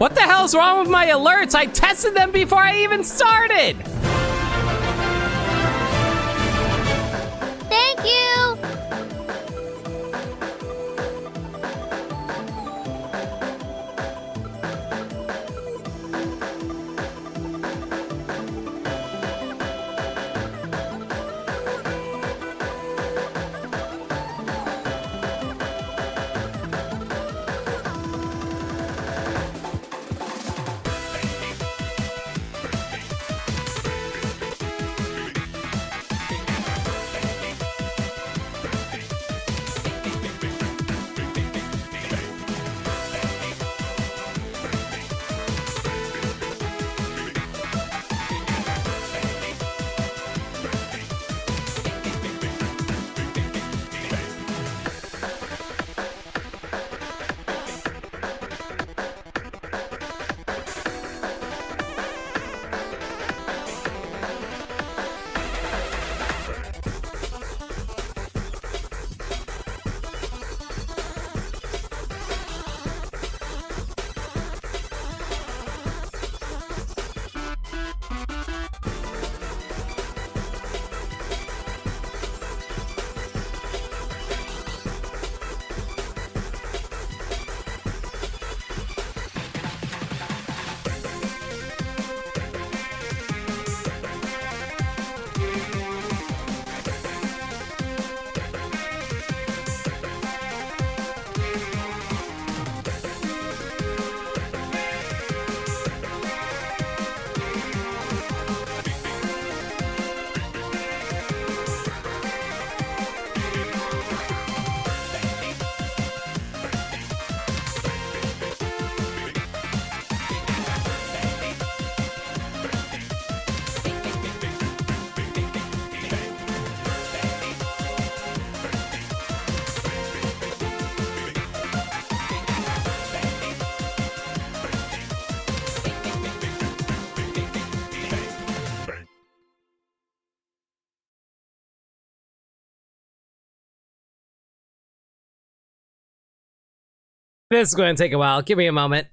What the hell's wrong with my alerts? I tested them before I even started! Thank you! This is going to take a while. Give me a moment.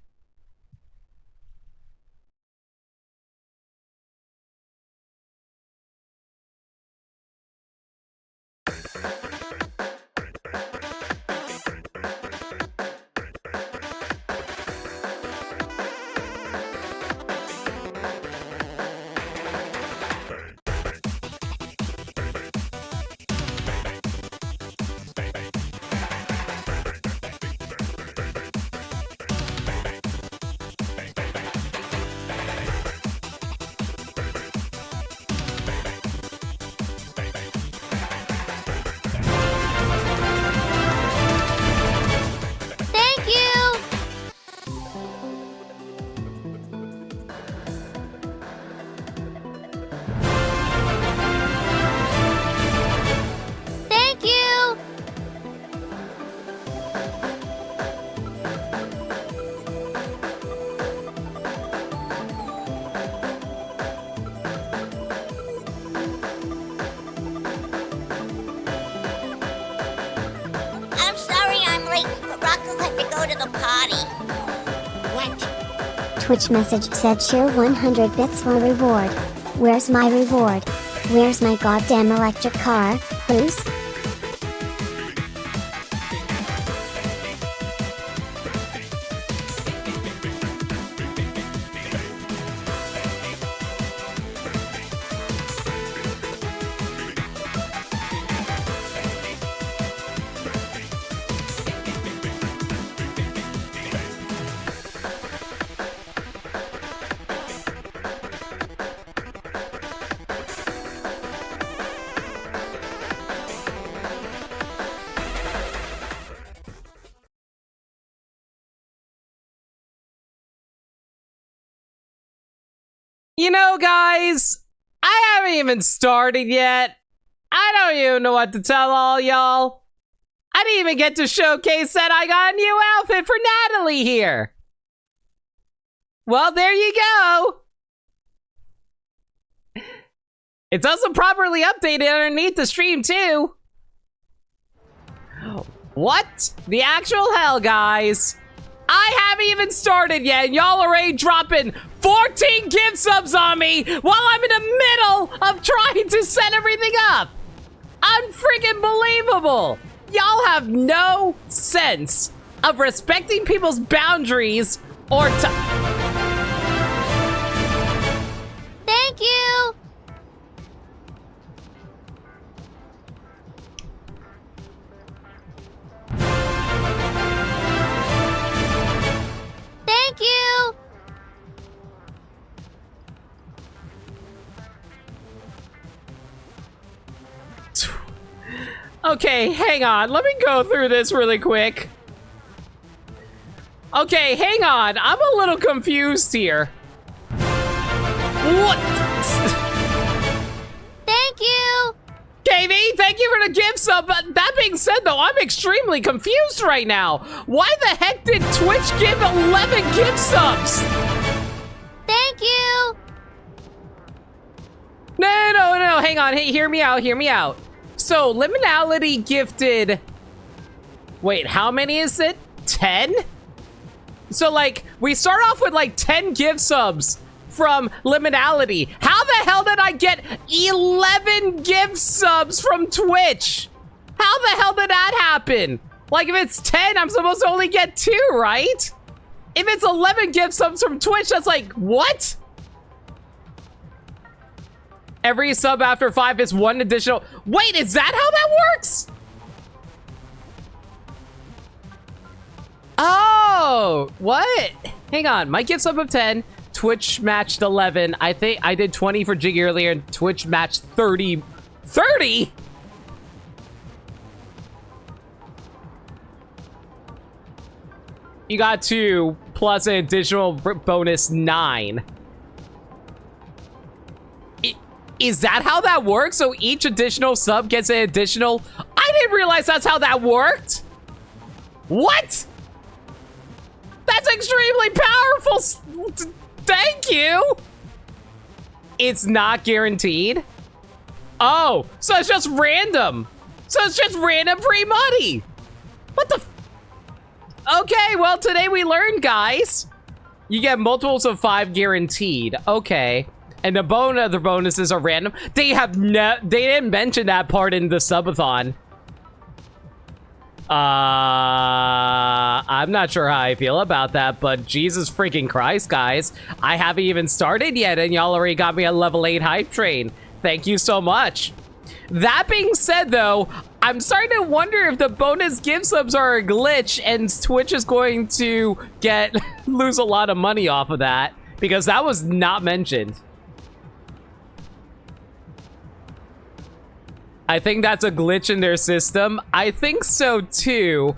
Twitch message said share 100 bits for reward. Where's my reward? Where's my goddamn electric car, please? You know, guys, I haven't even started yet. I don't even know what to tell all y'all. I didn't even get to showcase that I got a new outfit for Natalie here. Well, there you go. It's also properly updated underneath the stream, too. What the actual hell, guys? I haven't even started yet, and y'all are already dropping 14 gift subs on me while I'm in the middle of trying to set everything up. Unfreaking believable. Y'all have no sense of respecting people's boundaries or Thank you! Thank you! Okay, hang on. Let me go through this really quick. Okay, hang on. I'm a little confused here. What? Thank you! KV, thank you for the gift sub. But that being said, though, I'm extremely confused right now. Why the heck did Twitch give 11 gift subs? Thank you! No. Hang on. Hey, hear me out. So, Liminality gifted... Wait, how many is it? 10? So, like, we start off with, like, 10 gift subs from Liminality. How the hell did I get 11 gift subs from Twitch? How the hell did that happen? Like, if it's 10, I'm supposed to only get 2, right? If it's 11 gift subs from Twitch, that's like, what? Every sub after 5 is 1 additional... Wait, is that how that works? Oh, what? Hang on, my gift sub of 10, Twitch matched 11. I think I did 20 for Jiggy earlier, and Twitch matched 30. 30? You got 2 plus an additional bonus 9. Is that how that works? So each additional sub gets an additional... I didn't realize that's how that worked. What? That's extremely powerful. Thank you. It's not guaranteed. Oh, so it's just random. So it's just random free money. What the... Okay, well, today we learned, guys. You get multiples of 5 guaranteed. Okay. And the other bonuses are random. They didn't mention that part in the subathon. I'm not sure how I feel about that, but Jesus freaking Christ, guys. I haven't even started yet, and y'all already got me a level 8 hype train. Thank you so much. That being said, though, I'm starting to wonder if the bonus gift subs are a glitch, and Twitch is going to lose a lot of money off of that, because that was not mentioned. I think that's a glitch in their system. I think so too.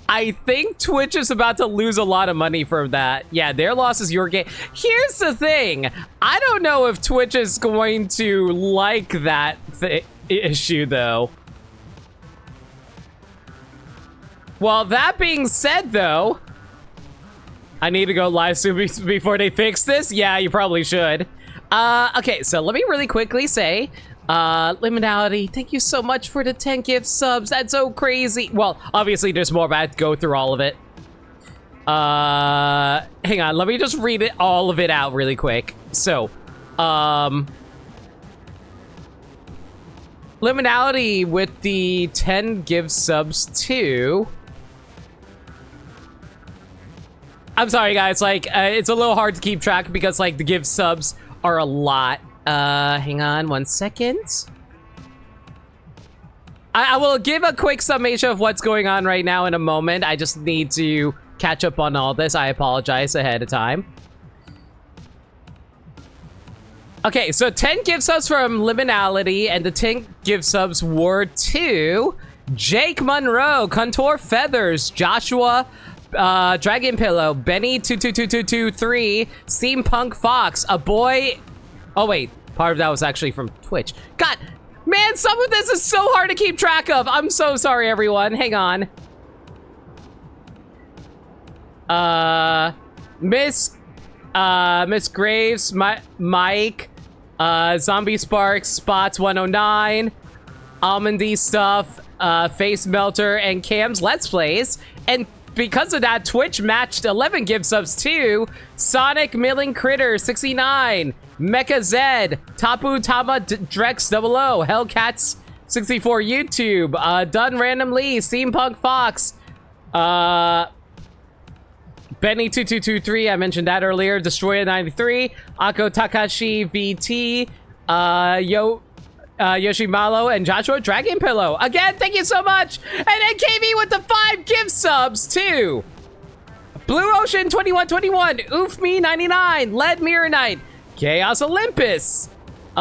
I think Twitch is about to lose a lot of money from that. Yeah, their loss is your gain. Here's the thing. I don't know if Twitch is going to like that issue though. Well, that being said though, I need to go live soon before they fix this. Yeah, you probably should. Okay, so let me really quickly say, Liminality, thank you so much for the 10 gift subs. That's so crazy. Well, obviously there's more, but I have to go through all of it. Hang on, let me just read all of it out really quick. So, Liminality with the 10 gift subs too. I'm sorry guys, like, it's a little hard to keep track because like the gift subs are a lot. Hang on 1 second. I will give a quick summation of what's going on right now in a moment. I just need to catch up on all this. I apologize ahead of time. Okay, so 10 gift subs from Liminality, and the 10 gift subs were to Jake Monroe, Contour Feathers, Joshua, Dragon Pillow, Benny 222223, Steampunk Fox, A Boy Oh, wait. Part of that was actually from Twitch. God, man, some of this is so hard to keep track of. I'm so sorry, everyone. Hang on. Miss Graves, Mike, Zombie Sparks, Spots 109, Almondy Stuff, Face Melter, and Cam's Let's Plays. And because of that, Twitch matched 11 gift subs to Sonic Milling Critter 69, Mecha Zed, Tapu Tama Drex 00, Hellcats 64 YouTube, Done Randomly, Steampunk Fox, Benny2223, I mentioned that earlier, Destroyer93, Ako Takashi VT, Yoshimalo, and Joshua Dragon Pillow. Again, thank you so much. And then KB with the 5 gift subs too. Blue Ocean 2121, Oof Me 99, Lead Mirror Knight, Chaos Olympus. It's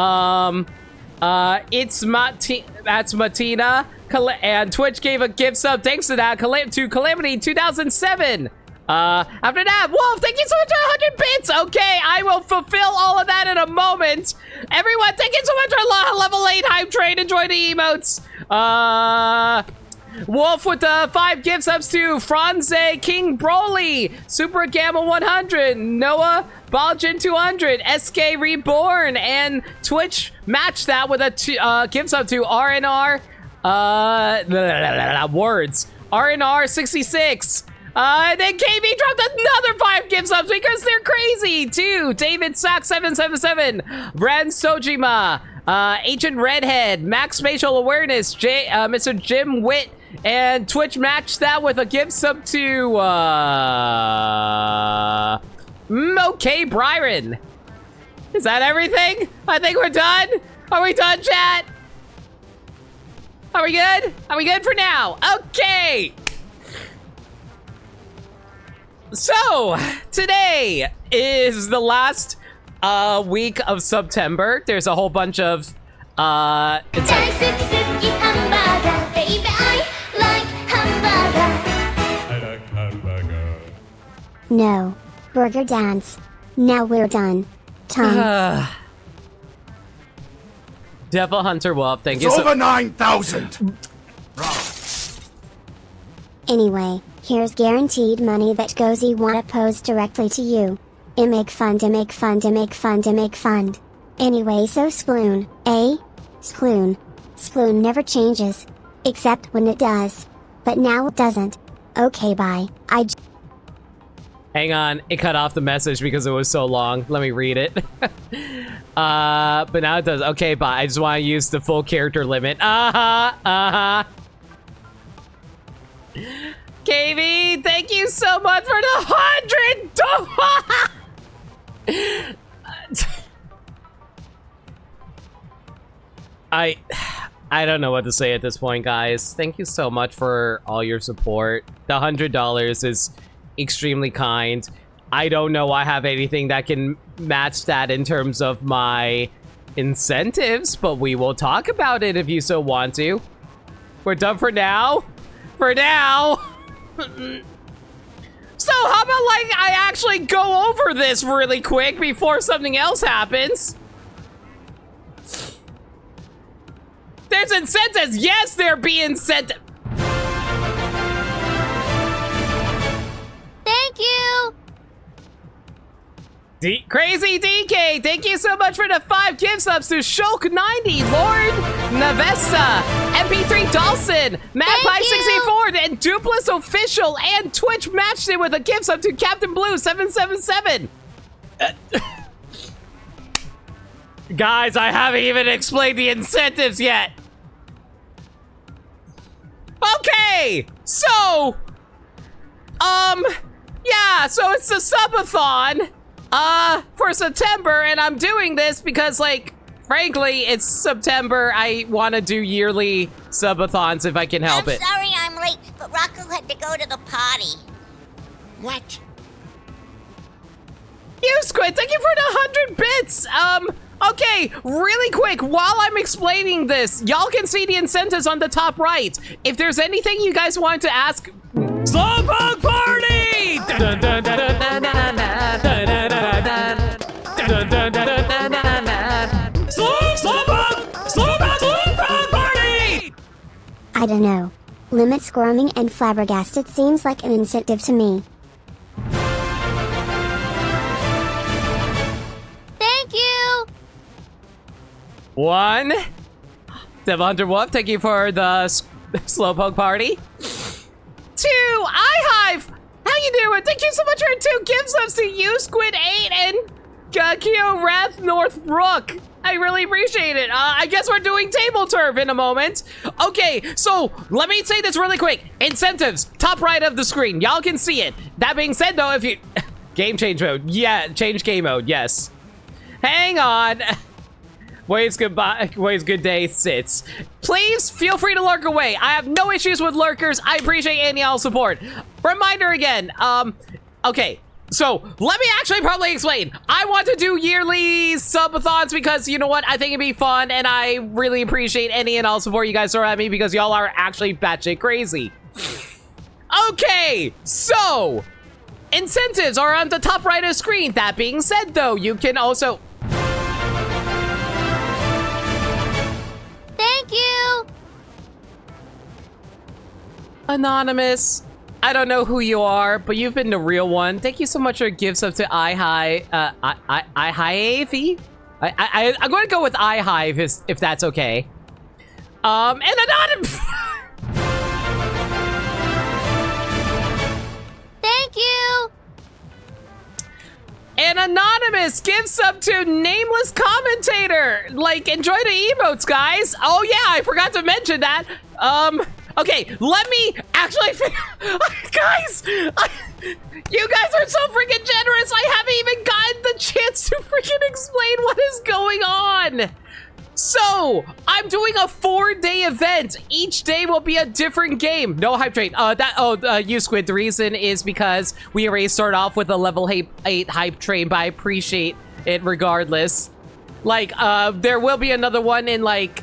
that's Matina, and Twitch gave a gift sub thanks to that to Calamity 2007. After that, Wolf, thank you so much for 100 bits. Okay, I will fulfill all of that in a moment. Everyone, thank you so much for level 8 hype train. Enjoy the emotes. Wolf with the 5 gift subs to Franze, King Broly, Super Gamma 100, Noah, Baljin 200, SK Reborn, and Twitch matched that with a gift sub to RNR, words, RNR 66. And then KB dropped another 5 gift subs because they're crazy too. David Sack 777, Ren Sojima, Ancient Redhead, Max Spatial Awareness, Mr. Jim Witt, and Twitch matched that with a gift sub to okay, Byron. Is that everything? I think we're done. Are we done, chat? Are we good? Are we good for now? Okay. So, today is the last week of September. There's a whole bunch of it's No. Burger dance. Now we're done. Tom. Devil Hunter Wolf, thank you It's so over 9,000. Anyway, here's guaranteed money that goes wanna pose directly to you. I make fun to make fun to make fun to make fun. Anyway, so Sploon, eh? Sploon. Sploon never changes. Except when it does. But now it doesn't. Okay, bye. Hang on, it cut off the message because it was so long. Let me read it. But now it does. Okay, bye. I just want to use the full character limit. KB, thank you so much for the 100. I don't know what to say at this point, guys. Thank you so much for all your support. The $100 is extremely kind. I don't know I have anything that can match that in terms of my incentives, but we will talk about it if you so want to. We're done for now. For now. So how about like I actually go over this really quick before something else happens? There's incentives. Yes, there be incentives. Thank you. Crazy DK, thank you so much for the 5 gift subs to Shulk90, Lord Navesta, MP3 Dawson, Magpie64, and Dupless Official, and Twitch matched it with a gift sub to Captain Blue 777. Guys, I haven't even explained the incentives yet. Okay, so, yeah, so it's the subathon, for September, and I'm doing this because, like, frankly, it's September. I want to do yearly subathons if I can help it. I'm sorry I'm late, but Rocco had to go to the party. What? You Squid, thank you for the 100 bits. Okay, really quick, while I'm explaining this, y'all can see the incentives on the top right. If there's anything you guys want to ask, Slowpoke Party! I don't know. Limit squirming and flabbergasted seems like an incentive to me. Thank you! 1. Devil Hunter Wolf, thank you for the Slowpoke party. 2. iHive, how you doing? Thank you so much for 2 gift subs to you, Squid8 and Kyo Wrath Northbrook. I really appreciate it. I guess we're doing table turf in a moment. Okay, so let me say this really quick. Incentives, top right of the screen. Y'all can see it. That being said, though, if you... Game change mode. Yeah, change game mode, yes. Hang on. Waves goodbye. Waves good day sits. Please feel free to lurk away. I have no issues with lurkers. I appreciate any y'all support. Reminder again. Okay. So, let me actually probably explain. I want to do yearly subathons because, you know what, I think it'd be fun, and I really appreciate any and all support you guys throw at me because y'all are actually batshit crazy. Okay, so, incentives are on the top right of the screen. That being said, though, you can also... Thank you! Anonymous. I don't know who you are, but you've been the real one. Thank you so much for gifts up to iHive. I'm going to go with iHive if that's okay. And Anonymous. Thank you! And Anonymous gives up to Nameless Commentator. Like, enjoy the emotes, guys. Oh yeah, I forgot to mention that. Okay, let me actually... Guys! You guys are so freaking generous! I haven't even gotten the chance to freaking explain what is going on! So, I'm doing a 4-day event. Each day will be a different game. No hype train. You Squid, the reason is because we already started off with a level 8 hype train, but I appreciate it regardless. Like, there will be another one in, like...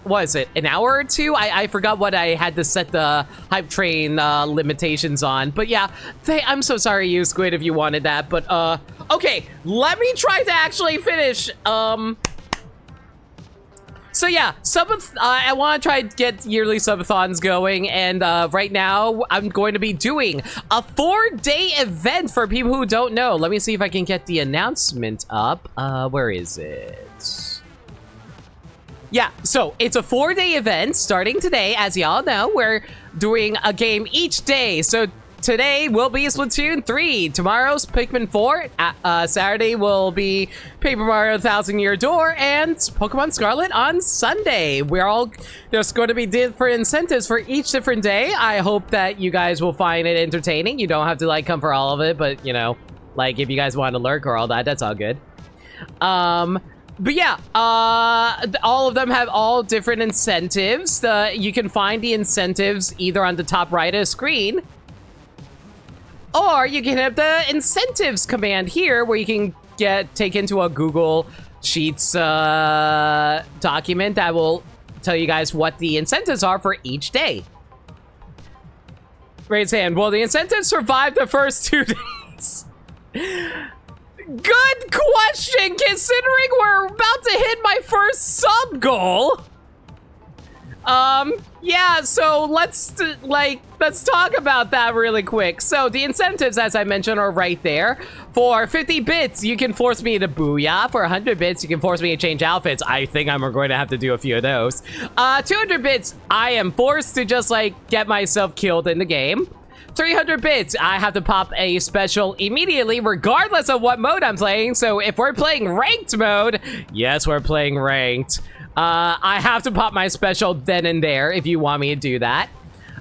What is it, an hour or 2? I forgot what I had to set the hype train limitations on. But yeah, I'm so sorry, you Squid, if you wanted that. But okay, let me try to actually finish. So yeah, I want to try to get yearly subathons going, and right now I'm going to be doing a 4-day event for people who don't know. Let me see if I can get the announcement up. Where is it? Yeah, so it's a 4-day event starting today. As y'all know, we're doing a game each day. So today will be Splatoon 3. Tomorrow's Pikmin 4. Saturday will be Paper Mario 1000 Year Door and Pokemon Scarlet on Sunday. There's going to be different incentives for each different day. I hope that you guys will find it entertaining. You don't have to like come for all of it, but you know, like if you guys want to lurk or all that, that's all good. But yeah, all of them have all different incentives. You can find the incentives either on the top right of the screen, or you can have the incentives command here where you can take into a Google Sheets document that will tell you guys what the incentives are for each day. Raise hand. Will the incentives survive the first 2 days? Good question, considering we're about to hit my first sub goal. Yeah, so let's talk about that really quick. So the incentives, as I mentioned, are right there. For 50 bits, you can force me to booyah. For 100 bits, you can force me to change outfits. I think I'm going to have to do a few of those. 200 bits, I am forced to just, like, get myself killed in the game. 300 bits, I have to pop a special immediately, regardless of what mode I'm playing. So if we're playing ranked mode, yes, we're playing ranked. I have to pop my special then and there if you want me to do that.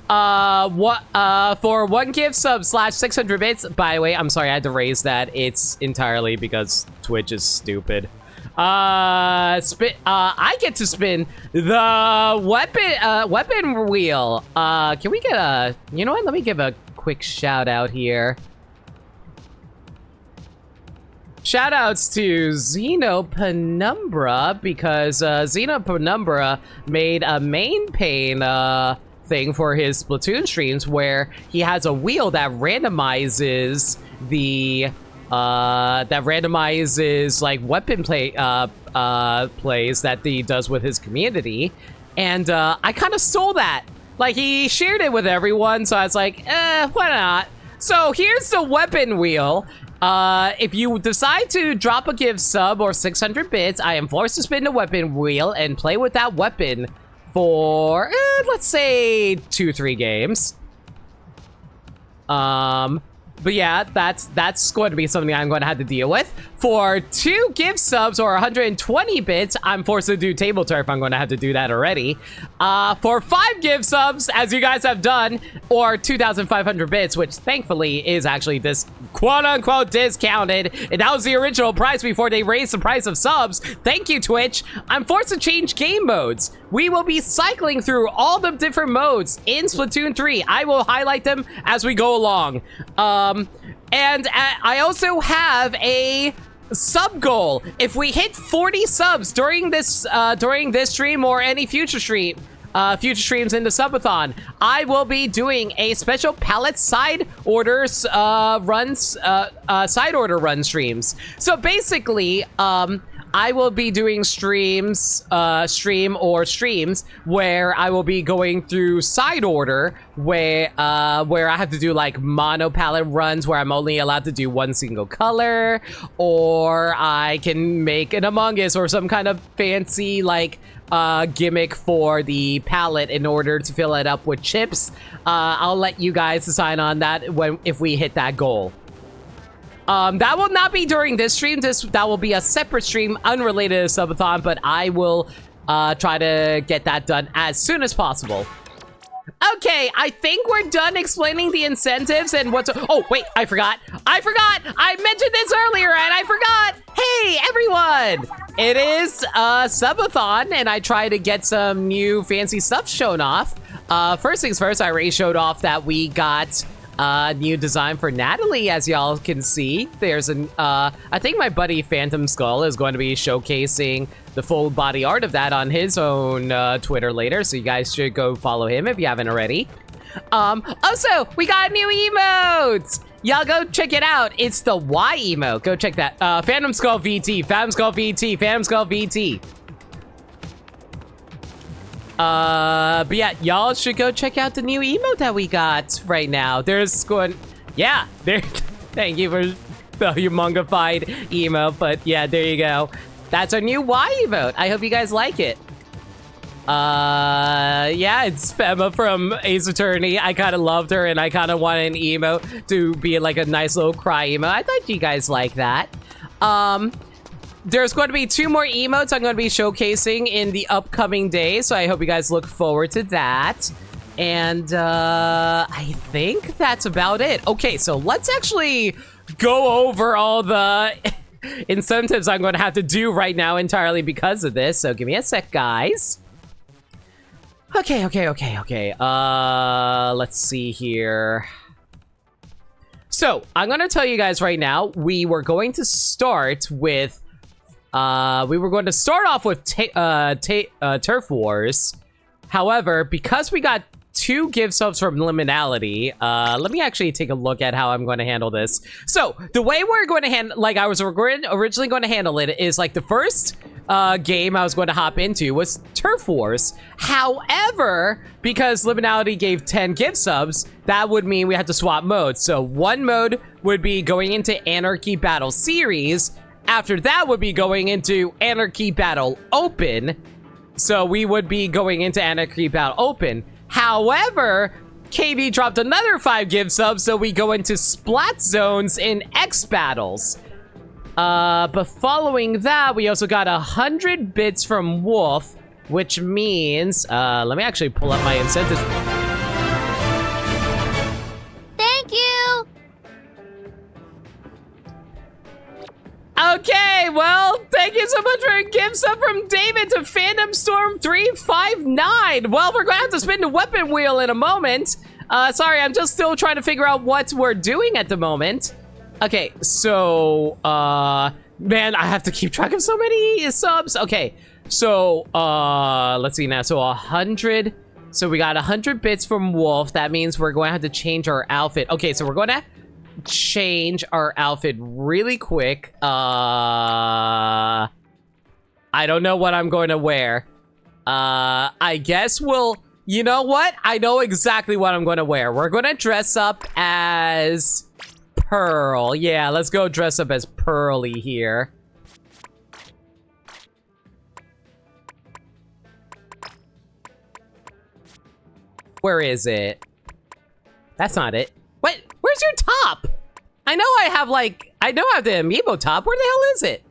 For 1 gift sub / 600 bits, by the way, I'm sorry I had to raise that. It's entirely because Twitch is stupid. I get to spin the weapon wheel. Can we get you know what? Let me give a quick shout out here. Shout outs to Xeno Penumbra because Xeno Penumbra made a main pain thing for his Splatoon streams where he has a wheel that randomizes the like weapon plays that he does with his community, and I kind of stole that Like, he shared it with everyone, so I was like, why not? So here's the weapon wheel. If you decide to drop a gift sub or 600 bits, I am forced to spin the weapon wheel and play with that weapon for, let's say, 2-3 games. But yeah, that's going to be something I'm going to have to deal with. For 2 gift subs or 120 bits, I'm forced to do table turf. I'm going to have to do that already. For 5 gift subs, as you guys have done, or 2,500 bits, which thankfully is actually this quote-unquote discounted. And that was the original price before they raised the price of subs. Thank you, Twitch. I'm forced to change game modes. We will be cycling through all the different modes in Splatoon 3. I will highlight them as we go along. And I also have a sub goal. If we hit 40 subs during this stream or any future streams in the Subathon, I will be doing a special pallet side order run streams. So basically, I will be doing streams where I will be going through side order where I have to do like mono palette runs where I'm only allowed to do one single color, or I can make an Among Us or some kind of fancy like gimmick for the palette in order to fill it up with chips. I'll let you guys decide on that if we hit that goal. That will not be during this stream. That will be a separate stream unrelated to Subathon, but I will try to get that done as soon as possible. Okay, I think we're done explaining the incentives and what's... Oh, wait, I forgot. I mentioned this earlier and I forgot. Hey, everyone. It is Subathon and I try to get some new fancy stuff shown off. First things first, I already showed off that we got... new design for Natalie, as y'all can see. There's an, I think my buddy Phantom Skull is going to be showcasing the full body art of that on his own Twitter later, so you guys should go follow him if you haven't already. Also, we got new emotes! Y'all go check it out. It's the Y emote. Go check that. Phantom Skull VT, Phantom Skull VT, Phantom Skull VT. But yeah, y'all should go check out the new emote that we got right now. Yeah, there, thank you for the humongified emote, but yeah, there you go. That's our new Y emote. I hope you guys like it. Yeah, it's Femma from Ace Attorney. I kind of loved her, and I kind of wanted an emote to be like a nice little cry emote. I thought you guys like that. There's going to be 2 more emotes I'm going to be showcasing in the upcoming days, so I hope you guys look forward to that. And I think that's about it. Okay, so let's actually go over all the incentives I'm going to have to do right now entirely because of this. So give me a sec, guys. Okay. Let's see here. So I'm going to tell you guys right now, we were going to start with... we were going to start off with Turf Wars. However, because we got 2 gift subs from Liminality, let me actually take a look at how I'm going to handle this. So, the way we're going to handle, like I was originally going to handle it, is like the first game I was going to hop into was Turf Wars. However, because Liminality gave 10 gift subs, that would mean we had to swap modes. So, one mode would be going into Anarchy Battle Series. After that would be going into Anarchy Battle Open. So we would be going into Anarchy Battle Open. However, KB dropped another 5 gift subs, so we go into Splat Zones in X Battles. But following that, we also got 100 bits from Wolf, which means, let me actually pull up my incentives. Thank you! Okay, well, thank you so much for a gift sub from David to Phantom Storm 359. Well, we're gonna have to spin the weapon wheel in a moment. Sorry, I'm just still trying to figure out what we're doing at the moment. Okay, so, man, I have to keep track of so many subs. Okay, so, let's see now. So 100, so we got 100 bits from Wolf. That means we're going to have to change our outfit. Okay, so we're going to change our outfit really quick. I don't know what I'm going to wear. I guess we'll You know what? I know exactly what I'm going to wear. We're going to dress up as Pearl. Yeah, let's go dress up as Pearly here. Where is it? That's not it. What? Where's your top? I know I have like, I know I have the amiibo top. Where the hell is it?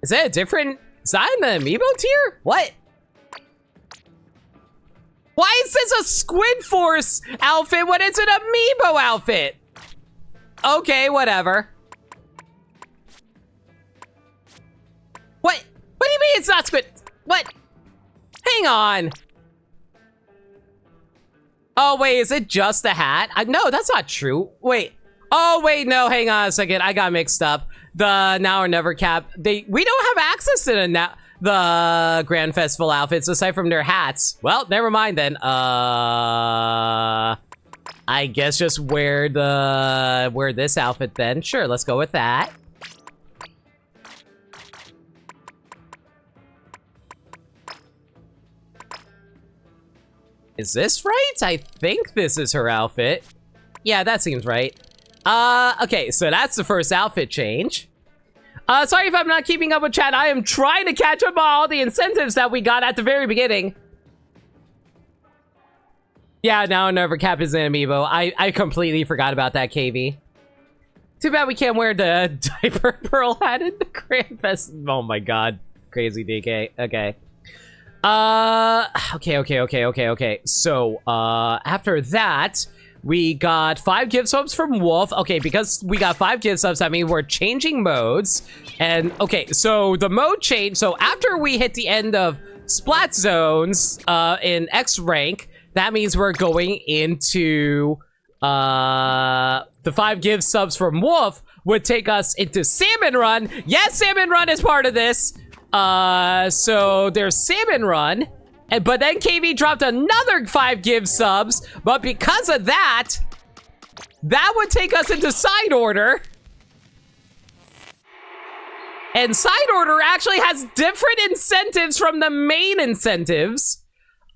Is that a different design than the amiibo tier? What? Why is this a Squid Force outfit when it's an amiibo outfit? Okay, whatever. What? What do you mean it's not Squid? What? Hang on. Oh, wait, is it just the hat? No, that's not true. Wait. Oh, wait, no, hang on a second. I got mixed up. The Now or Never cap. We don't have access to the Grand Festival outfits aside from their hats. Well, never mind then. I guess just wear this outfit then. Sure, let's go with that. Is this right? I think this is her outfit. Yeah, that seems right. Okay, so that's the first outfit change. Sorry if I'm not keeping up with chat. I am trying to catch up on all the incentives that we got at the very beginning. Yeah, Now or Never cap is an amiibo. I completely forgot about that, KV. Too bad we can't wear the diaper Pearl hat in the Grand Fest. Oh my god. Crazy DK. Okay. Okay. So, after that, we got 5 gift subs from Wolf. Okay, because we got 5 gift subs, that means we're changing modes. And, okay, so the mode change. So, after we hit the end of Splat Zones, in X rank, that means we're going into, the 5 gift subs from Wolf would take us into Salmon Run. Yes, Salmon Run is part of this. So there's Salmon Run, but then KV dropped another 5 give subs, but because of that, that would take us into Side Order. And Side Order actually has different incentives from the main incentives.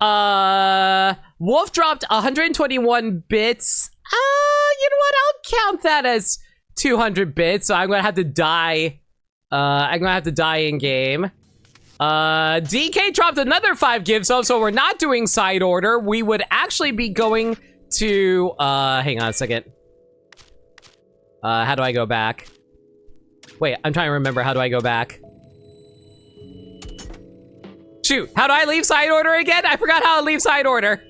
Wolf dropped 121 bits. You know what? I'll count that as 200 bits, so I'm gonna have to die. I'm gonna have to die in game. DK dropped another 5 give subs, so we're not doing Side Order. We would actually be going to, hang on a second. How do I go back? Wait, I'm trying to remember, how do I go back? Shoot, how do I leave Side Order again? I forgot how to leave Side Order.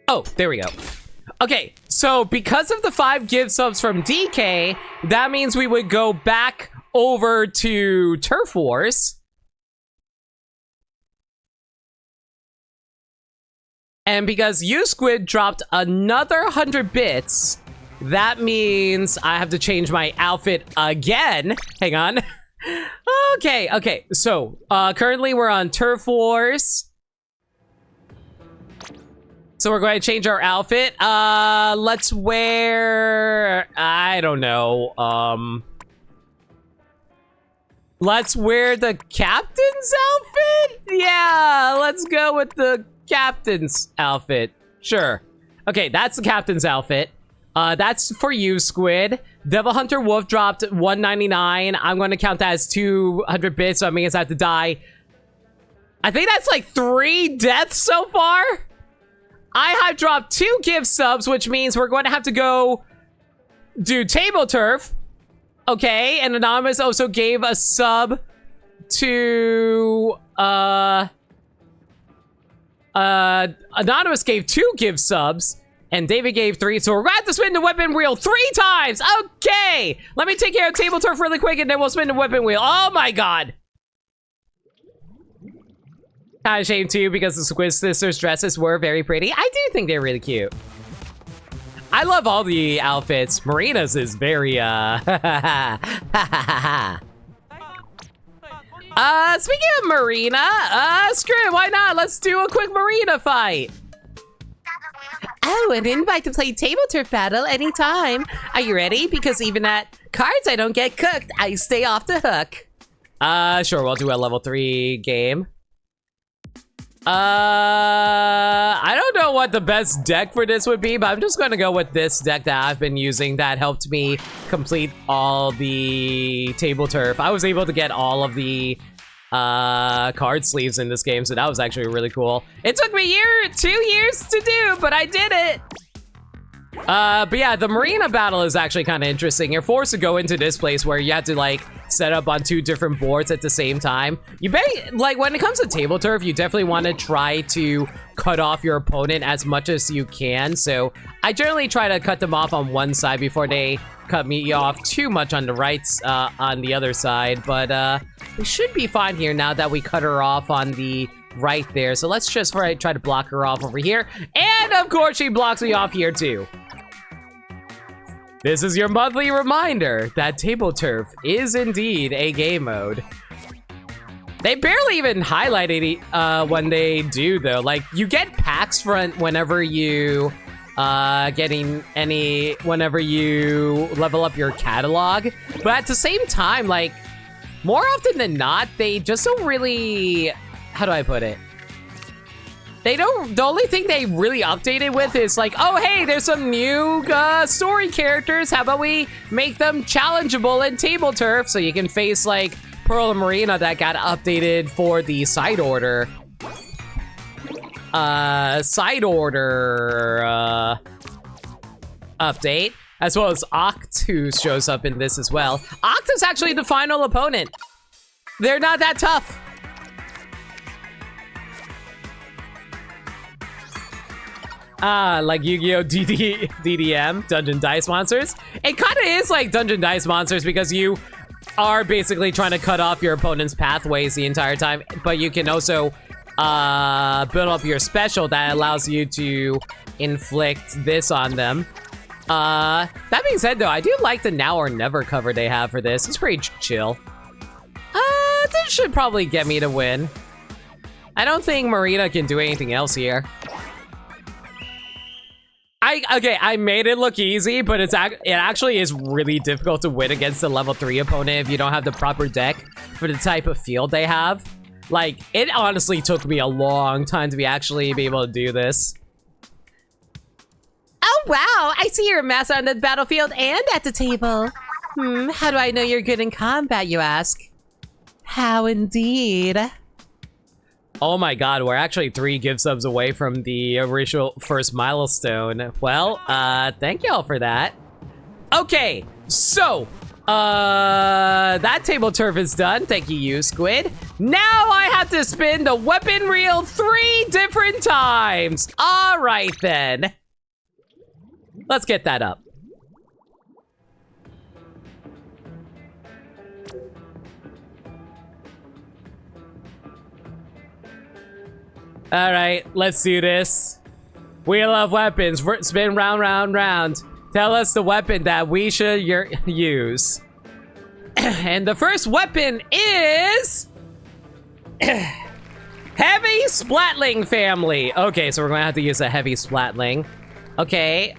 Oh, there we go. Okay, so because of the 5 give subs from DK, that means we would go back over to Turf Wars. And because U-Squid dropped another 100 bits, that means I have to change my outfit again. Hang on. Okay, so currently we're on Turf Wars. So we're going to change our outfit. Let's wear, I don't know. Let's wear the captain's outfit? Yeah, let's go with the captain's outfit. Sure. Okay, that's the captain's outfit. That's for you, Squid. Devil Hunter Wolf dropped 199. I'm going to count that as 200 bits, so that means I have to die. I think that's like 3 deaths so far. I dropped 2 gift subs, which means we're going to have to go do Table Turf. Okay, and Anonymous also gave a sub to, Anonymous gave 2 gift subs, and David gave 3, so we're going to have to spin the weapon wheel 3 times. Okay, let me take care of Table Turf really quick, and then we'll spin the weapon wheel. Oh my god. Kind of shame too, because the Squid Sisters dresses were very pretty. I do think they're really cute. I love all the outfits. Marina's is very, speaking of Marina, screw it, why not? Let's do a quick Marina fight. Oh, an invite to play table turf battle anytime. Are you ready? Because even at cards I don't get cooked, I stay off the hook. Sure, we'll do a level 3 game. I don't know what the best deck for this would be, but I'm just gonna go with this deck that I've been using that helped me complete all the table turf. I was able to get all of the card sleeves in this game, so that was actually really cool. It took me 2 years to do, but I did it. But yeah, the marina battle is actually kind of interesting. You're forced to go into this place where you have to like set up on 2 different boards at the same time. Like when it comes to table turf, you definitely want to try to cut off your opponent as much as you can. So I generally try to cut them off on one side before they cut me off too much on the right, on the other side. But we should be fine here now that we cut her off on the right there. So let's just try to block her off over here. And of course she blocks me off here too. This is your monthly reminder that table turf is indeed a game mode. They barely even highlight it when they do though. Like you get packs whenever you whenever you level up your catalog, but at the same time, like more often than not, they just don't really, how do I put it? The only thing they really updated with is like, oh, hey, there's some new story characters. How about we make them challengeable in table turf so you can face like Pearl and Marina that got updated for the side order. Update, as well as Octus shows up in this as well. Octus is actually the final opponent. They're not that tough. Like Yu-Gi-Oh! DDM, Dungeon Dice Monsters. It kind of is like Dungeon Dice Monsters because you are basically trying to cut off your opponent's pathways the entire time, but you can also build up your special that allows you to inflict this on them. That being said though, I do like the now or never cover they have for this. It's pretty chill. This should probably get me to win. I don't think Marina can do anything else here. I made it look easy, but it actually is really difficult to win against the level 3 opponent if you don't have the proper deck for the type of field they have. Like, it honestly took me a long time to actually be able to do this. Oh, wow. I see you're a master on the battlefield and at the table. How do I know you're good in combat, you ask? How indeed. Oh my god, we're actually 3 gift subs away from the original first milestone. Well, thank y'all for that. Okay, so, that table turf is done. Thank you, Squid. Now I have to spin the weapon reel 3 different times. All right, then. Let's get that up. All right, let's do this. Wheel of weapons, spin round, round, round. Tell us the weapon that we should use. And the first weapon is... Heavy Splatling family. Okay, so we're gonna have to use a Heavy Splatling. Okay,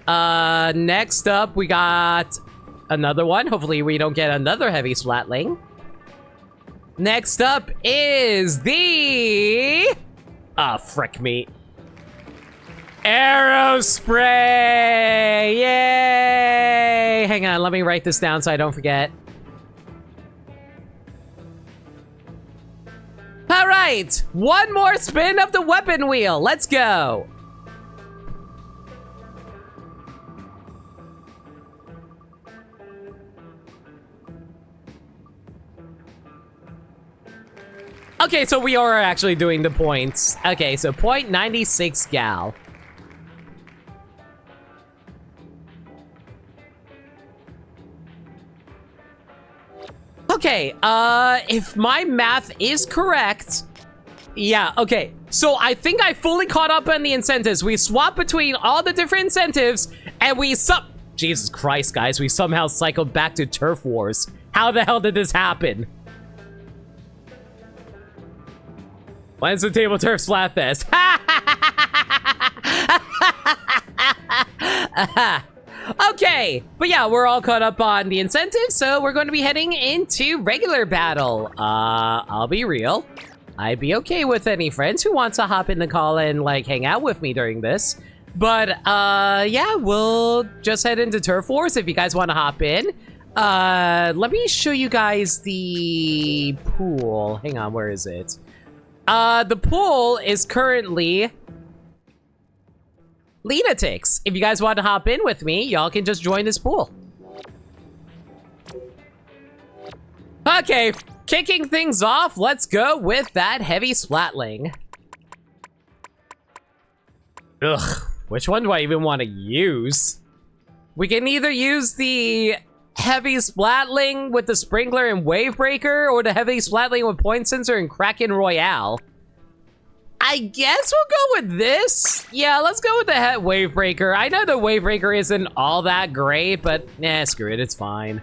next up we got another one. Hopefully we don't get another Heavy Splatling. Next up is the... Ah, frick me. Arrow spray! Yay! Hang on, let me write this down so I don't forget. All right, one more spin of the weapon wheel. Let's go. Okay, so we are actually doing the points. Okay, so point 96 gal. Okay, if my math is correct, yeah, okay. So I think I fully caught up on the incentives. We swapped between all the different incentives, and Jesus Christ, guys, we somehow cycled back to Turf Wars. How the hell did this happen? When's the Table Turf Splatfest? Okay, but yeah, we're all caught up on the incentives, so we're going to be heading into regular battle. I'll be real. I'd be okay with any friends who want to hop in the call and, like, hang out with me during this. But, yeah, we'll just head into Turf Wars if you guys want to hop in. Let me show you guys the pool. Hang on, where is it? The pool is currently lunatics. If you guys want to hop in with me, y'all can just join this pool. Okay, kicking things off, let's go with that heavy splatling. Ugh, which one do I even want to use? We can either use the heavy splatling with the sprinkler and wave breaker, or the heavy splatling with point sensor and Kraken Royale. I guess we'll go with this. Yeah, let's go with the wave breaker. I know the wave breaker isn't all that great, but screw it, it's fine.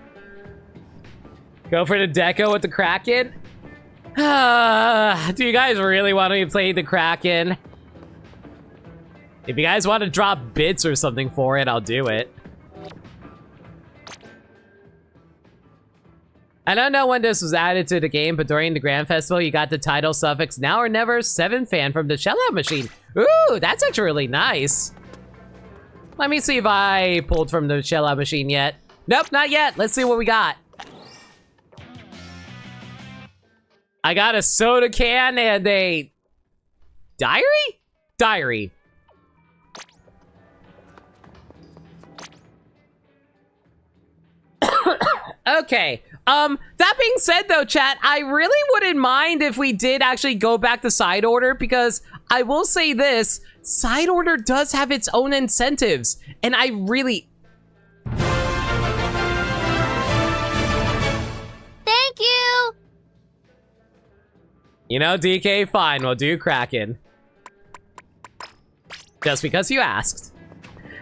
Go for the deco with the Kraken. Do you guys really want me to play the Kraken? If you guys want to drop bits or something for it, I'll do it. I don't know when this was added to the game, but during the Grand Festival, you got the title suffix now or never 7 fan from the Shellout machine. Ooh, that's actually really nice. Let me see if I pulled from the Shellout machine yet. Nope, not yet. Let's see what we got. I got a soda can and a diary? Diary. Okay. That being said though, chat, I really wouldn't mind if we did actually go back to side order, because I will say this, side order does have its own incentives, and I really... Thank you! You know, DK, fine, we'll do Kraken. Just because you asked.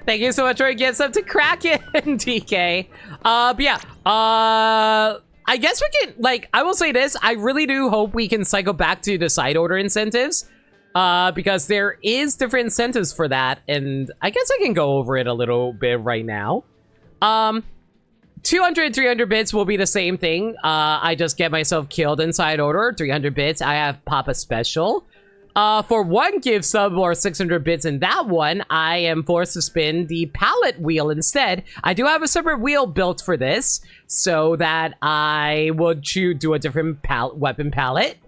Thank you so much for a gift sub to Kraken, DK. But yeah, I guess we can, like, I will say this, I really do hope we can cycle back to the side order incentives, because there is different incentives for that, and I guess I can go over it a little bit right now. 200, 300 bits will be the same thing. I just get myself killed in side order. 300 bits, I have Papa Special. For 1 gift sub or 600 bits in that one, I am forced to spin the pallet wheel instead. I do have a separate wheel built for this, so that I would do a different weapon palette.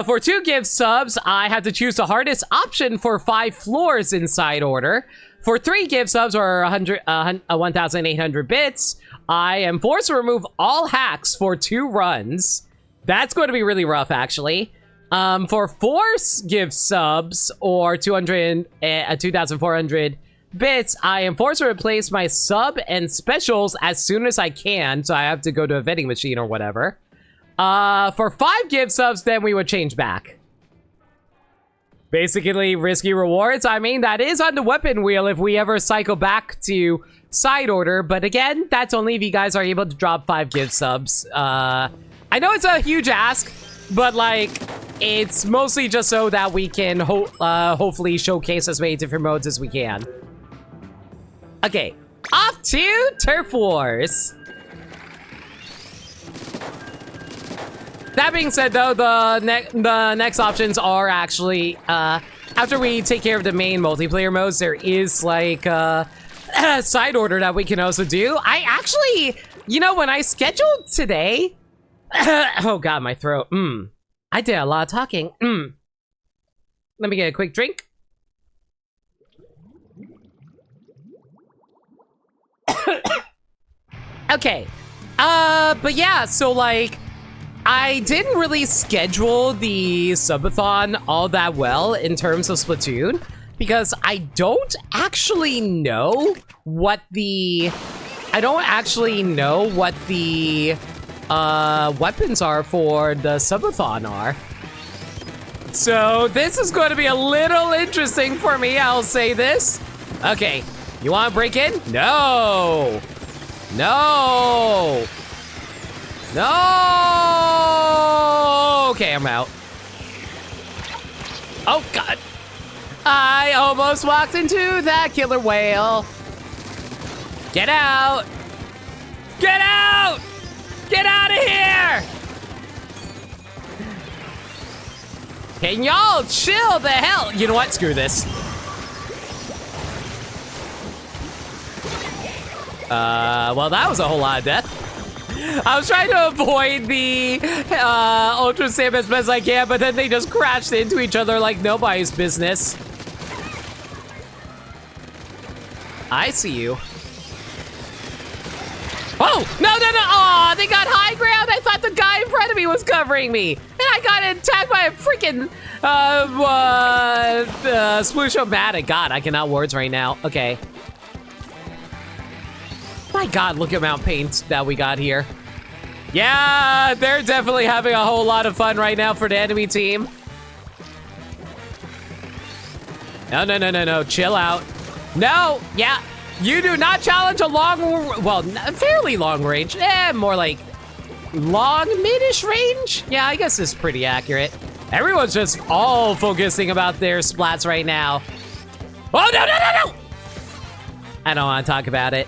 For 2 gift subs, I have to choose the hardest option for 5 floors in side order. For 3 gift subs or 1,800 bits, I am forced to remove all hacks for 2 runs. That's going to be really rough, actually. For 4 gift subs or 2,400 bits, I am forced to replace my sub and specials as soon as I can, so I have to go to a vending machine or whatever. For 5 gift subs, then we would change back. Basically, risky rewards. I mean, that is on the weapon wheel if we ever cycle back to side order, but again, that's only if you guys are able to drop 5 gift subs. I know it's a huge ask, but like, it's mostly just so that we can hopefully showcase as many different modes as we can. Okay, off to Turf Wars. That being said, though, the next options are actually, after we take care of the main multiplayer modes, there is like side order that we can also do. I actually, you know, when I scheduled today, oh god, my throat. I did a lot of talking. Let me get a quick drink. Okay. But yeah, so like, I didn't really schedule the Subathon all that well in terms of Splatoon, because I don't actually know what the weapons are for the Subathon are. So this is going to be a little interesting for me, I'll say this. Okay, you want to break in? No! No! No! Okay, I'm out. Oh, God. I almost walked into that killer whale. Get out! Get out! Get out of here! Can y'all chill the hell? You know what? Screw this. Well, that was a whole lot of death. I was trying to avoid the Ultra Sam as best as I can, but then they just crashed into each other like nobody's business. I see you. Oh, no, no, no. Aw, they got high ground. I thought the guy in front of me was covering me. And I got attacked by a freaking Splooshomatic. God, I cannot words right now. Okay. My God, look at the amount of paint that we got here. Yeah, they're definitely having a whole lot of fun right now for the enemy team. No, no, no, no, no. Chill out. No, yeah. You do not challenge a long, well, fairly long range. More like long, mid-ish range. Yeah, I guess it's pretty accurate. Everyone's just all focusing about their splats right now. Oh, no, no, no, no! I don't want to talk about it.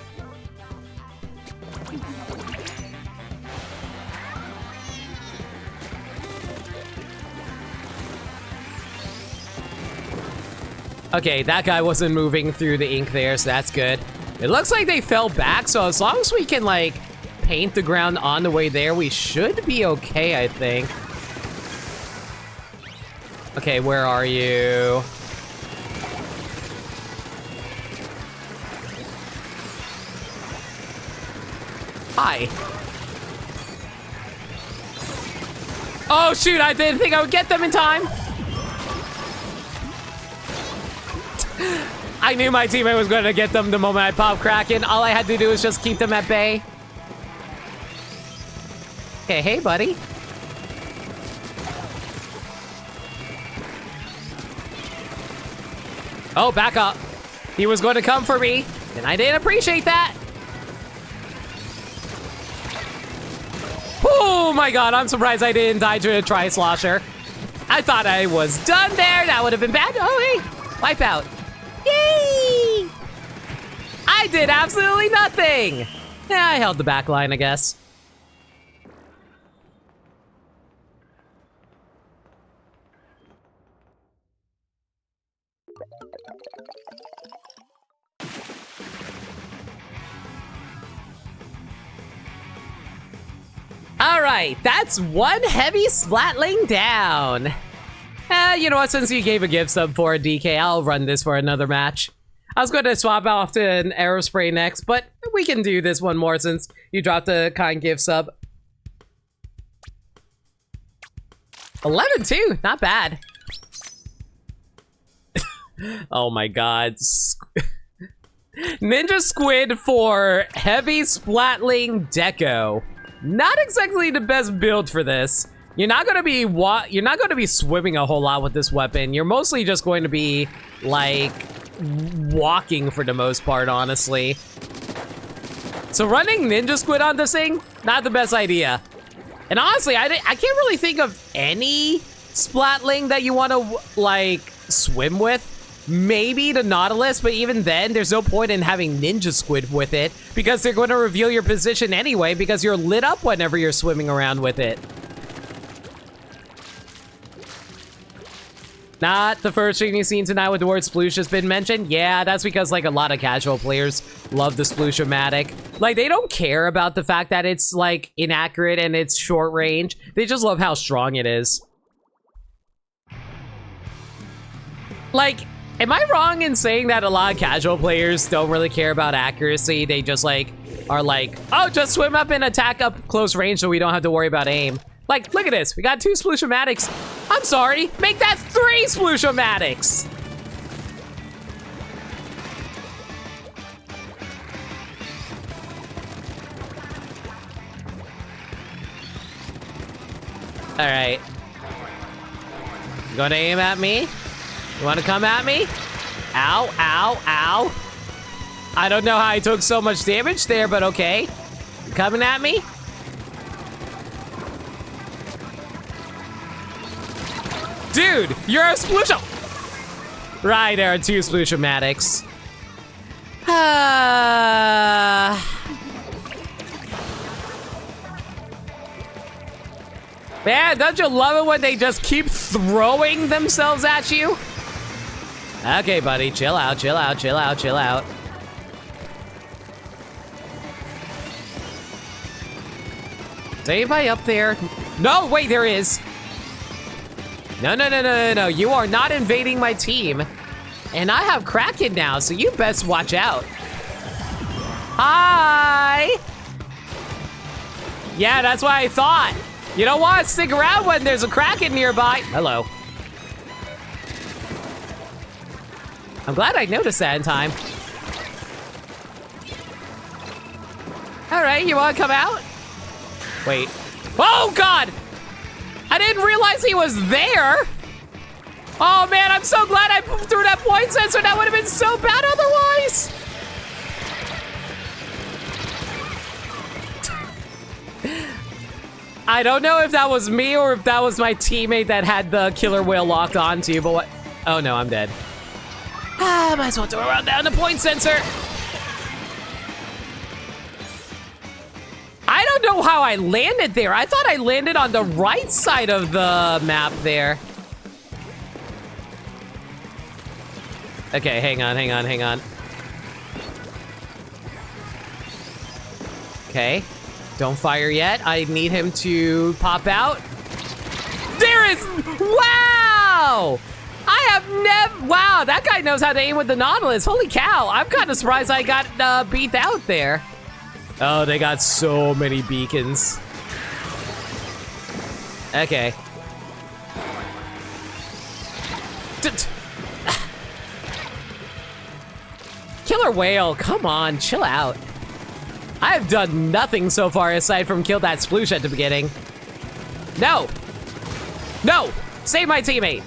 Okay, that guy wasn't moving through the ink there, so that's good. It looks like they fell back, so as long as we can, like, paint the ground on the way there, we should be okay, I think. Okay, where are you? Hi. Oh, shoot, I didn't think I would get them in time. I knew my teammate was going to get them the moment I popped Kraken. All I had to do was just keep them at bay. Okay, hey, buddy. Oh, back up. He was going to come for me, and I didn't appreciate that. Oh my God, I'm surprised I didn't die to a Tri-Slosher. I thought I was done there. That would have been bad. Oh, hey, wipe out. Yay! I did absolutely nothing. Yeah, I held the back line, I guess. All right, that's one heavy splatling down. You know what, since you gave a gift sub for a DK, I'll run this for another match. I was going to swap off to an Aerospray next, but we can do this one more since you dropped a kind gift sub. 11-2, not bad. Oh my God. Ninja Squid for heavy splatling deco. Not exactly the best build for this. You're not gonna be swimming a whole lot with this weapon. You're mostly just going to be like walking for the most part, honestly. So running Ninja Squid on this thing, not the best idea. And honestly, I can't really think of any splatling that you want to like swim with. Maybe the Nautilus, but even then, there's no point in having Ninja Squid with it because they're going to reveal your position anyway because you're lit up whenever you're swimming around with it. Not the first thing you've seen tonight with the word sploosh has been mentioned. Yeah, that's because like a lot of casual players love the Sploosh-O-Matic. Like they don't care about the fact that it's like inaccurate and it's short range. They just love how strong it is. Like, am I wrong in saying that a lot of casual players don't really care about accuracy? They just like are like, oh, just swim up and attack up close range so we don't have to worry about aim. Like, look at this. We got 2 Sploosh-O-Matics. I'm sorry. Make that 3 Sploosh-O-Matics. All right. You gonna aim at me? You wanna come at me? Ow, ow, ow. I don't know how I took so much damage there, but okay. You coming at me? Dude, you're a Sploosho! Right, there are 2 Sploosh-O-Matics. Man, don't you love it when they just keep throwing themselves at you? Okay, buddy, chill out, chill out, chill out, chill out. Is anybody up there? No, wait, there is. No, no, no, no, no, no. You are not invading my team. And I have Kraken now, so you best watch out. Hi! Yeah, that's what I thought. You don't want to stick around when there's a Kraken nearby. Hello. I'm glad I noticed that in time. All right, you want to come out? Wait. Oh, God! I didn't realize he was there. Oh, man, I'm so glad I threw that point sensor. That would have been so bad otherwise. I don't know if that was me or if that was my teammate that had the killer whale locked onto, but what? Oh, no, I'm dead. Ah, might as well throw around down the point sensor. I don't know how I landed there. I thought I landed on the right side of the map there. Okay, hang on, hang on, hang on. Okay, don't fire yet. I need him to pop out. There is, wow! I have never, wow, that guy knows how to aim with the Nautilus. Holy cow, I'm kind of surprised I got beat out there. Oh, they got so many beacons. Okay. Killer whale, come on, chill out. I have done nothing so far aside from kill that sploosh at the beginning. No! No! Save my teammate!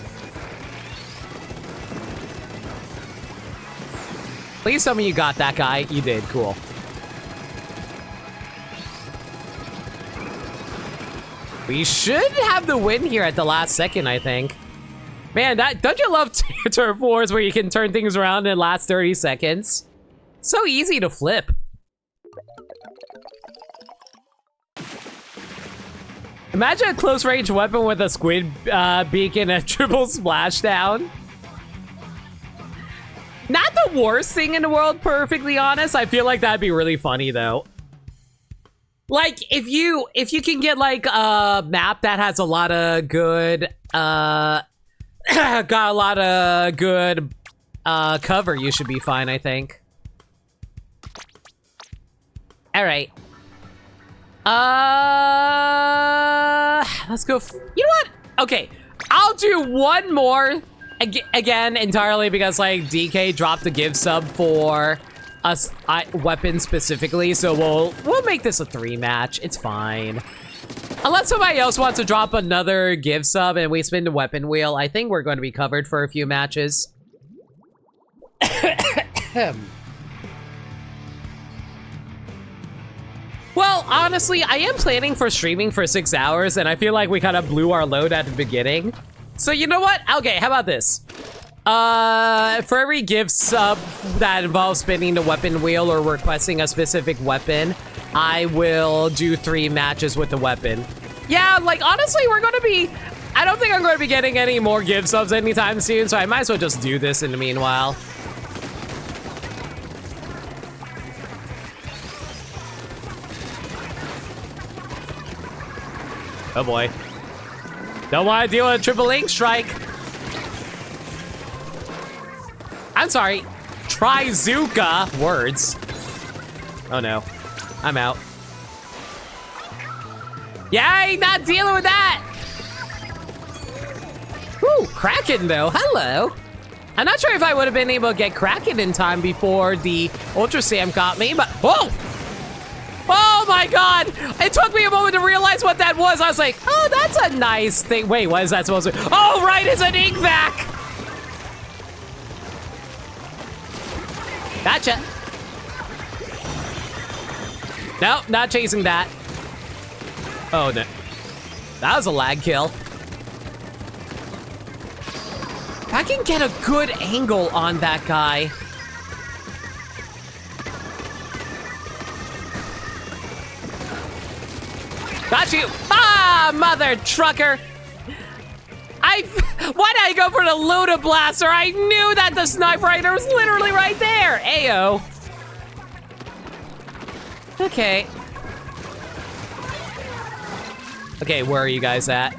Please tell me you got that guy. You did, cool. We should have the win here at the last second, I think. Man, don't you love Turf Wars where you can turn things around in the last 30 seconds? So easy to flip. Imagine a close range weapon with a squid beacon and a triple splashdown. Not the worst thing in the world, perfectly honest. I feel like that'd be really funny though. Like if you can get like a map that has a lot of good got a lot of good cover, you should be fine, I think. All right. Let's go. You know what? Okay, I'll do one more again entirely because like DK dropped the give sub for us weapon specifically, so we'll make this a 3 match. It's fine. Unless somebody else wants to drop another give sub and we spin the weapon wheel, I think we're going to be covered for a few matches. Well, honestly, I am planning for streaming for 6 hours, and I feel like we kind of blew our load at the beginning. So you know what? Okay, how about this? For every give sub that involves spinning the weapon wheel or requesting a specific weapon, I will do 3 matches with the weapon. Yeah, like, honestly, we're gonna be... I don't think I'm gonna be getting any more give subs anytime soon, so I might as well just do this in the meanwhile. Oh boy. Don't want to deal with a triple ink strike. I'm sorry. Trizuka words. Oh no. I'm out. Yay, not dealing with that. Whew, Kraken though. Hello. I'm not sure if I would have been able to get Kraken in time before the Ultra Sam got me, but whoa! Oh my god! It took me a moment to realize what that was. I was like, oh, that's a nice thing. Wait, what is that supposed to be? Oh, right, it's an ink vac! Gotcha. Nope, not chasing that. Oh, no. That was a lag kill. If I can get a good angle on that guy. Got you! Ah, mother trucker! Why did I go for the Luda Blaster? I knew that the sniper rifle was literally right there! Ayo. Okay. Okay, where are you guys at?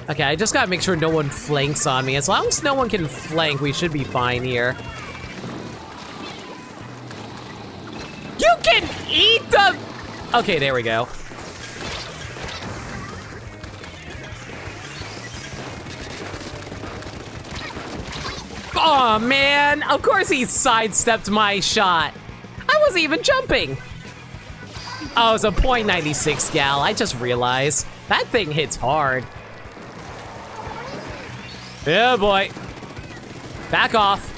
Okay, I just gotta make sure no one flanks on me. As long as no one can flank, we should be fine here. You can eat the... Okay, there we go. Oh man, of course he sidestepped my shot. I wasn't even jumping. Oh, it's a .96 gal, I just realized. That thing hits hard. Yeah, boy. Back off.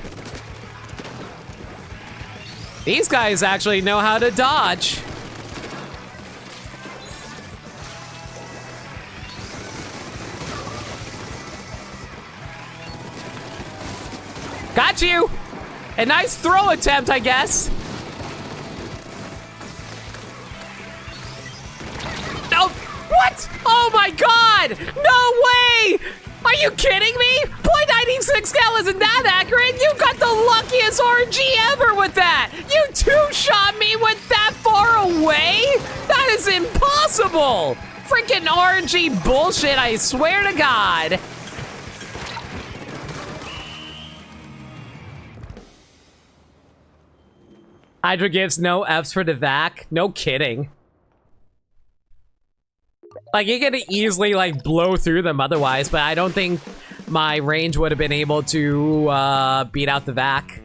These guys actually know how to dodge. Got you! A nice throw attempt, I guess. No! What? Oh my god! No way! Are you kidding me? .96 gal isn't that accurate. You got the luckiest RNG ever with that. You two-shot me with that far away? That is impossible. Freaking RNG bullshit, I swear to God. Hydra gives no Fs for the vac. No kidding. Like, you could easily, like, blow through them otherwise, but I don't think my range would have been able to beat out the vac.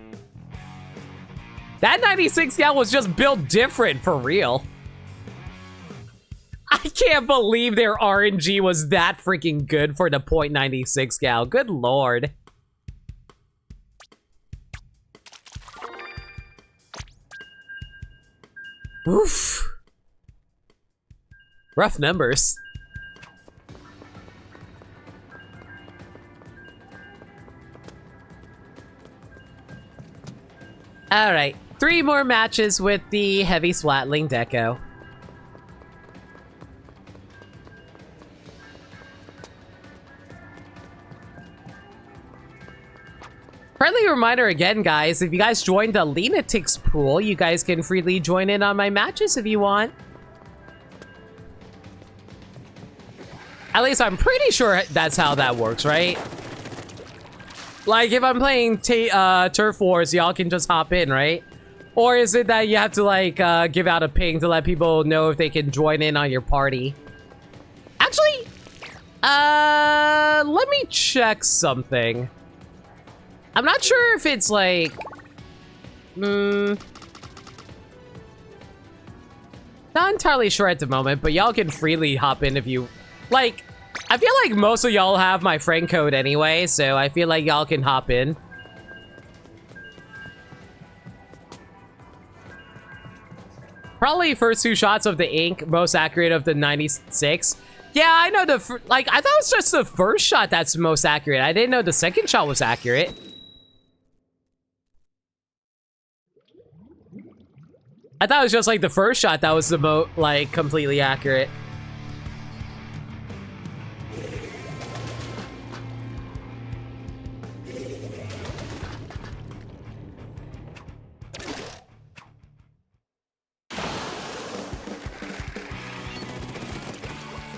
That 96 gal was just built different, for real. I can't believe their RNG was that freaking good for the .96 gal. Good lord. Oof. Rough numbers. All right, 3 more matches with the heavy Swatling deco. Friendly reminder again, guys, if you guys joined the Lunatics pool, you guys can freely join in on my matches if you want. At least I'm pretty sure that's how that works, right? Like, if I'm playing Turf Wars, y'all can just hop in, right? Or is it that you have to, like, give out a ping to let people know if they can join in on your party? Actually, let me check something. I'm not sure if it's, like... Not entirely sure at the moment, but y'all can freely hop in if you... Like, I feel like most of y'all have my friend code anyway, so I feel like y'all can hop in. Probably first 2 shots of the ink, most accurate of the 96. Yeah, I know the... Like, I thought it was just the first shot that's most accurate. I didn't know the second shot was accurate. I thought it was just, like, the first shot that was the most, like, completely accurate.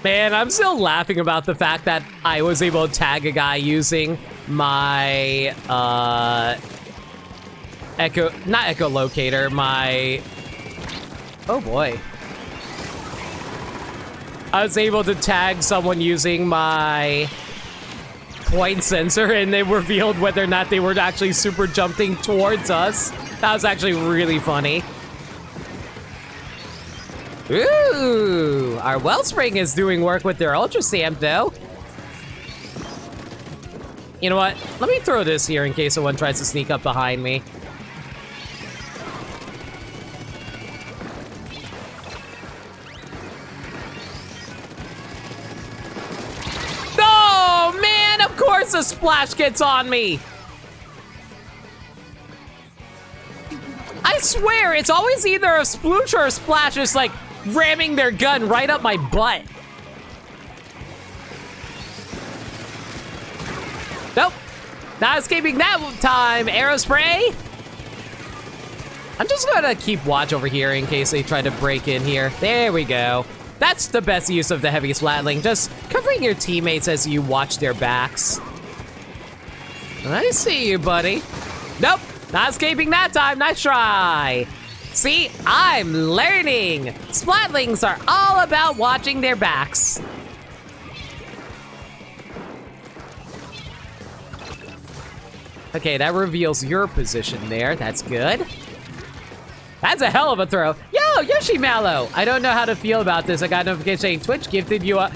Man, I'm still laughing about the fact that I was able to tag a guy using my, not echolocator, my... Oh boy. I was able to tag someone using my point sensor, and they revealed whether or not they were actually super jumping towards us. That was actually really funny. Ooh, our Wellspring is doing work with their Ultra Stamp, though. You know what? Let me throw this here in case someone tries to sneak up behind me. Oh, man, of course a splash gets on me. I I swear, it's always either a sploosh or a splash just like ramming their gun right up my butt. Nope. Not escaping that time. Arrow spray. I'm just gonna keep watch over here in case they try to break in here. There we go. That's the best use of the heavy splatling. Just covering your teammates as you watch their backs. I see you, buddy. Nope, not escaping that time. Nice try. See, I'm learning. Splatlings are all about watching their backs. Okay, that reveals your position there. That's good. That's a hell of a throw. Yo, Yoshi Mallow. I don't know how to feel about this. I got a notification saying Twitch gifted you a...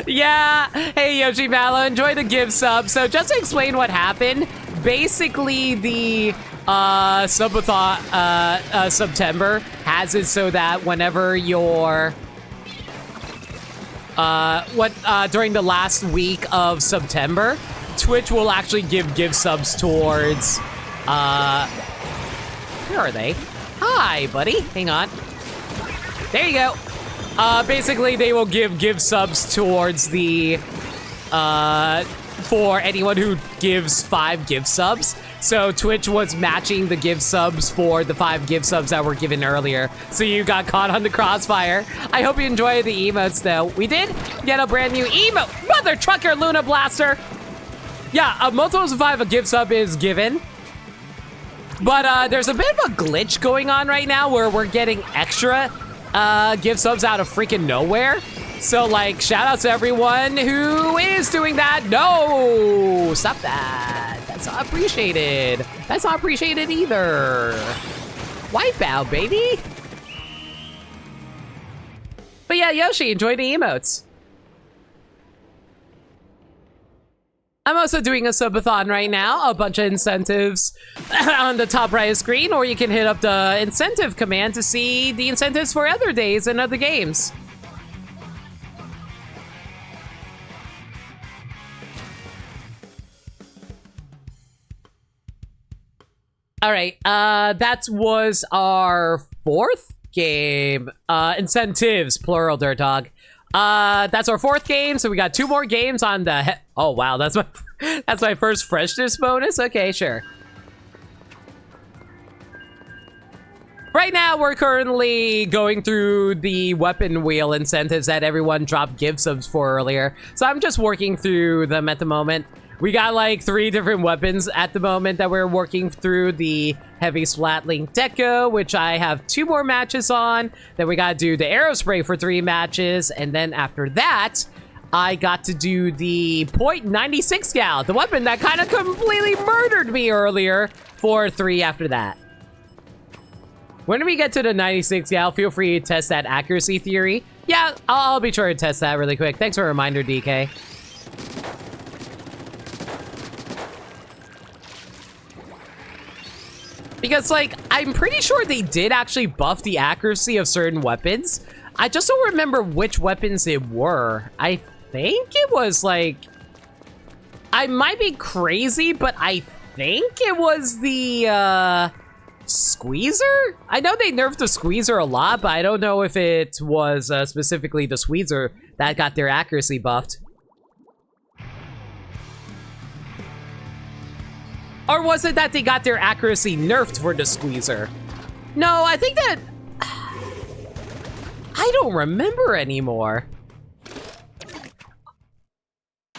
Yeah. Hey, Yoshi Mallow. Enjoy the gift sub. So just to explain what happened, basically the Subathon September has it so that whenever you're... during the last week of September, Twitch will actually give gift subs towards... Where are they? Hi, buddy. Hang on. There you go. Basically, they will give subs towards the, for anyone who gives 5 gift subs. So Twitch was matching the gift subs for the 5 gift subs that were given earlier. So you got caught on the crossfire. I hope you enjoyed the emotes, though. We did get a brand new emote. Mother trucker, Luna Blaster. Yeah, multiples of 5 a gift sub is given. But there's a bit of a glitch going on right now where we're getting extra gift subs out of freaking nowhere. So, like, shout out to everyone who is doing that. No, stop that. That's not appreciated. That's not appreciated either. Wipeout, baby. But yeah, Yoshi, enjoy the emotes. I'm also doing a subathon right now, a bunch of incentives on the top right of screen, or you can hit up the incentive command to see the incentives for other days and other games. All right, that was our 4th game. Incentives, plural, Dirt Dog. That's our 4th game, so we got 2 more games on the oh wow, that's my first freshness bonus. Okay, sure. Right now, we're currently going through the weapon wheel incentives that everyone dropped gift subs for earlier. So I'm just working through them at the moment. We got like 3 different weapons at the moment that we're working through. The heavy splatling deco, which I have 2 more matches on. Then we gotta do the arrow spray for 3 matches. And then after that, I got to do the .96 gal, the weapon that kind of completely murdered me earlier, for 3 after that. When we get to the 96 gal, feel free to test that accuracy theory. Yeah, I'll be sure to test that really quick. Thanks for a reminder, DK. Because, like, I'm pretty sure they did actually buff the accuracy of certain weapons. I just don't remember which weapons it were. I think it was, like... I might be crazy, but I think it was the, Squeezer? I know they nerfed the Squeezer a lot, but I don't know if it was, specifically the Squeezer that got their accuracy buffed. Or was it that they got their accuracy nerfed for the Squeezer? No, I think that... I don't remember anymore.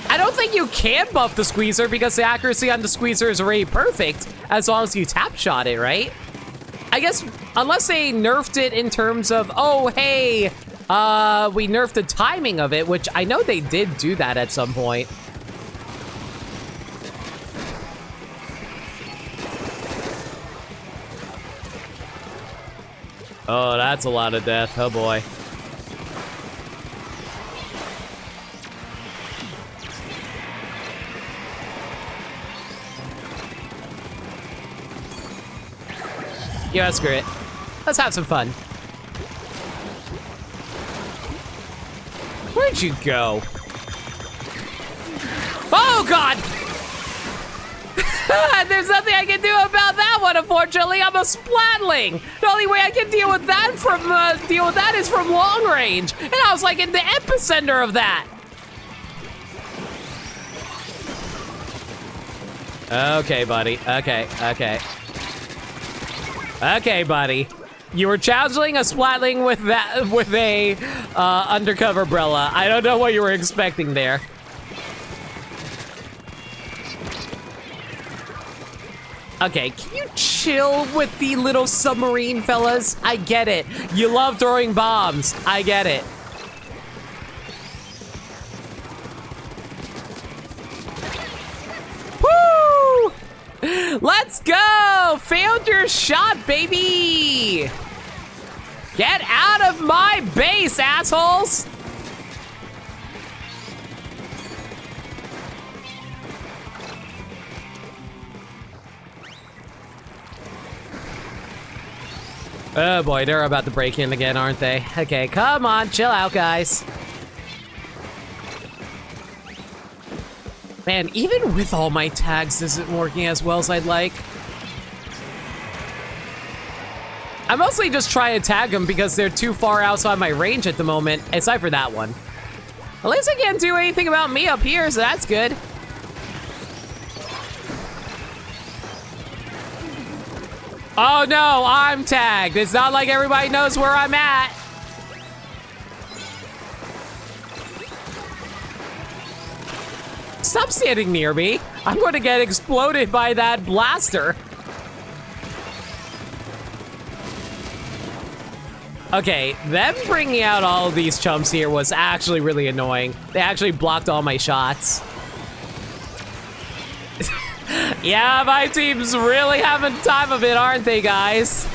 I don't think you can buff the Squeezer because the accuracy on the Squeezer is already perfect as long as you tap shot it, right? I guess, unless they nerfed it in terms of, oh, hey, we nerfed the timing of it, which I know they did do that at some point. Oh, that's a lot of death. Oh, boy. Yeah, screw it. Let's have some fun. Where'd you go? Oh, God! There's nothing I can do about that one, unfortunately. unfortunately, I'm a splatling. The only way I can deal with that is from long range. And I was like in the epicenter of that. Okay, buddy. Okay. Okay, buddy. You were challenging a splatling with a undercover umbrella. I don't know what you were expecting there. Okay, can you chill with the little submarine, fellas? I get it. You love throwing bombs. I get it. Woo! Let's go! Failed your shot, baby! Get out of my base, assholes! Oh boy, they're about to break in again, aren't they? Okay, come on, chill out, guys. Man, even with all my tags, this isn't working as well as I'd like. I mostly just try to tag them because they're too far outside my range at the moment, aside for that one. At least I can't do anything about me up here, so that's good. Oh no, I'm tagged. It's not like everybody knows where I'm at. Stop standing near me. I'm going to get exploded by that blaster. Okay, them bringing out all of these chumps here was actually really annoying. They actually blocked all my shots. Yeah, my team's really having time of it, aren't they, guys?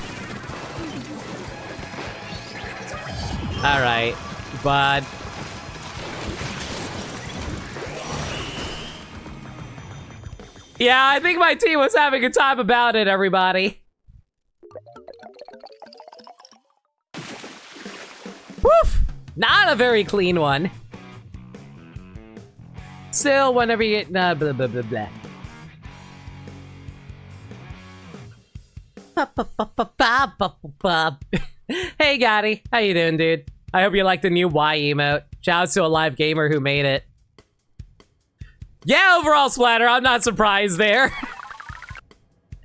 All right, but... yeah, I think my team was having a time about it, everybody. Woof! Not a very clean one. Still, whenever you get... blah, blah, blah, blah. Hey, Gotti. How you doing, dude? I hope you like the new Y emote. Shouts to a live gamer who made it. Yeah, overall, Splatter, I'm not surprised there.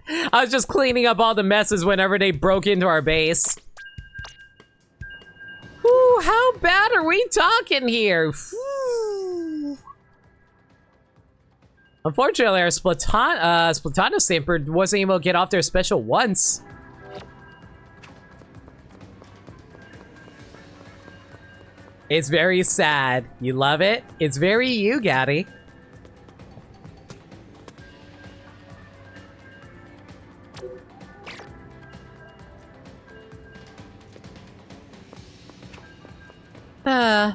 I was just cleaning up all the messes whenever they broke into our base. Ooh, how bad are we talking here? Whew. Unfortunately, our Splatoon stamper wasn't able to get off their special once. It's very sad. You love it? It's very you, Gaddy.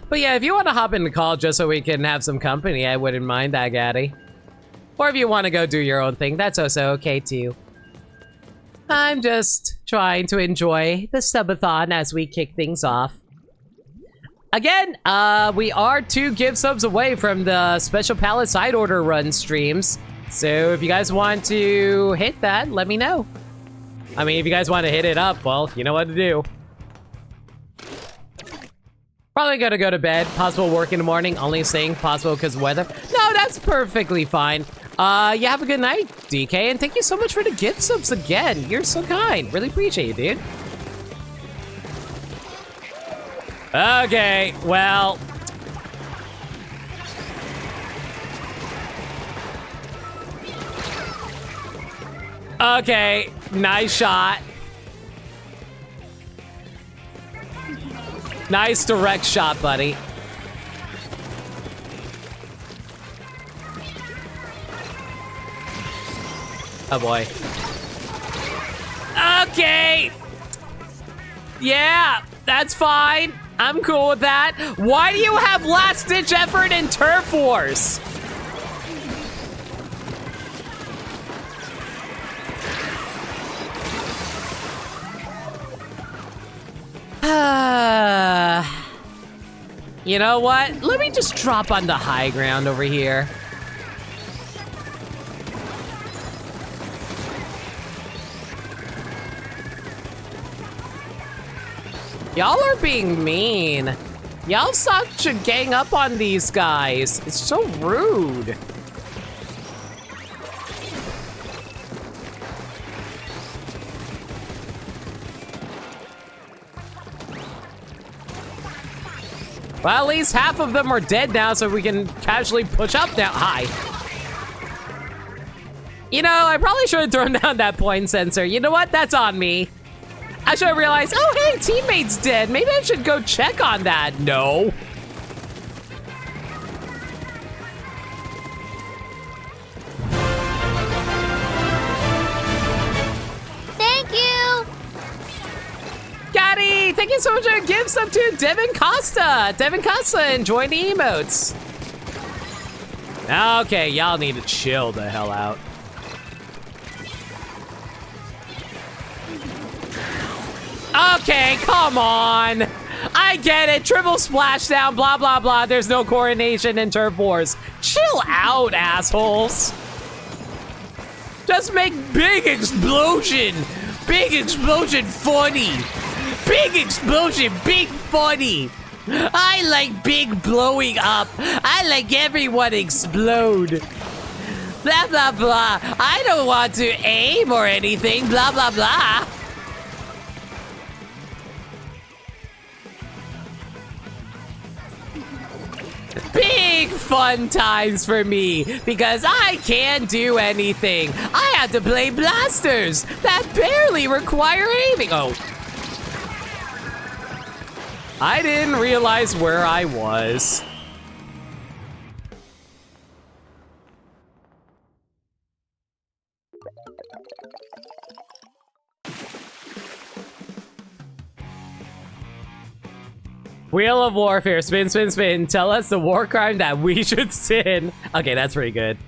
But yeah, if you want to hop in the call just so we can have some company, I wouldn't mind that, Gaddy. Or if you want to go do your own thing, that's also okay too. I'm just trying to enjoy the subathon as we kick things off. Again, we are 2 gift subs away from the special palette side order run streams. So if you guys want to hit that, let me know. I mean, if you guys want to hit it up, well, you know what to do. Probably gonna go to bed. Possible work in the morning. Only saying possible because of weather. No, that's perfectly fine. You have a good night, DK, and thank you so much for the gift subs again. You're so kind. Really appreciate you, dude. Okay, well. Okay, nice shot. Nice direct shot, buddy. Oh boy. Okay. Yeah, that's fine. I'm cool with that. Why do you have last ditch effort in Turf Wars? You know what? Let me just drop on the high ground over here. Y'all are being mean. Y'all should gang up on these guys. It's so rude. Well, at least half of them are dead now, so we can casually push up now. Hi. You know, I probably should have thrown down that point sensor. You know what? That's on me. I should have realized, oh, hey, teammate's dead. Maybe I should go check on that. No. Thank you. Gaddy, thank you so much for a gift sub to Devin Costa. Devin Costa enjoying the emotes. Okay, y'all need to chill the hell out. Okay, come on. I get it. Triple splashdown, blah, blah, blah. There's no coordination in Turf Wars. Chill out, assholes. Just make big explosion. Big explosion funny. Big explosion, big funny. I like big blowing up. I like everyone explode. Blah, blah, blah. I don't want to aim or anything. Blah, blah, blah. Big fun times for me because I can't do anything. I have to play blasters that barely require aiming. Oh. I didn't realize where I was. Wheel of Warfare, spin, spin, spin. Tell us the war crime that we should sin. Okay, that's pretty good.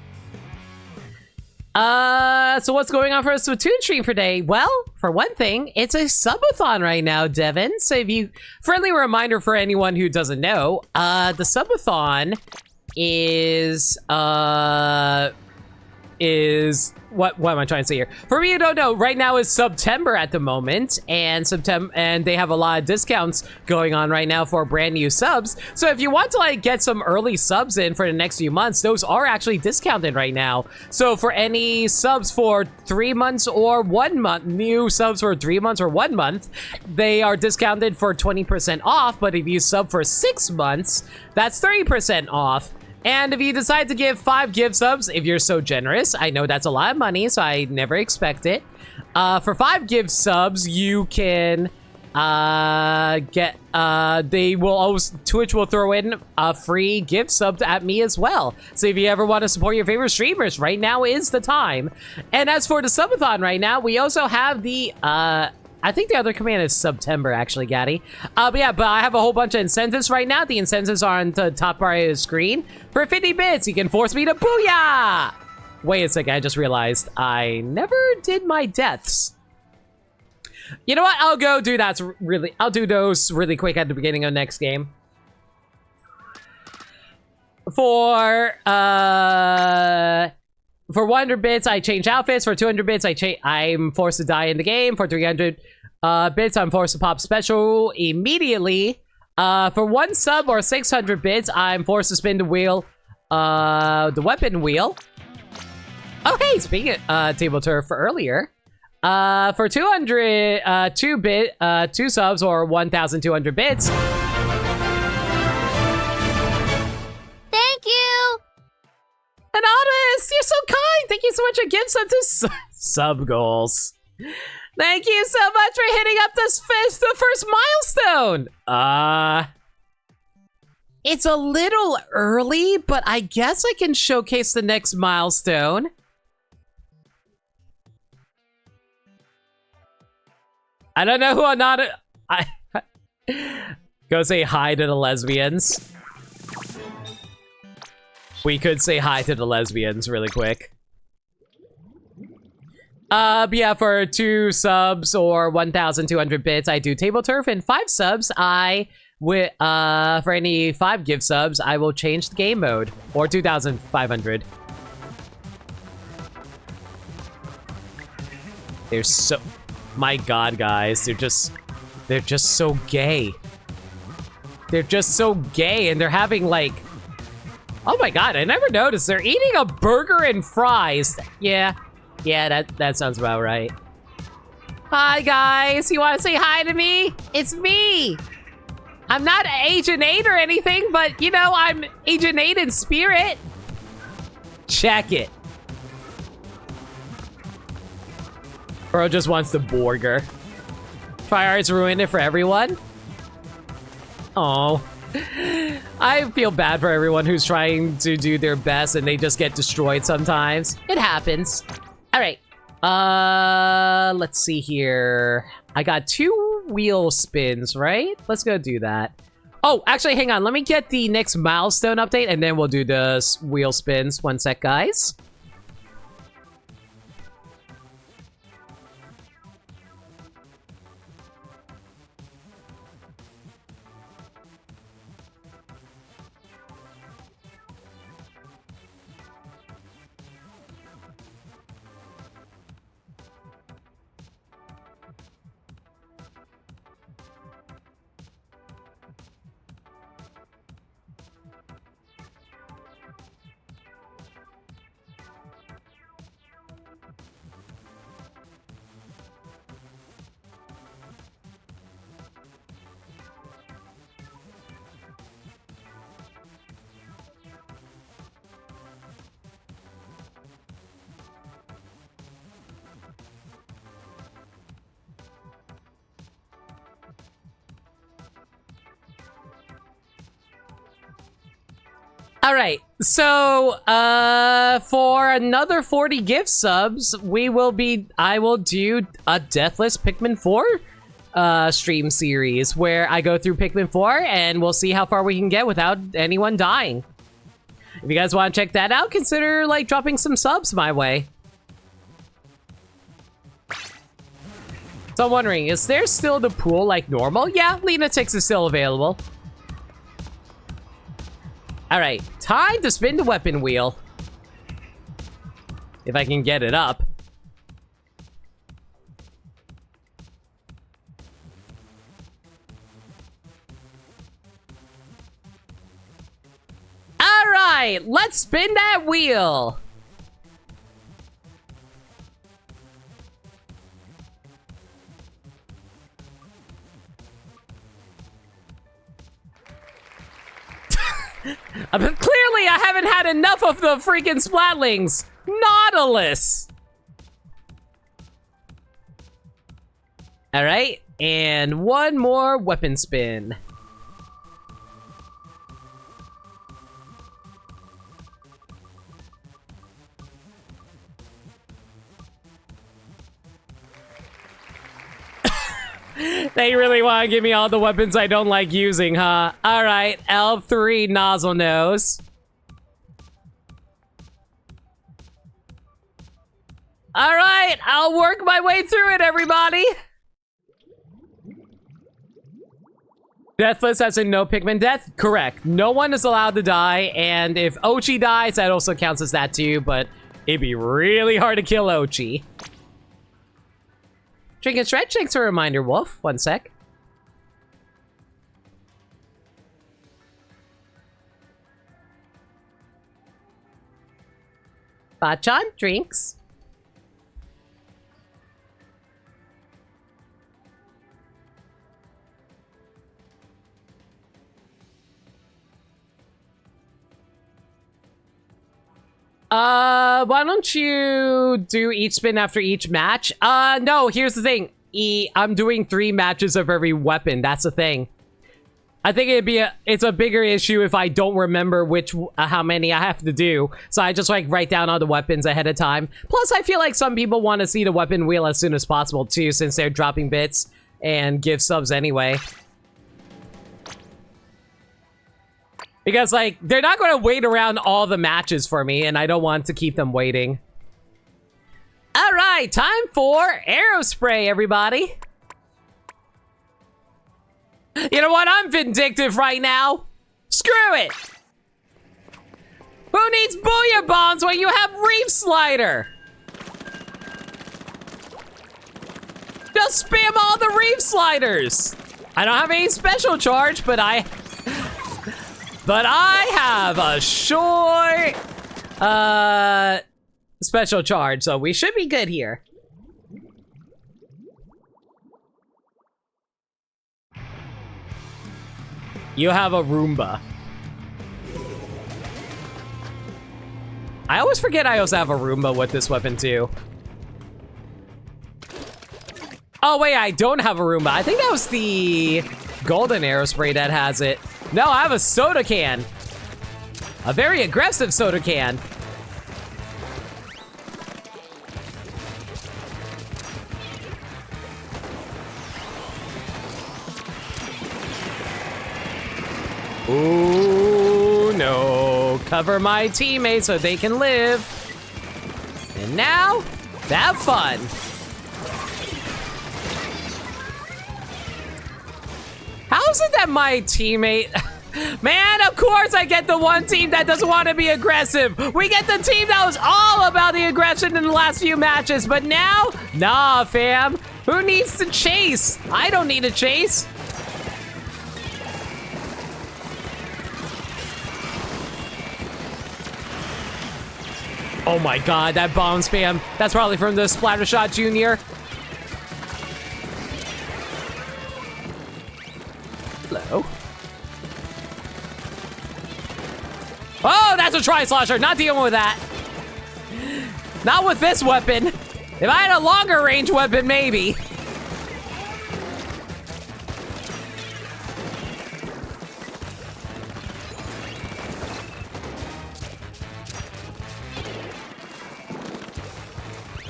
So what's going on for a Splatoon stream for today? Well, for one thing, it's a subathon right now, Devin. So if you, friendly reminder for anyone who doesn't know, the subathon is what am I trying to say here? For me, you don't know, right now is September at the moment, and they have a lot of discounts going on right now for brand new subs. So if you want to like get some early subs in for the next few months, those are actually discounted right now. So for any subs for 3 months or 1 month, new subs for 3 months or 1 month, they are discounted for 20% off. But if you sub for 6 months, that's 30% off. And if you decide to give 5 gift subs, if you're so generous, I know that's a lot of money, so I never expect it. For 5 gift subs, you can get, Twitch will throw in a free gift sub at me as well. So if you ever want to support your favorite streamers, right now is the time. And as for the subathon right now, we also have the, I think the other command is September, actually, Gaddy. But I have a whole bunch of incentives right now. The incentives are on the top right of the screen. For 50 bits, you can force me to booyah! Wait a second, I just realized I never did my deaths. You know what? I'll go do that really. I'll do those really quick at the beginning of next game. For 100 bits, I change outfits. For 200 bits, I'm forced to die in the game. For 300 bits, I'm forced to pop special immediately. For 1 sub or 600 bits, I'm forced to spin the wheel, the weapon wheel. Oh, hey, speaking of table turf for earlier. For 200, 2 subs or 1,200 bits. Thank you. Anonymous, you're so kind. Thank you so much for giving sub to sub goals. Thank you so much for hitting up the first milestone. It's a little early, but I guess I can showcase the next milestone. I don't know who Anonymous. Go say hi to the lesbians. We could say hi to the lesbians really quick. But yeah, for 2 subs or 1,200 bits, I do table turf. And 5 subs, for any 5 gift subs, I will change the game mode. Or 2,500. There's so... My god, guys, they're just They're just so gay. They're just so gay, and they're having, like... Oh my god, I never noticed. They're eating a burger and fries. Yeah, that sounds about right. Hi, guys. You want to say hi to me? It's me. I'm not Agent 8 or anything, but, you know, I'm Agent 8 in spirit. Check it. Bro just wants the burger. Tryhards ruined it for everyone. Oh, I feel bad for everyone who's trying to do their best and they just get destroyed sometimes. It happens. All right. Let's see here. I got 2 wheel spins, right? Let's go do that. Oh, actually, hang on. Let me get the next milestone update and then we'll do the wheel spins. One sec, guys. All right, so for another 40 gift subs, I will do a Deathless Pikmin 4 stream series where I go through Pikmin 4 and we'll see how far we can get without anyone dying. If you guys want to check that out, consider like dropping some subs my way. So I'm wondering, is there still the pool like normal? Yeah, Lunatics is still available. Alright, time to spin the weapon wheel. If I can get it up. Alright, let's spin that wheel. But clearly, I haven't had enough of the freaking Splatlings. Nautilus. All right, and one more weapon spin. They really want to give me all the weapons I don't like using, huh? All right, L3 Nozzle Nose. All right, I'll work my way through it, everybody. Deathless as in no Pikmin death? Correct. No one is allowed to die, and if Ochi dies, that also counts as that too, but it'd be really hard to kill Ochi. Drink and stretch, thanks for a reminder, Wolf. One sec. Bachan, drinks. Why don't you do each spin after each match? No, here's the thing. I'm doing 3 matches of every weapon. That's the thing. I think it's a bigger issue if I don't remember how many I have to do. So I just like write down all the weapons ahead of time. Plus, I feel like some people want to see the weapon wheel as soon as possible too, since they're dropping bits and give subs anyway. Because, like, they're not going to wait around all the matches for me, and I don't want to keep them waiting. All right, time for Arrow Spray, everybody. You know what? I'm vindictive right now. Screw it. Who needs Booyah Bombs when you have Reef Slider? Just spam all the reef sliders. I don't have any special charge, but I have a short special charge, so we should be good here. You have a Roomba. I always forget I also have a Roomba with this weapon too. Oh wait, I don't have a Roomba. I think that was the golden Aerospray that has it. No, I have a soda can. A very aggressive soda can. Ooh, no. Cover my teammates so they can live. And now, have fun. How is it that my teammate... Man, of course I get the one team that doesn't want to be aggressive. We get the team that was all about the aggression in the last few matches, but now? Nah, fam. Who needs to chase? I don't need to chase. Oh my god, that bomb spam. That's probably from the Splattershot Jr. Hello. Oh, that's a Tri-Slosher. Not dealing with that. Not with this weapon. If I had a longer range weapon, maybe.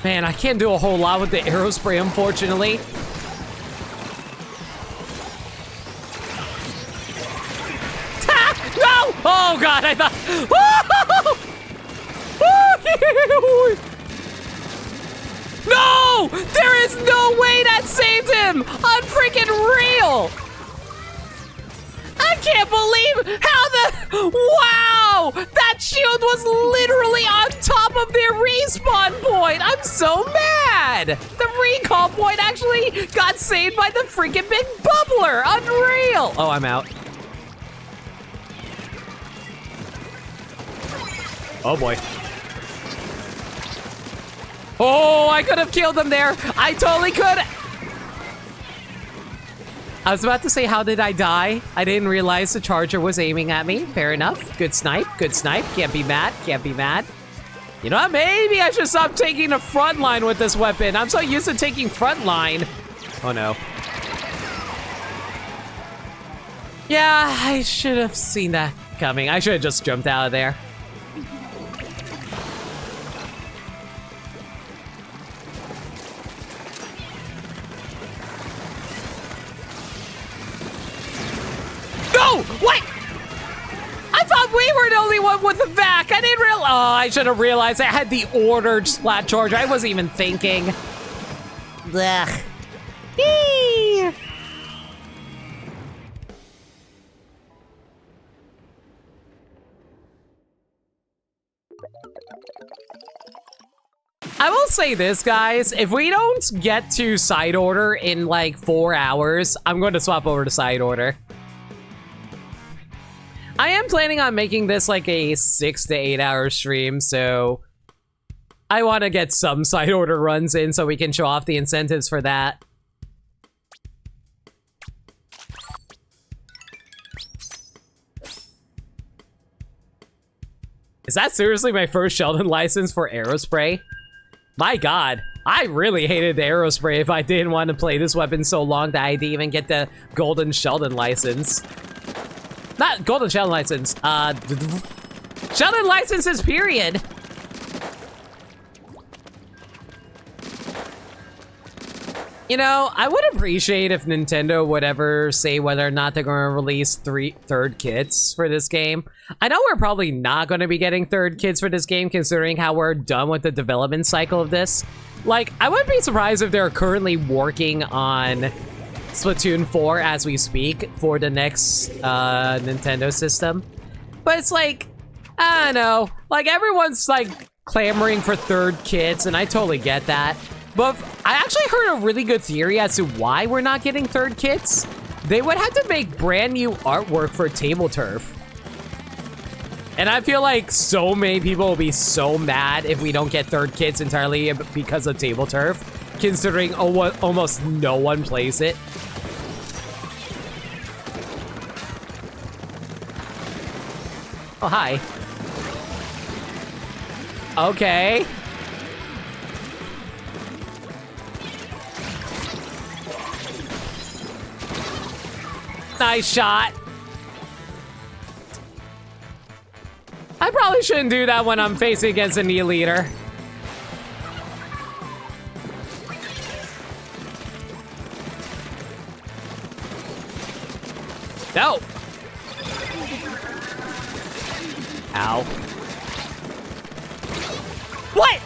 Man, I can't do a whole lot with the Aerospray, unfortunately. No! Oh god, I thought. No! There is no way that saved him! Unfreaking real! I can't believe how the. Wow! That shield was literally on top of their respawn point! I'm so mad! The recall point actually got saved by the freaking big bubbler! Unreal! Oh, I'm out. Oh boy. Oh, I could have killed them there. I totally could. I was about to say, how did I die? I didn't realize the charger was aiming at me. Fair enough. Good snipe. Good snipe. Can't be mad. Can't be mad. You know what? Maybe I should stop taking the front line with this weapon. I'm so used to taking front line. Oh no. Yeah, I should have seen that coming. I should have just jumped out of there. What? I thought we were the only one with the vac. I didn't realize. Oh, I should have realized I had the ordered splat charge. I wasn't even thinking. Ugh. Eee. I will say this, guys. If we don't get to side order in like 4 hours, I'm going to swap over to side order. I am planning on making this like a 6 to 8 hour stream, so I want to get some side order runs in so we can show off the incentives for that. Is that seriously my first Sheldon license for Aerospray? My god, I really hated the Aerospray if I didn't want to play this weapon so long that I didn't even get the Golden Sheldon license. Not Golden Sheldon license, Sheldon licenses, period. You know, I would appreciate if Nintendo would ever say whether or not they're going to release third kits for this game. I know we're probably not going to be getting third kits for this game, considering how we're done with the development cycle of this. Like, I wouldn't be surprised if they're currently working on Splatoon 4 as we speak for the next Nintendo system. But it's like, I don't know, like everyone's like clamoring for third kits, and I totally get that. But I actually heard a really good theory as to why we're not getting third kits. They would have to make brand new artwork for Table Turf. And I feel like so many people will be so mad if we don't get third kits entirely because of Table Turf, considering almost no one plays it. Oh, hi. Okay. Nice shot. I probably shouldn't do that when I'm facing against a knee leader. No. Ow. What?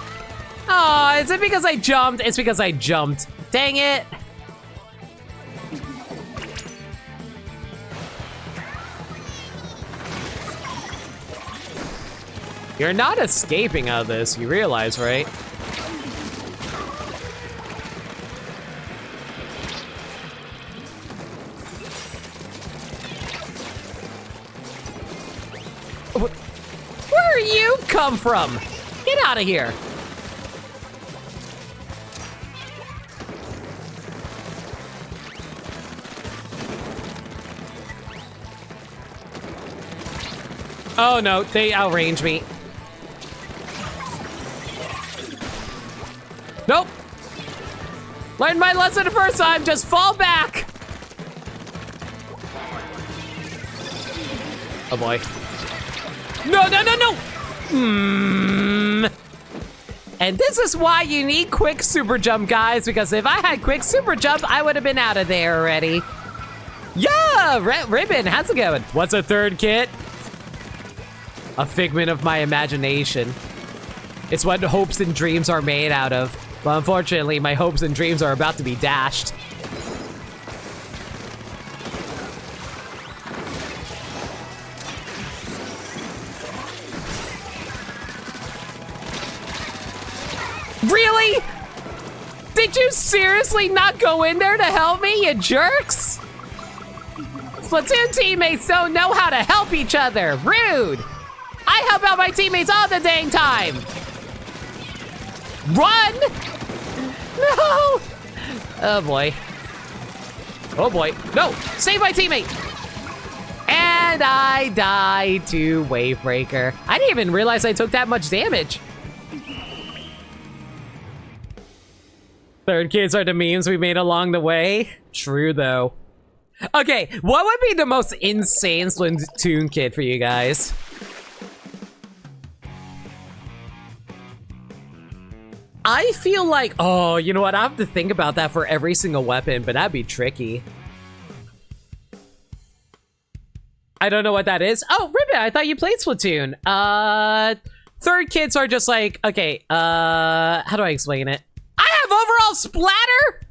Oh, is it because I jumped? It's because I jumped. Dang it. You're not escaping out of this, you realize, right? Where you come from? Get out of here. Oh no, they outrange me. Nope. Learned my lesson the first time, just fall back. Oh boy. No, no, no, no. And this is why you need quick super jump, guys, because if I had quick super jump, I would have been out of there already. Yeah, Ribbon, how's it going? What's a third kit? A figment of my imagination. It's what hopes and dreams are made out of. But unfortunately, my hopes and dreams are about to be dashed. Really? Did you seriously not go in there to help me, you jerks? Splatoon teammates don't know how to help each other. Rude. I help out my teammates all the dang time. Run! No! Oh boy. Oh boy. No! Save my teammate! And I died to Wavebreaker. I didn't even realize I took that much damage. Third kids are the memes we made along the way. True though. Okay, what would be the most insane Splatoon kit for you guys? I feel like, oh, you know what? I have to think about that for every single weapon, but that'd be tricky. I don't know what that is. Oh, Ribbit, I thought you played Splatoon. Third kits are just like, okay, how do I explain it? I have overall splatter?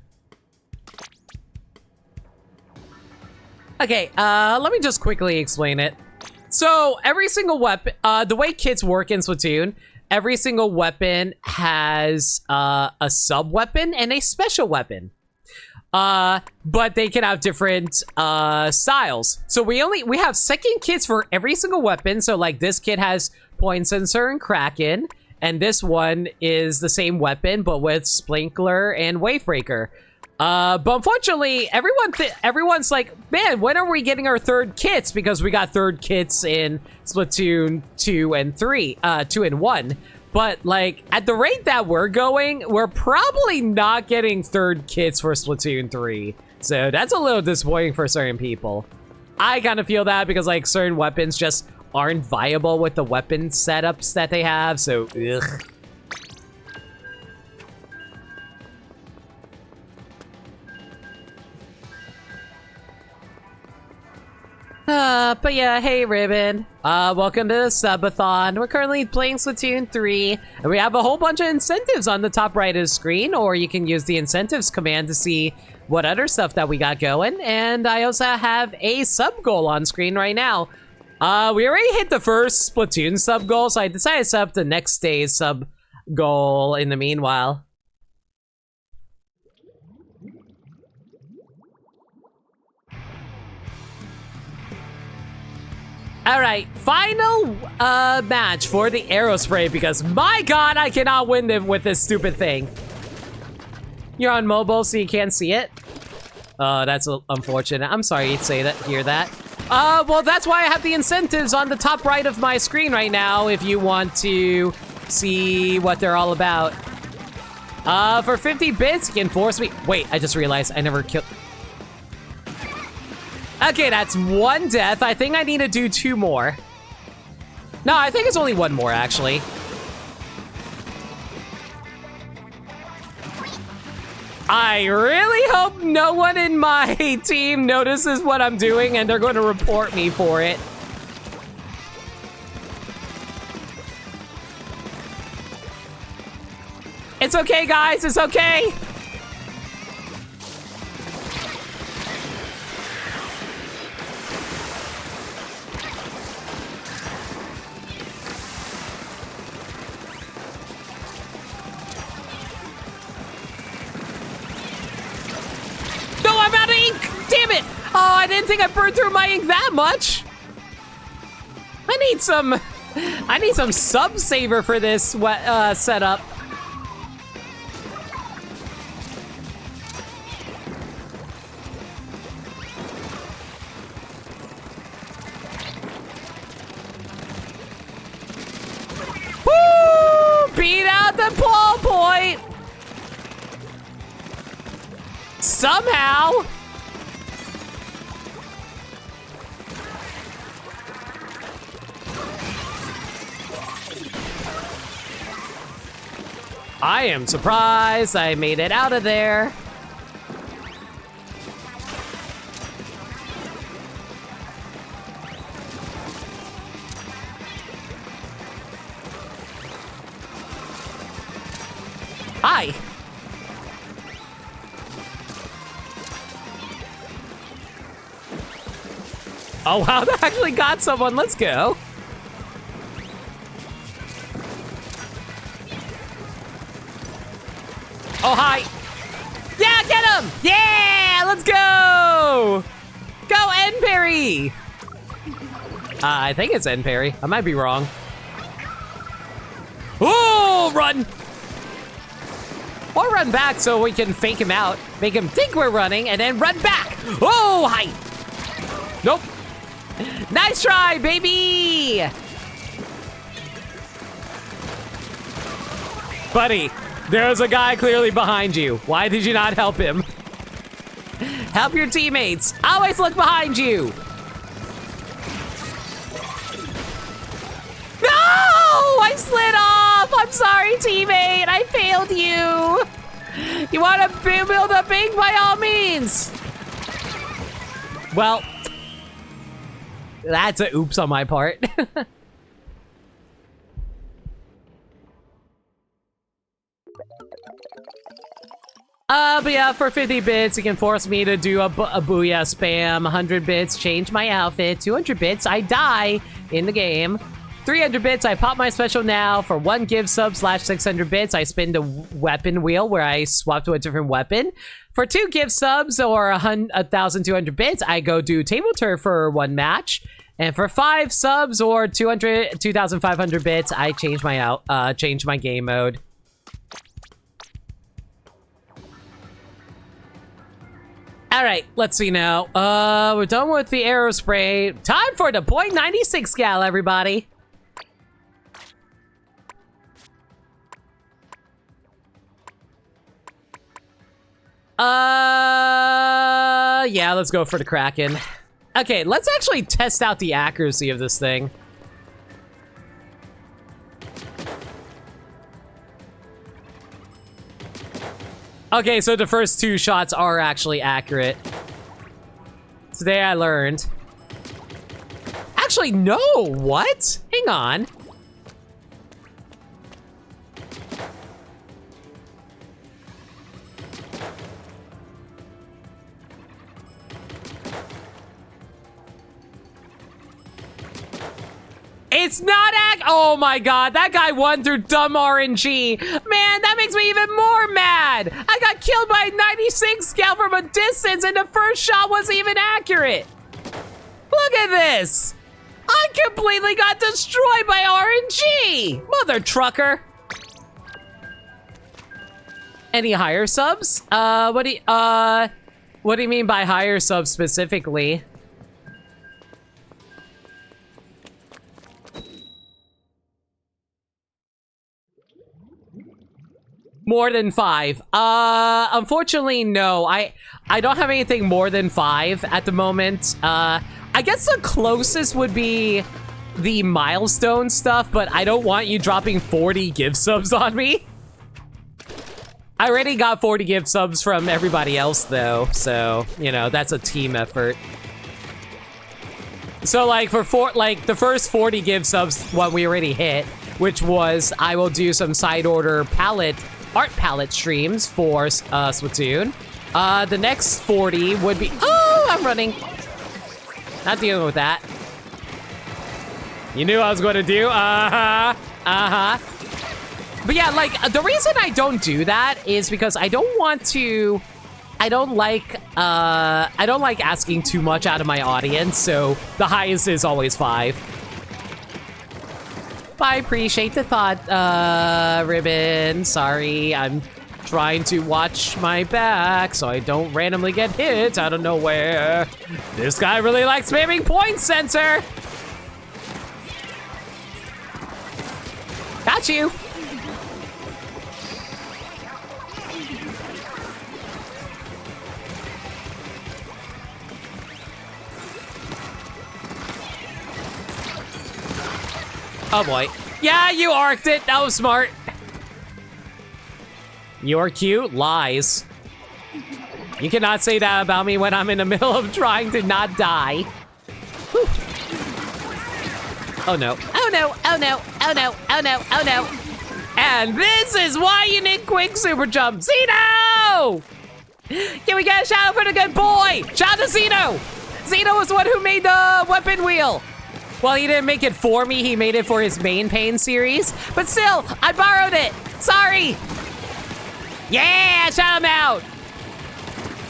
Okay, let me just quickly explain it. So, every single weapon, the way kits work in Splatoon, every single weapon has a sub-weapon and a special weapon. But they can have different styles. So we have second kits for every single weapon. So like this kit has Point Sensor and Kraken. And this one is the same weapon, but with Sprinkler and Wavebreaker. But unfortunately, everyone's like, man, when are we getting our third kits? Because we got third kits in Splatoon 2 and 3, 2 and 1. But like, at the rate that we're going, we're probably not getting third kits for Splatoon 3. So that's a little disappointing for certain people. I kind of feel that because like certain weapons just aren't viable with the weapon setups that they have, so ugh. But yeah, hey Ribbon. Welcome to the Subathon. We're currently playing Splatoon 3, and we have a whole bunch of incentives on the top right of the screen, or you can use the incentives command to see what other stuff that we got going. And I also have a sub goal on screen right now. We already hit the first Splatoon sub goal, so I decided to set up the next day's sub goal in the meanwhile. All right, final match for the arrow spray because my god, I cannot win them with this stupid thing. You're on mobile, so you can't see it. Oh, that's unfortunate. I'm sorry to say that, hear that. Well, that's why I have the incentives on the top right of my screen right now if you want to see what they're all about. For 50 bits, you can force me. Wait, I just realized I never killed. Okay, that's one death. I think I need to do 2 more. No, I think it's only 1 more, actually. I really hope no one in my team notices what I'm doing and they're going to report me for it. It's okay, guys. It's okay. No, I'm out of ink. Damn it. Oh, I didn't think I burned through my ink that much. I need some sub saver for this setup. Beat out the ballpoint! Somehow! I am surprised I made it out of there. Hi. Oh wow, that actually got someone. Let's go. Oh, hi. Yeah, get him. Yeah, let's go. Go, N parry. I think it's N parry. I might be wrong. Oh, run. Or run back so we can fake him out, make him think we're running, and then run back. Oh, hi. Nope. Nice try, baby. Buddy, there's a guy clearly behind you. Why did you not help him? Help your teammates. Always look behind you. No! I slid off. I'm sorry, teammate. I failed you. You want to build a big by all means. Well, that's a oops on my part. But yeah, for 50 bits, you can force me to do a booyah spam. 100 bits, change my outfit. 200 bits, I die in the game. 300 bits, I pop my special now. For 1 give sub / 600 bits, I spin the weapon wheel where I swap to a different weapon. For 2 give subs or 1,200 bits, I go do table turf for 1 match. And for 5 subs or 2,500 bits, I change my game mode. All right, let's see now. We're done with the arrow spray. Time for the .96 gal, everybody. Yeah, let's go for the Kraken. Okay, let's actually test out the accuracy of this thing. Okay, so the first 2 shots are actually accurate. Today I learned. Actually, no, what? Hang on. It's not oh my god, that guy won through dumb RNG. Man, that makes me even more mad. I got killed by a 96 scale from a distance and the first shot wasn't even accurate. Look at this. I I completely got destroyed by RNG! Mother trucker! Any higher subs? What do you mean by higher subs specifically? More than 5. Unfortunately, no. I don't have anything more than 5 at the moment. I guess the closest would be the milestone stuff, but I don't want you dropping 40 gift subs on me. I already got 40 gift subs from everybody else, though, so, you know, that's a team effort. So, like, for the first 40 gift subs, what we already hit, which was I will do some side order art palette streams for Splatoon. The next 40 would be... Oh, I'm running. Not dealing with that. You knew I was going to do. But yeah, like, the reason I don't do that is because I don't want to... I don't like asking too much out of my audience, so the highest is always 5. I appreciate the thought, Ribbon. Sorry, I'm trying to watch my back so I don't randomly get hit out of nowhere. This guy really likes spamming point sensor. Got you. Oh boy. Yeah, you arced it. That was smart. You're cute. Lies. You cannot say that about me when I'm in the middle of trying to not die. Whew. Oh no. Oh no. Oh no. Oh no. Oh no. Oh no. And this is why you need quick super jump. Zeno! Can we get a shout out for the good boy? Shout out to Zeno! Zeno was the one who made the weapon wheel. Well, he didn't make it for me, he made it for his main pain series. But still, I borrowed it. Sorry. Yeah, shout him out.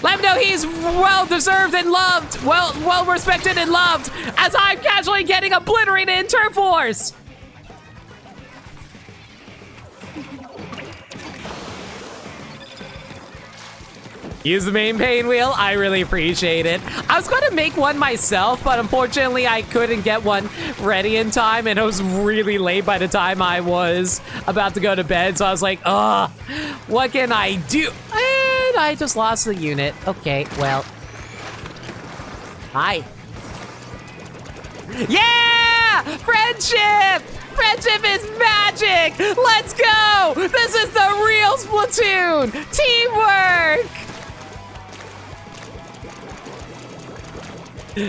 Let him know he's well-deserved and loved. Well-respected and loved, as I'm casually getting obliterated in Turf Wars. Use the main pain wheel. I really appreciate it. I was going to make one myself, but unfortunately I couldn't get one ready in time, and it was really late by the time I was about to go to bed, so I was like, ugh, what can I do? And I just lost the unit. Okay, well. Hi. Yeah! Friendship! Friendship is magic! Let's go! This is the real Splatoon! Teamwork!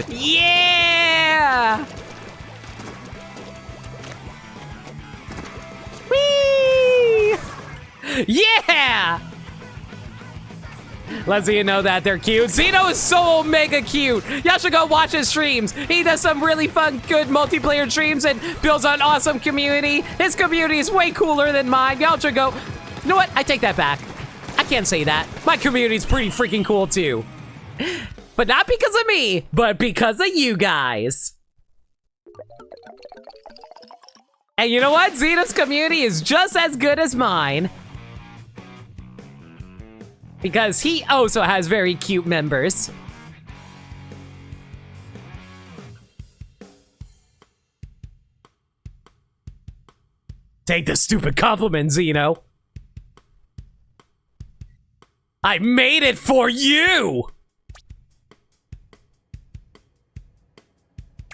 Yeah! Whee! Yeah! Let's see you know that they're cute. Zeno is so mega cute. Y'all should go watch his streams. He does some really fun, good multiplayer streams and builds an awesome community. His community is way cooler than mine. Y'all should go. You know what? I take that back. I can't say that. My community is pretty freaking cool too. But not because of me, but because of you guys. And you know what? Zeno's community is just as good as mine. Because he also has very cute members. Take the stupid compliment, Zeno. I made it for you!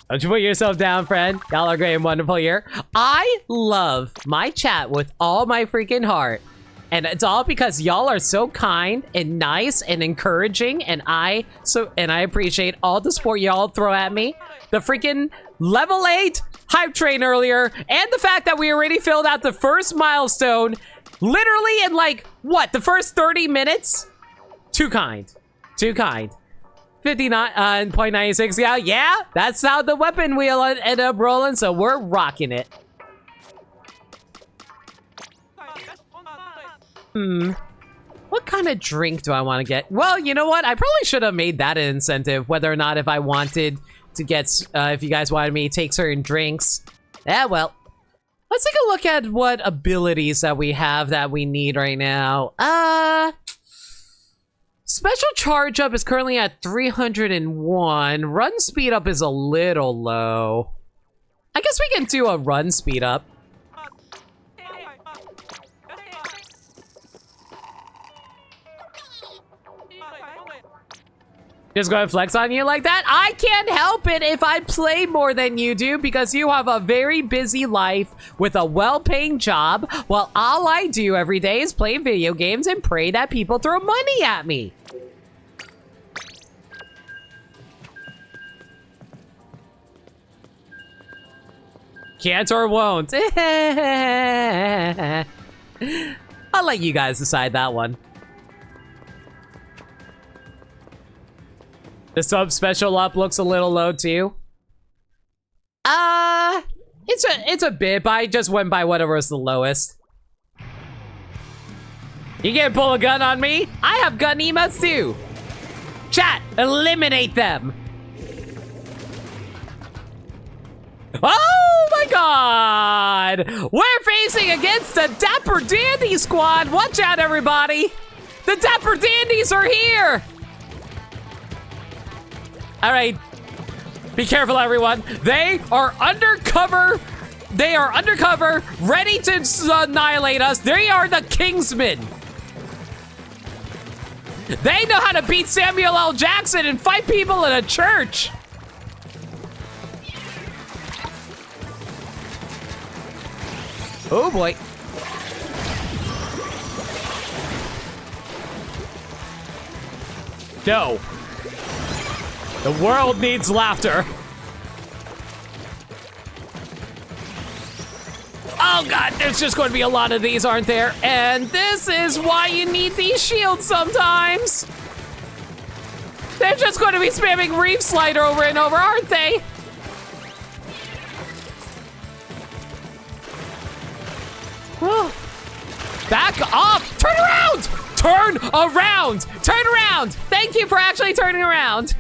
Don't you put yourself down, friend. Y'all are great and wonderful here. I love my chat with all my freaking heart. And it's all because y'all are so kind and nice and encouraging, and I appreciate all the support y'all throw at me. The freaking level 8 hype train earlier, and the fact that we already filled out the first milestone literally in like, what, the first 30 minutes? Too kind. Too kind. 59.96, yeah, that's how the weapon wheel ended up rolling, so we're rocking it. What kind of drink do I want to get? Well, you know what? I probably should have made that an incentive, whether or not if I wanted to get, if you guys wanted me to take certain drinks. Yeah, well. Let's take a look at what abilities that we have that we need right now. Special charge up is currently at 301. Run speed up is a little low. I guess we can do a run speed up. Just gonna flex on you like that? I can't help it if I play more than you do because you have a very busy life with a well-paying job while all I do every day is play video games and pray that people throw money at me. Can't or won't. I'll let you guys decide that one. The sub special up looks a little low too. It's a bit, but I just went by whatever was the lowest. You can't pull a gun on me? I have gun emotes too. Chat, eliminate them. Oh my god! We're facing against the Dapper Dandy squad. Watch out, everybody. The Dapper Dandies are here. All right, be careful, everyone. They are undercover. They are undercover, ready to annihilate us. They are the Kingsmen. They know how to beat Samuel L. Jackson and fight people in a church. Oh boy. No. The world needs laughter. Oh god, there's just going to be a lot of these, aren't there? And this is why you need these shields sometimes. They're just going to be spamming Reef Slider over and over, aren't they? Oh. Back up! Turn around! Turn around! Turn around! Thank you for actually turning around.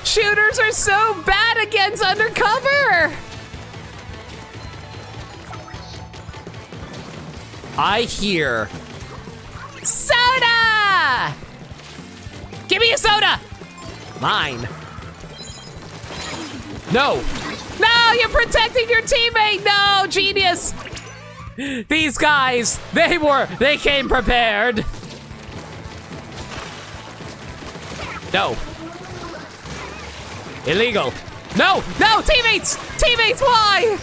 Shooters are so bad against undercover! I hear soda! Give me a soda! Mine. No. No, you're protecting your teammate! No, genius! These guys, they came prepared. No. Illegal. No, no, teammates! Teammates, why?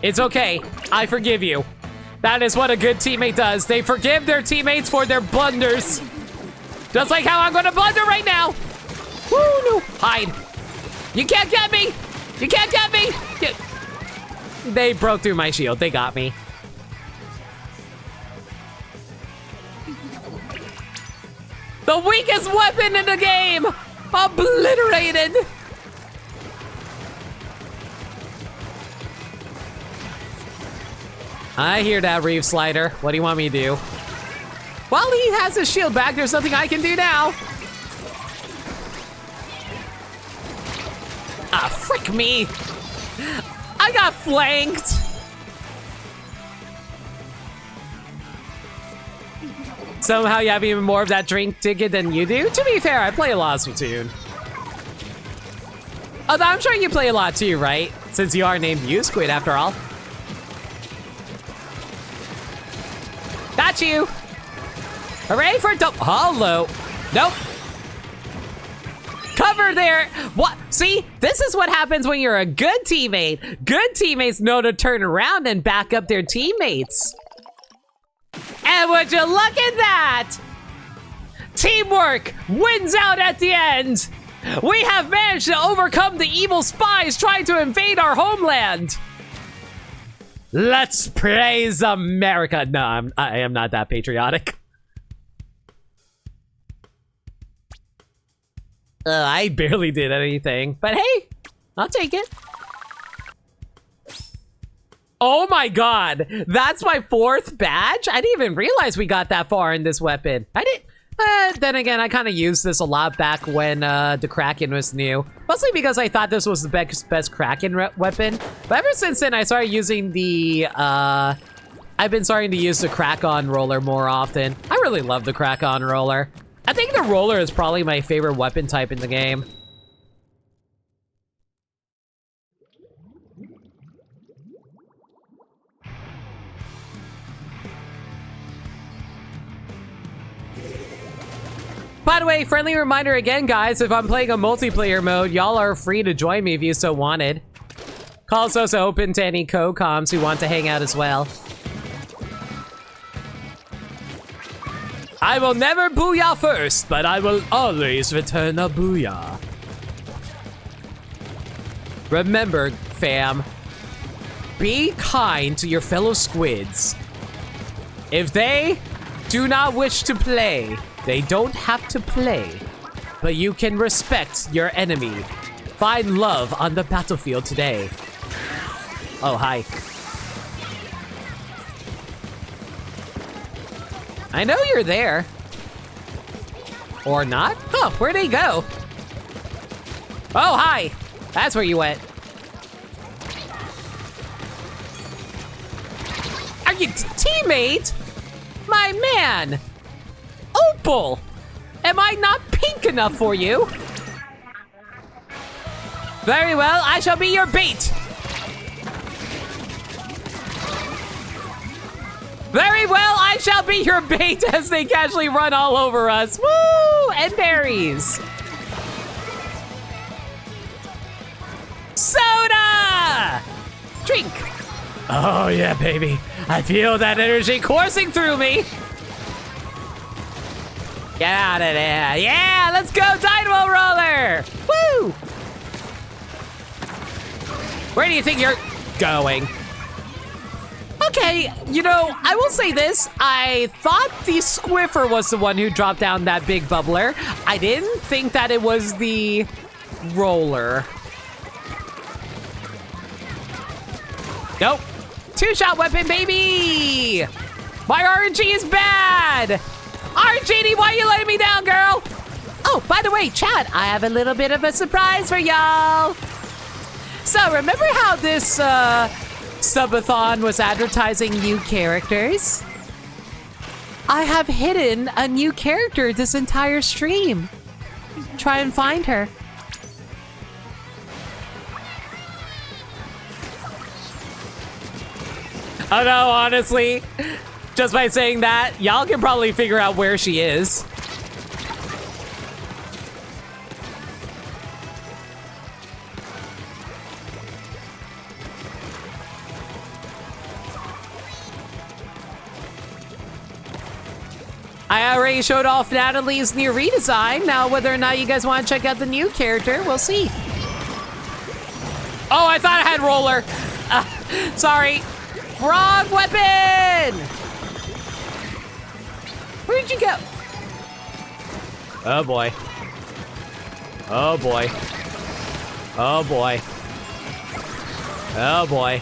It's okay, I forgive you. That is what a good teammate does. They forgive their teammates for their blunders. Just like how I'm gonna blunder right now. Woo, no, hide. You can't get me! You can't get me! They broke through my shield, they got me. The weakest weapon in the game! Obliterated! I hear that, Reef Slider. What do you want me to do? While he has his shield back, there's nothing I can do now. Ah, frick me! I got flanked! Somehow you have even more of that drink ticket than you do? To be fair, I play a lot of Splatoon. Although I'm sure you play a lot too, right? Since you are named U-Squid after all. Got you! Hooray for hello! Nope! Cover there! What? See? This is what happens when you're a good teammate. Good teammates know to turn around and back up their teammates. And would you look at that? Teamwork wins out at the end. We have managed to overcome the evil spies trying to invade our homeland. Let's praise America. No, I am not that patriotic. I barely did anything, but hey, I'll take it. Oh my god, that's my 4th badge? I didn't even realize we got that far in this weapon. I didn't. Then again, I kind of used this a lot back when the Kraken was new. Mostly because I thought this was the best Kraken weapon. But ever since then, I started using the, I've been starting to use the Crack-On roller more often. I really love the Crack-On roller. I think the roller is probably my favorite weapon type in the game. By the way, friendly reminder again, guys, if I'm playing a multiplayer mode, y'all are free to join me if you so wanted. Call's also open to any co-coms who want to hang out as well. I will never booyah first, but I will always return a booyah. Remember, fam, be kind to your fellow squids. If they do not wish to play, they don't have to play, but you can respect your enemy. Find love on the battlefield today. Oh, hi. I know you're there. Or not? Oh, where'd he go? Oh, hi. That's where you went. Are you teammate? My man. Opal! Am I not pink enough for you? Very well, I shall be your bait. Very well, I shall be your bait as they casually run all over us. Woo! And berries. Soda! Drink. Oh yeah, baby. I feel that energy coursing through me. Get out of there. Yeah, let's go, Dynamo Roller! Woo! Where do you think you're going? Okay, you know, I will say this. I thought the Squiffer was the one who dropped down that big bubbler. I didn't think that it was the roller. Nope. 2-shot weapon, baby! My RNG is bad! RNG, why are you letting me down, girl? Oh, by the way, chat, I have a little bit of a surprise for y'all. So, remember how this Subathon was advertising new characters? I have hidden a new character this entire stream. Try and find her. Oh no, honestly, just by saying that, y'all can probably figure out where she is. I already showed off Natalie's new redesign. Now, whether or not you guys want to check out the new character, we'll see. Oh, I thought I had roller. Sorry. Wrong weapon! Where'd you go? Oh boy. Oh boy. Oh boy. Oh boy.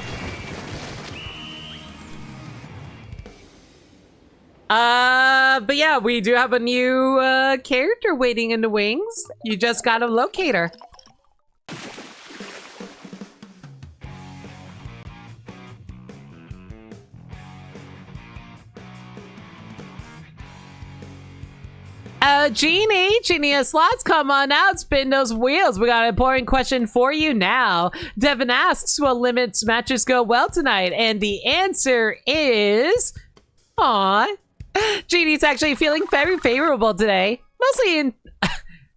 But yeah, we do have a new character waiting in the wings. You just gotta locate her. Genie Slots, come on out, spin those wheels. We got an important question for you now. Devin asks, will Limits matches go well tonight? And the answer is, aw, Genie's actually feeling very favorable today. Mostly in,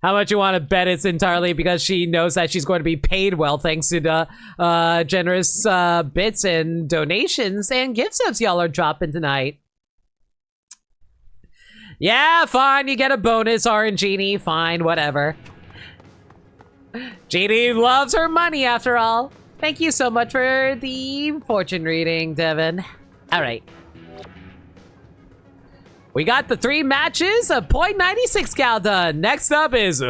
how much you want to bet it's entirely because she knows that she's going to be paid well thanks to the generous bits and donations and gift subs y'all are dropping tonight. Yeah, fine, you get a bonus, RNG, fine, whatever. Genie loves her money after all. Thank you so much for the fortune reading, Devin. All right. We got the 3 matches of .96 cal done. Next up is...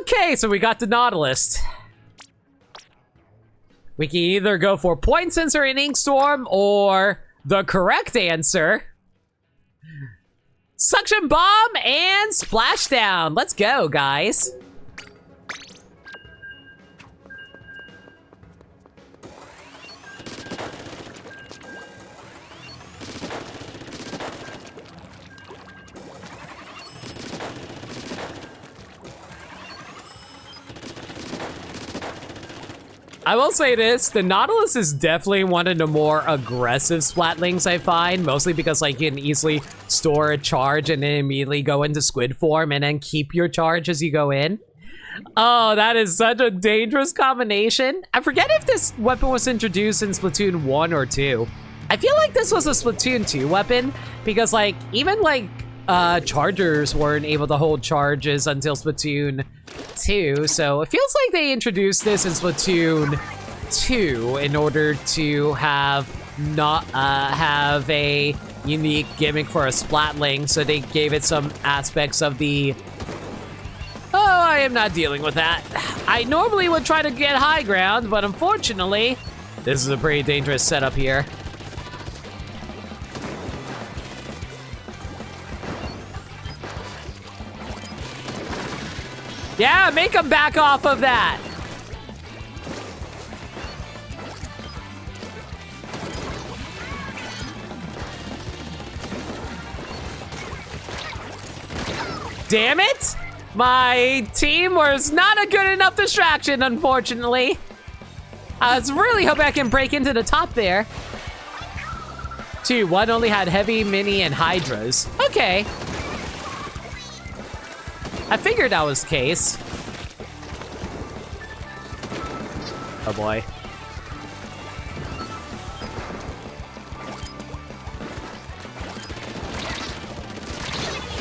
Okay, so we got the Nautilus. We can either go for Point Sensor and Ink Storm, or the correct answer, Suction Bomb and Splashdown. Let's go, guys. I will say this, the Nautilus is definitely one of the more aggressive Splatlings I find, mostly because like you can easily store a charge and then immediately go into squid form and then keep your charge as you go in. Oh, that is such a dangerous combination. I forget if this weapon was introduced in Splatoon 1 or 2. I feel like this was a Splatoon 2 weapon because like even like chargers weren't able to hold charges until Splatoon 2, so it feels like they introduced this in Splatoon 2 in order to have have a unique gimmick for a Splatling, so they gave it some aspects of the... Oh, I am not dealing with that. I normally would try to get high ground, but unfortunately, this is a pretty dangerous setup here. Yeah, make him back off of that. Damn it! My team was not a good enough distraction, unfortunately. I was really hoping I can break into the top there. 2, 1 only had heavy, mini, and hydras. Okay. I figured that was the case. Oh boy.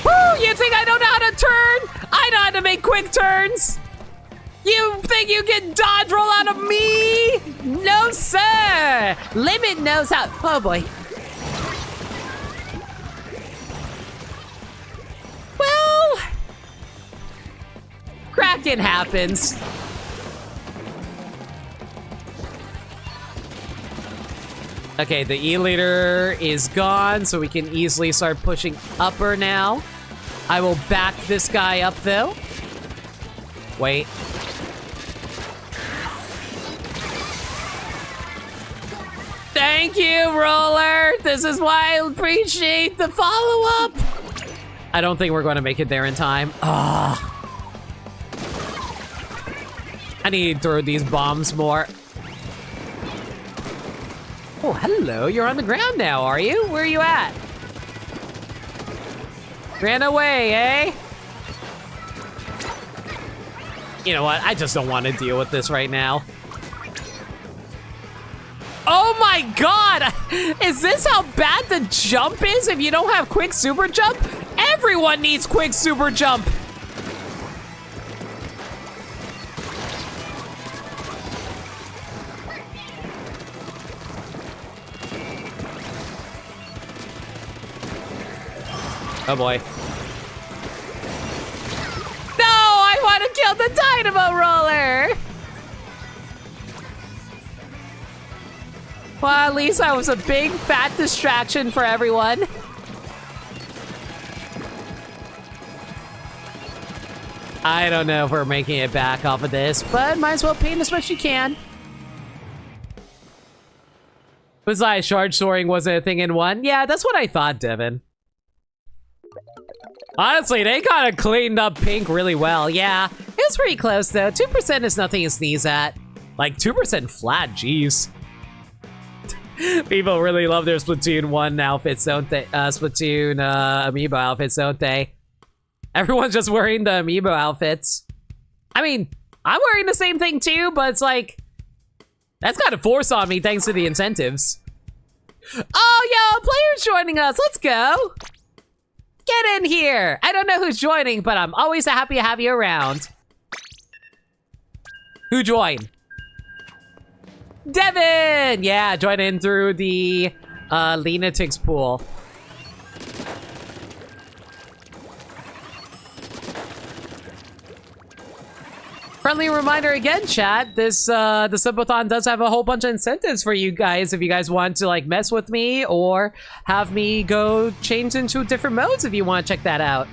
Woo! You think I don't know how to turn? I know how to make quick turns! You think you can dodge roll out of me? No, sir! Limit knows how. Oh boy. Well, cracking happens. Okay, the E-leader is gone, so we can easily start pushing upper now. I will back this guy up, though. Wait. Thank you, Roller. This is why I appreciate the follow-up. I don't think we're going to make it there in time. Ah. I need to throw these bombs more. Oh, hello. You're on the ground now, are you? Where are you at? Ran away, eh? You know what? I just don't want to deal with this right now. Oh my god! Is this how bad the jump is if you don't have quick super jump? Everyone needs quick super jump! Oh boy. No! I want to kill the Dynamo Roller! Well, at least I was a big fat distraction for everyone. I don't know if we're making it back off of this, but might as well paint as much as you can. Besides, charge soaring wasn't a thing in 1. Yeah, that's what I thought, Devin. Honestly, they kind of cleaned up pink really well. Yeah, it was pretty close though. 2% is nothing to sneeze at. Like 2% flat, jeez. People really love their Splatoon 1 outfits, don't they? Splatoon amiibo outfits, don't they? Everyone's just wearing the amiibo outfits. I mean, I'm wearing the same thing too, but it's like, that's kind of forced on me thanks to the incentives. Oh, yo, players joining us. Let's go. Get in here. I don't know who's joining, but I'm always happy to have you around. Who joined? Devin! Yeah, join in through the Lunatics pool. Friendly reminder again, chat. This the Subathon does have a whole bunch of incentives for you guys if you guys want to like mess with me or have me go change into different modes if you want to check that out.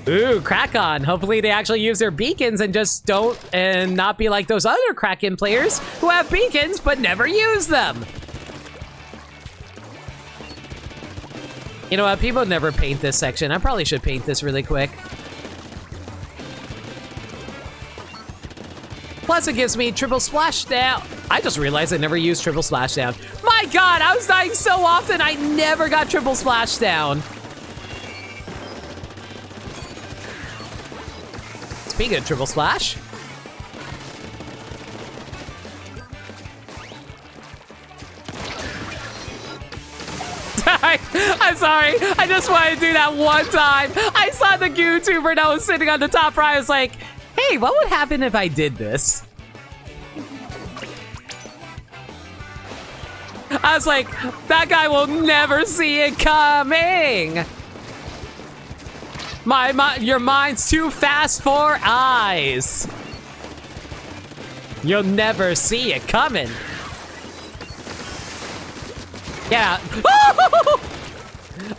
Ooh, Kraken. Hopefully they actually use their beacons and just don't and not be like those other Kraken players who have beacons but never use them. You know what? People never paint this section. I probably should paint this really quick. Plus, it gives me triple splashdown. I just realized I never used triple splashdown. My God, I was dying so often. I never got triple splashdown. Speaking of triple splash. I'm sorry. I just wanted to do that one time. I saw the YouTuber that was sitting on the top right. I was like, hey, what would happen if I did this? I was like, that guy will never see it coming. Your mind's too fast for eyes. You'll never see it coming. Yeah.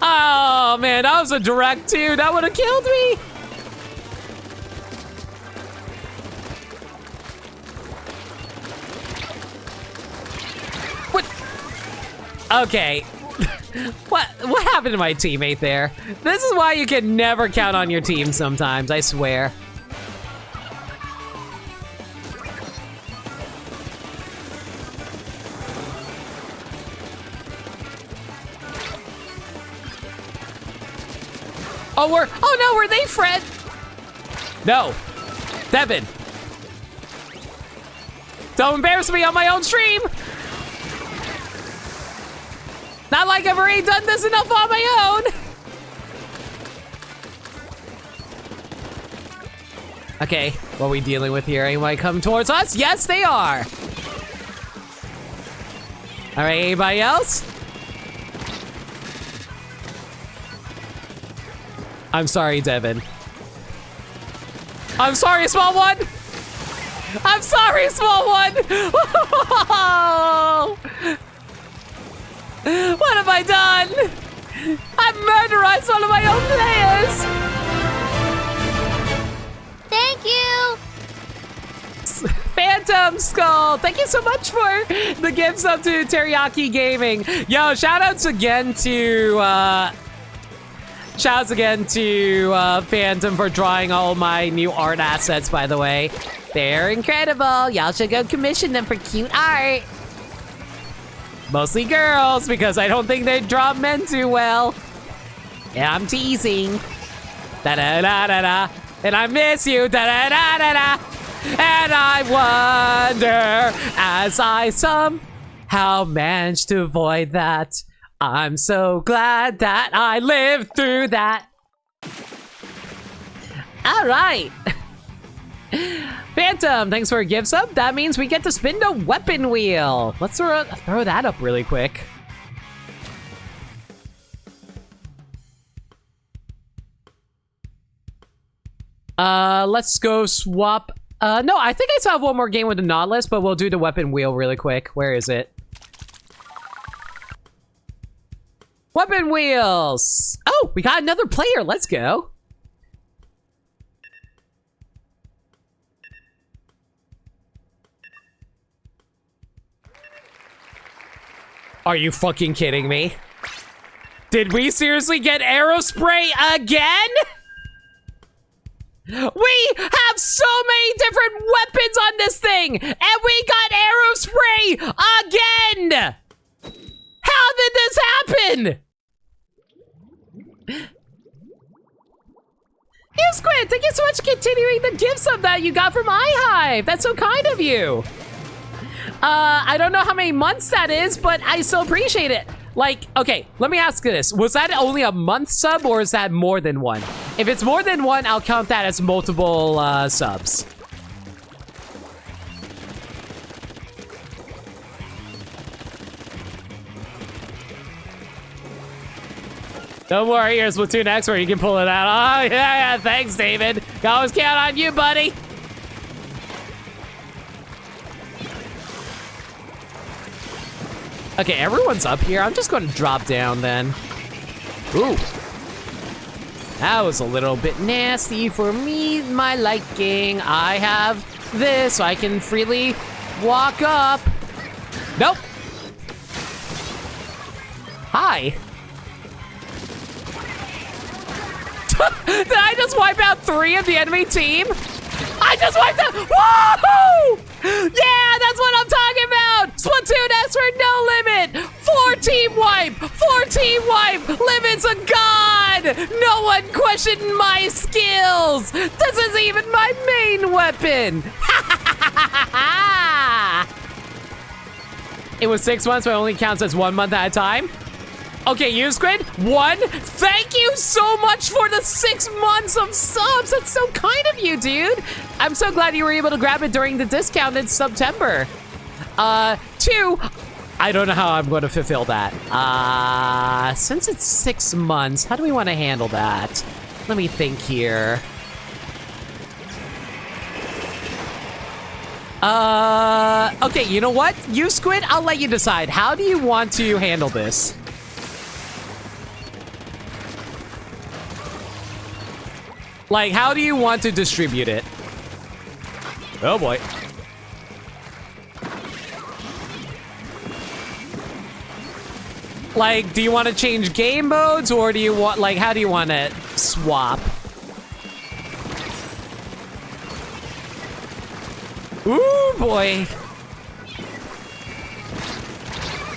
Oh, man, that was a direct too. That would have killed me. What? Okay. What happened to my teammate there? This is why you can never count on your team sometimes, I swear. Oh no, were they Fred? No. Devin. Don't embarrass me on my own stream. Not like I've already done this enough on my own. Okay, what are we dealing with here? Anyone come towards us? Yes, they are. All right, anybody else? I'm sorry, Devin. I'm sorry, small one. I'm sorry, small one. What have I done? I've murderized one of my own players. Thank you. Phantom Skull, thank you so much for the gifts up to Teriyaki Gaming. Yo, shoutouts again to Phantom for drawing all my new art assets, by the way. They're incredible. Y'all should go commission them for cute art. Mostly girls, because I don't think they draw men too well. Yeah, I'm teasing. Da-da-da-da-da. And I miss you. Da-da-da-da-da. And I wonder, as I somehow managed to avoid that, I'm so glad that I lived through that. All right. Phantom, thanks for a gift sub. That means we get to spin the weapon wheel. Let's throw that up really quick. Let's go swap. No, I think I still have one more game with the NoLimit's, but we'll do the weapon wheel really quick. Where is it? Weapon wheels. Oh, we got another player. Let's go. Are you fucking kidding me? Did we seriously get arrow spray again? We have so many different weapons on this thing, and we got arrow spray again! How did this happen? Hey, Squid, thank you so much for continuing the gift sub that you got from iHive. That's so kind of you. I don't know how many months that is, but I still appreciate it. Like, okay, let me ask you this. Was that only a month sub, or is that more than one? If it's more than one, I'll count that as multiple subs. Don't worry, you're a Splatoon expert. You can pull it out. Oh, yeah, thanks, David. Can always count on you, buddy. Okay, everyone's up here. I'm just going to drop down then. Ooh. That was a little bit nasty for me, my liking. I have this, so I can freely walk up. Nope. Hi. Did I just wipe out 3 of the enemy team? I just wiped out. Whoa! Yeah, that's what I'm talking about. Splatoon expert, no limit. 4-team wipe. 4-team wipe. Limit's a god. No one questioned my skills. This is even my main weapon. It was 6 months, but it only counts as 1 month at a time. Okay, you Squid, 1. Thank you so much for the 6 months of subs. That's so kind of you, dude. I'm so glad you were able to grab it during the discount in September. 2, I don't know how I'm going to fulfill that. Since it's 6 months, how do we want to handle that? Let me think here. Okay, you know what? You Squid, I'll let you decide. How do you want to handle this? Like, how do you want to distribute it? Oh boy. Like, do you want to change game modes, or do you want, like, how do you want to swap? Ooh boy.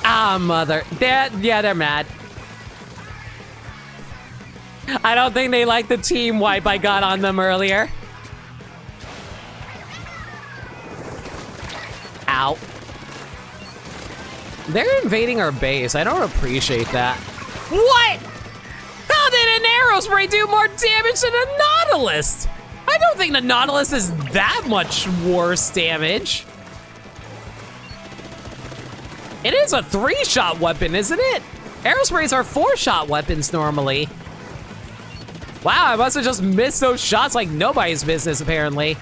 Ah, mother. They're mad. I don't think they like the team wipe I got on them earlier. Ow. They're invading our base. I don't appreciate that. What? How did an Aerospray do more damage than a Nautilus? I don't think the Nautilus is that much worse damage. It is a 3-shot weapon, isn't it? Aerosprays are 4-shot weapons normally. Wow, I must have just missed those shots like nobody's business, apparently.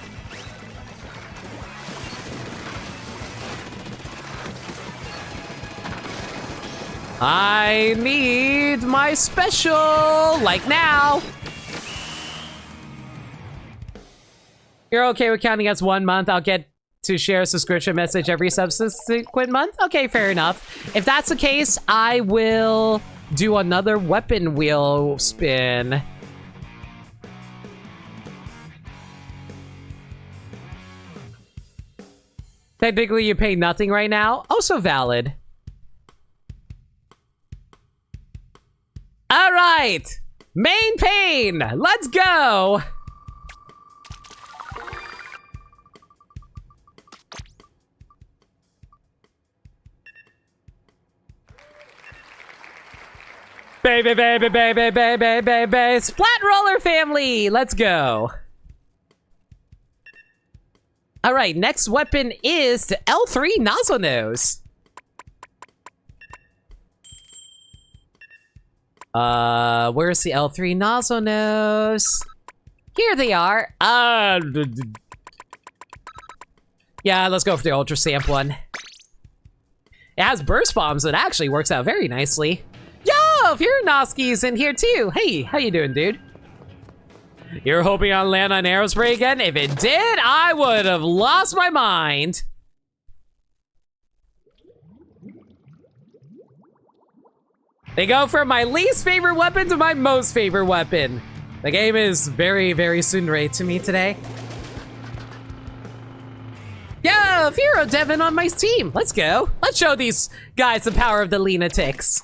I need my special, like now. You're okay with counting as 1 month? I'll get to share a subscription message every subsequent month? Okay, fair enough. If that's the case, I will do another weapon wheel spin. Technically, you pay nothing right now. Also valid. All right. Main pain. Let's go. Baby, baby, baby, baby, baby. Splat Roller family. Let's go. All right, next weapon is the L3 Nozzle Nose. Where's the L3 Nozzle Nose? Here they are. Yeah, let's go for the Ultra Stamp one. It has burst bombs, so it actually works out very nicely. Yo, Furonoski's in here too. Hey, how you doing, dude? You're hoping I'll land on Aerospray again? If it did, I would have lost my mind. They go from my least favorite weapon to my most favorite weapon. The game is very, very tsundere to me today. Yo, Furo Devin on my team. Let's go. Let's show these guys the power of the lunatics.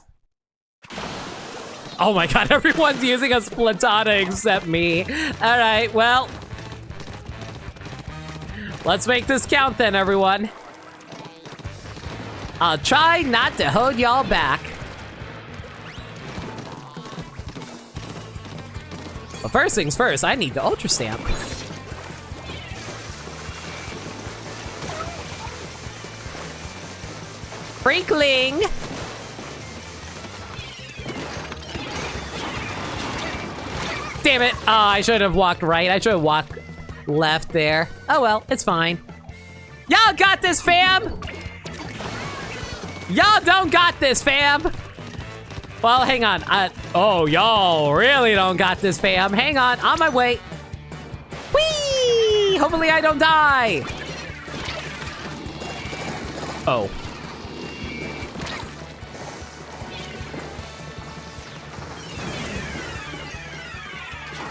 Oh my god, everyone's using a Splatana except me. All right, well. Let's make this count then, everyone. I'll try not to hold y'all back. But first things first, I need the Ultra Stamp. Sprinkling. Damn it. Oh, I should have walked right. I should have walked left there. Oh, well, it's fine. Y'all got this, fam. Y'all don't got this, fam. Well, hang on. Oh, y'all really don't got this, fam. Hang on my way. Whee! Hopefully I don't die. Oh.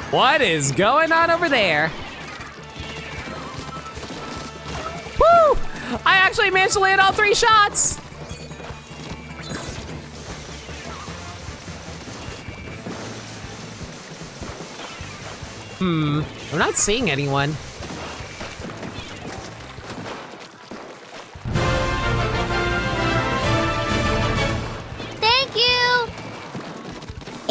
What is going on over there? Woo! I actually managed to land all 3 shots. I'm not seeing anyone. Thank you!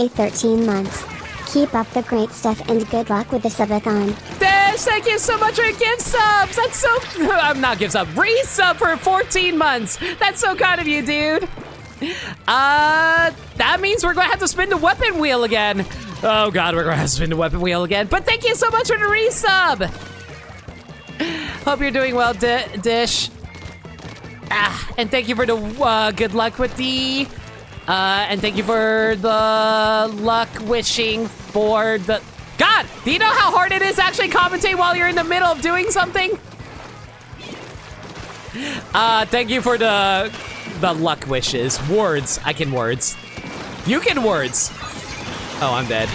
13 months. Keep up the great stuff and good luck with the Subathon. Dash, thank you so much for gift subs. That's so... I'm not gift sub. Resub for 14 months. That's so kind of you, dude. That means we're going to have to spin the weapon wheel again. Oh, God, we're going to have to spin the weapon wheel again. But thank you so much for the resub. Hope you're doing well, Dish. And thank you for the good luck with the... and thank you for the luck wishing for the... God, do you know how hard it is to actually commentate while you're in the middle of doing something? Thank you for the luck wishes. Words. I can words. You can words. Oh, I'm dead.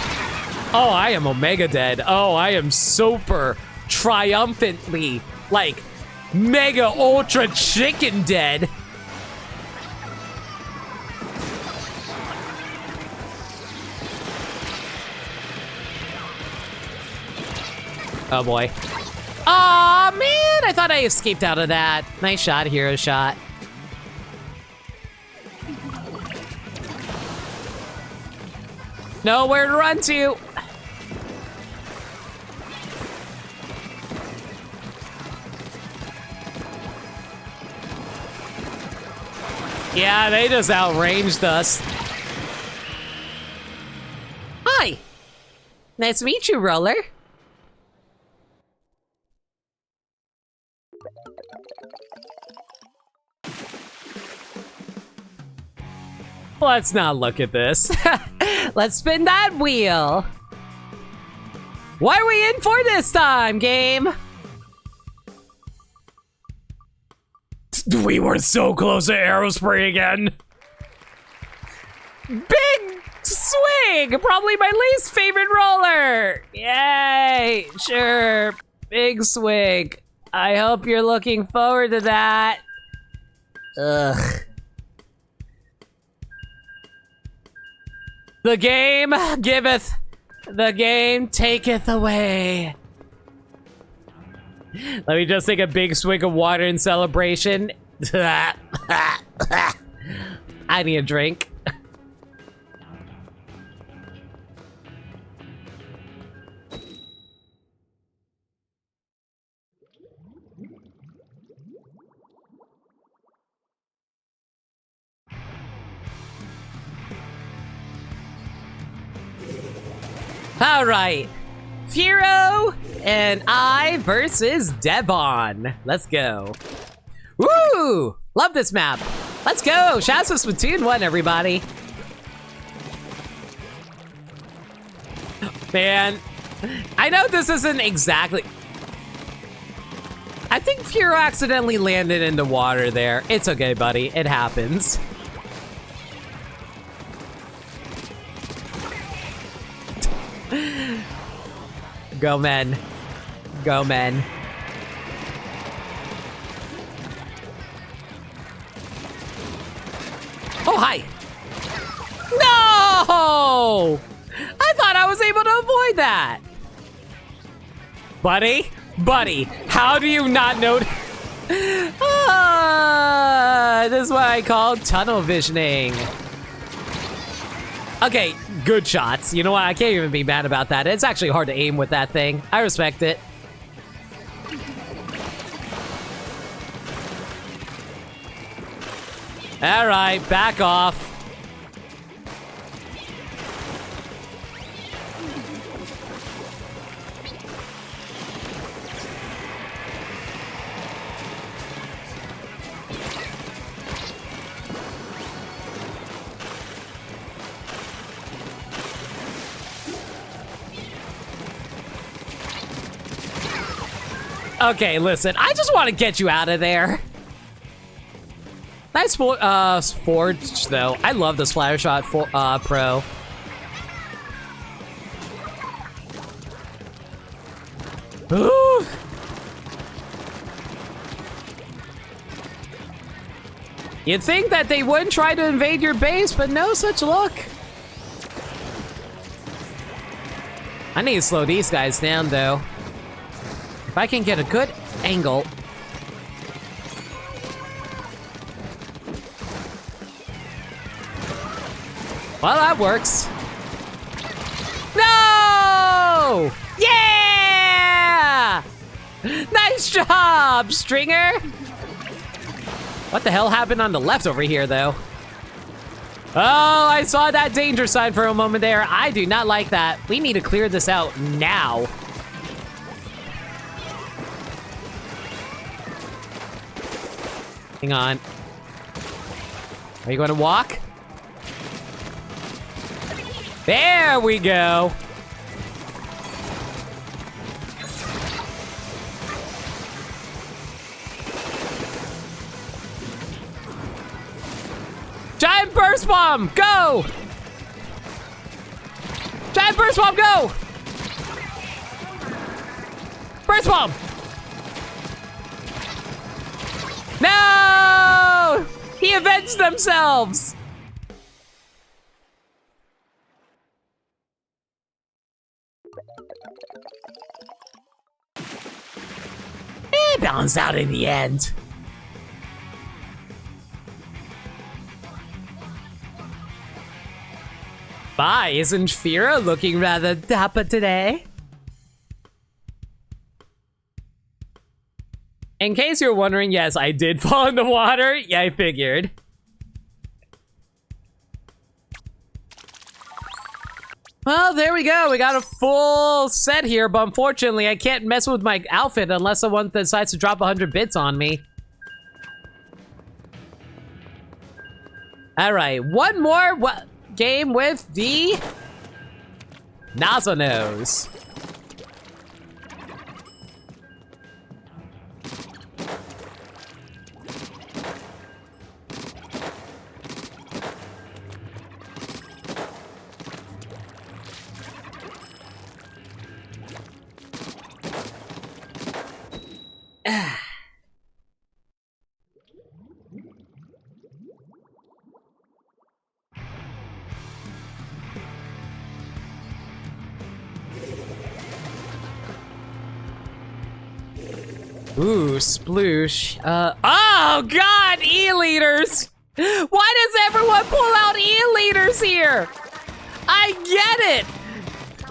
Oh, I am Omega dead. Oh, I am super triumphantly, like, mega ultra chicken dead. Oh boy. Aw, man, I thought I escaped out of that. Nice shot, hero shot. Nowhere to run to. Yeah, they just outranged us. Hi. Nice to meet you, Roller. Let's not look at this. Let's spin that wheel. What are we in for this time, game? We were so close to Aerospray again. Big swing! Probably my least favorite roller. Yay! Sure. Big swing. I hope you're looking forward to that. Ugh. The game giveth, the game taketh away. Let me just take a big swig of water in celebration. I need a drink. All right, Firo and I versus Devon. Let's go. Woo! Love this map. Let's go. Shouts to Splatoon 1, everybody. Man, I know this isn't exactly... I think Firo accidentally landed into water there. It's okay, buddy. It happens. Go, men. Go, men. Oh, hi. No! I thought I was able to avoid that. Buddy? Buddy, how do you not know? This is what I call tunnel visioning. Okay, good shots. You know what? I can't even be mad about that. It's actually hard to aim with that thing. I respect it. All right, back off. Okay, listen, I just want to get you out of there. Nice forge, though. I love the Splattershot Pro. Ooh. You'd think that they wouldn't try to invade your base, but no such luck. I need to slow these guys down, though. If I can get a good angle. Well, that works. No! Yeah! Nice job, Stringer! What the hell happened on the left over here, though? Oh, I saw that danger sign for a moment there. I do not like that. We need to clear this out now. Hang on. Are you going to walk? There we go. Giant burst bomb, go! Giant burst bomb, go! Burst bomb! No! He avenged themselves! It balanced out in the end. Bye, isn't Fira looking rather dapper today? In case you're wondering, yes, I did fall in the water. Yeah, I figured. Well, there we go. We got a full set here, but unfortunately, I can't mess with my outfit unless someone decides to drop 100 bits on me. All right, one more game with the Nazanos. Ooh, sploosh. Oh god, E-leaders! Why does everyone pull out E-leaders here? I get it!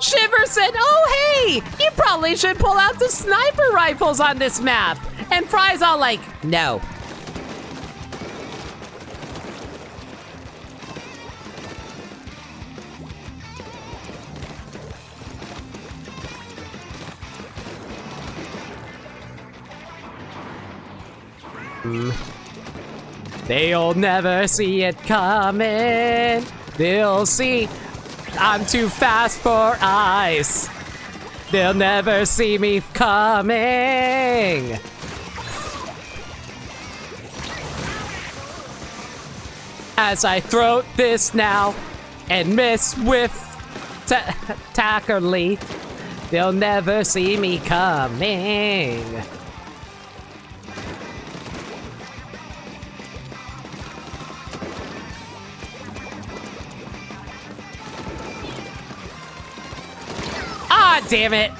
Shiver said, oh hey, you probably should pull out the sniper rifles on this map. And Fry's all like, no. They'll never see it coming. They'll see I'm too fast for ice. They'll never see me coming. As I throw this now and miss with tackerly, they'll never see me coming. Damn it.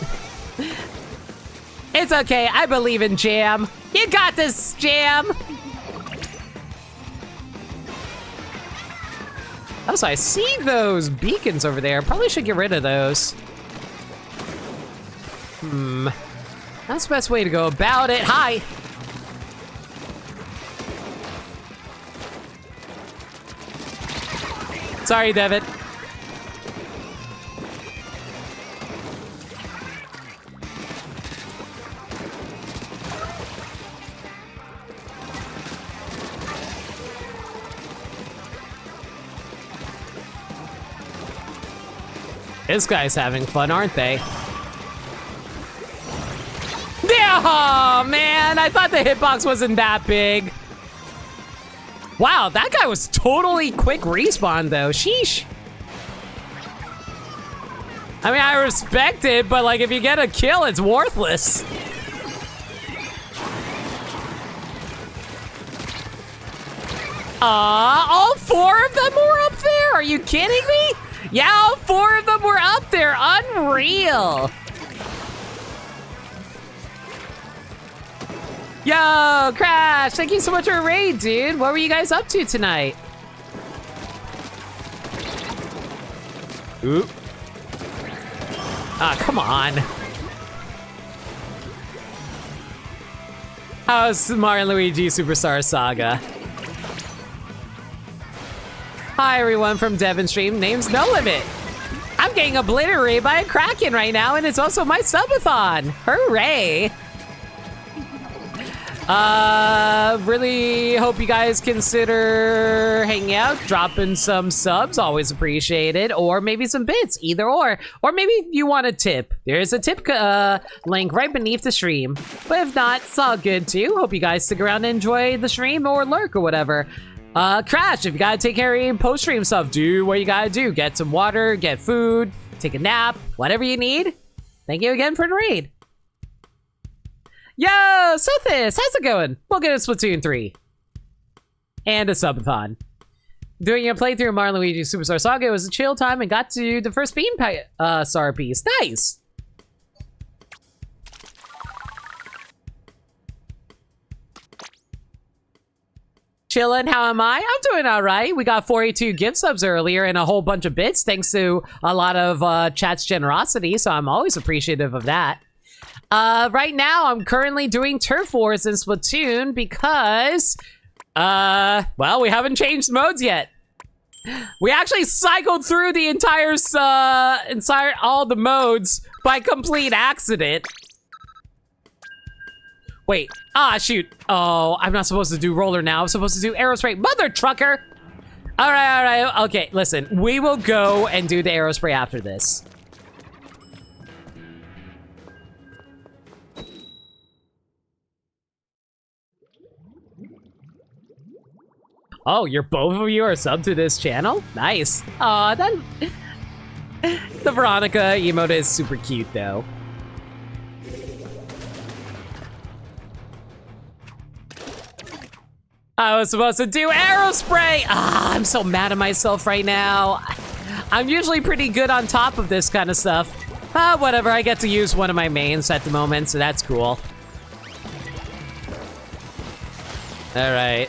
It's okay, I believe in Jam. You got this, Jam. Also, I see those beacons over there. Probably should get rid of those. That's the best way to go about it. Hi. Sorry, Devitt. This guy's having fun, aren't they? Yeah, Oh, man. I thought the hitbox wasn't that big. Wow, that guy was totally quick respawn, though. Sheesh. I mean, I respect it, but, like, if you get a kill, it's worthless. All 4 of them were up there? Are you kidding me? Yeah, all 4 of them were up there. Unreal. Yo, Crash, thank you so much for a raid, dude. What were you guys up to tonight? Ooh. Ah, come on. How's Mario and Luigi Superstar Saga? Hi, everyone from Devon Stream. Name's NoLimit. I'm getting obliterated by a Kraken right now, and it's also my Subathon. Hooray! Really hope you guys consider hanging out, dropping some subs, always appreciated, or maybe some bits, either or maybe you want a tip. There's a tip link right beneath the stream, but if not, it's all good too. Hope you guys stick around and enjoy the stream or lurk or whatever. Crash, if you gotta take care of your post-stream stuff, do what you gotta do. Get some water, get food, take a nap, whatever you need. Thank you again for the raid. Yo, Sothis, how's it going? We'll get a Splatoon 3. And a Subathon. Doing a playthrough of Mario and Luigi Superstar Saga, it was a chill time and got to the first beam star piece. Nice! Chillin', how am I? I'm doing all right. We got 42 gift subs earlier and a whole bunch of bits thanks to a lot of chat's generosity, so I'm always appreciative of that. Right now, I'm currently doing Turf Wars in Splatoon because, well, we haven't changed modes yet. We actually cycled through the entire, all the modes by complete accident. Wait, shoot. Oh, I'm not supposed to do roller now. I'm supposed to do aerospray. Mother trucker! All right. Okay, listen. We will go and do the aerospray after this. Oh, both of you are subbed to this channel? Nice. Aw, the Veronica emote is super cute, though. I was supposed to do aerospray! I'm so mad at myself right now. I'm usually pretty good on top of this kind of stuff. Whatever, I get to use one of my mains at the moment, so that's cool. All right.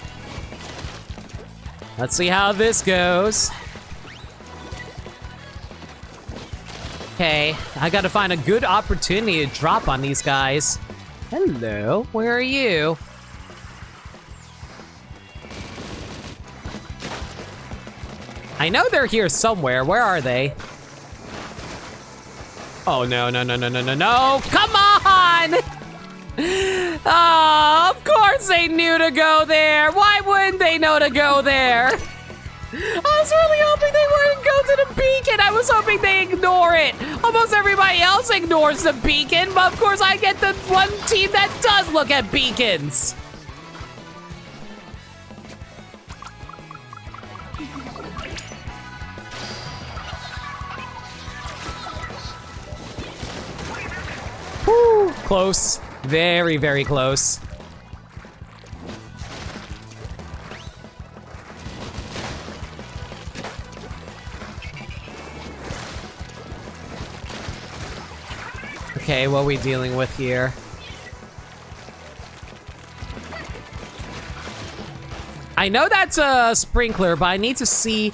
Let's see how this goes. Okay, I gotta find a good opportunity to drop on these guys. Hello, where are you? I know they're here somewhere. Where are they? Oh, no. Come on! Oh, of course they knew to go there. Why wouldn't they know to go there? I was really hoping they wouldn't go to the beacon. I was hoping they ignore it. Almost everybody else ignores the beacon, but of course I get the one team that does look at beacons. Whew, close. Very, very close. Okay, what are we dealing with here? I know that's a sprinkler, but I need to see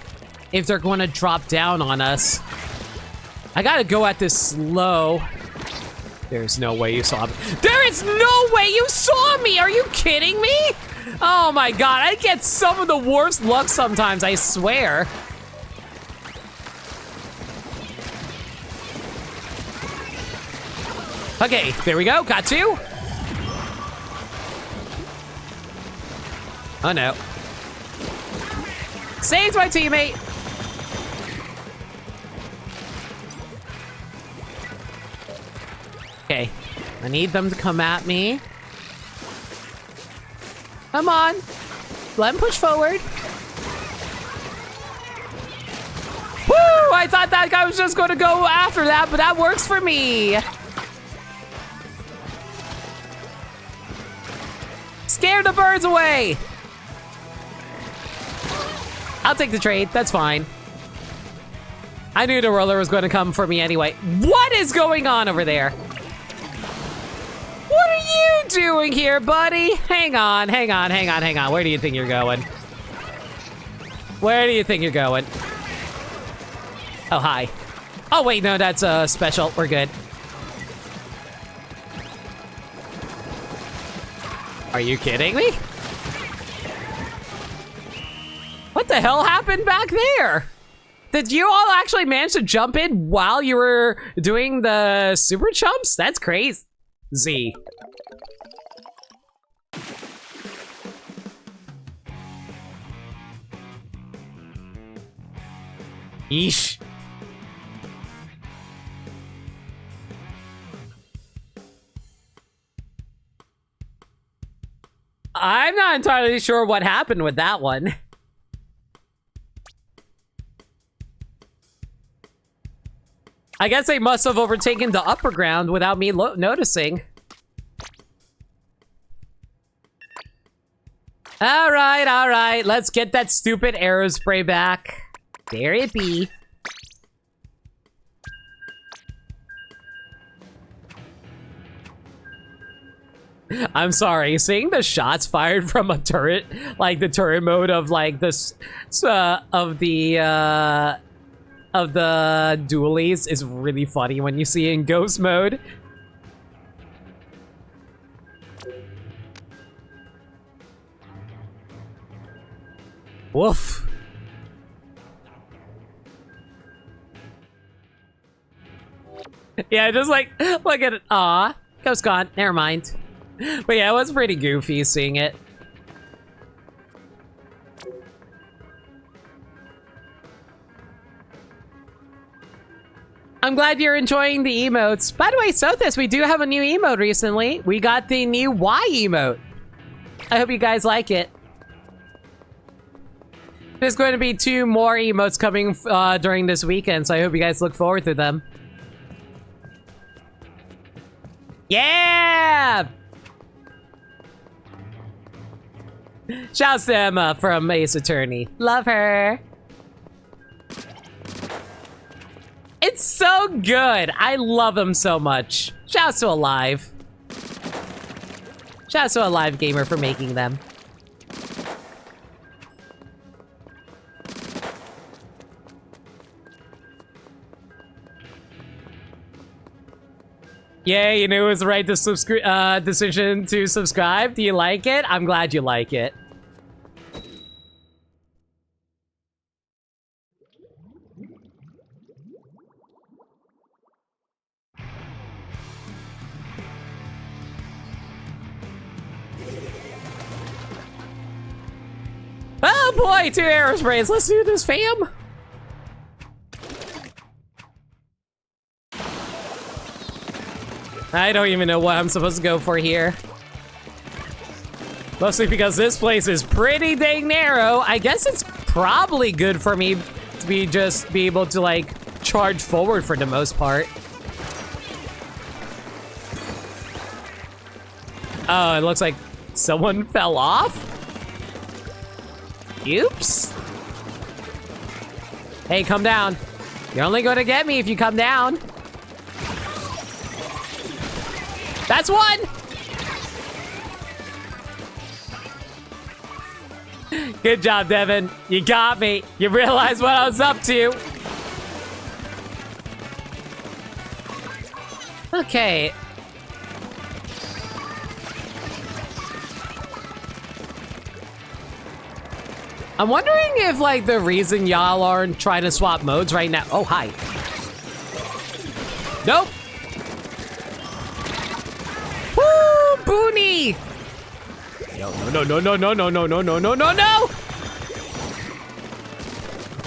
if they're going to drop down on us. I gotta go at this slow. There's no way you saw me. There is no way you saw me! Are you kidding me? Oh my god, I get some of the worst luck sometimes, I swear. Okay, there we go, got two. Oh no. Saved my teammate! Okay, I need them to come at me. Come on. Let him push forward. Woo! I thought that guy was just going to go after that, but that works for me. Scare the birds away. I'll take the trade. That's fine. I knew the roller was going to come for me anyway. What is going on over there? What are you doing here, buddy? Hang on, hang on, hang on, hang on. Where do you think you're going? Where do you think you're going? Oh, hi. Oh, wait, no, that's special. We're good. Are you kidding me? What the hell happened back there? Did you all actually manage to jump in while you were doing the super jumps? That's crazy. Z. Yeesh. I'm not entirely sure what happened with that one. I guess they must have overtaken the upper ground without me noticing. All right. Let's get that stupid arrow spray back. There it be. I'm sorry, seeing the shots fired from a turret, like the turret mode of like this, of the dualies is really funny when you see it in ghost mode. Woof. Yeah, just like, look at it. Aw, ghost gone. Never mind. But yeah, it was pretty goofy seeing it. I'm glad you're enjoying the emotes. By the way, Sothis, we do have a new emote recently. We got the new Y emote. I hope you guys like it. There's going to be 2 more emotes coming during this weekend, so I hope you guys look forward to them. Yeah! Shouts to Emma from Ace Attorney. Love her. It's so good. I love them so much. Shouts to Alive. Shouts to Alive Gamer for making them. Yeah, you knew it was the right decision to subscribe. Do you like it? I'm glad you like it. Oh boy, 2 aerosprays. Let's do this, fam. I don't even know what I'm supposed to go for here. Mostly because this place is pretty dang narrow. I guess it's probably good for me to be able to like charge forward for the most part. Oh, it looks like someone fell off. Oops. Hey, come down. You're only going to get me if you come down. That's one! Good job, Devin. You got me. You realized what I was up to. Okay. I'm wondering if, like, the reason y'all aren't trying to swap modes right now... Oh, hi. Nope. Woo! Boony! No!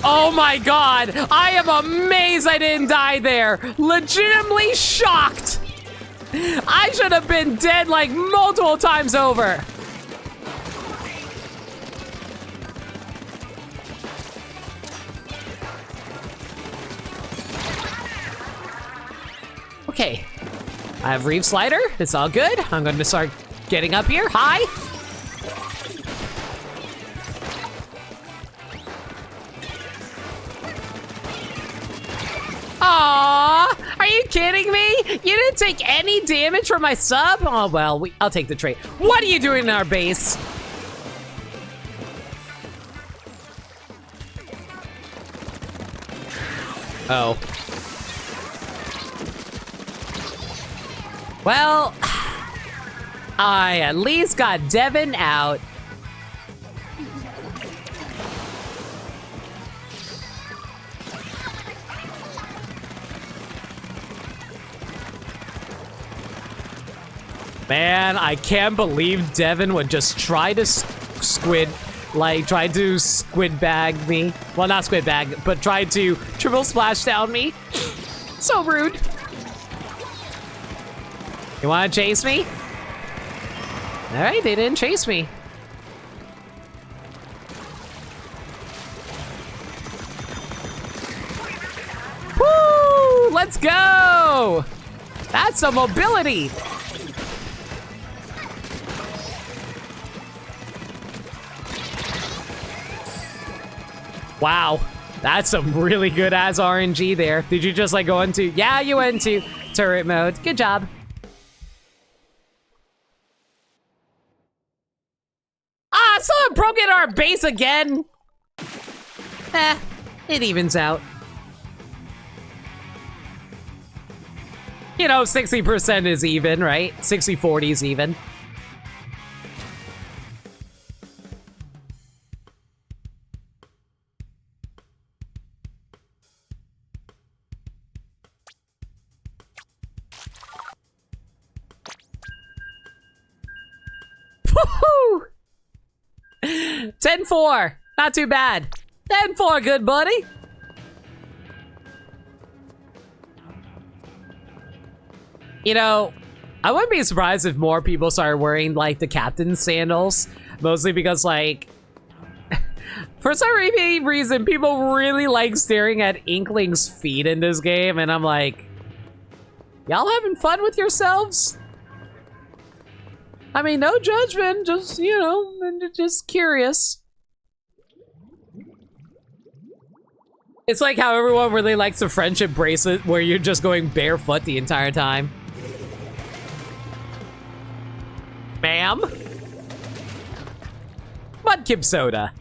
Oh my god! I am amazed I didn't die there! Legitimately shocked! I should have been dead like multiple times over. Okay, I have Reef Slider. It's all good. I'm going to start getting up here. Hi. Aww, are you kidding me? You didn't take any damage from my sub? Oh, well, I'll take the trade. What are you doing in our base? Oh. Well, I at least got Devin out. Man, I can't believe Devin would just try to squid bag me. Well, not squid bag, but try to triple splash down me. So rude. You want to chase me? All right, they didn't chase me. Woo! Let's go! That's some mobility. Wow, that's some really good ass RNG there. Did you just like go into? Yeah, you went into turret mode. Good job. Ah, someone broke in our base again. It evens out. You know, 60% is even, right? 60-40 is even. Woohoo! 10-4, not too bad. 10-4, good buddy. You know, I wouldn't be surprised if more people started wearing like the captain's sandals, mostly because like, for some reason, people really like staring at Inkling's feet in this game, and I'm like, y'all having fun with yourselves? I mean, no judgment, just, you know, just curious. It's like how everyone really likes the friendship bracelet where you're just going barefoot the entire time. Ma'am? Mudkip soda.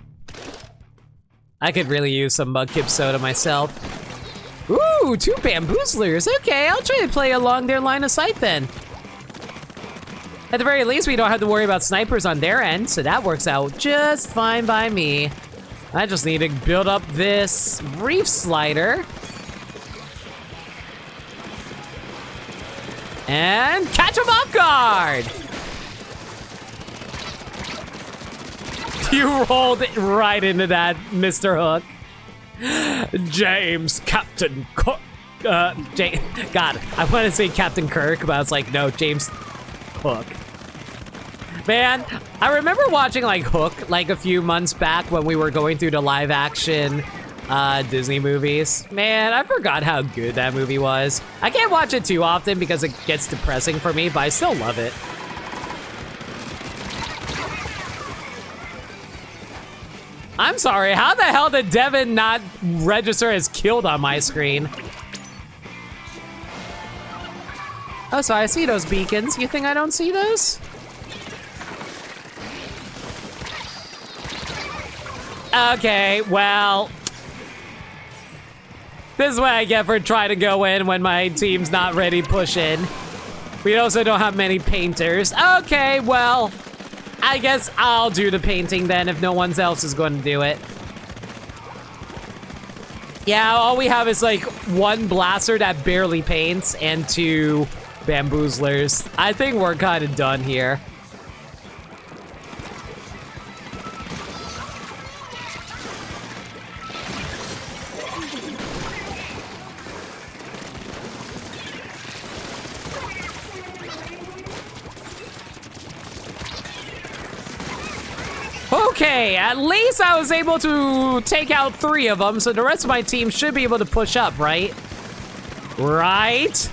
I could really use some Mudkip soda myself. Ooh, 2 bamboozlers. Okay, I'll try to play along their line of sight then. At the very least, we don't have to worry about snipers on their end, so that works out just fine by me. I just need to build up this Reef Slider. And catch him off guard! You rolled it right into that, Mr. Hook. James, Captain Cook. God, I want to say Captain Kirk, but it's like, no, James Hook. Man, I remember watching like Hook like a few months back when we were going through the live action Disney movies. Man, I forgot how good that movie was. I can't watch it too often because it gets depressing for me, but I still love it. I'm sorry, how the hell did Devin not register as killed on my screen? Oh, so I see those beacons. You think I don't see those? Okay, well, this is what I get for trying to go in when my team's not ready to push in. We also don't have many painters. Okay, well, I guess I'll do the painting then if no one else is going to do it. Yeah, all we have is like 1 blaster that barely paints and 2 bamboozlers. I think we're kind of done here. Okay, at least I was able to take out 3 of them, so the rest of my team should be able to push up, right? Right?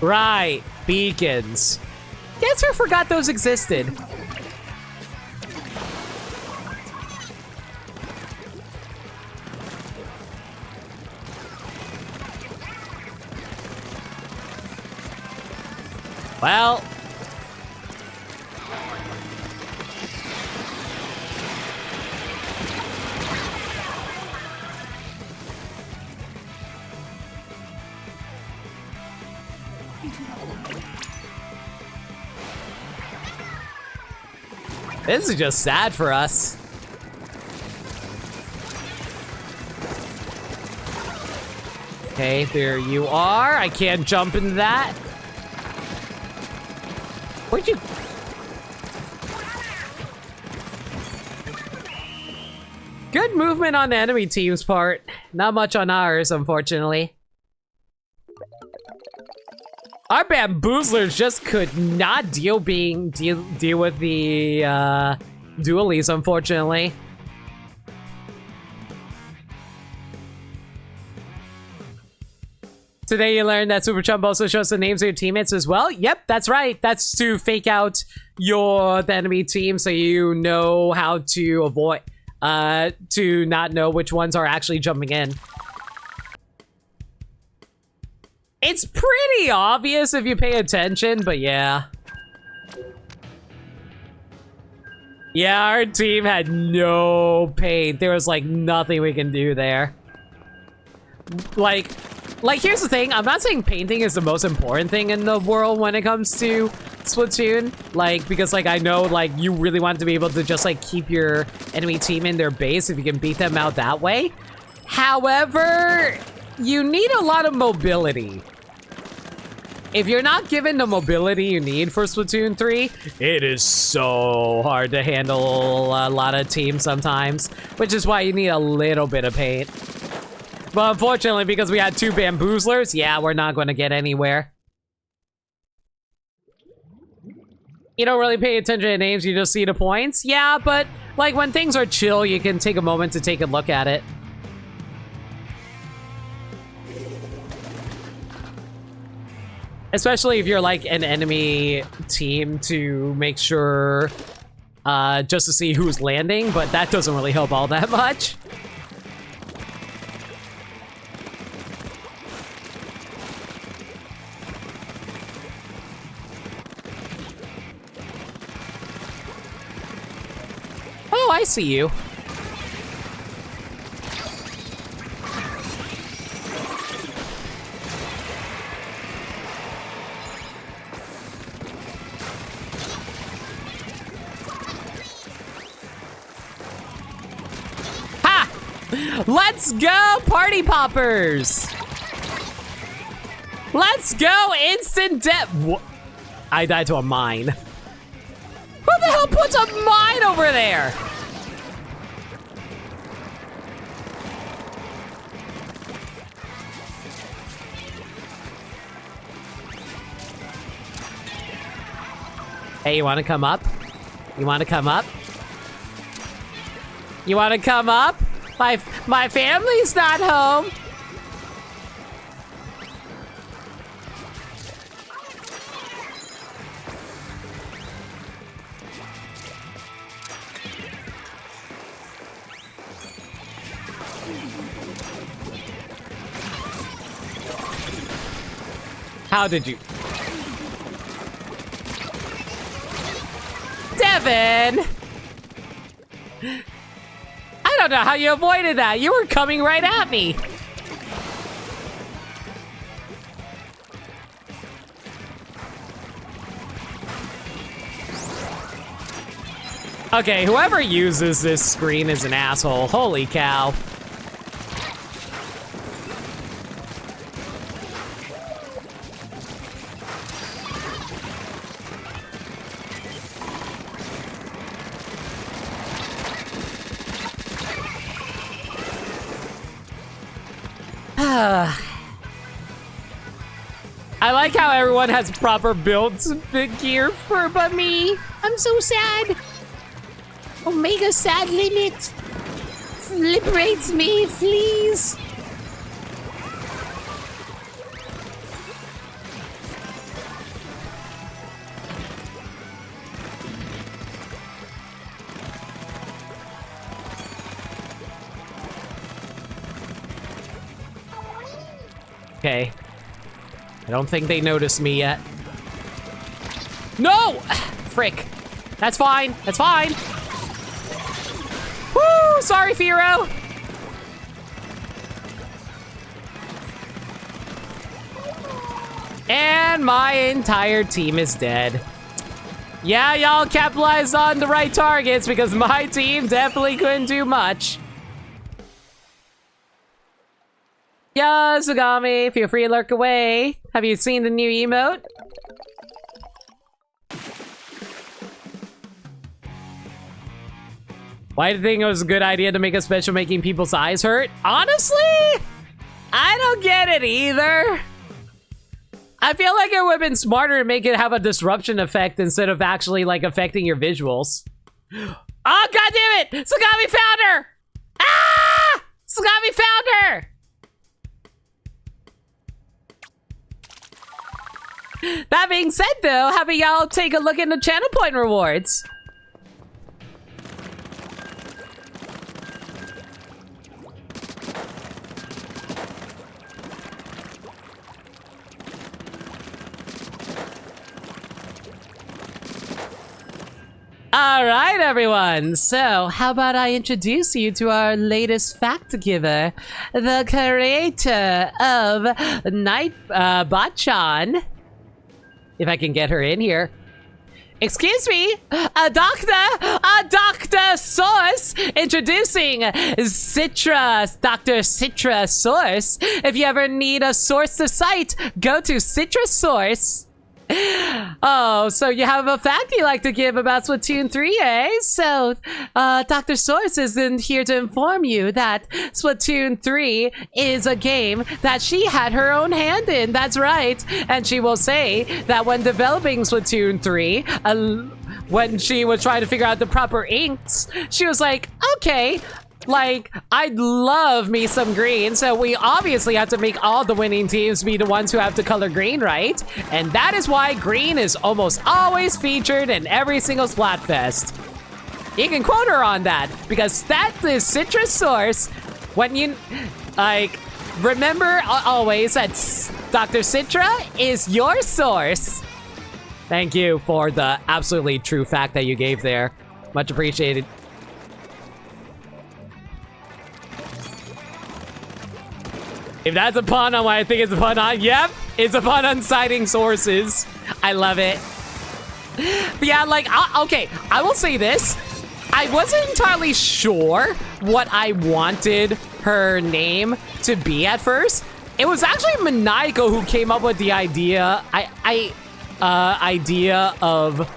Right, beacons. Guess who forgot those existed? Well. This is just sad for us. Okay, there you are. I can't jump into that. Where'd you... Good movement on the enemy team's part. Not much on ours, unfortunately. Our bamboozlers just could not deal with the dualies, unfortunately. Today you learned that Super Chump also shows the names of your teammates as well. Yep, that's right. That's to fake out the enemy team so you know how to avoid to not know which ones are actually jumping in. It's pretty obvious if you pay attention, but yeah. Yeah, our team had no paint. There was like nothing we can do there. Like here's the thing. I'm not saying painting is the most important thing in the world when it comes to Splatoon. Like, because like I know like you really want to be able to just like keep your enemy team in their base if you can beat them out that way. However, you need a lot of mobility. If you're not given the mobility you need for Splatoon 3, it is so hard to handle a lot of teams sometimes, which is why you need a little bit of paint. But unfortunately, because we had 2 bamboozlers, yeah, we're not going to get anywhere. You don't really pay attention to names, you just see the points. Yeah, but like when things are chill, you can take a moment to take a look at it. Especially if you're like an enemy team to make sure just to see who's landing, but that doesn't really help all that much. Oh, I see you. Let's go, party poppers! Let's go, instant death! I died to a mine. Who the hell puts a mine over there? Hey, you wanna come up? You wanna come up? You wanna come up? My family's not home. How did you? Devin! I don't know how you avoided that. You were coming right at me. Okay, whoever uses this screen is an asshole. Holy cow. I like how everyone has proper built gear for but me. I'm so sad. Omega sad limit. Liberates me, please. Okay. I don't think they noticed me yet. No! Frick. That's fine. That's fine. Woo! Sorry, Firo. And my entire team is dead. Yeah, y'all capitalized on the right targets because my team definitely couldn't do much. Yeah, Sugami, feel free to lurk away. Have you seen the new emote? Why do you think it was a good idea to make a special making people's eyes hurt? Honestly, I don't get it either. I feel like it would have been smarter to make it have a disruption effect instead of actually like affecting your visuals. Oh, god damn it! Sugami found her! Ah! Sugami found her! That being said, though, how about y'all take a look into channel point rewards? All right, everyone. So, how about I introduce you to our latest fact giver, the creator of Night Botchan. If I can get her in here. Excuse me, a Dr. Source, introducing Dr. Citra Source. If you ever need a source to cite, go to Citra Source. Oh, so you have a fact you like to give about Splatoon 3, eh? So, Dr. Source is here to inform you that Splatoon 3 is a game that she had her own hand in. That's right. And she will say that when developing Splatoon 3, when she was trying to figure out the proper inks, she was like, okay, like, I'd love me some green, so we obviously have to make all the winning teams be the ones who have to color green, right? And that is why green is almost always featured in every single Splatfest. You can quote her on that, because that is Citrus Source. When you, like, remember always that Dr. Citra is your source. Thank you for the absolutely true fact that you gave there. Much appreciated. If that's a pun on what I think it's a pun on, yep, it's a pun on citing sources. I love it. But yeah, like, okay, I will say this. I wasn't entirely sure what I wanted her name to be at first. It was actually Maniaco who came up with the idea. Idea of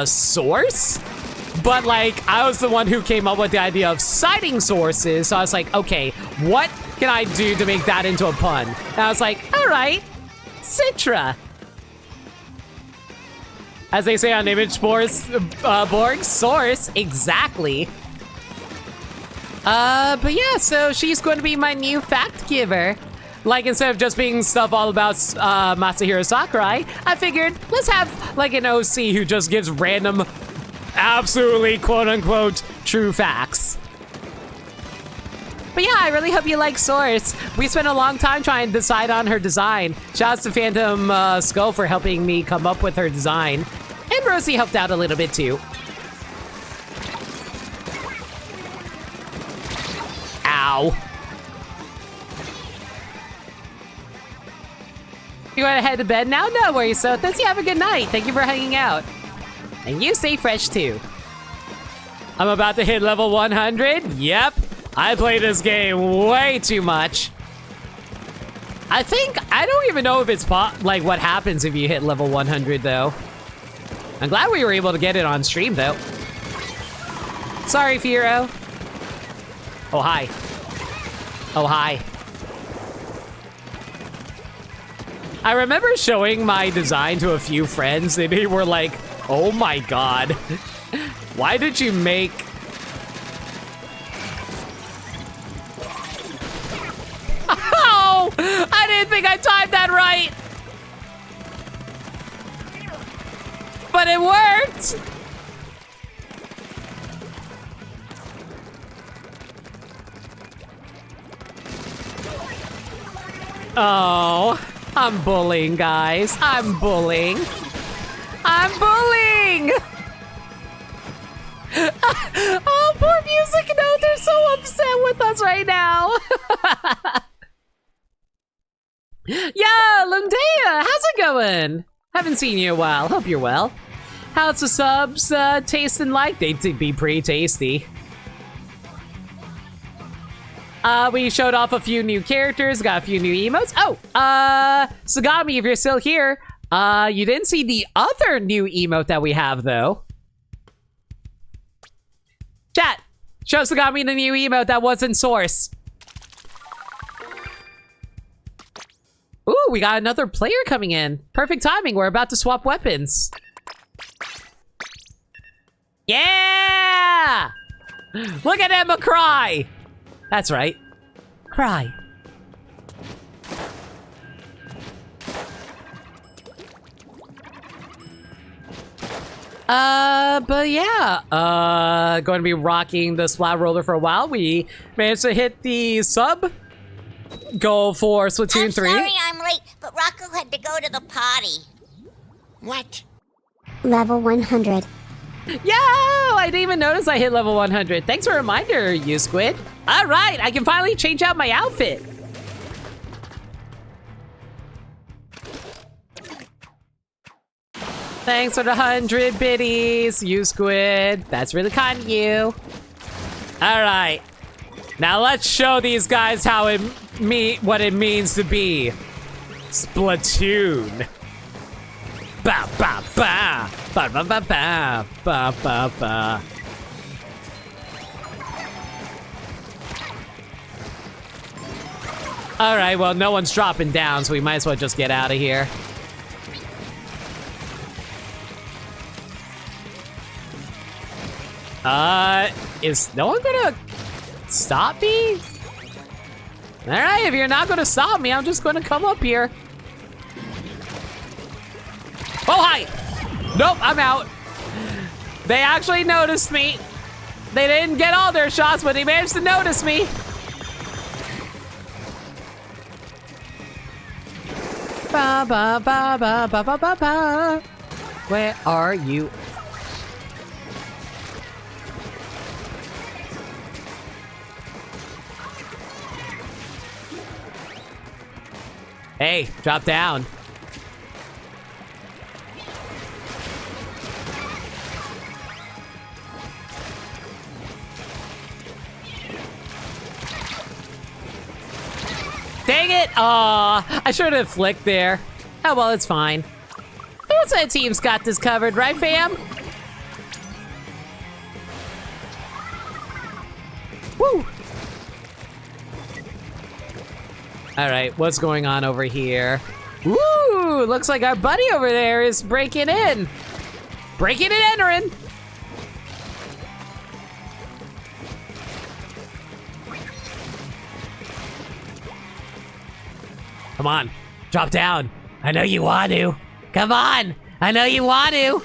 source. But, like, I was the one who came up with the idea of citing sources, so I was like, okay, what can I do to make that into a pun? And I was like, all right, Citra. As they say on Image Borg, source, exactly. But yeah, so she's going to be my new fact giver. Like, instead of just being stuff all about Masahiro Sakurai, I figured, let's have, like, an OC who just gives random absolutely quote-unquote true facts. But yeah, I really hope you like Source. We spent a long time trying to decide on her design. Shouts to Phantom Skull for helping me come up with her design. And Rosie helped out a little bit too. Ow. You want to head to bed now? No worries, Sothis. You have a good night. Thank you for hanging out. And you stay fresh too. I'm about to hit level 100. Yep, I play this game way too much. I don't even know if it's like what happens if you hit level 100 though. I'm glad we were able to get it on stream though. Sorry, Firo. Oh, hi. Oh, hi. I remember showing my design to a few friends and they were like, oh my god. Why did you make... Oh! I didn't think I timed that right! But it worked! Oh, I'm bullying, guys. I'm bullying. I'm bullying! Oh, poor Music Note. They're so upset with us right now. Yeah, Lundea, how's it going? Haven't seen you in a while. Hope you're well. How's the subs tasting like? They'd be pretty tasty. We showed off a few new characters, got a few new emotes. Oh, Sagami, if you're still here, you didn't see the other new emote that we have, though. Chat, show Sagami the new emote that wasn't source. Ooh, we got another player coming in. Perfect timing, we're about to swap weapons. Yeah! Look at Emma cry! That's right. Cry. But yeah, going to be rocking the Splat Roller for a while. We managed to hit the sub goal for Splatoon 3. I'm sorry I'm late, but Rocco had to go to the potty. What? Level 100. Yo! I didn't even notice I hit level 100. Thanks for a reminder, you squid. All right, I can finally change out my outfit. Thanks for the 100 biddies, you squid. That's really kind of you. All right, now let's show these guys how what it means to be Splatoon. Ba ba ba ba ba ba ba ba ba ba. All right, well, no one's dropping down, so we might as well just get out of here. Is no one gonna stop me? All right, if you're not gonna stop me, I'm just gonna come up here. Oh, hi! Nope, I'm out. They actually noticed me. They didn't get all their shots, but they managed to notice me. Ba ba ba ba ba ba ba ba. Where are you? Hey, drop down. Dang it! Aw, I should have flicked there. Oh well, it's fine. Who's that team's got this covered, right, fam? Woo! All right, what's going on over here? Woo! Looks like our buddy over there is breaking in. Breaking and entering. Come on, drop down. I know you want to. Come on, I know you want to.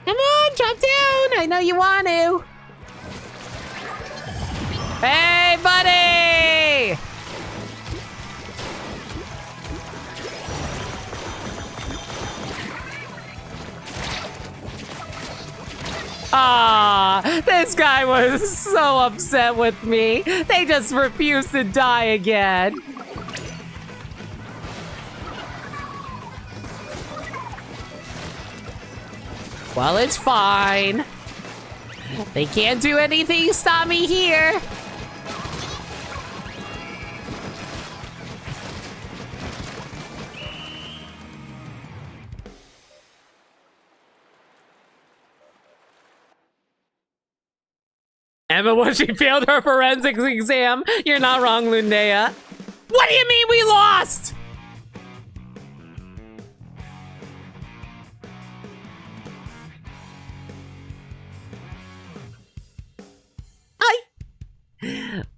Come on, drop down. I know you want to. Hey, buddy! Ah, this guy was so upset with me. They just refused to die again. Well, it's fine. They can't do anything to stop me here. Emma, when she failed her forensics exam. You're not wrong, Lundea. What do you mean we lost?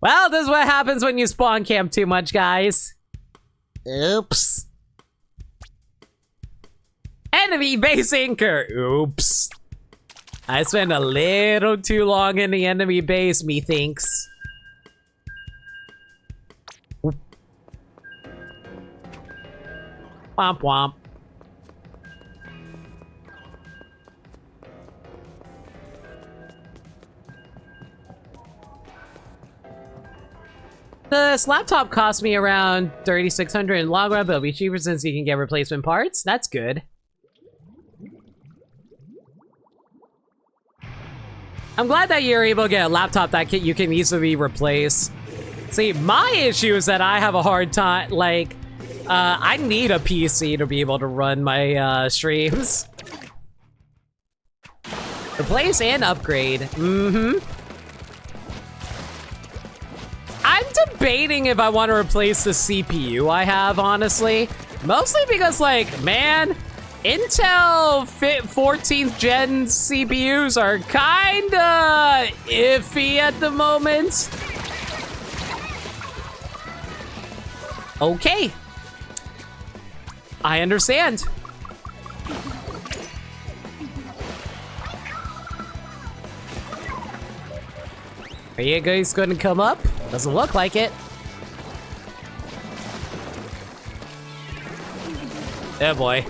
Well, this is what happens when you spawn camp too much, guys. Oops. Enemy base anchor. Oops. I spent a little too long in the enemy base, methinks. Womp womp. This laptop cost me around $3,600 in long run, but it'll be cheaper since you can get replacement parts. That's good. I'm glad that you're able to get a laptop that you can easily replace. See, my issue is that I have a hard time, like, I need a PC to be able to run my streams. Replace and upgrade. I'm debating if I want to replace the CPU I have, honestly. Mostly because, like, man, Intel 14th gen CPUs are kinda iffy at the moment. Okay. I understand. Are you guys gonna come up? Doesn't look like it. Oh boy.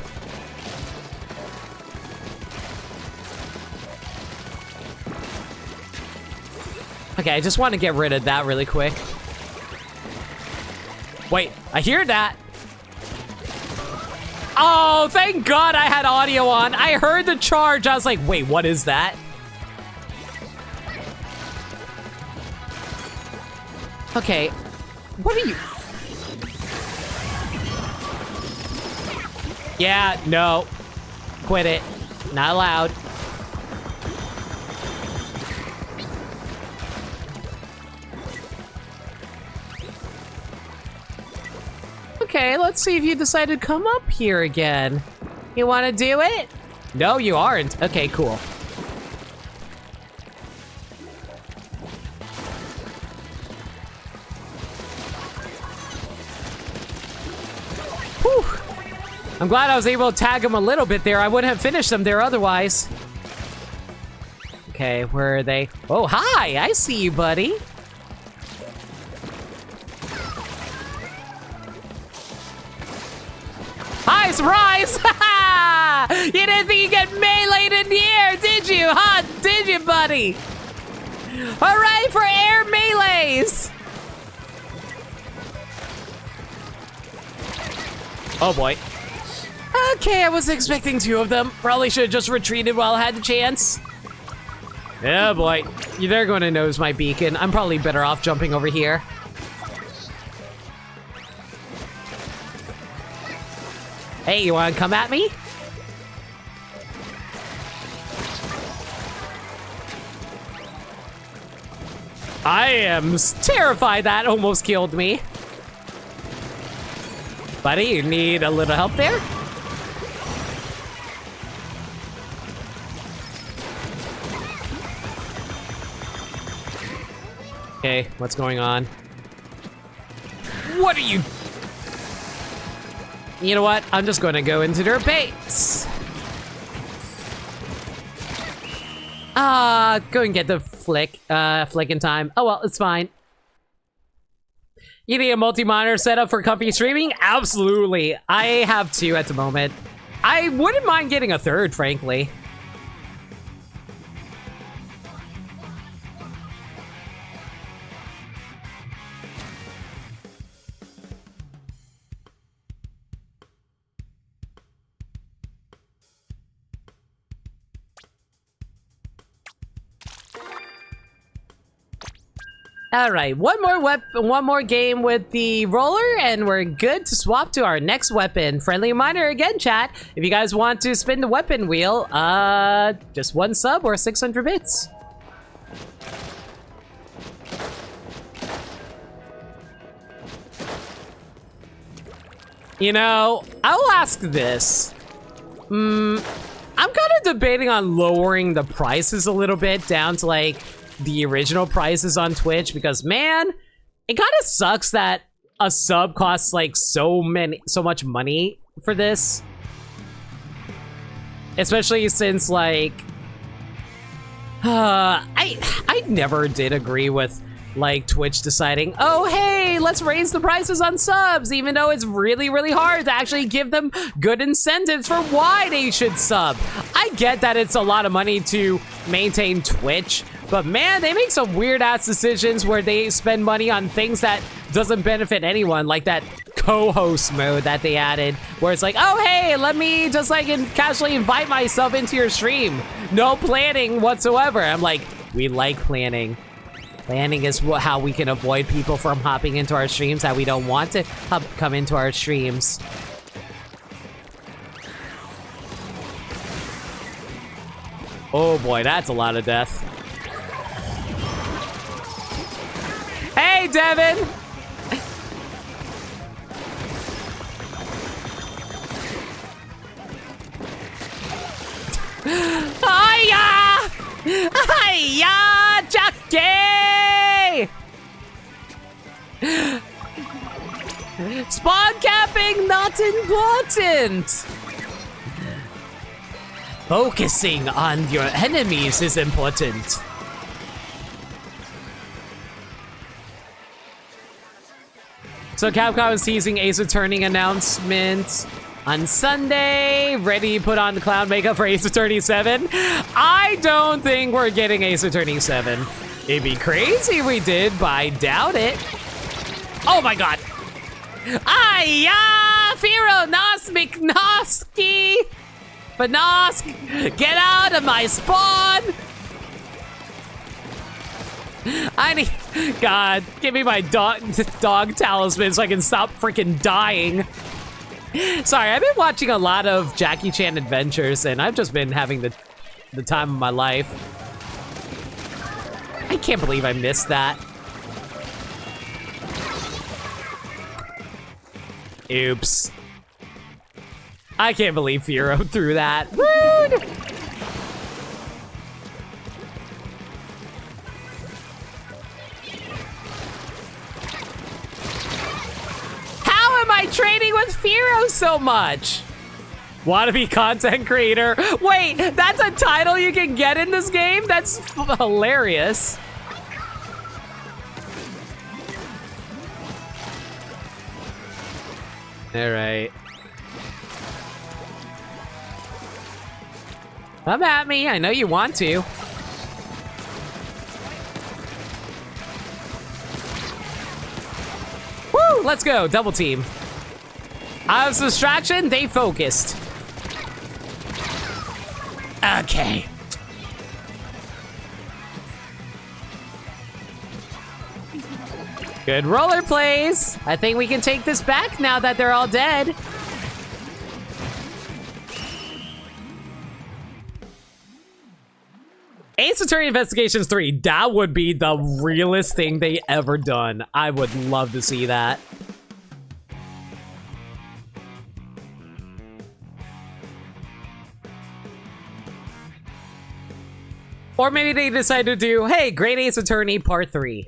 Okay, I just want to get rid of that really quick. Wait, I hear that. Oh, thank God I had audio on. I heard the charge. I was like, wait, what is that? Okay, what are you? Yeah, no. Quit it. Not allowed. Okay, let's see if you decide to come up here again. You want to do it? No, you aren't. Okay, cool. Whew. I'm glad I was able to tag him a little bit there. I wouldn't have finished them there otherwise. Okay, where are they? Oh, hi! I see you, buddy. Hi, surprise! You didn't think you'd get meleeed in the air, did you? Huh? Did you, buddy? Hooray for air melees! Oh boy. Okay, I was expecting two of them. Probably should have just retreated while I had the chance. Oh boy. They're going to nose my beacon. I'm probably better off jumping over here. Hey, you want to come at me? I am terrified. That almost killed me. Buddy, you need a little help there? Okay, what's going on? What are you? You know what? I'm just going to go into their base. Go and get the flick in time. Oh well, it's fine. You need a multi-monitor setup for comfy streaming? Absolutely. I have two at the moment. I wouldn't mind getting a third, frankly. All right, one more game with the roller, and we're good to swap to our next weapon. Friendly reminder again, chat. If you guys want to spin the weapon wheel, just one sub or 600 bits. You know, I'll ask this. I'm kind of debating on lowering the prices a little bit down to like the original prices on Twitch because man, it kind of sucks that a sub costs like so much money for this. Especially since like I never did agree with like Twitch deciding, oh hey, let's raise the prices on subs, even though it's really, really hard to actually give them good incentives for why they should sub. I get that it's a lot of money to maintain Twitch, but man, they make some weird ass decisions where they spend money on things that doesn't benefit anyone, like that co-host mode that they added, where it's like, oh hey, let me just like casually invite myself into your stream. No planning whatsoever. I'm like, we like planning. Planning is how we can avoid people from hopping into our streams that we don't want to come into our streams. Oh boy, that's a lot of death. Hey, Devin! Hiya! Hiya, Jackie! Spawn capping not important. Focusing on your enemies is important. So Capcom is teasing Ace Attorney announcement on Sunday. Ready to put on the clown makeup for Ace Attorney 7? I don't think we're getting Ace Attorney 7. It'd be crazy if we did, but I doubt it. Oh my god. Aya! Firo Nos McNoski! Banosk! Get out of my spawn! I need... God, give me my dog talisman so I can stop freaking dying. Sorry, I've been watching a lot of Jackie Chan Adventures, and I've just been having the time of my life. I can't believe I missed that. Oops. I can't believe Firo threw that. Rude! How am I trading with Firo so much? Wannabe content creator. Wait, that's a title you can get in this game? That's hilarious. All right. Come at me. I know you want to. Woo! Let's go. Double team. I was distraction. They focused. Okay. Good roller plays. I think we can take this back now that they're all dead. Ace Attorney Investigations 3. That would be the realest thing they ever done. I would love to see that. Or maybe they decide to do, hey, Great Ace Attorney Part 3.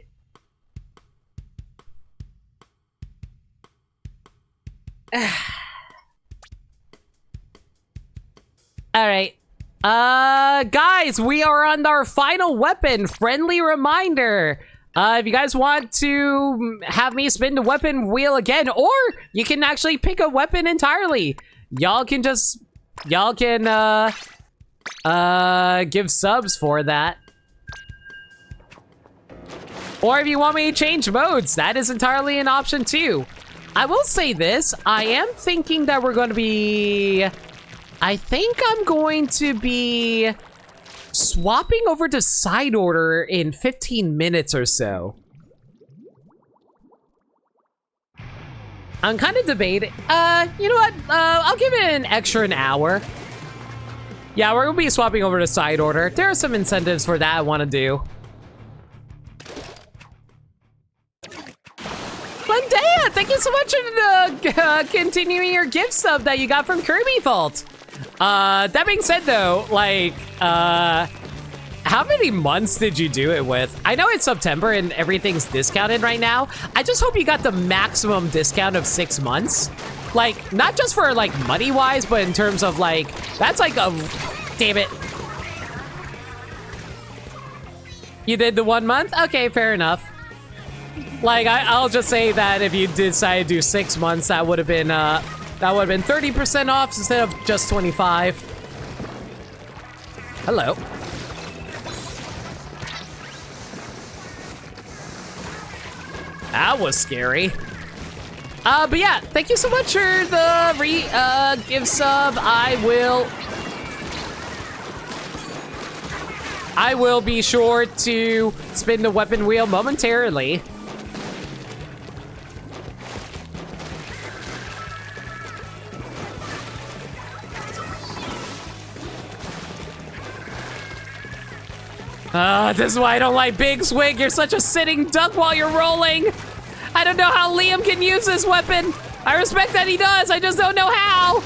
All right. Guys, we are on our final weapon. Friendly reminder. If you guys want to have me spin the weapon wheel again, or you can actually pick a weapon entirely. Y'all can give subs for that. Or if you want me to change modes, that is entirely an option too. I will say this, I am thinking that we're going to be... I think I'm going to be swapping over to side order in 15 minutes or so. I'm kind of debating. You know what? I'll give it an hour. Yeah, we're going to be swapping over to side order. There are some incentives for that I want to do. Landea, thank you so much for continuing your gift sub that you got from Kirby Vault. That being said, though, like, how many months did you do it with? I know it's September and everything's discounted right now. I just hope you got the maximum discount of 6 months. Like, not just for, like, money-wise, but in terms of, like, that's like a... Damn it. You did the 1 month? Okay, fair enough. Like, I'll just say that if you decide to do 6 months, that would have been 30% off instead of just 25. Hello. That was scary. But yeah, thank you so much for the give sub. I will be sure to spin the weapon wheel momentarily. This is why I don't like Big Swig. You're such a sitting duck while you're rolling. I don't know how Liam can use this weapon. I respect that he does. I just don't know how.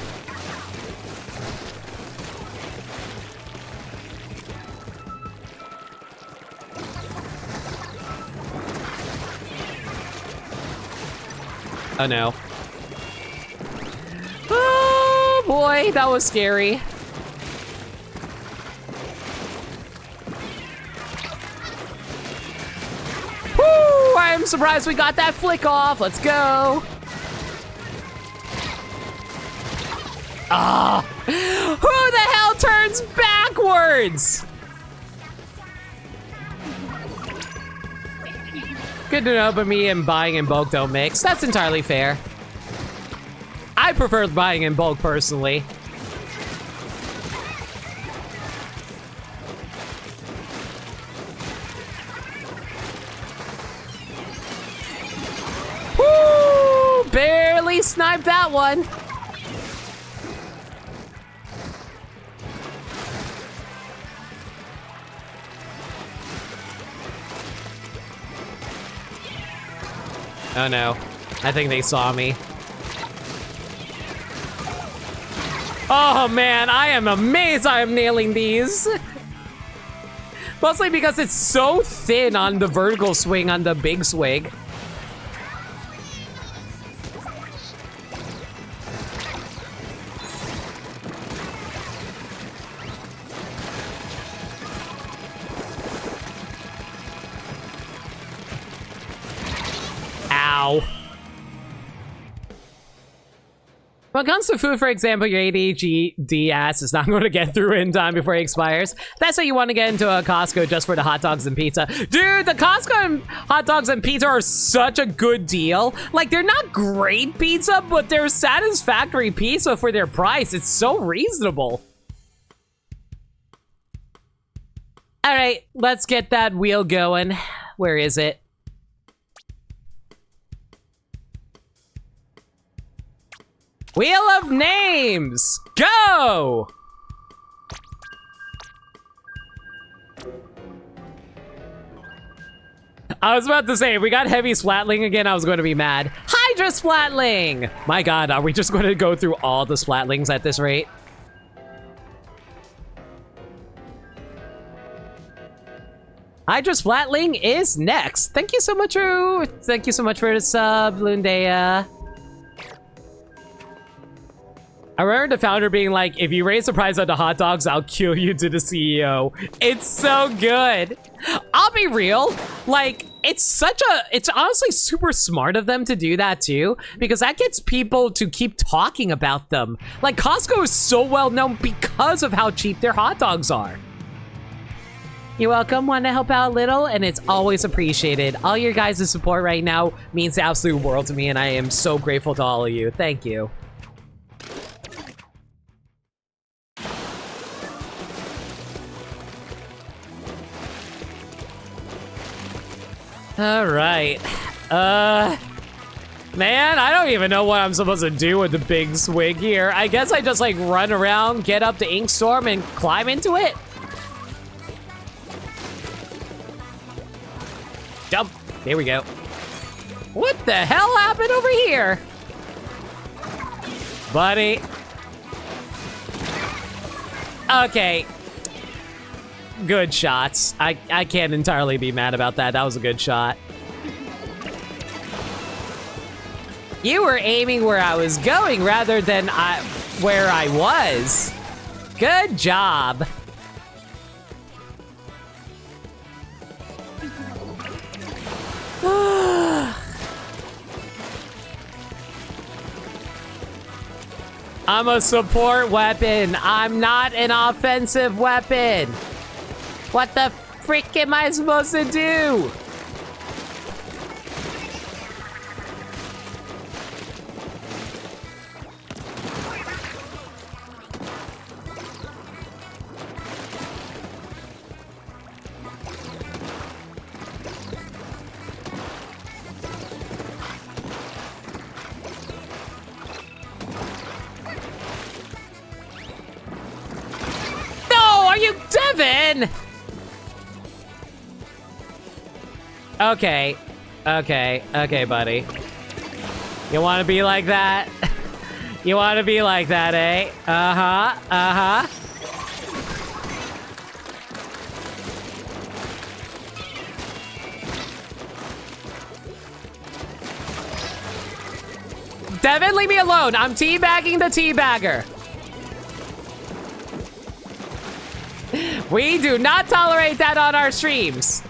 Oh no. Oh boy, that was scary. Woo! I'm surprised we got that flick off. Let's go. Ah! Who the hell turns backwards? Good to know, but me and buying in bulk don't mix. That's entirely fair. I prefer buying in bulk personally. Woo! Barely sniped that one. Oh no, I think they saw me. Oh man, I am amazed I am nailing these. Mostly because it's so thin on the vertical swing on the big swing. Ow. When it comes to food, for example, your ADHD ass is not going to get through in time before it expires. That's why you want to get into a Costco just for the hot dogs and pizza. Dude, the Costco hot dogs and pizza are such a good deal. Like, they're not great pizza, but they're satisfactory pizza for their price. It's so reasonable. All right, let's get that wheel going. Where is it? Wheel of Names, go! I was about to say, if we got heavy splatling again, I was going to be mad. Hydra splatling! My god, are we just going to go through all the splatlings at this rate? Hydra splatling is next. Thank you so much for the sub, Lundea. I remember the founder being like, if you raise the price on the hot dogs, I'll kill you to the CEO. It's so good. I'll be real. Like, it's honestly super smart of them to do that too, because that gets people to keep talking about them. Like, Costco is so well known because of how cheap their hot dogs are. You're welcome. Want to help out a little? And it's always appreciated. All your guys' support right now means the absolute world to me, and I am so grateful to all of you. Thank you. All right. Man, I don't even know what I'm supposed to do with the big swig here. I guess I just like run around, get up to Ink Storm, and climb into it. Jump. Here we go. What the hell happened over here? Buddy. Okay. Good shots. I can't entirely be mad about that. That was a good shot. You were aiming where I was going rather than where I was. Good job. I'm a support weapon. I'm not an offensive weapon. What the frick am I supposed to do? Are you Devin? Okay. Okay, buddy. You want to be like that? You want to be like that, eh? Uh-huh. Uh-huh. Devin, leave me alone. I'm teabagging the teabagger. We do not tolerate that on our streams.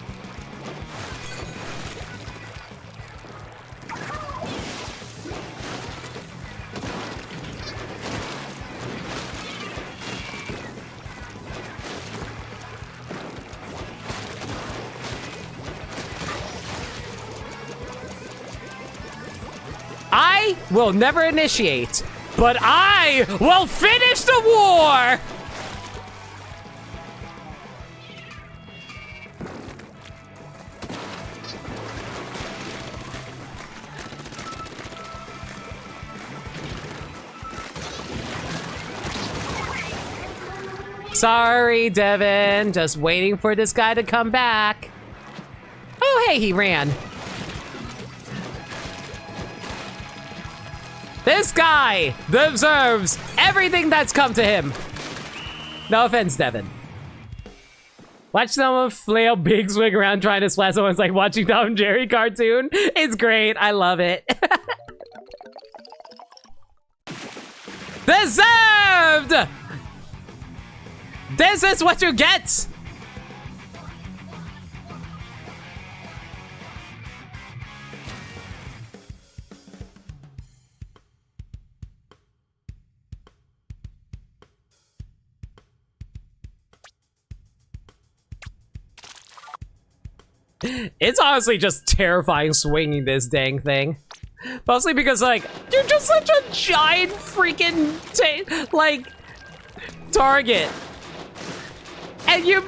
I will never initiate, but I will finish the war! Sorry, Devin. Just waiting for this guy to come back. Oh, hey, he ran. This guy deserves everything that's come to him. No offense, Devin. Watch someone flail big swing around trying to splat someone's like watching Tom and Jerry cartoon. It's great. I love it. Deserved! This is what you get! It's honestly just terrifying swinging this dang thing. Mostly because, like, you're just such a giant freaking, target. And you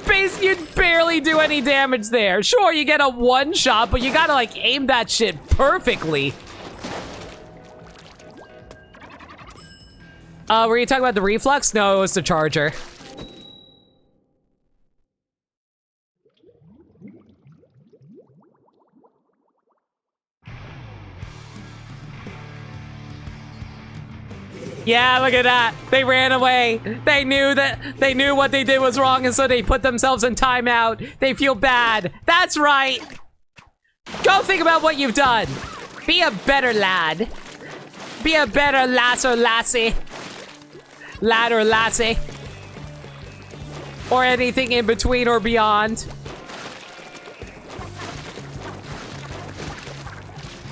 barely do any damage there. Sure, you get a one shot, but you gotta, like, aim that shit perfectly. Were you talking about the reflux? No, it was the charger. Yeah, look at that. They ran away. They knew what they did was wrong, and so they put themselves in timeout. They feel bad. That's right. Go think about what you've done. Be a better lad. Be a better lass or lassie. Lad or lassie. Or anything in between or beyond.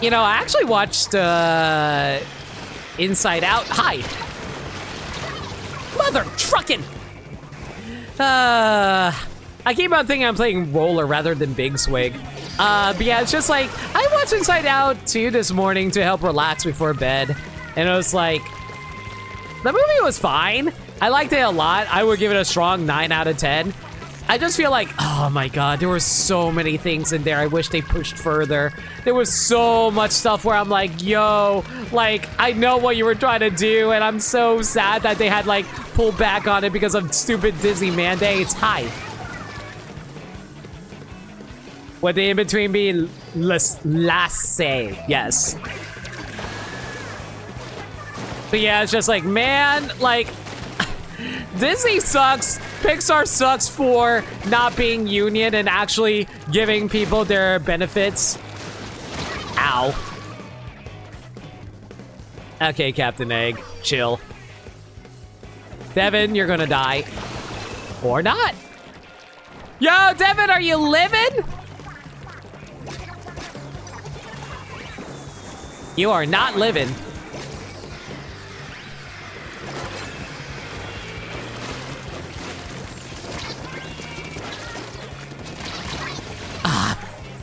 You know, I actually watched, Inside Out. Hi. Mother trucking. I keep on thinking I'm playing roller rather than big swig. But yeah, it's just like, I watched Inside Out 2 this morning to help relax before bed. And it was like, the movie was fine. I liked it a lot. I would give it a strong 9 out of 10. I just feel like, oh my god, there were so many things in there I wish they pushed further. There was so much stuff where I'm like, yo, like, I know what you were trying to do, and I'm so sad that they had, like, pulled back on it because of stupid Disney mandates. Hi. With the in-between being lasse. Yes. But yeah, it's just like, man, like, Disney sucks. Pixar sucks for not being union and actually giving people their benefits. Ow. Okay, Captain Egg, chill. Devin, you're gonna die. Or not. Yo, Devin, are you living? You are not living.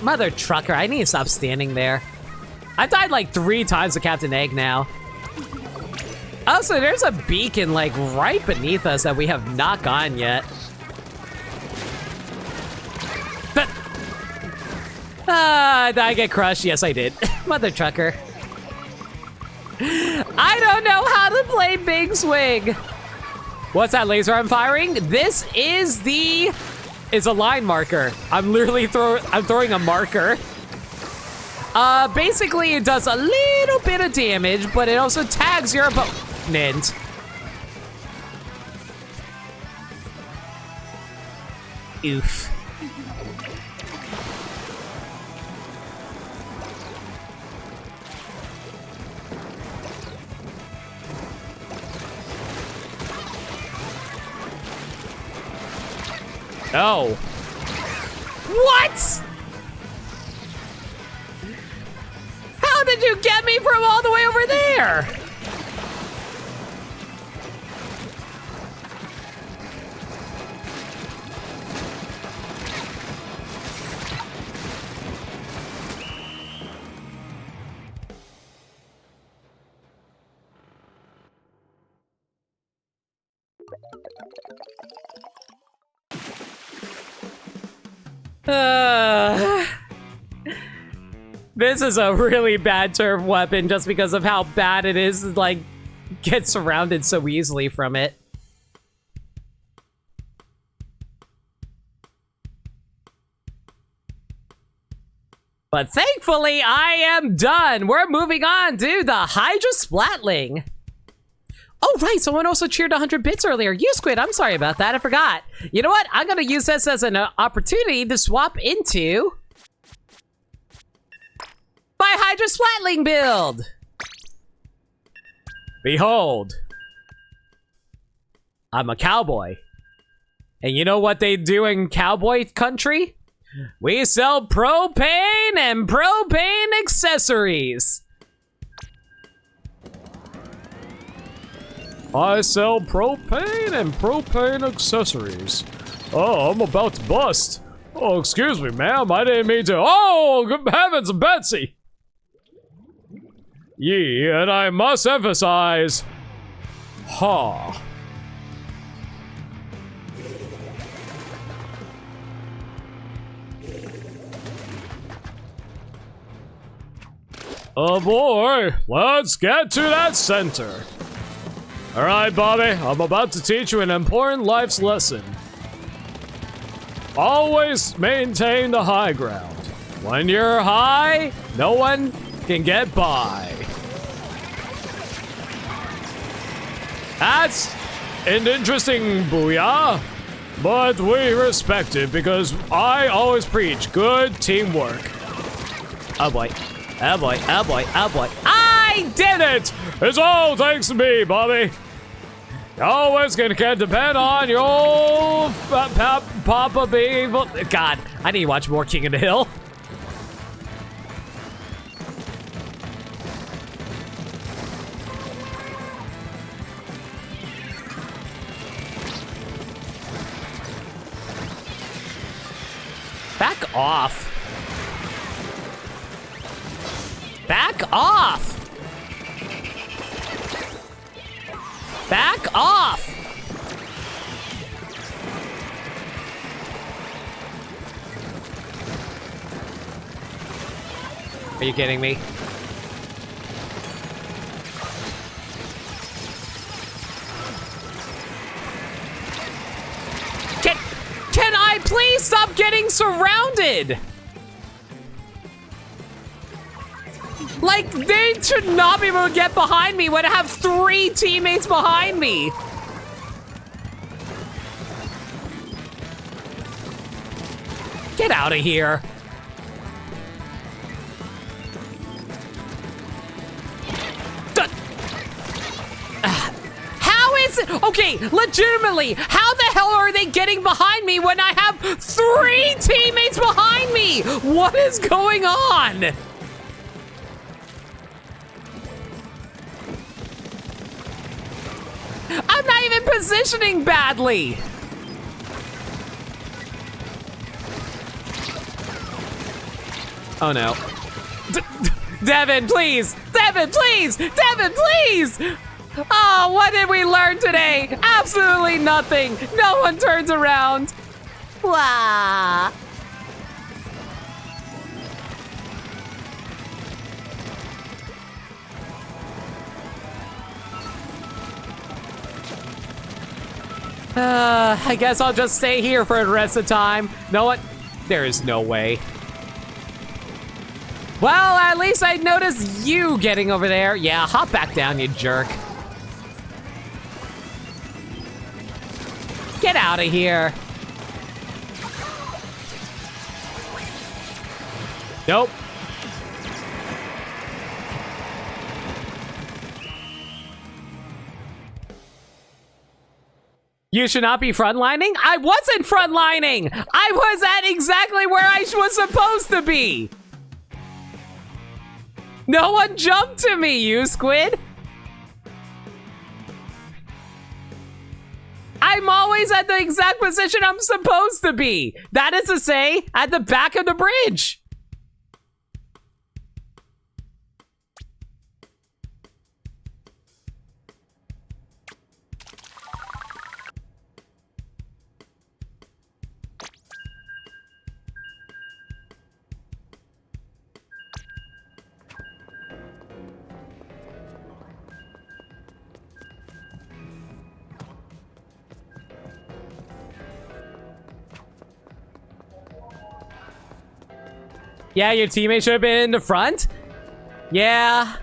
Mother trucker, I need to stop standing there. I've died like 3 times to Captain Egg now. Also, there's a beacon like right beneath us that we have not gotten yet. But, did I get crushed? Yes, I did. Mother trucker. I don't know how to play Big Swing. What's that laser I'm firing? This is a line marker. I'm literally throwing a marker. Basically it does a little bit of damage, but it also tags your opponent. Oof. No. What? How did you get me from all the way over there? This is a really bad turf weapon just because of how bad it is, like, get surrounded so easily from it. But thankfully, I am done. We're moving on to the Hydra Splatling. Oh, right, someone also cheered 100 bits earlier. You Squid, I'm sorry about that, I forgot. You know what? I'm gonna use this as an opportunity to swap into my Hydra Splatling build. Behold, I'm a cowboy. And you know what they do in cowboy country? We sell propane and propane accessories. I sell propane and propane accessories. Oh, I'm about to bust. Oh, excuse me, ma'am. I didn't mean to. Oh, good heavens, Betsy. Yee, and I must emphasize, ha. Oh boy, let's get to that center. All right, Bobby, I'm about to teach you an important life's lesson. Always maintain the high ground. When you're high, no one can get by. That's an interesting booyah, but we respect it because I always preach good teamwork. Oh boy. Oh boy, oh boy, oh boy. I did it! It's all thanks to me, Bobby. You always can depend on your old Papa Beagle. God, I need to watch more King of the Hill. Back off. Back off! Back off! Are you kidding me? Can I please stop getting surrounded? Like, they should not be able to get behind me when I have 3 teammates behind me. Get out of here. How is it? Okay, legitimately, how the hell are they getting behind me when I have 3 teammates behind me? What is going on? I'm not even positioning badly. Oh no. Devin, please! Devin, please! Devin, please! Oh, what did we learn today? Absolutely nothing. No one turns around. Wow. I guess I'll just stay here for the rest of the time. No one. There is no way. Well, at least I noticed you getting over there. Yeah, hop back down, you jerk. Get out of here. Nope. You should not be frontlining? I wasn't frontlining! I was at exactly where I was supposed to be! No one jumped to me, you squid! I'm always at the exact position I'm supposed to be! That is to say, at the back of the bridge! Yeah, your teammate should have been in the front? Yeah.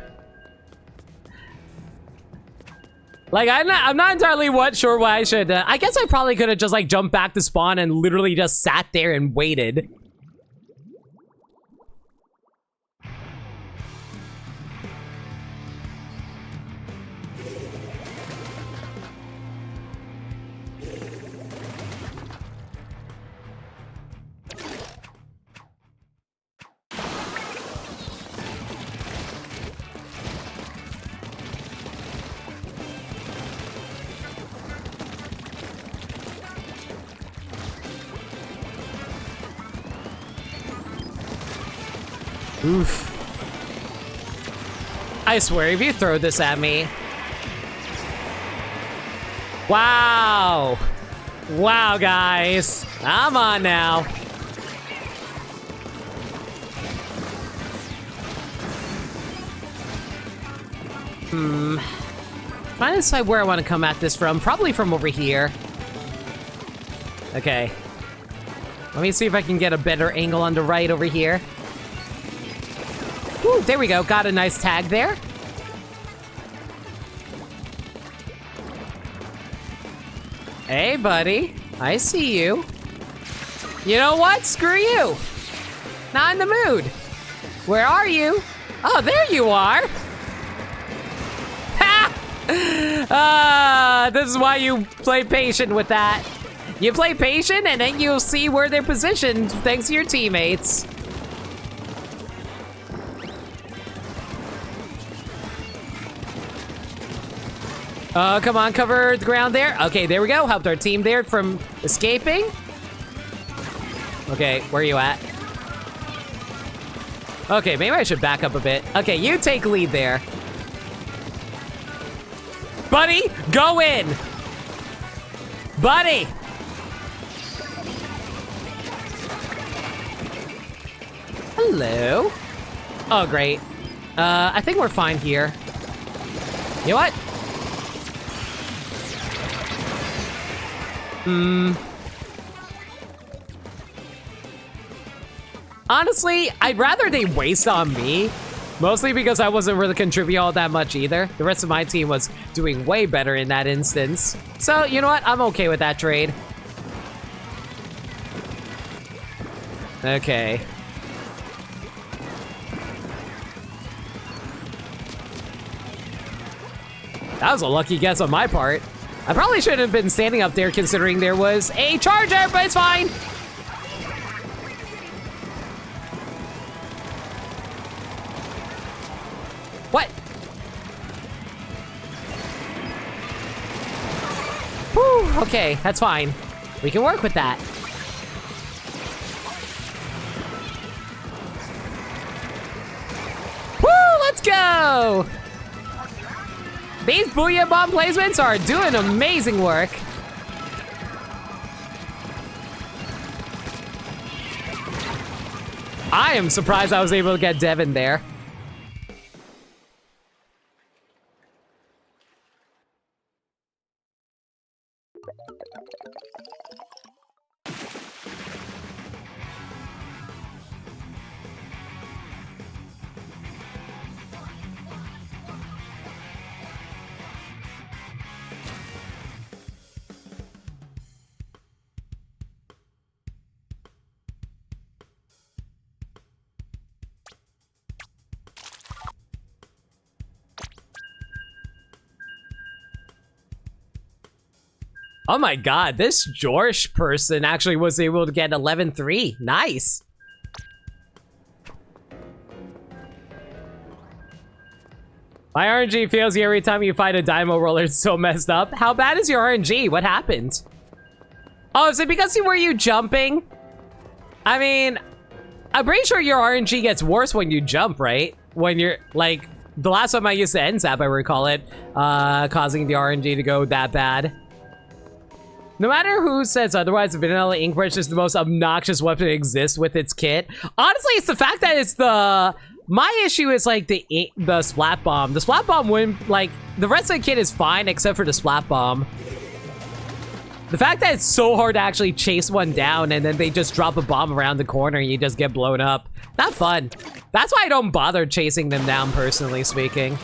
Like, I'm not entirely sure why I should. I guess I probably could have just, like, jumped back to spawn and literally just sat there and waited. Oof. I swear, if you throw this at me... Wow. Wow, guys. I'm on now. Trying to decide where I want to come at this from. Probably from over here. Okay. Let me see if I can get a better angle on the right over here. Ooh, there we go. Got a nice tag there. Hey, buddy. I see you. You know what? Screw you. Not in the mood. Where are you? Oh, there you are. Ha! This is why you play patient with that. You play patient, and then you'll see where they're positioned thanks to your teammates. Come on, cover the ground there. Okay, there we go. Helped our team there from escaping. Okay, where are you at? Okay, maybe I should back up a bit. Okay, you take lead there. Buddy, go in. Buddy. Hello. Oh, great. I think we're fine here. You know what? Honestly, I'd rather they waste on me Mostly because I wasn't really contributing all that much either. The rest of my team was doing way better in that instance. So, you know what? I'm okay with that trade. Okay. That was a lucky guess on my part. I probably shouldn't have been standing up there considering there was a charger, but it's fine. What? Whew, okay, that's fine. We can work with that. Woo, let's go! These Booyah Bomb placements are doing amazing work. I am surprised I was able to get Devin there. Oh my god, this Jorsh person actually was able to get 11-3. Nice. My RNG fails you every time you fight a Dynamo roller. It's so messed up. How bad is your RNG? What happened? Oh, is it because you were jumping? I mean, I'm pretty sure your RNG gets worse when you jump, right? When you're, like, the last time I used the NZAP, I recall it, causing the RNG to go that bad. No matter who says otherwise, the vanilla ink brush is the most obnoxious weapon that exists with its kit. Honestly, it's the fact that it's the... My issue is, like, the Splat Bomb. The Splat Bomb wouldn't, like... The rest of the kit is fine, except for the Splat Bomb. The fact that it's so hard to actually chase one down, and then they just drop a bomb around the corner and you just get blown up. Not fun. That's why I don't bother chasing them down, personally speaking.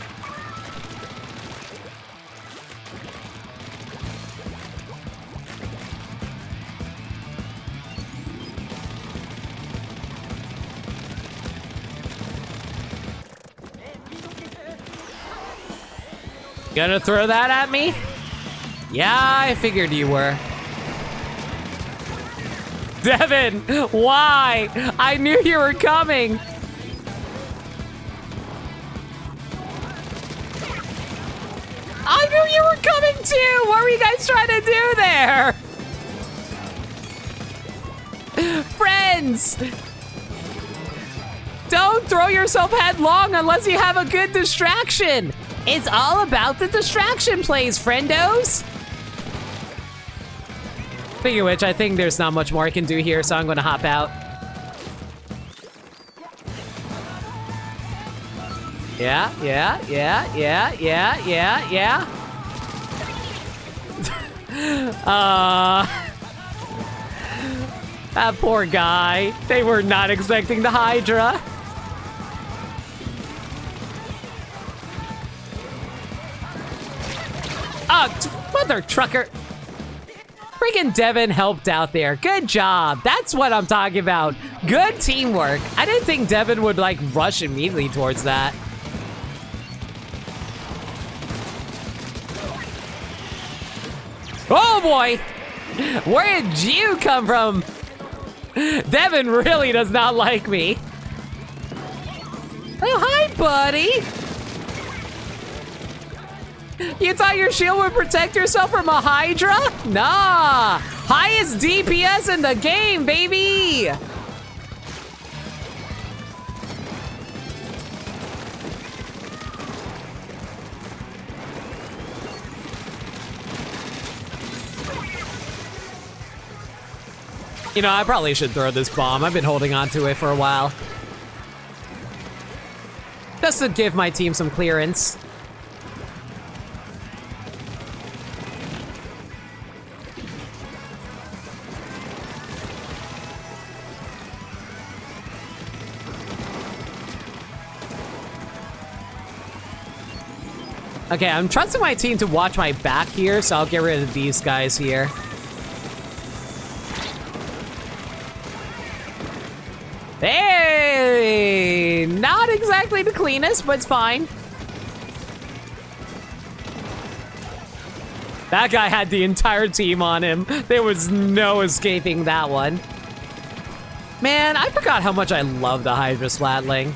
Gonna throw that at me? Yeah, I figured you were. Devin, why? I knew you were coming. I knew you were coming too. What were you guys trying to do there? Friends, don't throw yourself headlong unless you have a good distraction. It's all about the distraction plays, friendos. Speaking of which, I think there's not much more I can do here, so I'm gonna hop out. Yeah. That poor guy. They were not expecting the Hydra. Oh, mother trucker. Freaking Devin helped out there. Good job. That's what I'm talking about. Good teamwork. I didn't think Devin would, like, rush immediately towards that. Oh, boy. Where did you come from? Devin really does not like me. Oh, hi, buddy. You thought your shield would protect yourself from a Hydra? Nah! Highest DPS in the game, baby! You know, I probably should throw this bomb. I've been holding on to it for a while. Just to give my team some clearance. Okay, I'm trusting my team to watch my back here, so I'll get rid of these guys here. Hey! Not exactly the cleanest, but it's fine. That guy had the entire team on him. There was no escaping that one. Man, I forgot how much I love the Hydra Splatling.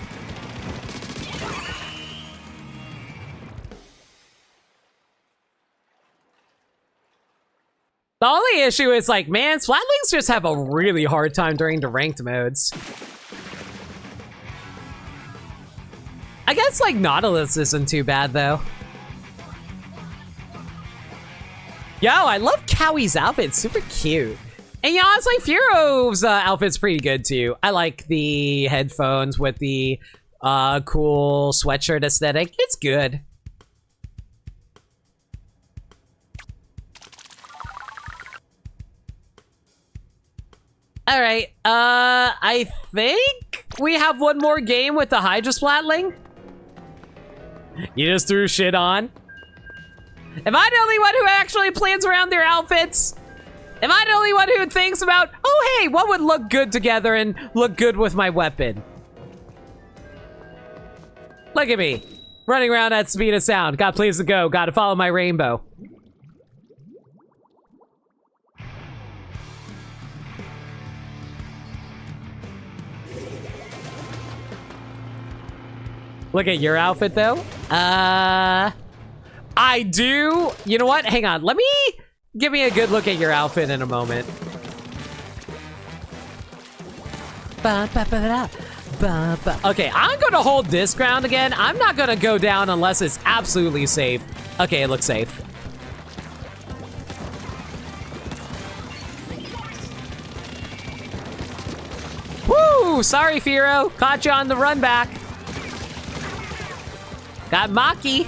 The only issue is, like, man, Splatlings just have a really hard time during the ranked modes. I guess, like, Nautilus isn't too bad, though. Yo, I love Cowie's outfit. It's super cute. And yeah, honestly, Furo's outfit's pretty good, too. I like the headphones with the cool sweatshirt aesthetic. It's good. All right, I think we have one more game with the Hydra Splatling. You just threw shit on? Am I the only one who actually plans around their outfits? Am I the only one who thinks about, oh hey, what would look good together and look good with my weapon? Look at me, running around at speed of sound. Got places to go, gotta follow my rainbow. Look at your outfit, though. I do. You know what? Hang on. Give me a good look at your outfit in a moment. Okay, I'm gonna hold this ground again. I'm not gonna go down unless it's absolutely safe. Okay, it looks safe. Woo! Sorry, Firo. Caught you on the run back. Got Maki.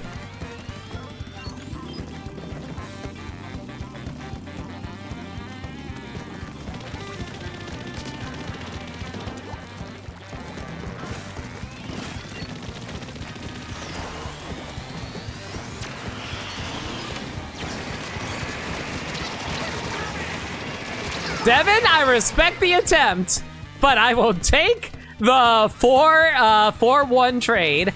Devin, I respect the attempt, but I will take the 4-1 trade.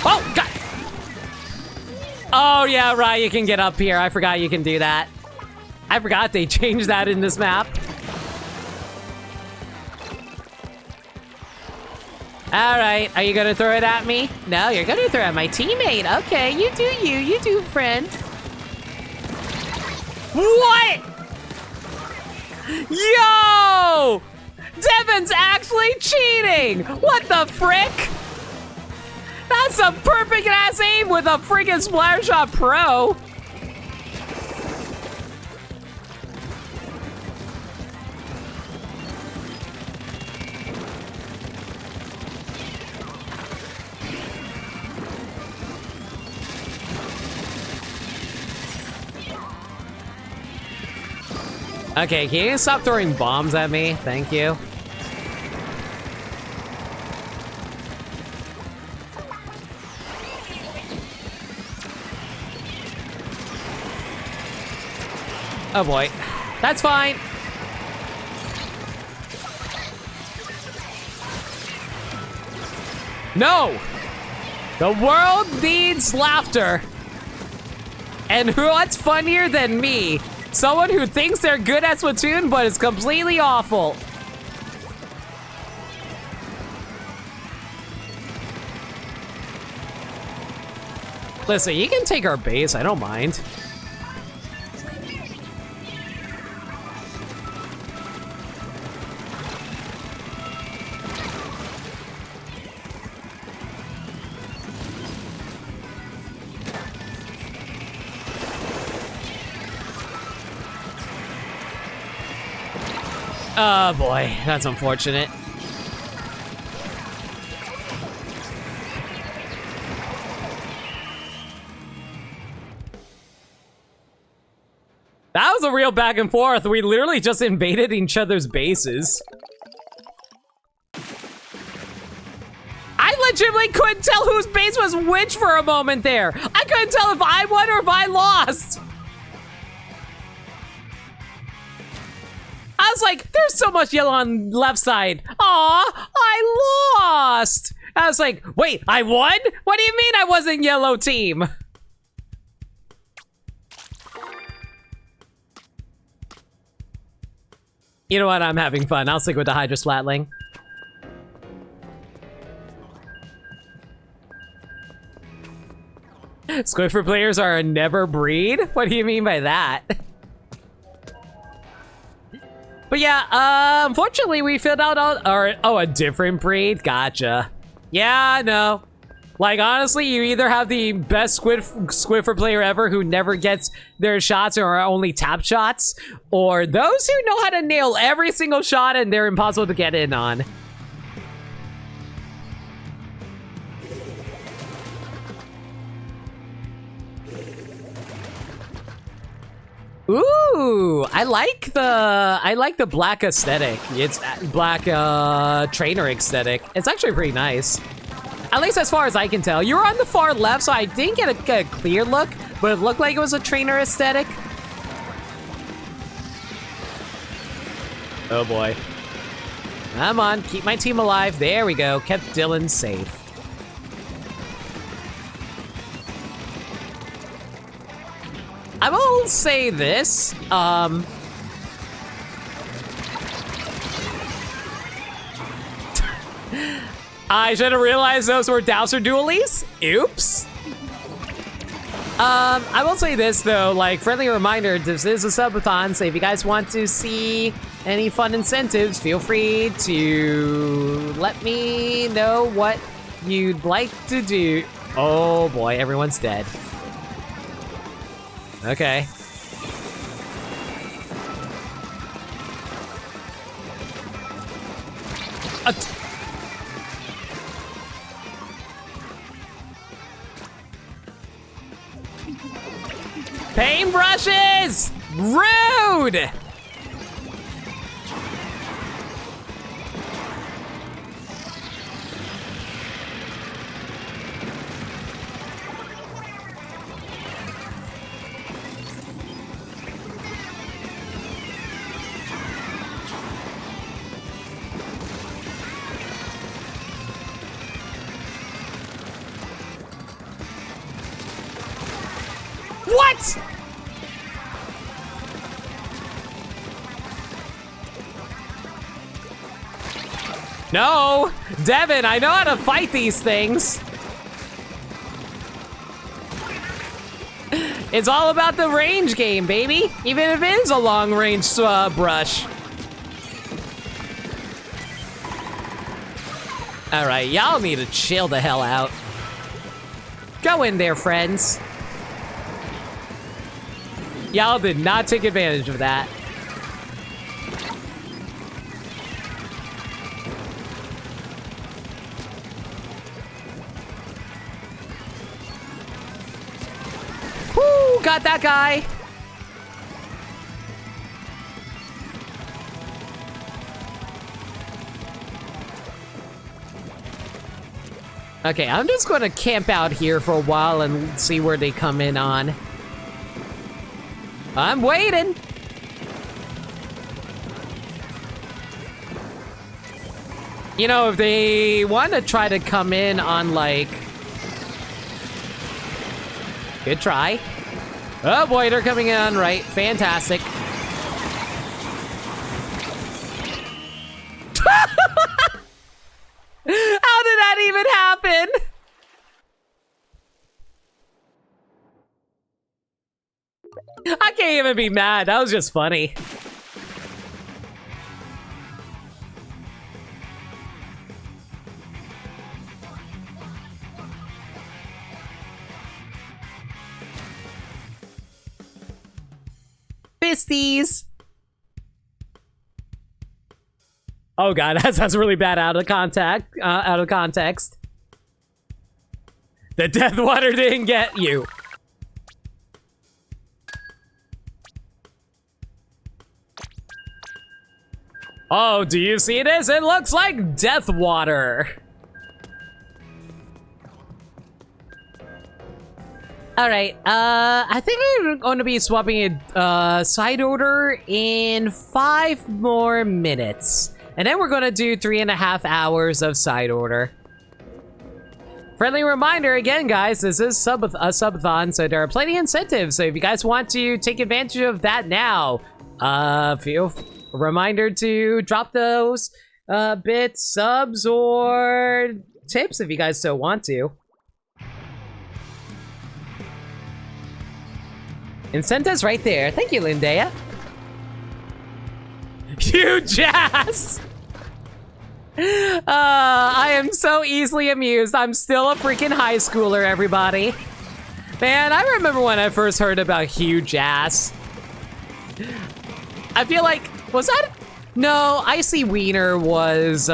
Oh, God. Oh, yeah, right, you can get up here. I forgot you can do that. I forgot they changed that in this map. All right, are you gonna throw it at me? No, you're gonna throw it at my teammate. Okay, you do, friend. What? Yo! Devin's actually cheating! What the frick? That's a perfect ass aim with a freaking Splatter Shot Pro. Okay, can you stop throwing bombs at me? Thank you. Oh boy. That's fine. No! The world needs laughter. And what's funnier than me? Someone who thinks they're good at Splatoon, but is completely awful. Listen, you can take our base, I don't mind. Oh boy, that's unfortunate. That was a real back and forth. We literally just invaded each other's bases. I legitimately couldn't tell whose base was which for a moment there. I couldn't tell if I won or if I lost. I was like, there's so much yellow on left side. Aw, I lost. I was like, wait, I won? What do you mean I wasn't yellow team? You know what? I'm having fun. I'll stick with the Hydra Splatling. Squidford players are a never breed? What do you mean by that? But yeah, unfortunately we filled out a different breed. Gotcha. Yeah, no. Like, honestly, you either have the best Squidford player ever who never gets their shots or are only tap shots, or those who know how to nail every single shot and they're impossible to get in on. Ooh, I like the black aesthetic. It's black trainer aesthetic. It's actually pretty nice. At least as far as I can tell. You were on the far left, so I didn't get a clear look, but it looked like it was a trainer aesthetic. Oh boy. Come on, keep my team alive. There we go. Kept Dylan safe. I will say this, I should have realized those were Dowser dualies. Oops. I will say this though, like, friendly reminder, this is a subathon, so if you guys want to see any fun incentives, feel free to let me know what you'd like to do. Oh boy, everyone's dead. Okay. Paintbrushes! Rude! What? No, Devin, I know how to fight these things. It's all about the range game, baby. Even if it is a long range brush. All right, y'all need to chill the hell out. Go in there, friends. Y'all did not take advantage of that. Woo, got that guy. Okay, I'm just gonna camp out here for a while and see where they come in on. I'm waiting. You know, if they want to try to come in on, like... Good try. Oh boy, they're coming in on right. Fantastic. How did that even happen? I can't even be mad. That was just funny. Fisties. Oh god, that sounds really bad out of context. The death water didn't get you. Oh, do you see this? It looks like death water. All right, I think I'm going to be swapping a side order in 5 more minutes. And then we're going to do 3.5 hours of side order. Friendly reminder again, guys, this is a subathon, so there are plenty of incentives. So if you guys want to take advantage of that now, reminder to drop those bits, subs, or tips if you guys still want to. Incentives right there. Thank you, Lindea. Huge ass! I am so easily amused. I'm still a freaking high schooler, everybody. Man, I remember when I first heard about huge ass. I feel like, was that? No, Icy Wiener was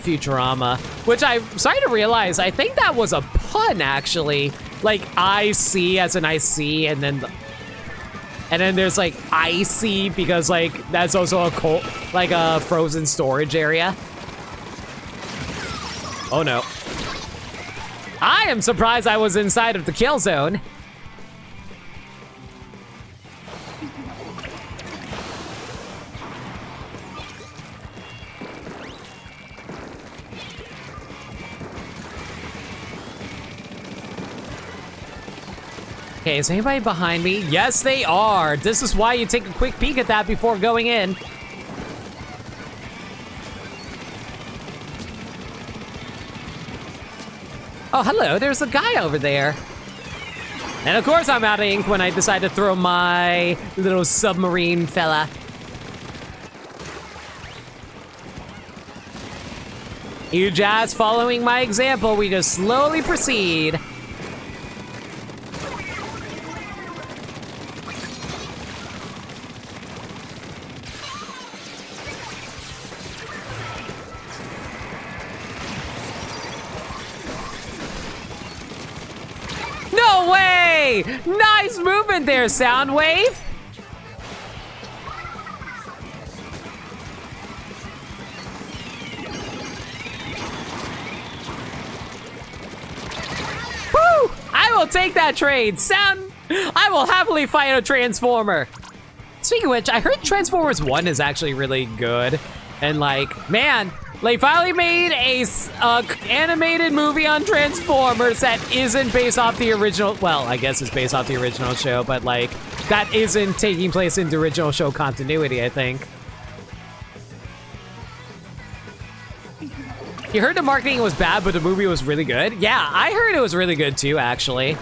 Futurama, which I'm starting to realize, I think that was a pun, actually. Like, IC as an IC, and then there's like icy because like that's also a cold, like a frozen storage area. Oh no. I am surprised I was inside of the kill zone. Okay, is anybody behind me? Yes, they are. This is why you take a quick peek at that before going in. Oh, hello, there's a guy over there. And of course I'm out of ink when I decide to throw my little submarine fella. You just following my example, we just slowly proceed. No way! Nice movement there, Soundwave! Woo! I will take that trade. I will happily fight a Transformer. Speaking of which, I heard Transformers 1 is actually really good. And like, man, they finally made a animated movie on Transformers that isn't based off the original, well, I guess it's based off the original show, but like, that isn't taking place in the original show continuity, I think. You heard the marketing was bad, but the movie was really good? Yeah, I heard it was really good too, actually.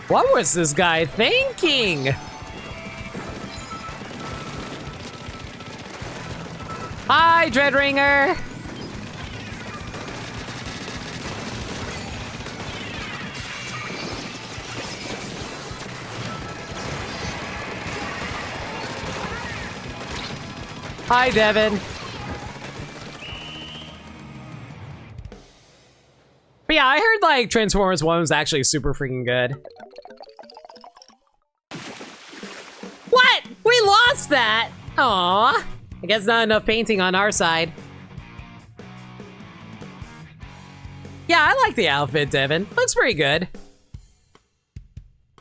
What was this guy thinking? Hi, Dreadringer. Hi, Devin. But yeah, I heard like Transformers 1 was actually super freaking good. What? We lost that? Aww. I guess not enough painting on our side. Yeah, I like the outfit, Devin. Looks pretty good.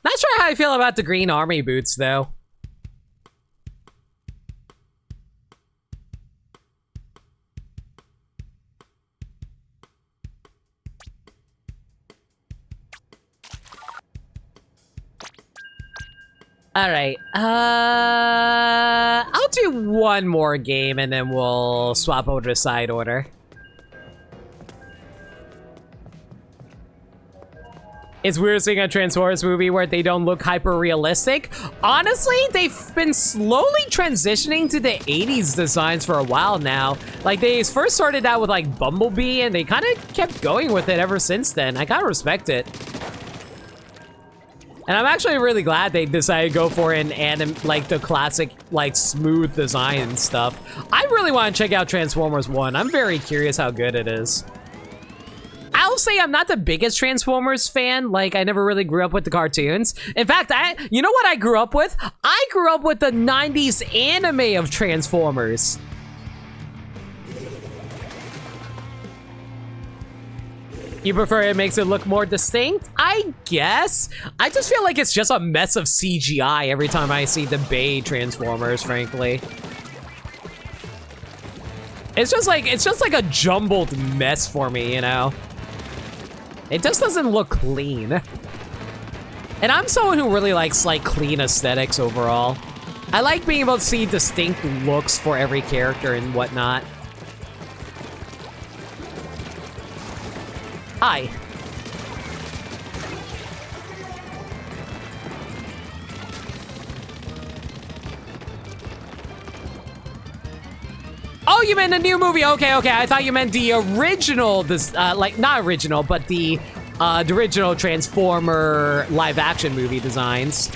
Not sure how I feel about the green army boots, though. All right, I'll do one more game and then we'll swap over to side order. It's weird seeing a Transformers movie where they don't look hyper realistic. Honestly, they've been slowly transitioning to the 80s designs for a while now. Like they first started out with like Bumblebee and they kind of kept going with it ever since then. I kind of respect it. And I'm actually really glad they decided to go for like the classic, like smooth design and stuff. I really want to check out Transformers 1. I'm very curious how good it is. I'll say I'm not the biggest Transformers fan. Like, I never really grew up with the cartoons. In fact, you know what I grew up with? I grew up with the 90s anime of Transformers. You prefer it makes it look more distinct? I guess. I just feel like it's just a mess of CGI every time I see the Bay Transformers, frankly. It's just like a jumbled mess for me, you know? It just doesn't look clean. And I'm someone who really likes like clean aesthetics overall. I like being able to see distinct looks for every character and whatnot. Hi. Oh, you meant a new movie? Okay, okay. I thought you meant the original, like not original, but the original Transformer live-action movie designs.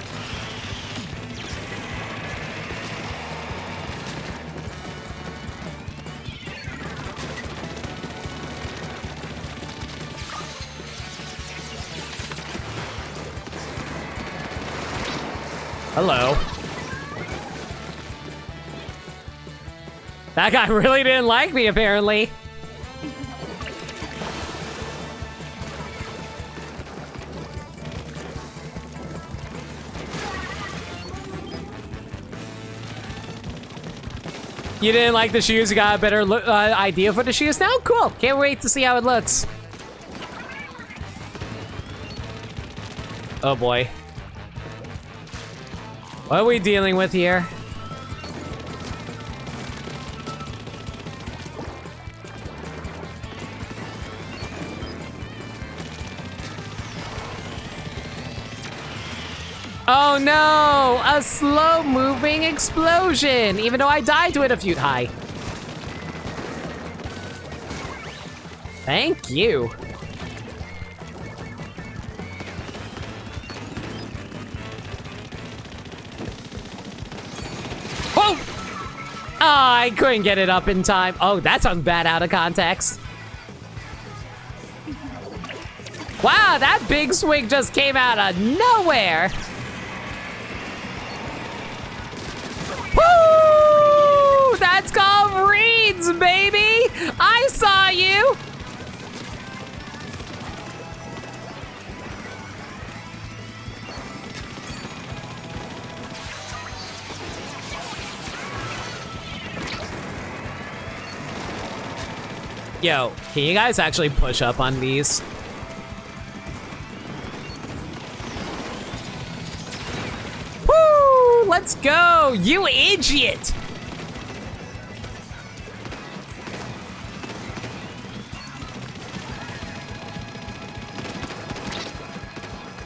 Hello. That guy really didn't like me, apparently. You didn't like the shoes? You got a better idea for the shoes now? Cool. Can't wait to see how it looks. Oh boy. What are we dealing with here? Oh no! A slow-moving explosion! Even though I died to it a few- Hi. Thank you. Whoa! Oh, I couldn't get it up in time. Oh, that sounds bad out of context. Wow, that big swing just came out of nowhere. Woo! That's called reeds, baby! I saw you! Yo, can you guys actually push up on these? Woo! Let's go! You idiot!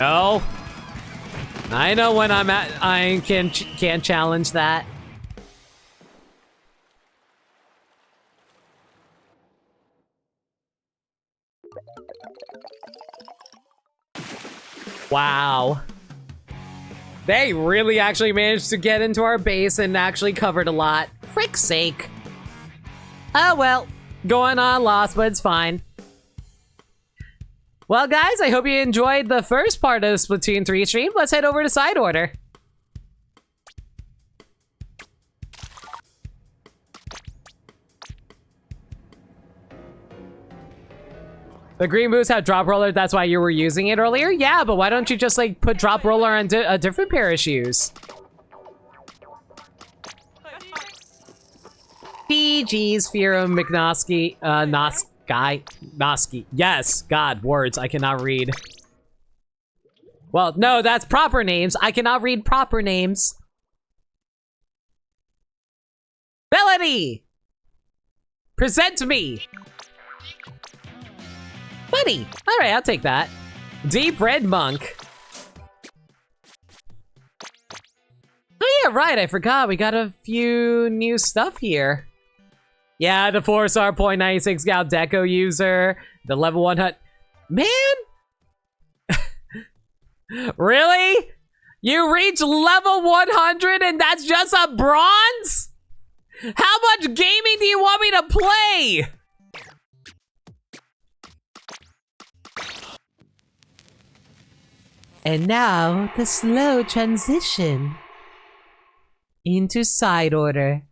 Oh. I know when I'm at, I can't challenge that. Wow. They really actually managed to get into our base and actually covered a lot. Frick's sake. Oh well, going on lost, but it's fine. Well guys, I hope you enjoyed the first part of the Splatoon 3 stream. Let's head over to side order. The green boots have drop roller, that's why you were using it earlier? Yeah, but why don't you just like put drop roller on a different pair of shoes? GG's, Firo McNoski, Noski. Yes, God, words, I cannot read. Well, no, that's proper names. I cannot read proper names. Melody! Present me! Buddy! Alright, I'll take that. Deep Red Monk. Oh yeah, right, I forgot. We got a few new stuff here. Yeah, the 4-star .96 Gal Deco user. The level 100. Man! Really? You reach level 100 and that's just a bronze? How much gaming do you want me to play? And now, the slow transition into side order.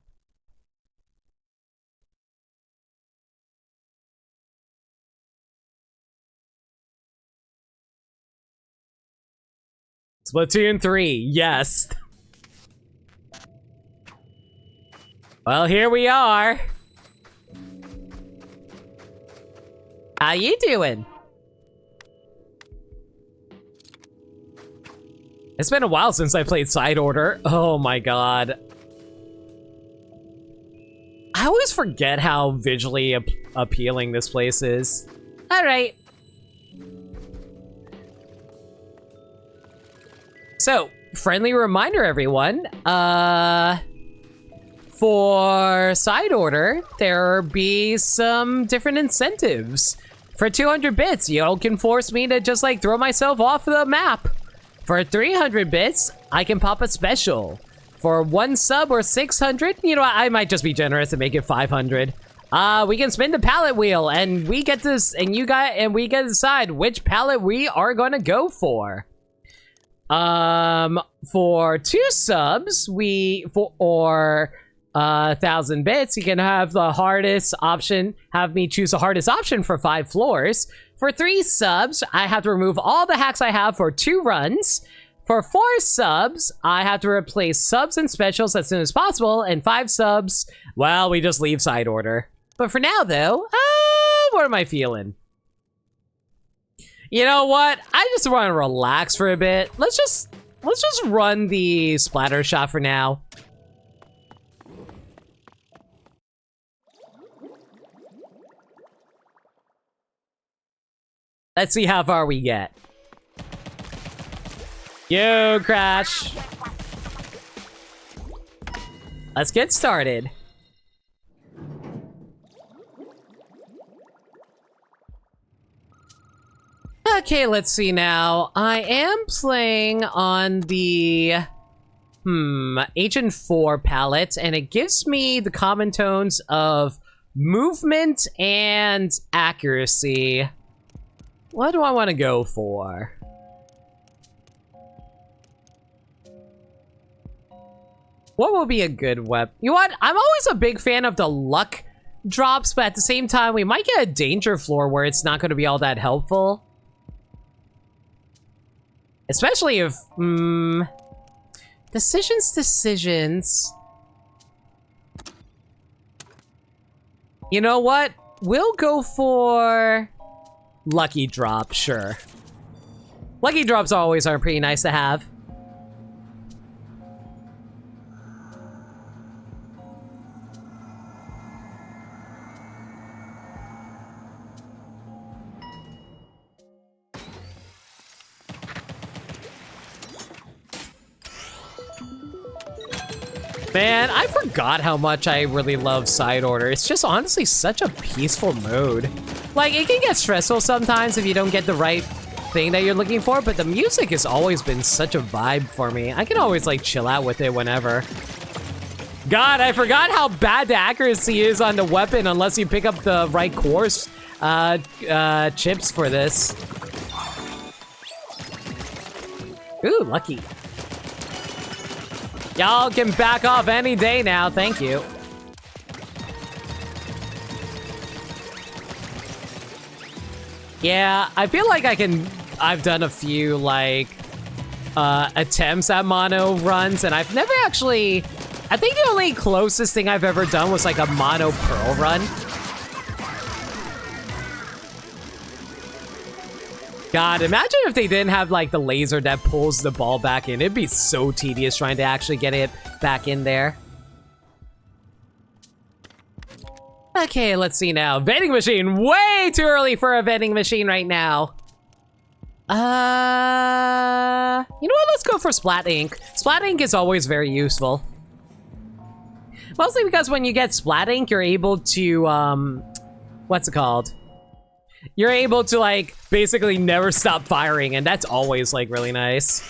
Splatoon 3, yes. Well, here we are. How you doing? It's been a while since I played Side Order. Oh my god. I always forget how visually appealing this place is. Alright. So, friendly reminder everyone, for Side Order, there be some different incentives. For 200 bits, y'all can force me to just like throw myself off the map. For 300 bits, I can pop a special. For 1 sub or 600, you know what, I might just be generous and make it 500. We can spin the pallet wheel and we get this, and we get to decide which pallet we are gonna go for. For 2 subs, or 1,000 bits, you can have the hardest option, have me choose the hardest option for 5 floors. For 3 subs, I have to remove all the hacks I have for 2 runs. For 4 subs, I have to replace subs and specials as soon as possible. And 5 subs, well, we just leave Side Order. But for now, though, what am I feeling? You know what? I just want to relax for a bit. Let's just run the splatter shot for now. Let's see how far we get. Yo, Crash. Let's get started. Okay, let's see now. I am playing on the Agent 4 palette, and it gives me the common tones of movement and accuracy. What do I want to go for? What will be a good weapon? You know what? I'm always a big fan of the luck drops, but at the same time, we might get a danger floor where it's not going to be all that helpful. Especially if, decisions. You know what? We'll go for lucky drop, sure. Lucky drops always are pretty nice to have. Man, I forgot how much I really love Side Order. It's just honestly such a peaceful mode. Like, it can get stressful sometimes if you don't get the right thing that you're looking for, but the music has always been such a vibe for me. I can always, like, chill out with it whenever. God, I forgot how bad the accuracy is on the weapon unless you pick up the right course chips for this. Ooh, lucky. Y'all can back off any day now, thank you. Yeah, I feel like I've done a few, like, attempts at mono runs, and I've never actually, I think the only closest thing I've ever done was, like, a mono pearl run. God, imagine if they didn't have, like, the laser that pulls the ball back in. It'd be so tedious trying to actually get it back in there. Okay, let's see now. Vending machine! Way too early for a vending machine right now. You know what? Let's go for Splat Ink. Splat Ink is always very useful. Mostly because when you get Splat Ink, you're able to, what's it called? You're able to, like, basically never stop firing, and that's always, like, really nice.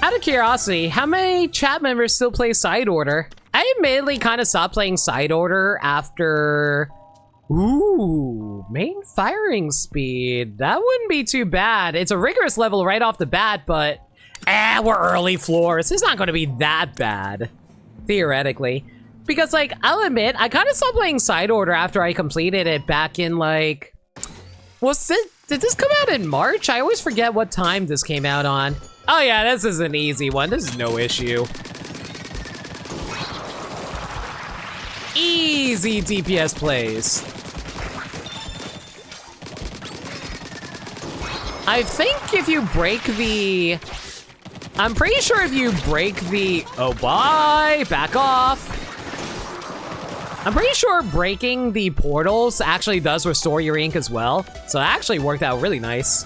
Out of curiosity, how many chat members still play side order? I admittedly kind of stopped playing side order after... Ooh, main firing speed. That wouldn't be too bad. It's a rigorous level right off the bat, but... we're early floors. It's not going to be that bad, theoretically. Because, like, I'll admit, I kind of stopped playing side order after I completed it back in, like... Did this come out in March? I always forget what time this came out on. Oh yeah, this is an easy one. This is no issue. Easy DPS plays. I think if you break the... I'm pretty sure if you break the... Oh, bye! Back off! I'm pretty sure breaking the portals actually does restore your ink as well. So it actually worked out really nice.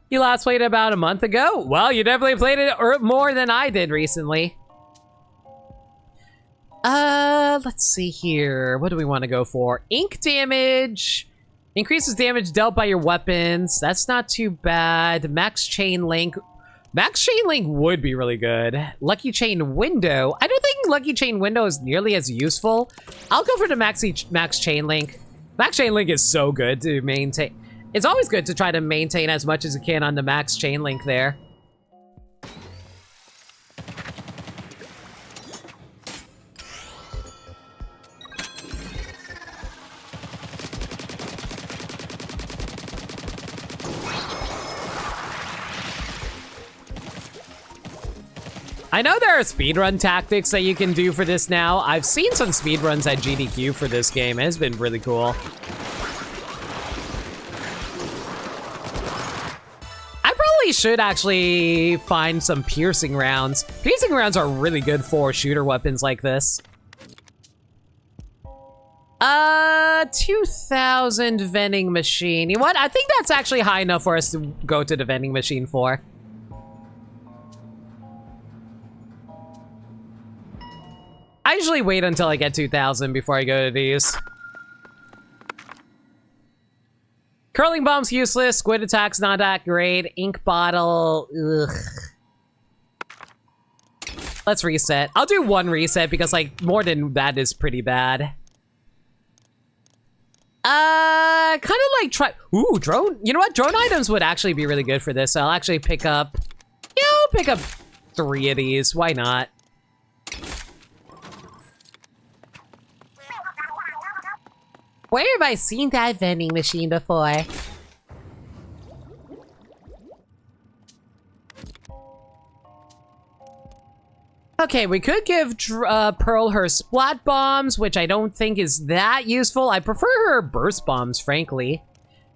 You last played it about a month ago? Well, you definitely played it more than I did recently. Let's see here. What do we want to go for? Ink damage. Increases damage dealt by your weapons. That's not too bad. Max chain link. Max chain link would be really good. Lucky chain window. I don't think lucky chain window is nearly as useful. I'll go for the max chain link. Max chain link is so good to maintain. It's always good to try to maintain as much as you can on the max chain link there. I know there are speedrun tactics that you can do for this now. I've seen some speedruns at GDQ for this game, and it's been really cool. I probably should actually find some piercing rounds. Piercing rounds are really good for shooter weapons like this. 2,000 vending machine. You know what? I think that's actually high enough for us to go to the vending machine for. I usually wait until I get 2,000 before I go to these. Curling bomb's useless. Squid attack's not that great. Ink bottle. Ugh. Let's reset. I'll do one reset because, like, more than that is pretty bad. Kind of like try. Ooh, drone. You know what? Drone items would actually be really good for this. So I'll actually pick up. Yeah, I'll pick up 3 of these. Why not? Where have I seen that vending machine before? Okay, we could give Pearl her splat bombs, which I don't think is that useful. I prefer her burst bombs, frankly.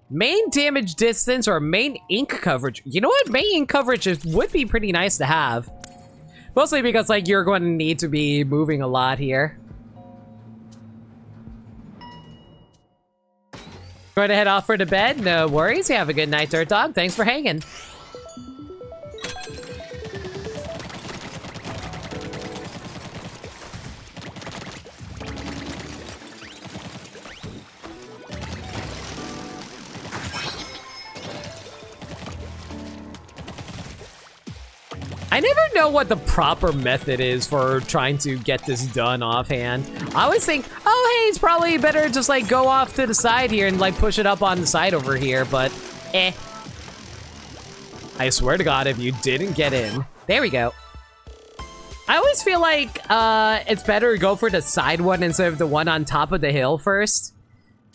Main damage distance or main ink coverage. You know what? Main ink coverage would be pretty nice to have. Mostly because, like, you're going to need to be moving a lot here. Going to head off for the bed? No worries. You have a good night, Dirt Dog. Thanks for hanging. I never know what the proper method is for trying to get this done offhand. I always think, oh, hey, it's probably better just, like, go off to the side here and, like, push it up on the side over here, but, eh. I swear to God, if you didn't get in. There we go. I always feel like it's better to go for the side one instead of the one on top of the hill first.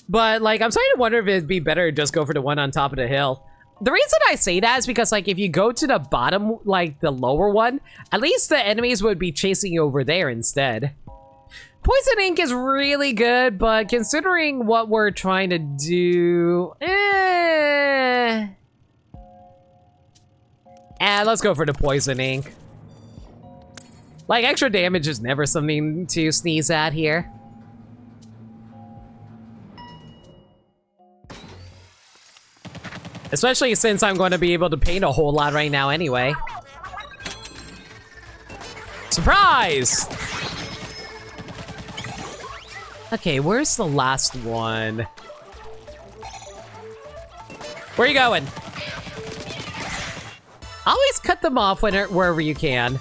But, like, I'm starting to wonder if it'd be better to just go for the one on top of the hill. The reason I say that is because, like, if you go to the bottom, like, the lower one, at least the enemies would be chasing you over there instead. Poison ink is really good, but considering what we're trying to do, let's go for the poison ink. Like, extra damage is never something to sneeze at here. Especially since I'm going to be able to paint a whole lot right now anyway. Surprise! Okay, where's the last one? Where are you going? Always cut them off wherever you can.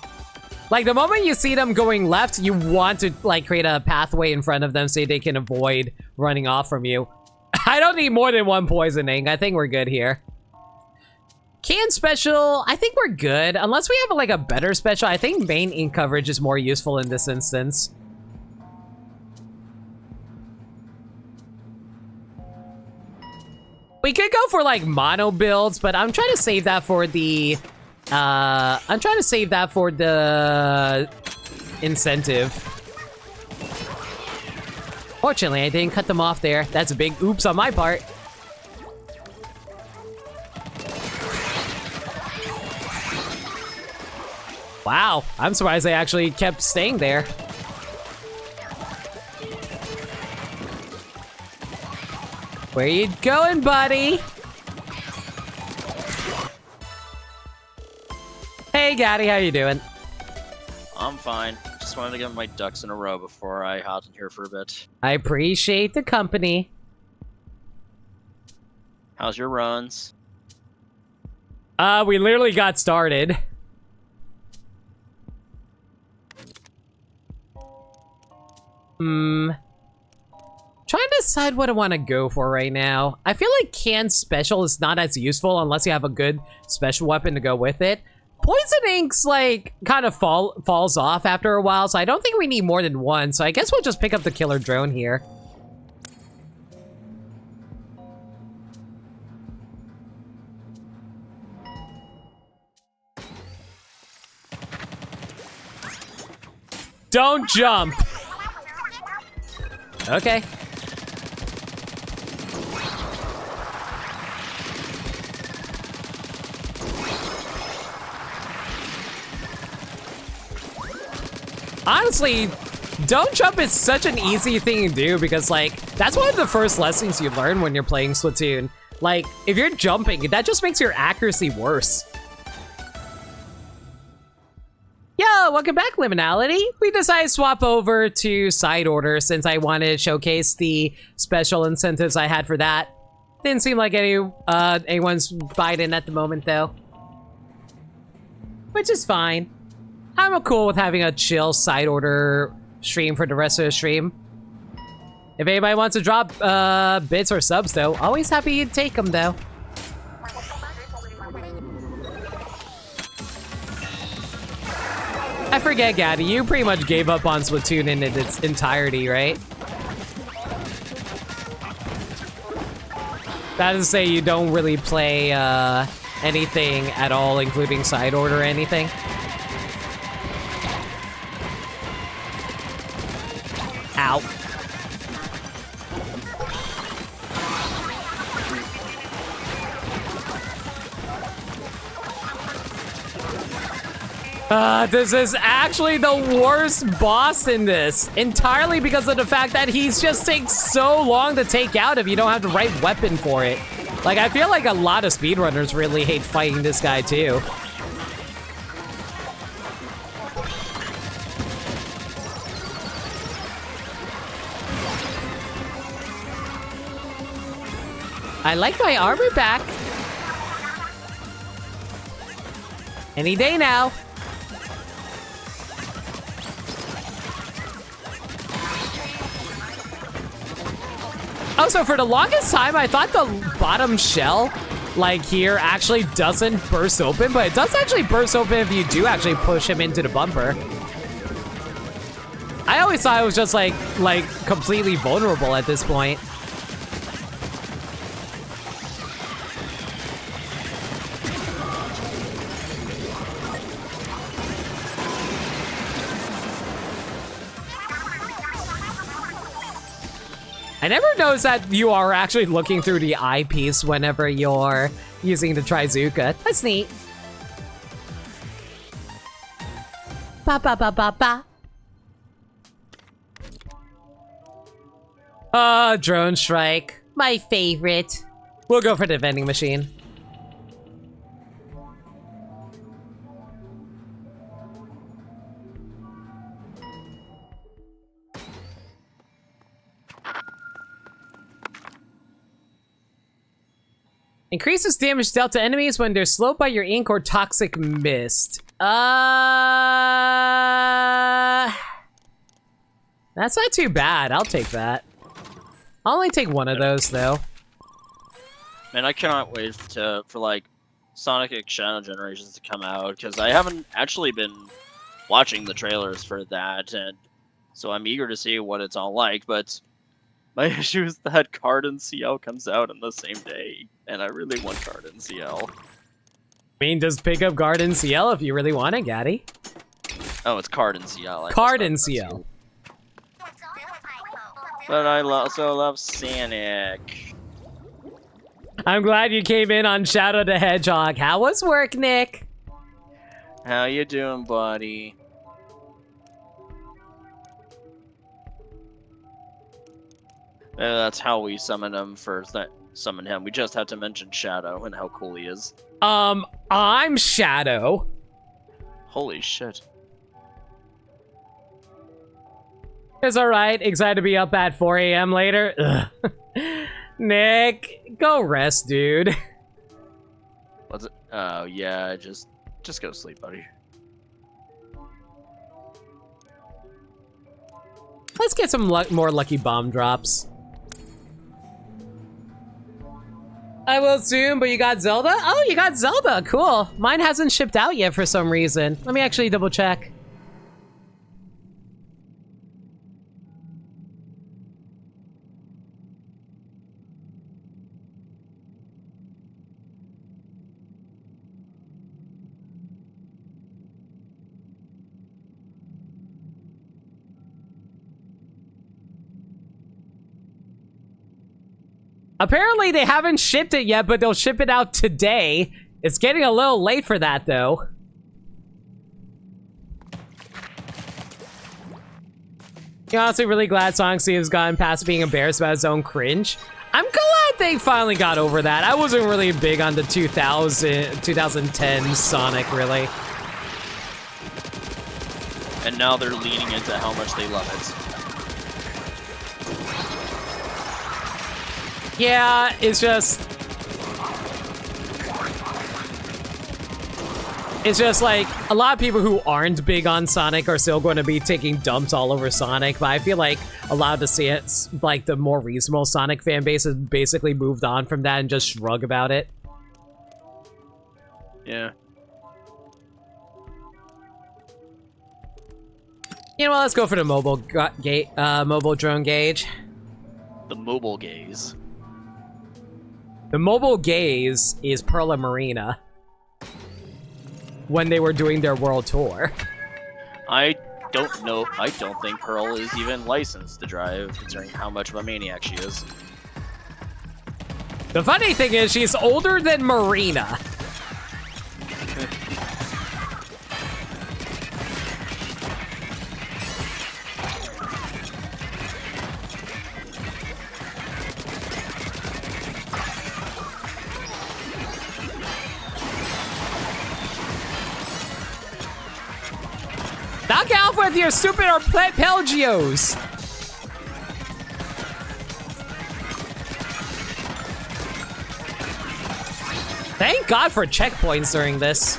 Like, the moment you see them going left, you want to, like, create a pathway in front of them so they can avoid running off from you. I don't need more than one poisoning. I think we're good here. Can special, I think we're good. Unless we have, like, a better special. I think main ink coverage is more useful in this instance. We could go for, like, mono builds, but I'm trying to save that for the... incentive. Fortunately, I didn't cut them off there. That's a big oops on my part. Wow, I'm surprised they actually kept staying there. Where you going, buddy? Hey, Gaddy, how you doing? I'm fine. Just wanted to get my ducks in a row before I hopped in here for a bit. I appreciate the company. How's your runs? We literally got started. Trying to decide what I want to go for right now. I feel like can special is not as useful unless you have a good special weapon to go with it. Poison Ink's, like, kind of falls off after a while, so I don't think we need more than one, so I guess we'll just pick up the killer drone here. Don't jump! Okay. Honestly, don't jump is such an easy thing to do because, like, that's one of the first lessons you learn when you're playing Splatoon. Like, if you're jumping, that just makes your accuracy worse. Yo, welcome back, Liminality. We decided to swap over to side order since I wanted to showcase the special incentives I had for that. Didn't seem like anyone's biting at the moment, though. Which is fine. I'm cool with having a chill side order stream for the rest of the stream. If anybody wants to drop bits or subs, though, always happy to take them, though. I forget, Gaddy, you pretty much gave up on Splatoon in its entirety, right? That is to say you don't really play anything at all, including side order or anything. Ow. This is actually the worst boss in this. Entirely because of the fact that he's just takes so long to take out if you don't have the right weapon for it. Like, I feel like a lot of speedrunners really hate fighting this guy too. I like my armor back. Any day now. Also, for the longest time, I thought the bottom shell, like here, actually doesn't burst open, but it does actually burst open if you do actually push him into the bumper. I always thought it was just like completely vulnerable at this point. I never noticed that you are actually looking through the eyepiece whenever you're using the Trizuka. That's neat. Ba ba ba ba ba. Drone strike. My favorite. We'll go for the vending machine. Increases damage dealt to enemies when they're slowed by your ink or toxic mist. That's not too bad. I'll take that. I'll only take one of those, though. Man, I cannot wait for like Sonic X Shadow Generations to come out, because I haven't actually been watching the trailers for that, and so I'm eager to see what it's all like, but my issue is that Card and CL comes out on the same day, and I really want Card and CL. I mean, just pick up Guard and CL if you really want it, Gaddy. Oh, it's Card and CL. Card and CL. But I also love Sonic. I'm glad you came in on Shadow the Hedgehog. How was work, Nick? How you doing, buddy? That's how we summon him first. Summon him. We just have to mention Shadow and how cool he is. I'm Shadow. Holy shit. It's alright. Excited to be up at 4 a.m. later. Ugh. Nick, go rest, dude. What's it? Oh, yeah, just go to sleep, buddy. Let's get some more lucky bomb drops. I will soon, but you got Zelda? Oh, you got Zelda. Cool. Mine hasn't shipped out yet for some reason. Let me actually double check. Apparently they haven't shipped it yet, but they'll ship it out today. It's getting a little late for that, though. I'm honestly really glad Sonic C has gotten past being embarrassed about his own cringe. I'm glad they finally got over that. I wasn't really big on the 2010 Sonic, really. And now they're leaning into how much they love it. Yeah, it's just like a lot of people who aren't big on Sonic are still going to be taking dumps all over Sonic, but I feel like a lot of the like the more reasonable Sonic fan base has basically moved on from that and just shrug about it. Yeah. You know what, let's go for the mobile drone gauge. The mobile gaze. The mobile gaze is Perla Marina when they were doing their world tour. I don't know. I don't think Pearl is even licensed to drive, considering how much of a maniac she is. The funny thing is, she's older than Marina. Knock out with your stupid arpeggios! Thank God for checkpoints during this.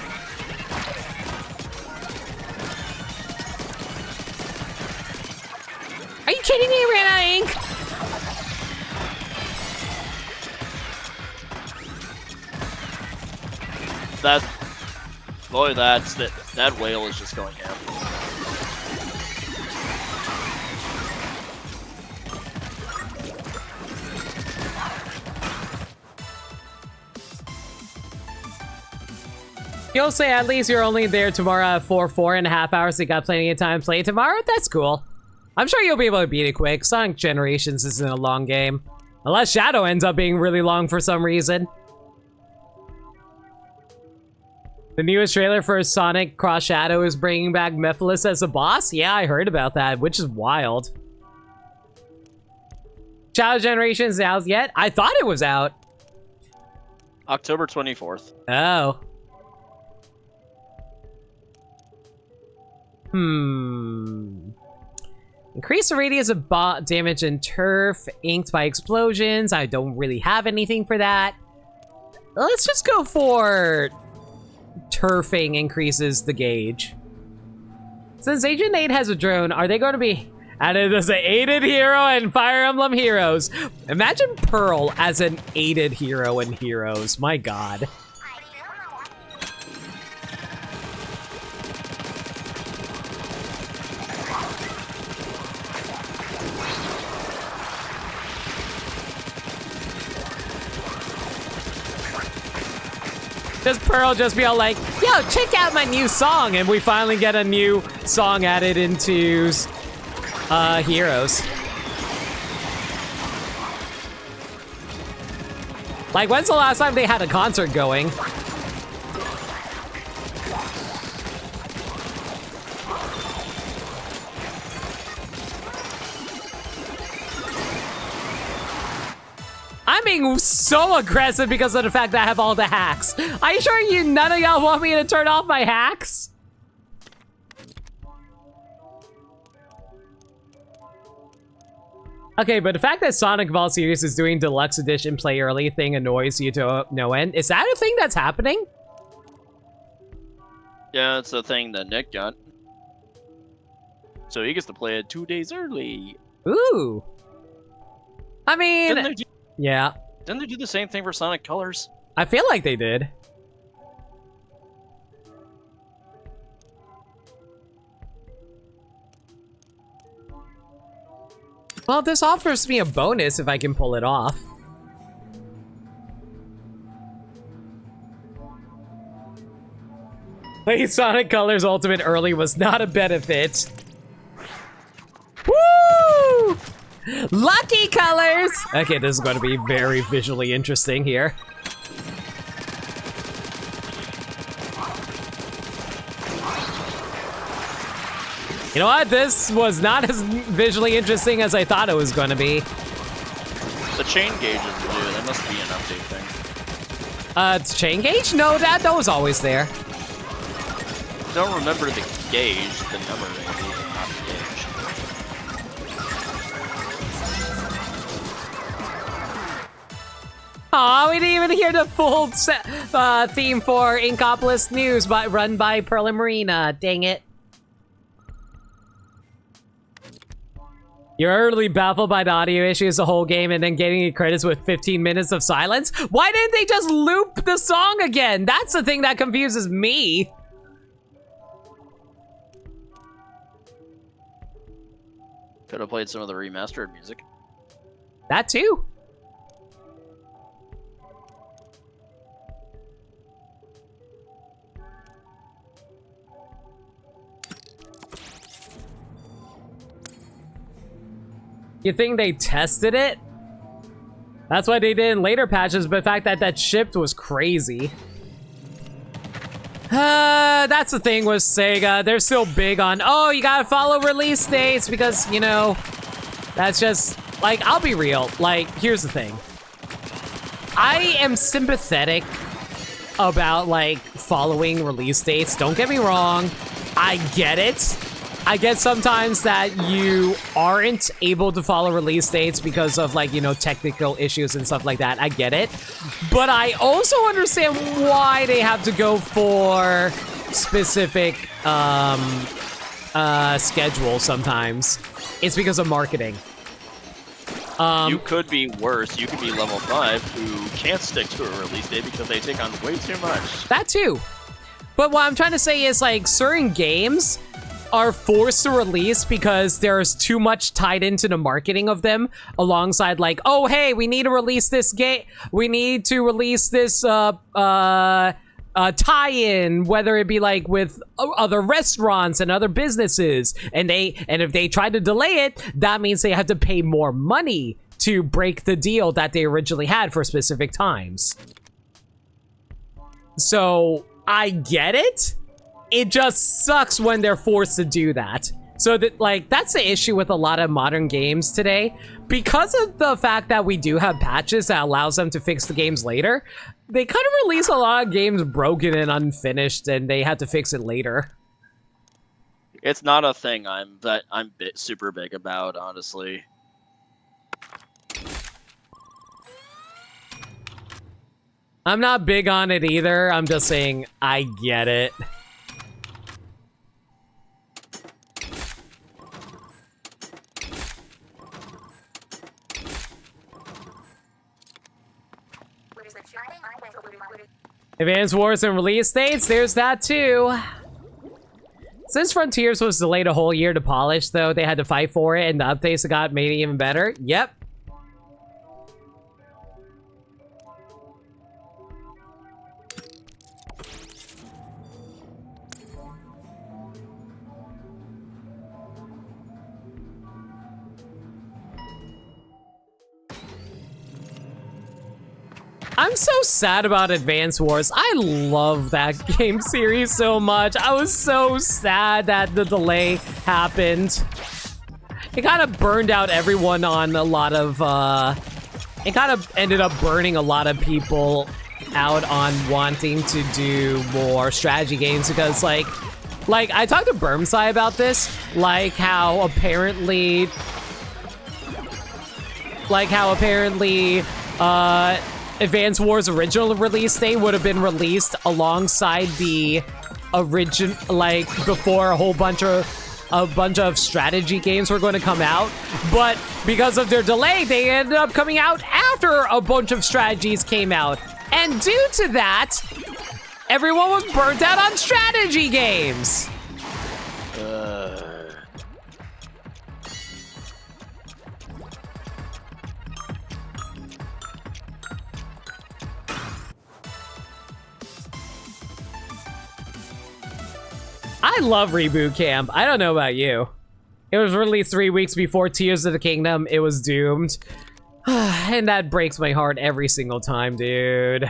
Are you kidding me, ran out of ink? That whale is just going ham. You'll say at least you're only there tomorrow at 4.5 hours, so you got plenty of time to play tomorrow? That's cool. I'm sure you'll be able to beat it quick. Sonic Generations isn't a long game. Unless Shadow ends up being really long for some reason. The newest trailer for Sonic Cross Shadow is bringing back Mephiles as a boss? Yeah, I heard about that, which is wild. Shadow Generations out yet? I thought it was out. October 24th. Oh. Increase the radius of damage and turf inked by explosions. I don't really have anything for that. Let's just go for turfing increases the gauge. Since Agent 8 has a drone, are they going to be added as an aided hero and Fire Emblem Heroes? Imagine Pearl as an aided hero in Heroes. My god. Does Pearl just be all like, yo, check out my new song, and we finally get a new song added into Heroes. Like, when's the last time they had a concert going? I'm being so aggressive because of the fact that I have all the hacks. Are you sure none of y'all want me to turn off my hacks? Okay, but the fact that Sonic Ball Series is doing Deluxe Edition play early thing annoys you to no end. Is that a thing that's happening? Yeah, it's a thing that Nick got. So he gets to play it 2 days early. Ooh. I mean, yeah. Didn't they do the same thing for Sonic Colors? I feel like they did. Well, this offers me a bonus if I can pull it off. Wait, Sonic Colors Ultimate early was not a benefit. Woo! Lucky colors! Okay, this is going to be very visually interesting here. You know what? This was not as visually interesting as I thought it was going to be. The chain gauge is new. That must be an update thing. It's chain gauge? No, that was always there. Don't remember the gauge, the number maybe, not the gauge. Aw, we didn't even hear the full theme for Inkopolis News run by Pearl and Marina. Dang it. You're utterly baffled by the audio issues the whole game and then getting credits with 15 minutes of silence? Why didn't they just loop the song again? That's the thing that confuses me. Could have played some of the remastered music. That too. You think they tested it? That's what they did in later patches, but the fact that that shipped was crazy. That's the thing with Sega. They're still big on, oh, you gotta follow release dates because, you know, that's just, like, I'll be real. Like, here's the thing. I am sympathetic about, like, following release dates. Don't get me wrong. I get it. I get sometimes that you aren't able to follow release dates because of, like, you know, technical issues and stuff like that. I get it. But I also understand why they have to go for specific schedules sometimes. It's because of marketing. You could be worse. You could be level 5 who can't stick to a release date because they take on way too much. That too. But what I'm trying to say is, like, certain games are forced to release because there's too much tied into the marketing of them alongside, like, oh, hey, we need to release this game. We need to release this tie-in, whether it be like with other restaurants and other businesses. And if they try to delay it, that means they have to pay more money to break the deal that they originally had for specific times. So I get it. It just sucks when they're forced to do that. So that, like, that's the issue with a lot of modern games today. Because of the fact that we do have patches that allows them to fix the games later, they kind of release a lot of games broken and unfinished, and they have to fix it later. It's not a thing I'm super big about, honestly. I'm not big on it either. I'm just saying I get it. Advance Wars and release dates, there's that too. Since Frontiers was delayed a whole year to polish, though, they had to fight for it, and the updates that got made it even better. Yep. I'm so sad about Advance Wars. I love that game series so much. I was so sad that the delay happened. It kind of burned out everyone on a lot of, it kind of ended up burning a lot of people out on wanting to do more strategy games because, like I talked to Bermsai about this, how apparently, Advance Wars' original release date would have been released alongside the original, before a bunch of strategy games were going to come out. But because of their delay, they ended up coming out after a bunch of strategies came out. And due to that, everyone was burnt out on strategy games. I love Reboot Camp. I don't know about you. It was released 3 weeks before Tears of the Kingdom. It was doomed. And that breaks my heart every single time, dude.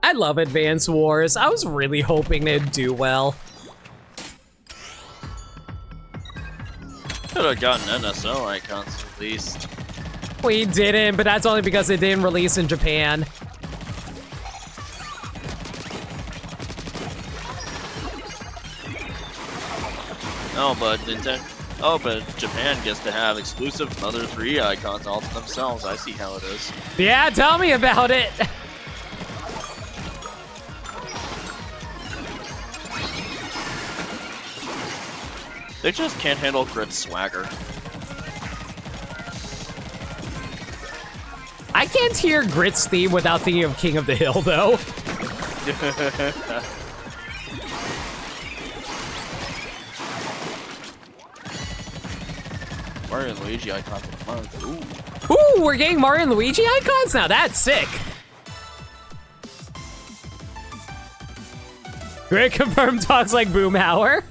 I love Advance Wars. I was really hoping they'd do well. Could have gotten NSO icons released. We didn't, but that's only because it didn't release in Japan. No, but Nintendo. Oh, but Japan gets to have exclusive Mother 3 icons all to themselves. I see how it is. Yeah, tell me about it. They just can't handle Grit's swagger. I can't hear Grit's theme without thinking of King of the Hill, though. Mario and Luigi icons of the month. Ooh. Ooh, we're getting Mario and Luigi icons now. That's sick. Grit confirmed talks like Boomhauer.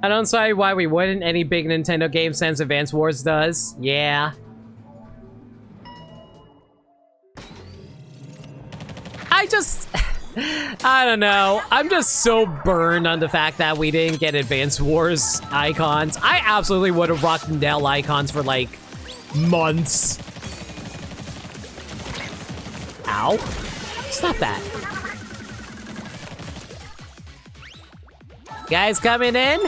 I don't see why we wouldn't. Any big Nintendo game since Advance Wars does. Yeah. I don't know. I'm just so burned on the fact that we didn't get Advance Wars icons. I absolutely would have rocked Nell icons for like months. Ow. Stop that. Guys coming in?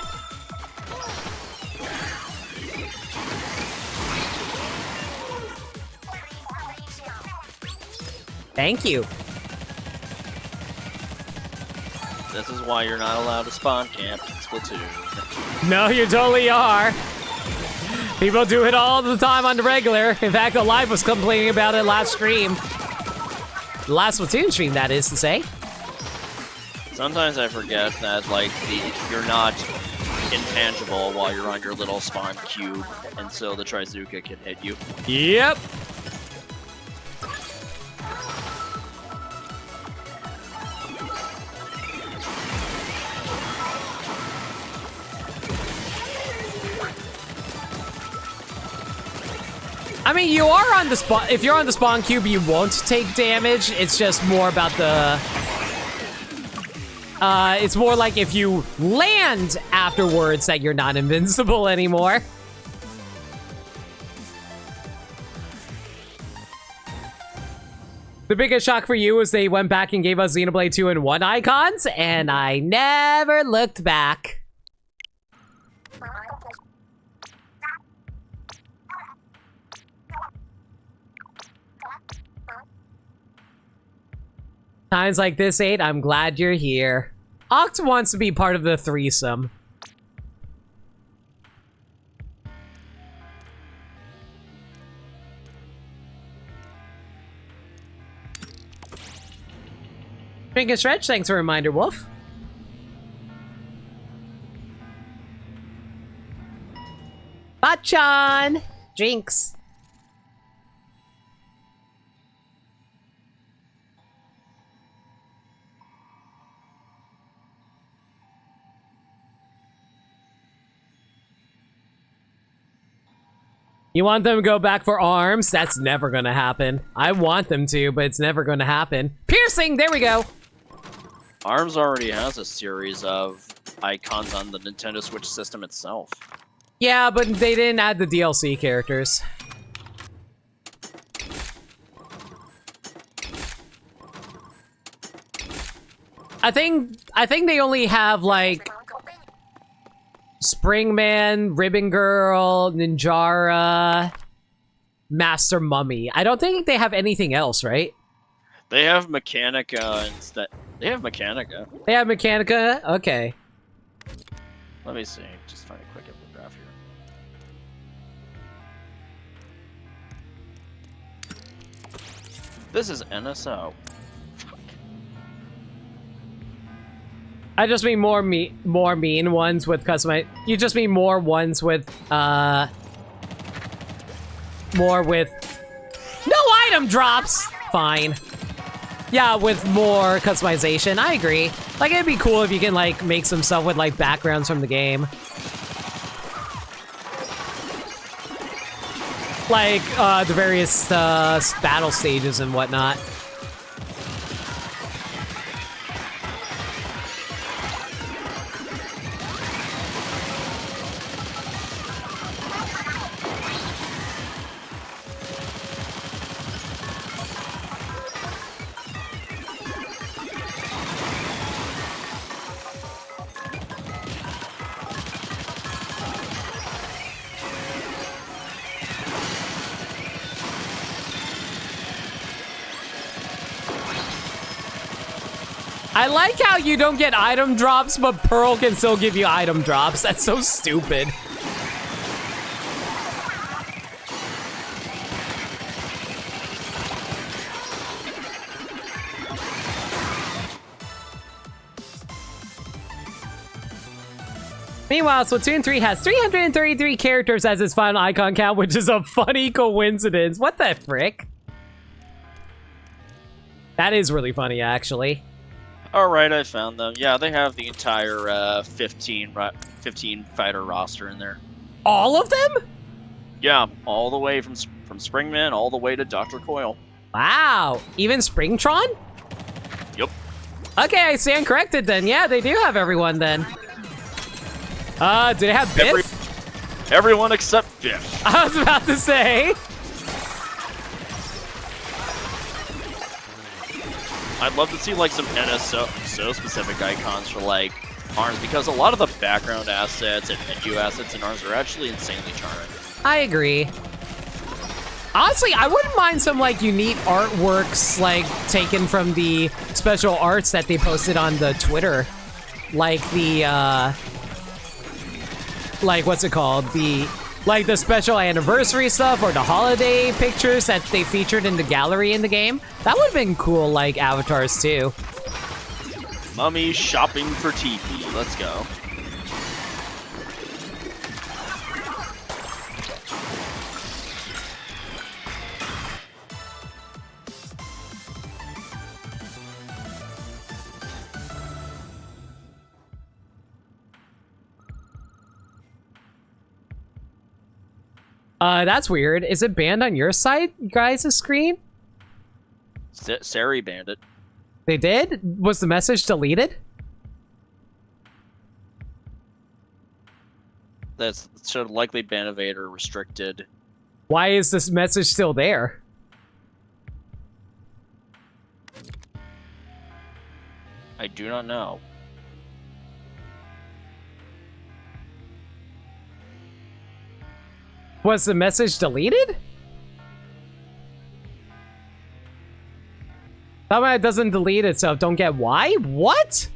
Thank you. This is why you're not allowed to spawn camp in Splatoon. No, you totally are. People do it all the time on the regular. In fact, Alive was complaining about it last stream. The last Splatoon stream, that is to say. Sometimes I forget that, like, you're not intangible while you're on your little spawn cube, and so the Trizuka can hit you. Yep. I mean, you are on the spawn. If you're on the spawn cube, you won't take damage. It's just more about the It's more like if you land afterwards that you're not invincible anymore. The biggest shock for you was they went back and gave us Xenoblade 2 in 1 icons, and I never looked back. Times like this, 8, I'm glad you're here. Oct wants to be part of the threesome. Drink and stretch, thanks for a reminder, Wolf. Bachan! Drinks. You want them to go back for arms? That's never gonna happen. I want them to, but it's never gonna happen. Piercing! There we go! ARMS already has a series of icons on the Nintendo Switch system itself. Yeah, but they didn't add the DLC characters. I think they only have, like, Springman, Ribbon Girl, Ninjara, Master Mummy. I don't think they have anything else, right? They have Mechanica instead. They have Mechanica. They have Mechanica? Okay. Let me see. Just find a quick infograph here. This is NSO. I just mean more mean ones with customized. You just mean more ones with more with no item drops. Fine. Yeah, with more customization. I agree. Like, it'd be cool if you can like make some stuff with like backgrounds from the game, like the various battle stages and whatnot. I like how you don't get item drops, but Pearl can still give you item drops. That's so stupid. Meanwhile, Splatoon 3 has 333 characters as its final icon count, which is a funny coincidence. What the frick? That is really funny, actually. Alright, I found them. Yeah, they have the entire 15 fighter roster in there. All of them? Yeah, all the way from Springman all the way to Dr. Coil. Wow. Even Springtron? Yep. Okay, I stand corrected then. Yeah, they do have everyone then. Do they have Biff? Everyone except Biff. I was about to say. I'd love to see like some NSO specific icons for like ARMS, because a lot of the background assets and menu assets in ARMS are actually insanely charming. I agree. Honestly, I wouldn't mind some like unique artworks like taken from the special arts that they posted on the Twitter. Like the like what's it called? The special anniversary stuff or the holiday pictures that they featured in the gallery in the game. That would have been cool, like avatars too. Mummy shopping for TP. Let's go. That's weird. Is it banned on your side, guys' screen? Sari banned it. They did? Was the message deleted? That should likely ban evade or restricted. Why is this message still there? I do not know. Was the message deleted? Somehow it doesn't delete itself. Don't get why? What?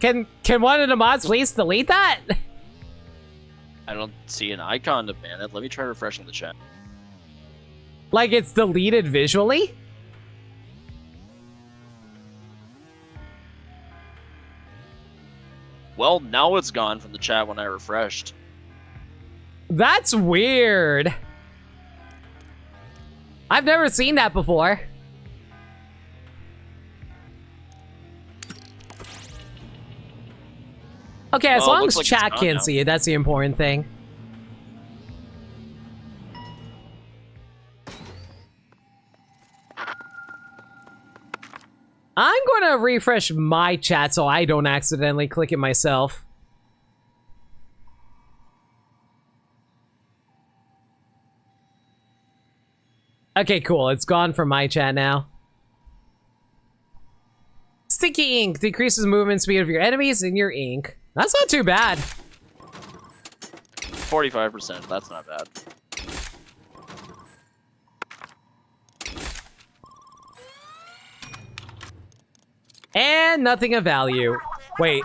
Can one of the mods please delete that? I don't see an icon to ban it. Let me try refreshing the chat. Like it's deleted visually? Well, now it's gone from the chat when I refreshed. That's weird. I've never seen that before. Okay, as Well, it long looks as like it's chat gone can now. see it, that's the important thing. I'm going to refresh my chat so I don't accidentally click it myself. Okay, cool. It's gone from my chat now. Sticky ink decreases movement speed of your enemies in your ink. That's not too bad. 45%. That's not bad. And nothing of value. Wait,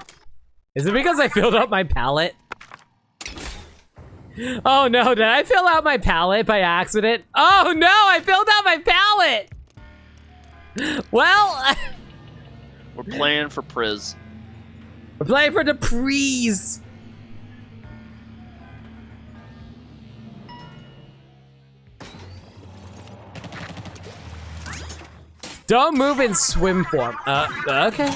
is it because I filled up my palette? Oh no, did I fill out my palette by accident? Oh no, I filled out my palette! Well, We're playing for Priz. we're playing for the prees. Don't move in swim form. Okay.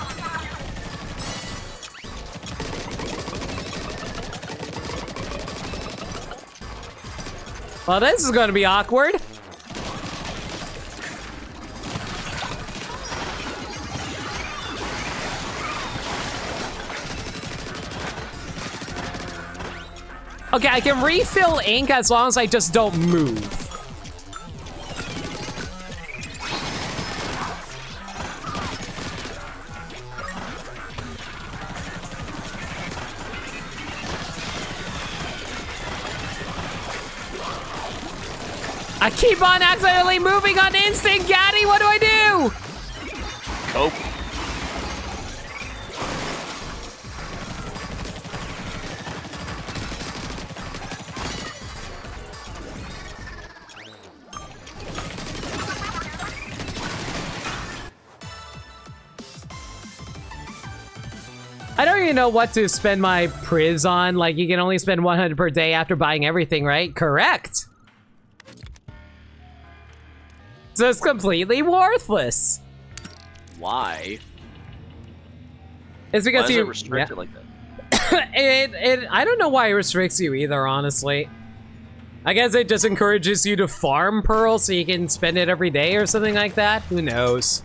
Well, this is gonna be awkward. Okay, I can refill ink as long as I just don't move. I keep on accidentally moving on instinct, Gaddy. What do I do? Cope. I don't even know what to spend my priz on. Like, you can only spend 100 per day after buying everything, right? Correct. So it's completely worthless. Why? It's because Why is you it restricted like that? I don't know why it restricts you either, honestly. I guess it just encourages you to farm pearls so you can spend it every day or something like that. Who knows?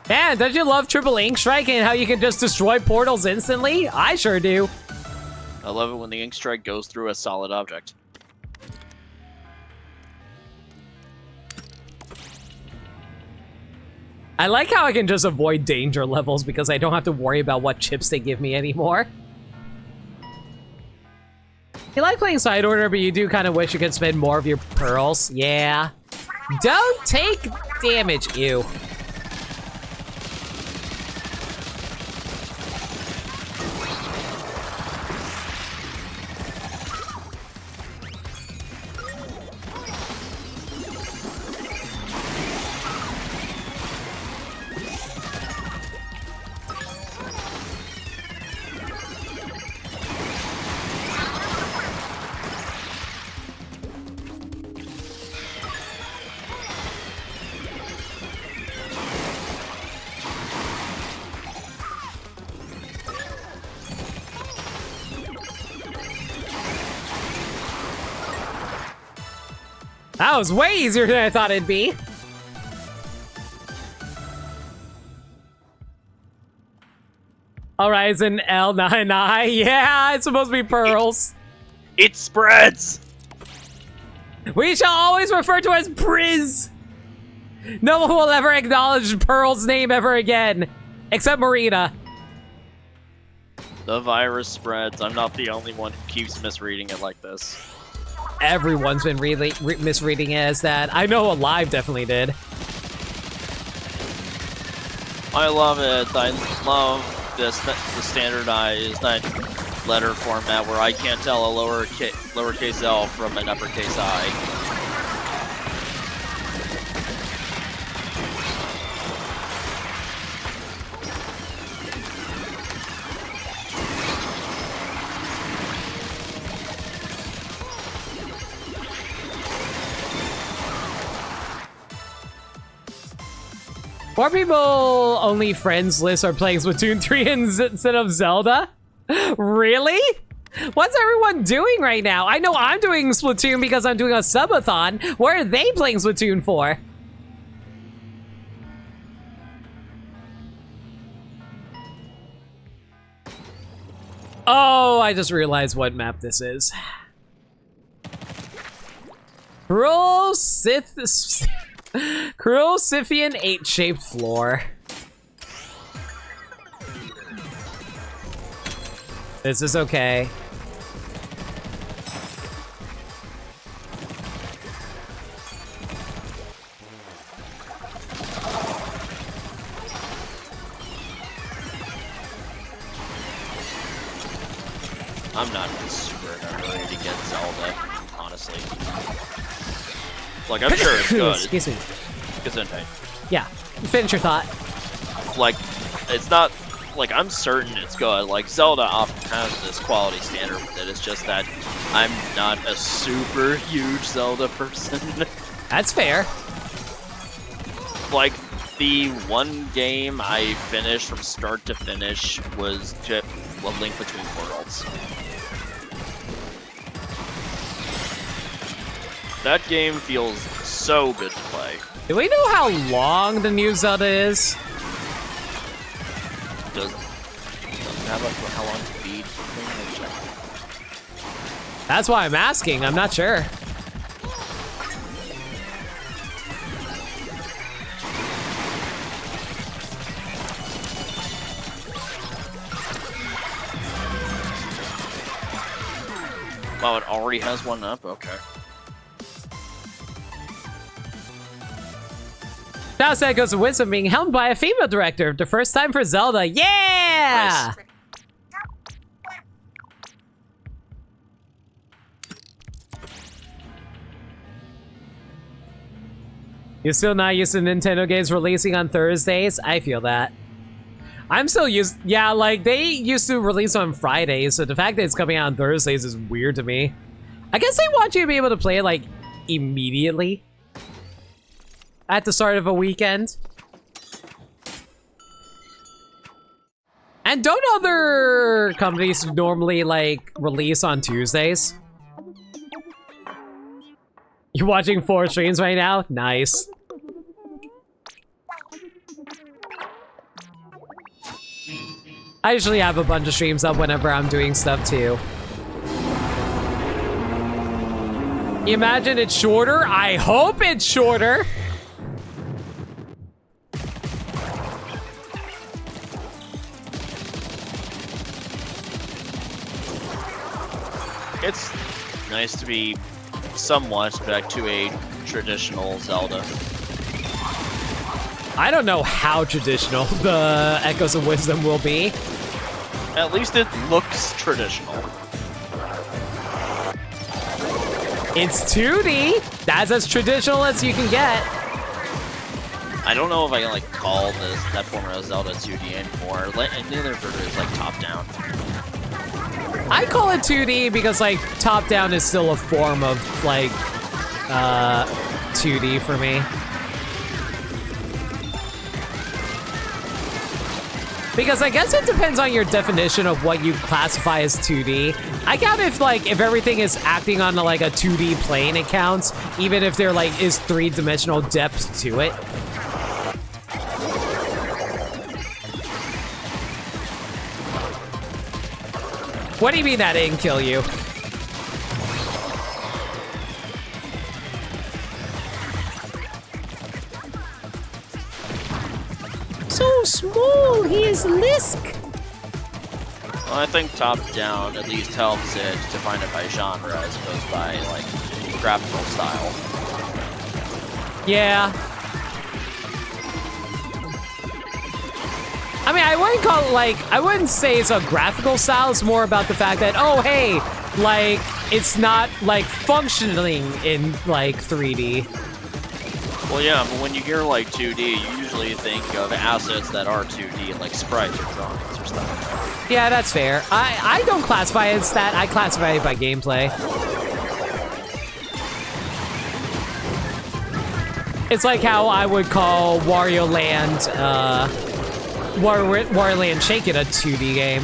Man, don't you love Triple Ink Strike and how you can just destroy portals instantly? I sure do. I love it when the ink strike goes through a solid object. I like how I can just avoid danger levels because I don't have to worry about what chips they give me anymore. You like playing side order, but you do kind of wish you could spend more of your pearls. Yeah. Don't take damage, ew. That was way easier than I thought it'd be. Horizon L99. Yeah, it's supposed to be pearls. It spreads! We shall always refer to as Priz. No one will ever acknowledge Pearl's name ever again, except Marina. The virus spreads. I'm not the only one who keeps misreading it like this. Everyone's been really misreading it as that. I know Alive definitely did. I love it. I love the standardized letter format where I can't tell a lowercase L from an uppercase I. More people only friends list are playing Splatoon 3 instead of Zelda? Really? What's everyone doing right now? I know I'm doing Splatoon because I'm doing a subathon. What are they playing Splatoon for? Oh, I just realized what map this is. Cruel Scythian 8-shaped floor. This is okay. I'm not super in a hurry to get Zelda, honestly. Like, I'm sure it's good. Excuse me. Gesundheit. Yeah, finish your thought. Like, it's not, like, I'm certain it's good. Like, Zelda often has this quality standard with it. It's just that I'm not a super huge Zelda person. That's fair. Like, the one game I finished from start to finish was just A Link Between Worlds. That game feels so good to play. Do we know how long the new Zelda is? Doesn't have how long to beat. That's why I'm asking. I'm not sure. Wow, it already has one up? Okay. That goes to Wisdom being helmed by a female director. The first time for Zelda. Yeah! Nice. You're still not used to Nintendo games releasing on Thursdays? I feel that. I'm still used... Yeah, like, they used to release on Fridays, so the fact that it's coming out on Thursdays is weird to me. I guess they want you to be able to play it, like, immediately. At the start of a weekend. And don't other companies normally, like, release on Tuesdays? You're watching 4 streams right now? Nice. I usually have a bunch of streams up whenever I'm doing stuff too. You imagine it's shorter? I hope it's shorter. It's nice to be somewhat back to a traditional Zelda. I don't know how traditional the Echoes of Wisdom will be. At least it looks traditional. It's 2D. That's as traditional as you can get. I don't know if I can like call that form of Zelda 2D anymore. And neither version is like top down. I call it 2D because like top down is still a form of like 2D for me. Because I guess it depends on your definition of what you classify as 2D. I count if everything is acting on like a 2D plane, it counts, even if there like is 3-dimensional depth to it. What do you mean that didn't kill you? So small, he is Lisk. Well, I think top-down at least helps it define it by genre as opposed by, like, graphical style. Yeah. I mean, I wouldn't call it, like, I wouldn't say it's a graphical style. It's more about the fact that, oh, hey, like, it's not, like, functioning in, like, 3D. Well, yeah, but when you hear, like, 2D, you usually think of assets that are 2D, like sprites or drawings or stuff like that. Yeah, that's fair. I don't classify it as that. I classify it by gameplay. It's like how I would call Wario Land, Wario Land Shake It a 2D game.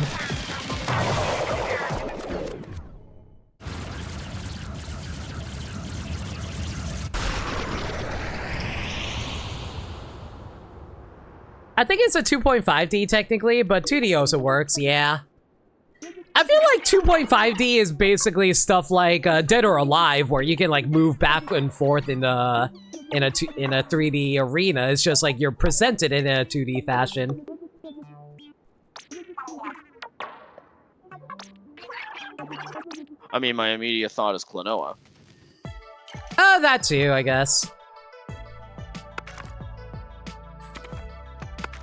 I think it's a 2.5D technically, but 2D also works, yeah. I feel like 2.5D is basically stuff like Dead or Alive, where you can like move back and forth in a 3D arena. It's just like you're presented in a 2D fashion. I mean, my immediate thought is Klonoa. Oh, that too, I guess.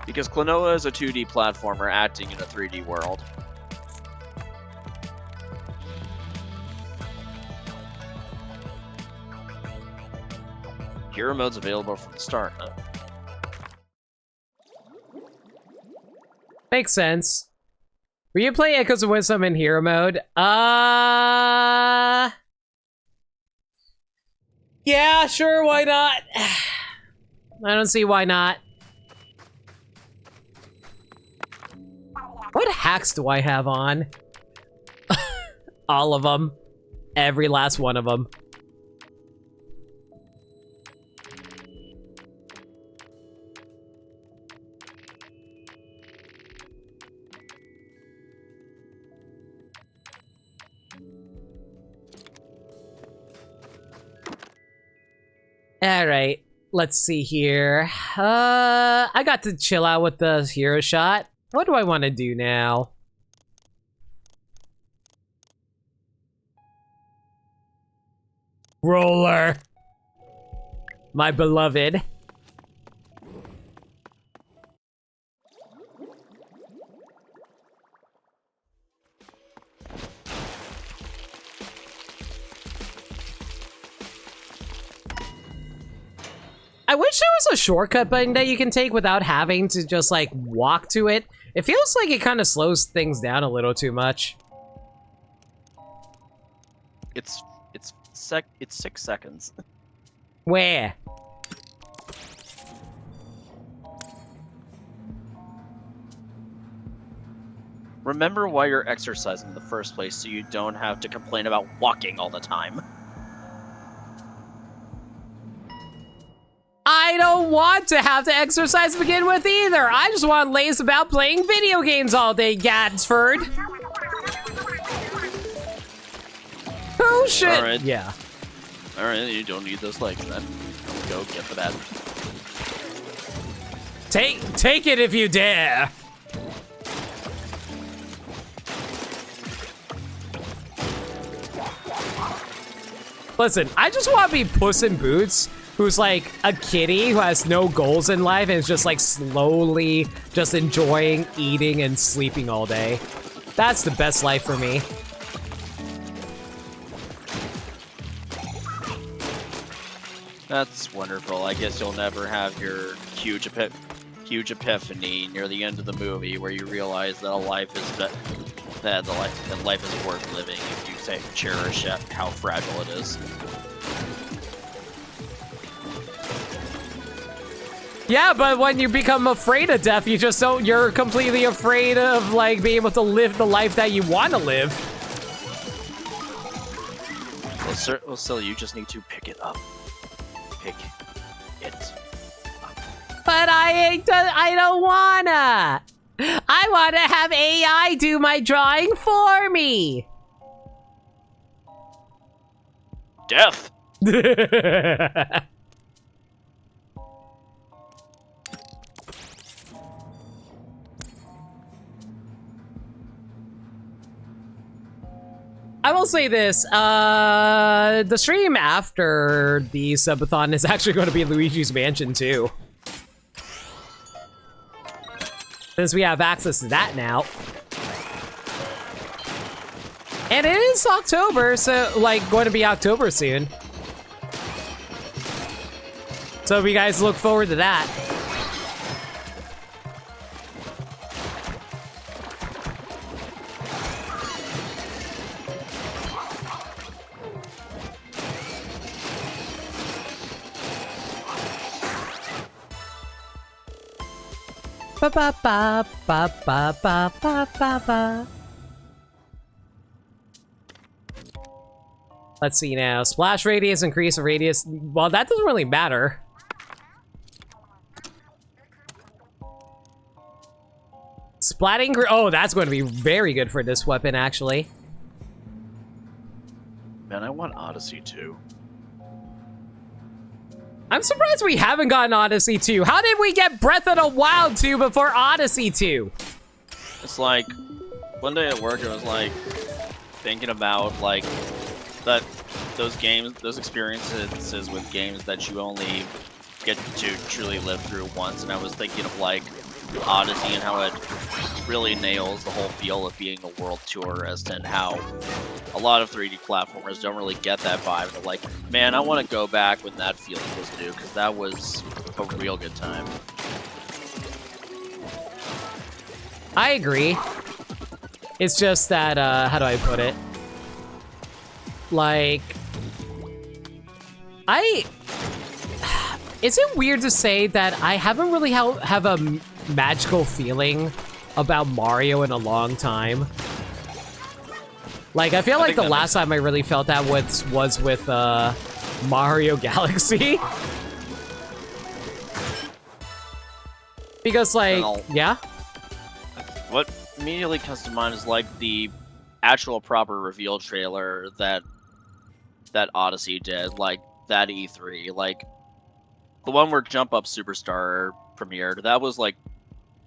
Because Klonoa is a 2D platformer acting in a 3D world. Hero mode's available from the start, huh? Makes sense. Will you play Echoes of Wisdom in hero mode? Yeah, sure, why not? I don't see why not. What hacks do I have on? All of them. Every last one of them. Alright, let's see here. I got to chill out with the hero shot. What do I want to do now? Roller. My beloved. I wish there was a shortcut button that you can take without having to just like walk to it. It feels like it kind of slows things down a little too much. It's 6 seconds. Where? Remember why you're exercising in the first place, so you don't have to complain about walking all the time. I don't want to have to exercise to begin with either. I just want to laze about playing video games all day, Gadsford. Oh shit! All right. Yeah. All right, you don't need those legs then. Go get the bat. Take it if you dare. Listen, I just want to be Puss in Boots, who's like a kitty who has no goals in life and is just like slowly just enjoying eating and sleeping all day. That's the best life for me. That's wonderful. I guess you'll never have your huge epiphany near the end of the movie where you realize that life is worth living if you say cherish how fragile it is. Yeah, but when you become afraid of death, you just don't, you're completely afraid of, like, being able to live the life that you want to live. Well, still, you just need to pick it up. Pick it up. But I don't wanna. I wanna have AI do my drawing for me. Death! I will say this, the stream after the Subathon is actually going to be Luigi's Mansion 2. Since we have access to that now. And it is October, so, like, going to be October soon. So you guys look forward to that. Ba ba ba ba ba ba ba ba ba. Let's see now. Splash radius, increase of radius. Well, that doesn't really matter. Splatting. Oh, that's going to be very good for this weapon, actually. Man, I want Odyssey 2. I'm surprised we haven't gotten Odyssey 2. How did we get Breath of the Wild 2 before Odyssey 2? It's like, one day at work, I was like, thinking about, like, those games, those experiences with games that you only get to truly live through once, and I was thinking of, like, Odyssey and how it really nails the whole feel of being a world tourist, and how a lot of 3D platformers don't really get that vibe. They're like, man, I want to go back when that feeling was new, because that was a real good time. I agree. It's just that, how do I put it? Like, is it weird to say that I haven't really have a magical feeling about Mario in a long time? Like, I feel like the last time I really felt that was with Mario Galaxy. Because, like, yeah? What immediately comes to mind is, like, the actual proper reveal trailer that Odyssey did, like, that E3. Like, the one where Jump Up Superstar premiered, that was, like,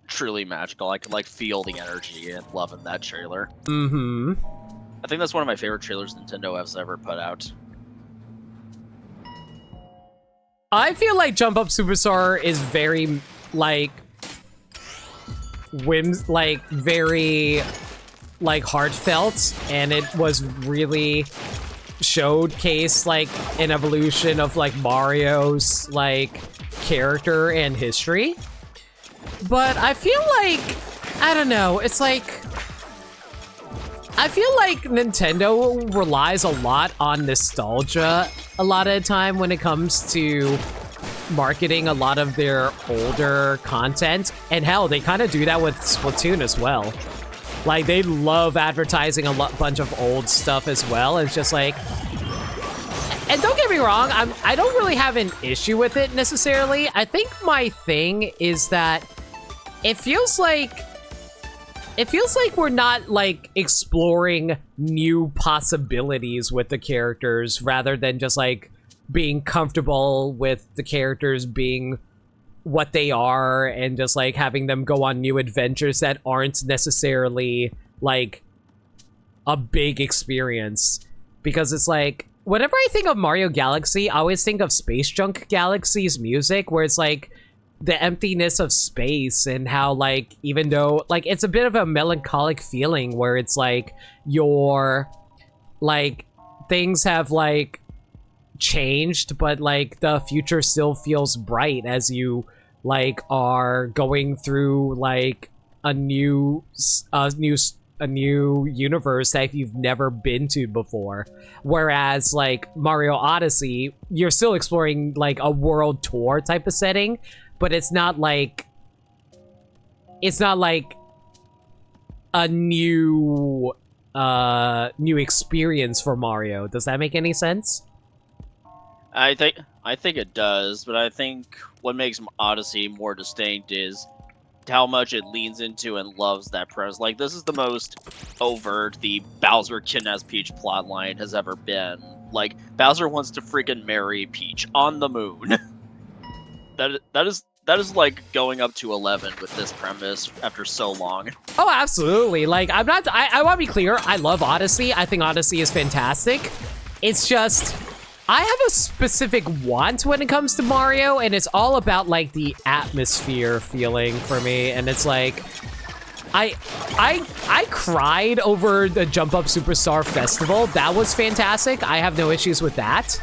truly magical. I could, like, feel the energy and love in that trailer. Mm-hmm. I think that's one of my favorite trailers Nintendo has ever put out. I feel like Jump Up Superstar is very, like, very, like, heartfelt, and it was really showcased, like, an evolution of, like, Mario's, like, character and history. But I feel like, I don't know, it's like, I feel like Nintendo relies a lot on nostalgia a lot of the time when it comes to marketing a lot of their older content. And hell, they kind of do that with Splatoon as well. Like, they love advertising a bunch of old stuff as well. It's just like, and don't get me wrong, I don't really have an issue with it necessarily. I think my thing is that it feels like we're not, like, exploring new possibilities with the characters rather than just, like, being comfortable with the characters being what they are and just, like, having them go on new adventures that aren't necessarily, like, a big experience. Because it's like, whenever I think of Mario Galaxy, I always think of Space Junk Galaxy's music, where it's like the emptiness of space and how, like, even though, like, it's a bit of a melancholic feeling where it's like your, like, things have, like, changed, but, like, the future still feels bright as you, like, are going through, like, a new universe that you've never been to before. Whereas, like, Mario Odyssey, you're still exploring, like, a world tour type of setting, but it's not like a new experience for Mario. Does that make any sense? I think it does, but I think what makes Odyssey more distinct is how much it leans into and loves that premise. Like, this is the most overt the Bowser kidnaps Peach plotline has ever been. Like, Bowser wants to freaking marry Peach on the moon. that is like going up to 11 with this premise after so long. Oh, absolutely. Like, I want to be clear. I love Odyssey. I think Odyssey is fantastic. It's just, I have a specific want when it comes to Mario, and it's all about, like, the atmosphere feeling for me. And it's like, I cried over the Jump Up Superstar Festival. That was fantastic. I have no issues with that.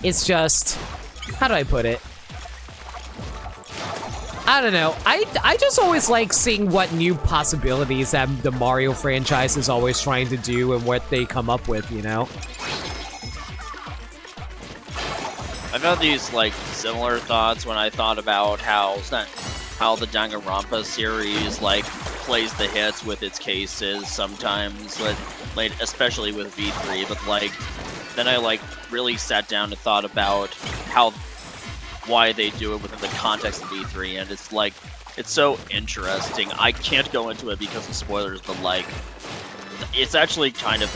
It's just, how do I put it? I don't know. I just always like seeing what new possibilities that the Mario franchise is always trying to do and what they come up with, you know? I've had these, like, similar thoughts when I thought about how the Danganronpa series, like, plays the hits with its cases sometimes, like, especially with V3, but, like, then I, like, really sat down and thought about why they do it within the context of V3, and it's, like, it's so interesting. I can't go into it because of spoilers, but, like, it's actually kind of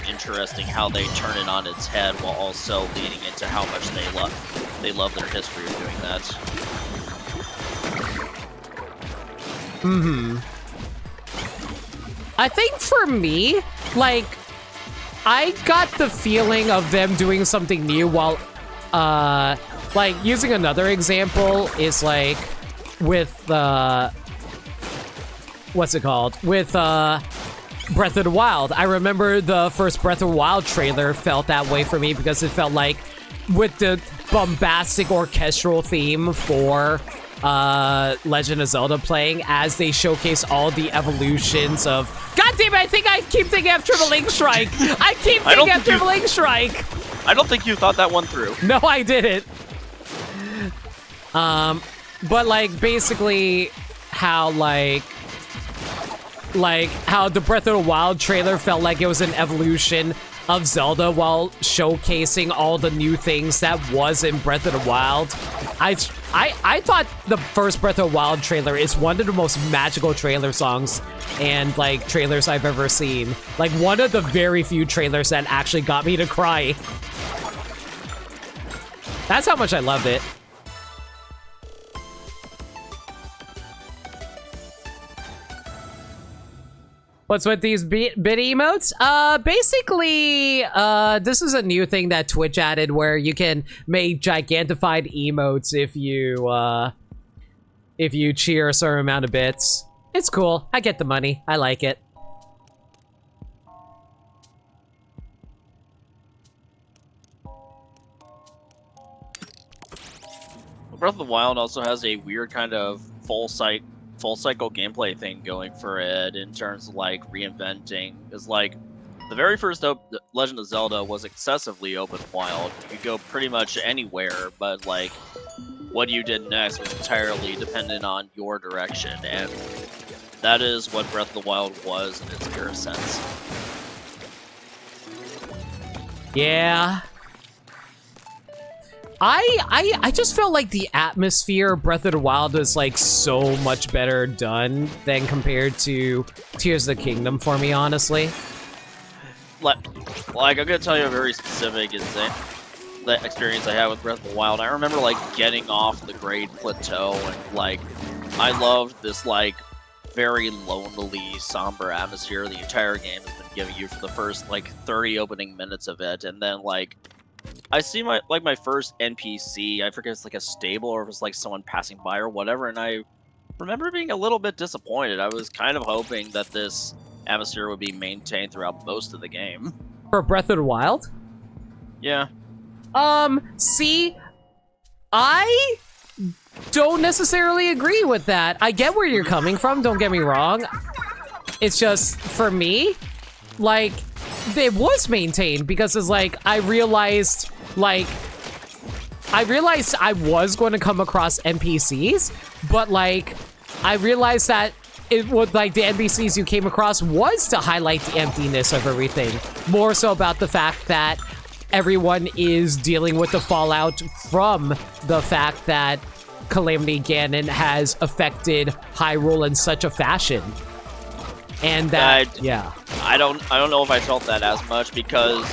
interesting how they turn it on its head while also leaning into how much they love their history of doing that. Mm-hmm. I think for me, like, I got the feeling of them doing something new while, like, using another example is, like, with, what's it called? With, Breath of the Wild. I remember the first Breath of the Wild trailer felt that way for me because it felt like with the bombastic orchestral theme for Legend of Zelda playing as they showcase all the evolutions of... God damn it, I think I keep thinking of Triple Link Strike! I keep thinking of Triple Link Strike! I don't think you thought that one through. No, I didn't. But, like, basically how, like, how the Breath of the Wild trailer felt like it was an evolution of Zelda while showcasing all the new things that was in Breath of the Wild. I thought the first Breath of the Wild trailer is one of the most magical trailer songs and, like, trailers I've ever seen. Like, one of the very few trailers that actually got me to cry. That's how much I loved it. What's with these bit emotes? Basically, this is a new thing that Twitch added where you can make gigantified emotes if you cheer a certain amount of bits. It's cool. I get the money. I like it. Breath of the Wild also has a weird kind of full cycle gameplay thing going for it in terms of, like, reinventing. Because, like, the very first Legend of Zelda was excessively open wild. You could go pretty much anywhere, but, like, what you did next was entirely dependent on your direction, and that is what Breath of the Wild was in its pure sense. Yeah. I just felt like the atmosphere of Breath of the Wild was, like, so much better done than compared to Tears of the Kingdom for me, honestly. Like, I'm gonna tell you a very specific the experience I had with Breath of the Wild. I remember, like, getting off the Great Plateau and, like, I loved this, like, very lonely, somber atmosphere the entire game has been giving you for the first, like, 30 opening minutes of it, and then, like, I see my first NPC, I forget if it's like a stable or if it's like someone passing by or whatever, and I remember being a little bit disappointed. I was kind of hoping that this atmosphere would be maintained throughout most of the game. For Breath of the Wild? Yeah. See, I don't necessarily agree with that. I get where you're coming from, don't get me wrong. It's just, for me, like, it was maintained because it's like, I realized, like, I realized I was going to come across NPCs, but like, I realized that it would, like, the NPCs you came across was to highlight the emptiness of everything. More so about the fact that everyone is dealing with the fallout from the fact that Calamity Ganon has affected Hyrule in such a fashion. And that, yeah. I don't know if I felt that as much, because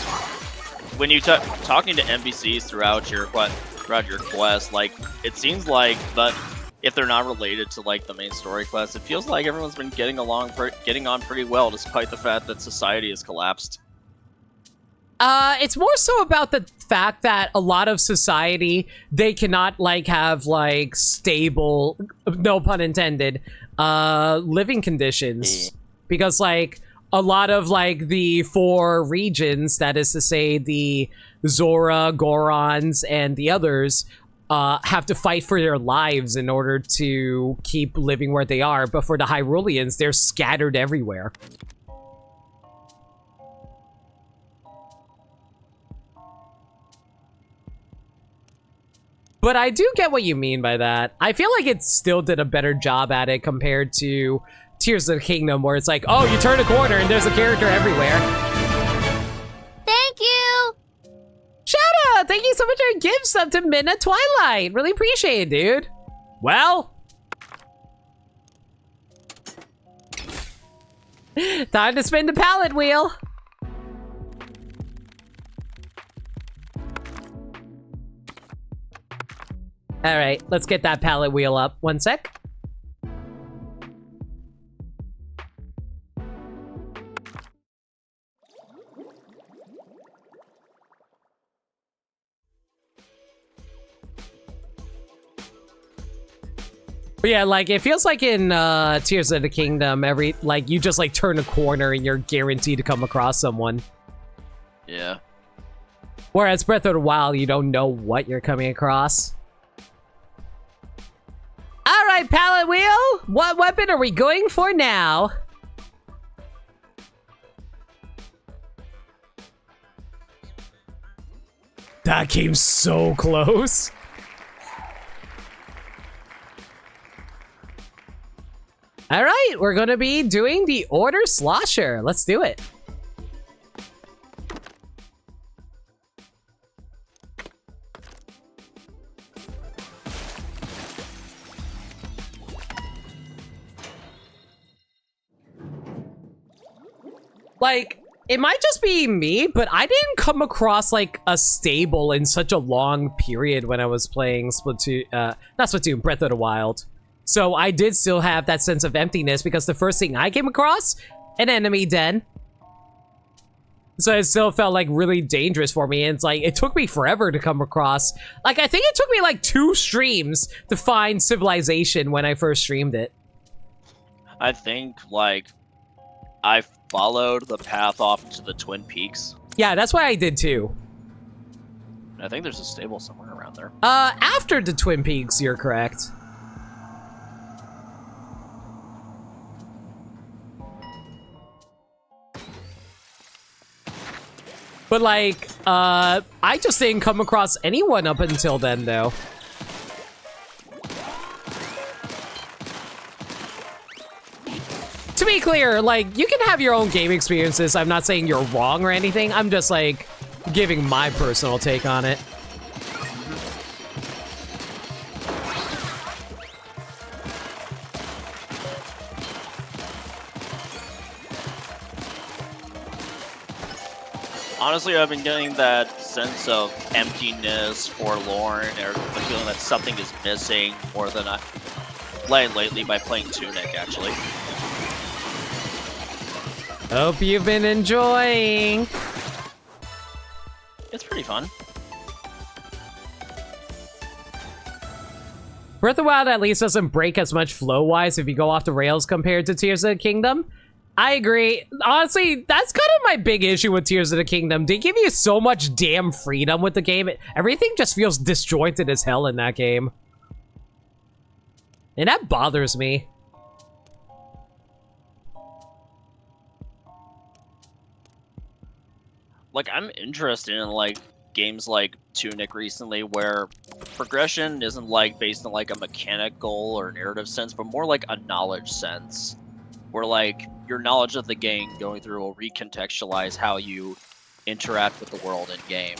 when you talking to NPCs throughout your quest, like, it seems like, but if they're not related to like the main story quest, it feels like everyone's been getting on pretty well, despite the fact that society has collapsed. It's more so about the fact that a lot of society, they cannot like have like stable, no pun intended, living conditions. Because like a lot of like the 4 regions, that is to say the Zora, Gorons, and the others, have to fight for their lives in order to keep living where they are. But for the Hyruleans, they're scattered everywhere. But I do get what you mean by that. I feel like it still did a better job at it compared to Tears of the Kingdom, where it's like, oh, you turn a corner and there's a character everywhere. Thank you! Shout out! Thank you so much for your gift sub to Midnight Twilight. Really appreciate it, dude. Well, time to spin the pallet wheel. All right, let's get that pallet wheel up. One sec. But yeah, like, it feels like in Tears of the Kingdom, you just, like, turn a corner and you're guaranteed to come across someone. Yeah. Whereas Breath of the Wild, you don't know what you're coming across. Alright, pallet wheel! What weapon are we going for now? That came so close. All right, we're gonna be doing the Order Slosher. Let's do it. Like, it might just be me, but I didn't come across like a stable in such a long period when I was playing Splatoon, not Splatoon, Breath of the Wild. So I did still have that sense of emptiness because the first thing I came across, an enemy den. So it still felt like really dangerous for me. And it's like, it took me forever to come across. Like, I think it took me like 2 streams to find Civilization when I first streamed it. I think, like, I followed the path off to the Twin Peaks. Yeah, that's what I did too. I think there's a stable somewhere around there. After the Twin Peaks, you're correct. But like, I just didn't come across anyone up until then, though. To be clear, like, you can have your own game experiences. I'm not saying you're wrong or anything. I'm just, like, giving my personal take on it. Honestly, I've been getting that sense of emptiness, forlorn, or the feeling that something is missing more than I played lately by playing Tunic, actually. Hope you've been enjoying. It's pretty fun. Breath of the Wild at least doesn't break as much flow-wise if you go off the rails compared to Tears of the Kingdom. I agree. Honestly, that's kind of my big issue with Tears of the Kingdom. They give you so much damn freedom with the game. Everything just feels disjointed as hell in that game. And that bothers me. Like, I'm interested in, like, games like Tunic recently, where progression isn't like based on like a mechanic goal or narrative sense, but more like a knowledge sense, where like your knowledge of the game going through will recontextualize how you interact with the world in game.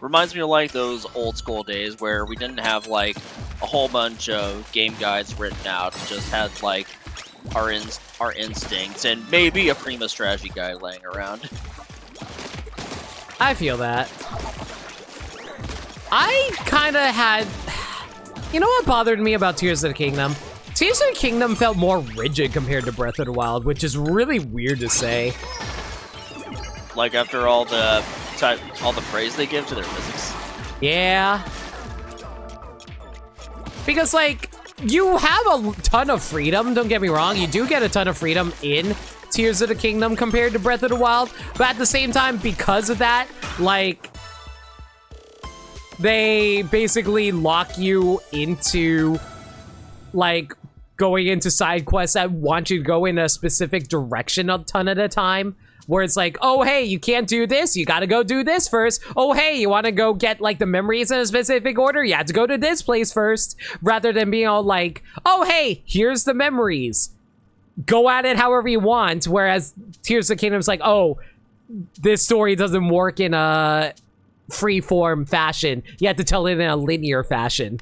Reminds me of like those old school days where we didn't have like a whole bunch of game guides written out, we just had like our instincts and maybe a Prima strategy guide laying around. I feel that. I kind of had... You know what bothered me about Tears of the Kingdom? Tears of the Kingdom felt more rigid compared to Breath of the Wild, which is really weird to say. Like after all the praise they give to their physics. Yeah. Because, like, you have a ton of freedom, don't get me wrong. You do get a ton of freedom in Tears of the Kingdom compared to Breath of the Wild. But at the same time, because of that, like, they basically lock you into, like, going into side quests that want you to go in a specific direction a ton at a time. Where it's like, oh, hey, you can't do this. You gotta go do this first. Oh, hey, you want to go get, like, the memories in a specific order? You have to go to this place first. Rather than being all like, oh, hey, here's the memories. Go at it however you want. Whereas Tears of the Kingdom is like, oh, this story doesn't work in a free-form fashion. You have to tell it in a linear fashion.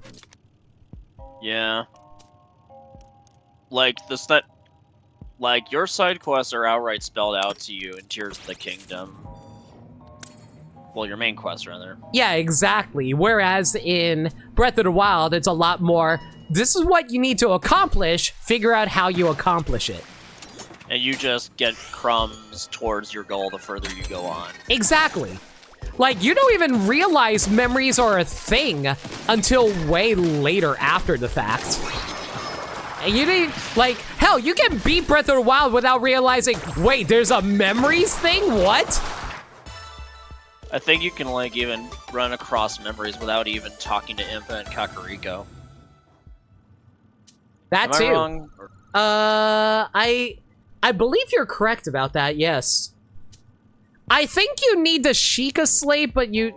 Yeah. Like, like, your side quests are outright spelled out to you in Tears of the Kingdom. Well, your main quest, rather. Yeah, exactly. Whereas in Breath of the Wild, it's a lot more, this is what you need to accomplish, figure out how you accomplish it. And you just get crumbs towards your goal the further you go on. Exactly. Like, you don't even realize memories are a thing until way later after the fact. And you didn't, like, hell, you can beat Breath of the Wild without realizing, wait, there's a memories thing? What? I think you can, like, even run across memories without even talking to Impa and Kakariko. That Am too. I wrong? I believe you're correct about that, yes. I think you need the Sheikah Slate, but you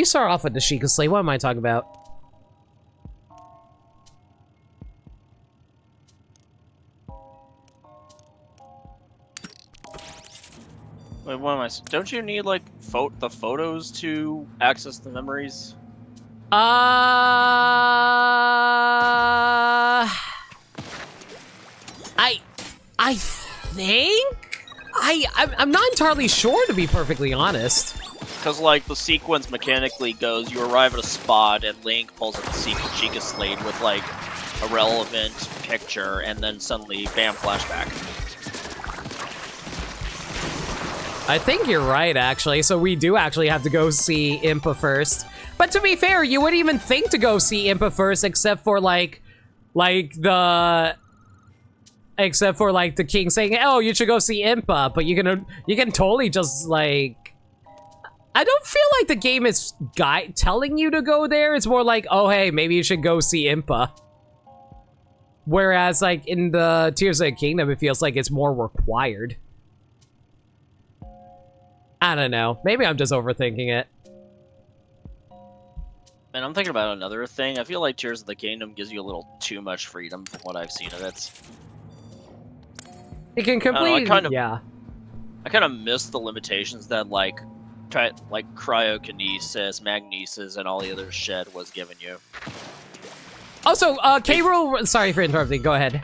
start off with the Sheikah Slate. What am I talking about? Wait, what am I? Don't you need like the photos to access the memories? I think I'm not entirely sure, to be perfectly honest. Because like the sequence mechanically goes, you arrive at a spot and Link pulls up the Sheikah Slate with like a relevant picture, and then suddenly, bam, flashback. I think you're right, actually. So we do actually have to go see Impa first. But to be fair, you wouldn't even think to go see Impa first, except for the king saying, "Oh, you should go see Impa." But you can totally just like, I don't feel like the game is telling you to go there. It's more like, oh, hey, maybe you should go see Impa. Whereas like in the Tears of the Kingdom, it feels like it's more required. I don't know. Maybe I'm just overthinking it. And I'm thinking about another thing. I feel like Tears of the Kingdom gives you a little too much freedom from what I've seen of it. It can complete. Yeah. I kind of miss the limitations that like cryokinesis, magnesis, and all the other shit was giving you. Also, K-Rool. Sorry for interrupting. Go ahead.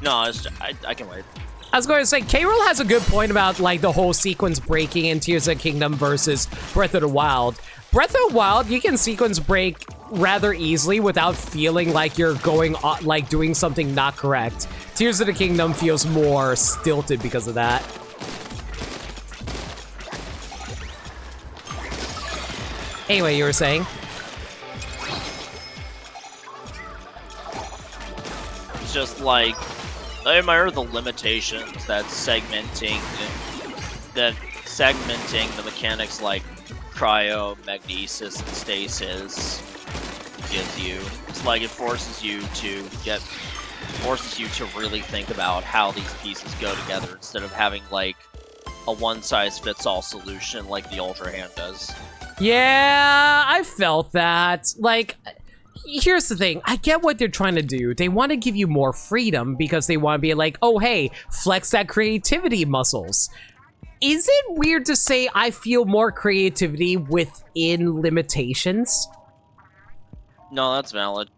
No, I can wait. I was going to say, K-Rool has a good point about, like, the whole sequence breaking in Tears of the Kingdom versus Breath of the Wild. Breath of the Wild, you can sequence break rather easily without feeling like you're going, like, doing something not correct. Tears of the Kingdom feels more stilted because of that. Anyway, you were saying? It's just like, I admire the limitations that segmenting the mechanics like cryo, magnesis, and stasis gives you. It's like it forces you to really think about how these pieces go together instead of having like a one-size-fits-all solution like the Ultra Hand does. Yeah, I felt that. Like, here's the thing. I get what they're trying to do. They want to give you more freedom because they want to be like, oh, hey, flex that creativity muscles. Is it weird to say I feel more creativity within limitations? No, that's valid.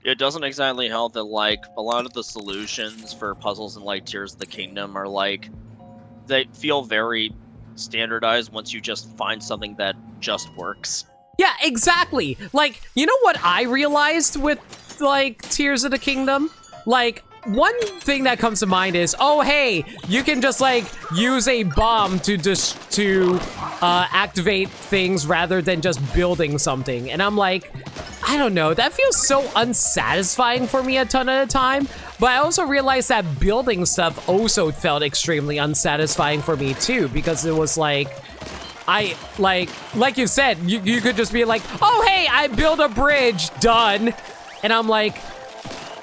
It doesn't exactly help that, like, a lot of the solutions for puzzles in, like, Tears of the Kingdom are, like, they feel very standardized once you just find something that just works. Yeah, exactly. Like, you know what I realized with, like, Tears of the Kingdom? Like, one thing that comes to mind is, oh, hey, you can just, like, use a bomb to activate things rather than just building something. And I'm like, I don't know, that feels so unsatisfying for me a ton of the time. But I also realized that building stuff also felt extremely unsatisfying for me too, because it was like, like you said, you could just be like, oh, hey, I built a bridge, done. And I'm like,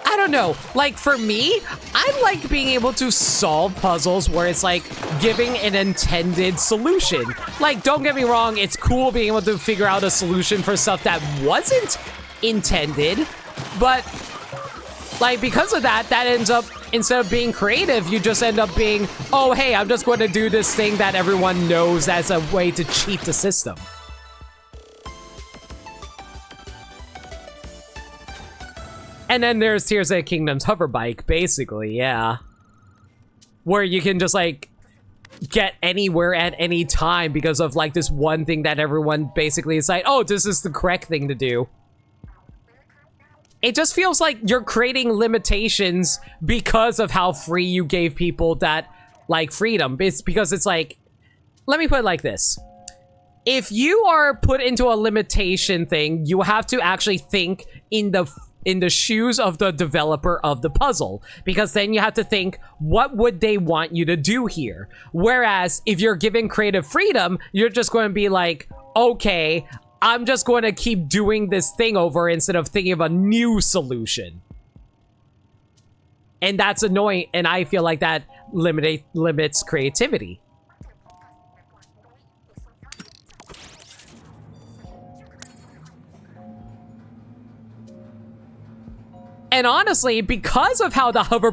I don't know, like for me, I like being able to solve puzzles where it's like giving an intended solution. Like, don't get me wrong, it's cool being able to figure out a solution for stuff that wasn't intended, but like because of that, that ends up, instead of being creative, you just end up being, oh, hey, I'm just going to do this thing that everyone knows as a way to cheat the system. And then there's Tears of the Kingdom's hover bike, basically, yeah. Where you can just, like, get anywhere at any time because of, like, this one thing that everyone basically is like, oh, this is the correct thing to do. It just feels like you're creating limitations because of how free you gave people that, like, freedom. It's because it's like, let me put it like this. If you are put into a limitation thing, you have to actually think in the shoes of the developer of the puzzle, because then you have to think, what would they want you to do here? Whereas if you're given creative freedom, you're just going to be like, okay, I'm just going to keep doing this thing over instead of thinking of a new solution. And that's annoying, and I feel like that limits creativity. And honestly, because of how the hover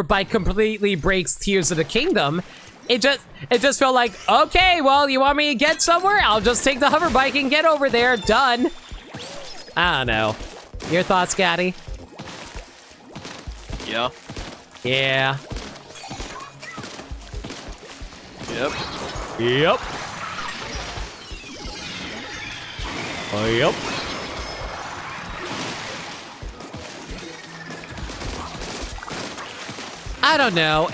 bike completely breaks Tears of the Kingdom, it just felt like, okay, well, you want me to get somewhere? I'll just take the hover bike and get over there. Done. I don't know. Your thoughts, Gaddy? Yeah. Yeah. Yep. Yep. Yep. I don't know.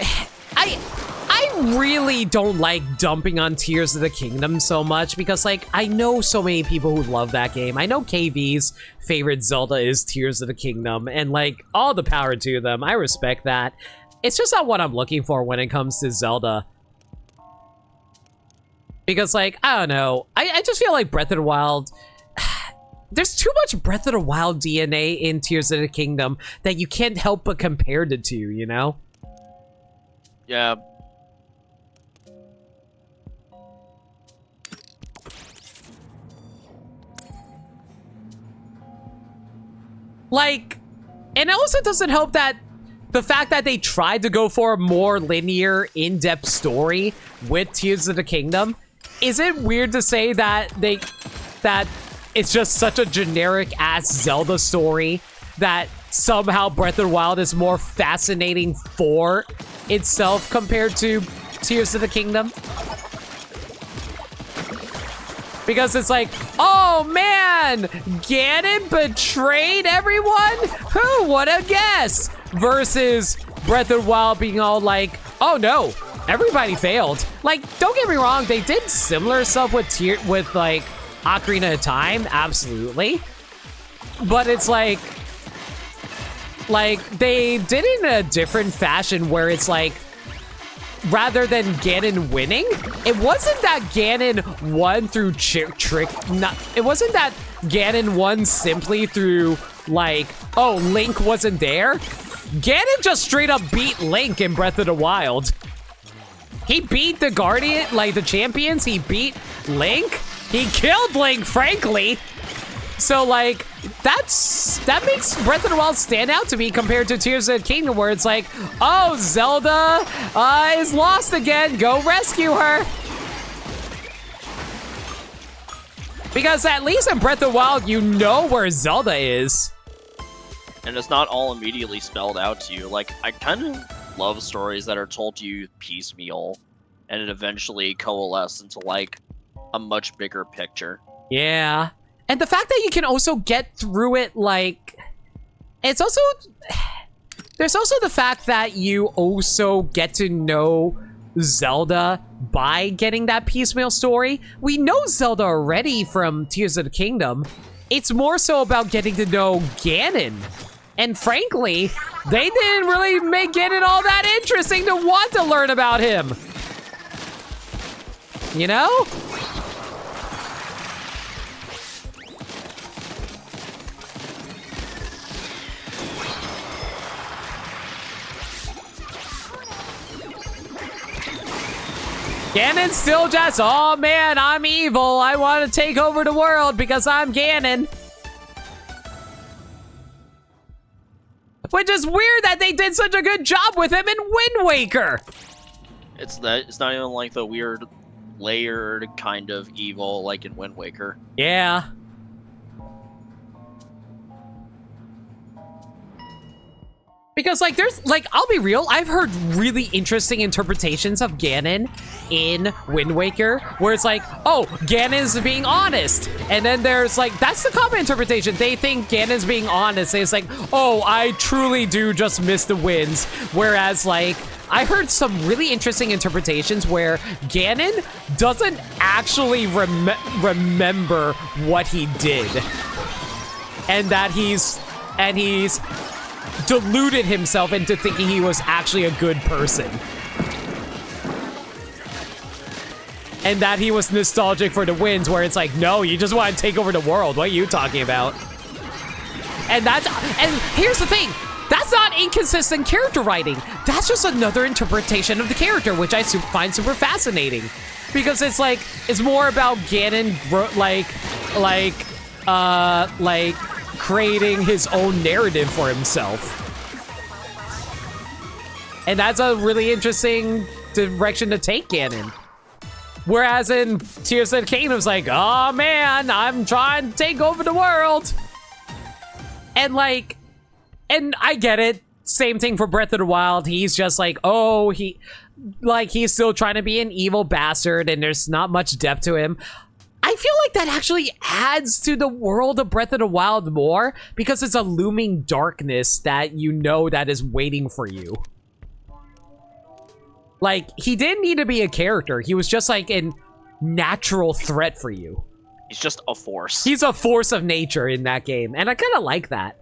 I really don't like dumping on Tears of the Kingdom so much because, like, I know so many people who love that game. I know KV's favorite Zelda is Tears of the Kingdom, and, like, all the power to them. I respect that. It's just not what I'm looking for when it comes to Zelda. Because, like, I don't know. I just feel like Breath of the Wild... There's too much Breath of the Wild DNA in Tears of the Kingdom that you can't help but compare the two, you know? Yeah. Like, and it also doesn't help that the fact that they tried to go for a more linear, in-depth story with Tears of the Kingdom. Is it weird to say that it's just such a generic-ass Zelda story that somehow Breath of the Wild is more fascinating for itself compared to Tears of the Kingdom? Because it's like, oh man, Ganon betrayed everyone? Who would have guessed? Versus Breath of the Wild being all like, oh no, everybody failed. Like, don't get me wrong, they did similar stuff with like Ocarina of Time, absolutely. But it's like they did it in a different fashion where it's like, rather than Ganon winning, it wasn't that Ganon won through it wasn't that Ganon won simply through, like, oh, Link wasn't there. Ganon just straight up beat Link in Breath of the Wild. He beat the Guardian, like the champions. He beat Link. He killed Link, frankly. So, like, that makes Breath of the Wild stand out to me compared to Tears of the Kingdom, where it's like, oh, Zelda is lost again. Go rescue her. Because at least in Breath of the Wild, you know where Zelda is. And it's not all immediately spelled out to you. Like, I kind of love stories that are told to you piecemeal, and it eventually coalesces into, like, a much bigger picture. Yeah. And the fact that you can also get through it, like, it's also, there's also the fact that you also get to know Zelda by getting that piecemeal story. We know Zelda already from Tears of the Kingdom. It's more so about getting to know Ganon. And frankly, they didn't really make Ganon all that interesting to want to learn about him. You know? Ganon's still just, oh man, I'm evil. I want to take over the world because I'm Ganon. Which is weird that they did such a good job with him in Wind Waker. It's not even like the weird layered kind of evil like in Wind Waker. Yeah. Because, like, there's, like, I'll be real, I've heard really interesting interpretations of Ganon in Wind Waker, where it's like, oh, Ganon's being honest. And then there's, like, that's the common interpretation. They think Ganon's being honest. It's like, oh, I truly do just miss the winds. Whereas, like, I heard some really interesting interpretations where Ganon doesn't actually remember what he did. And that he's deluded himself into thinking he was actually a good person. And that he was nostalgic for the winds, where it's like, no, you just want to take over the world. What are you talking about? And here's the thing. That's not inconsistent character writing. That's just another interpretation of the character, which I find super fascinating. Because it's like, it's more about Ganon, like creating his own narrative for himself. And that's a really interesting direction to take Ganon. Whereas in Tears of the Kingdom, it's like, oh man, I'm trying to take over the world. And like, and I get it. Same thing for Breath of the Wild. He's just like, oh, he's still trying to be an evil bastard and there's not much depth to him. I feel like that actually adds to the world of Breath of the Wild more, because it's a looming darkness that you know that is waiting for you. Like, he didn't need to be a character. He was just like a natural threat for you. He's just a force. He's a force of nature in that game, and I kind of like that.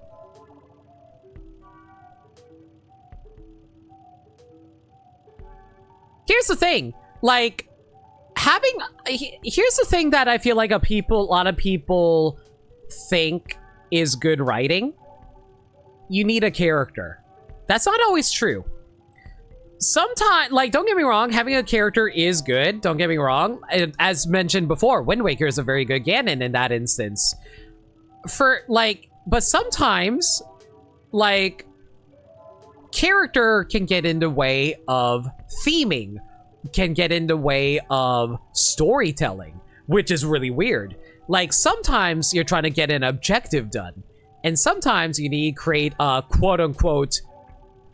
Here's the thing, like, here's the thing that I feel like a lot of people think is good writing. You need a character. That's not always true. Sometimes, like, don't get me wrong, having a character is good. Don't get me wrong. As mentioned before, Wind Waker is a very good Ganon in that instance. But sometimes, like, character can get in the way of theming, can get in the way of storytelling, which is really weird. Like, sometimes you're trying to get an objective done, and sometimes you need to create a quote-unquote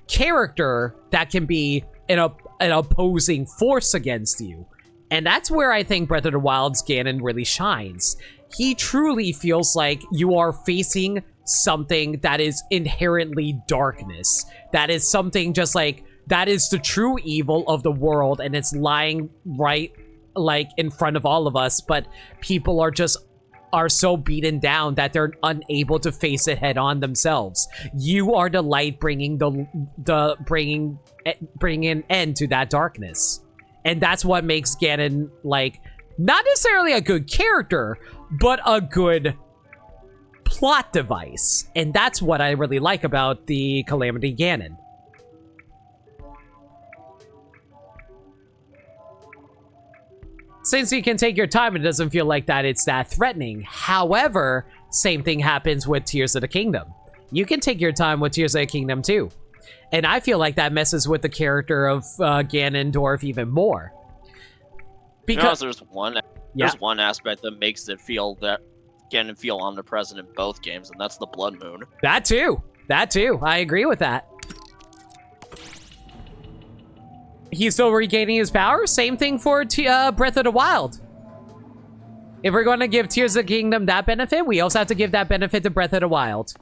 character that can be an opposing force against you. And that's where I think Breath of the Wild's Ganon really shines. He truly feels like you are facing something that is inherently darkness. That is something just like, that is the true evil of the world, and it's lying right, like, in front of all of us, but people are so beaten down that they're unable to face it head on themselves. You are the light bringing bringing an end to that darkness. And that's what makes Ganon, like, not necessarily a good character, but a good plot device. And that's what I really like about the Calamity Ganon. since you can take your time, it doesn't feel like that it's that threatening. However, same thing happens with Tears of the Kingdom. You can take your time with Tears of the Kingdom too. And I feel like that messes with the character of Ganondorf even more. Because there's one aspect that makes it feel that Ganon feel omnipresent in both games, and that's the Blood Moon. That too. I agree with that. He's still regaining his power. Same thing for Breath of the Wild. If we're going to give Tears of the Kingdom that benefit, we also have to give that benefit to Breath of the Wild.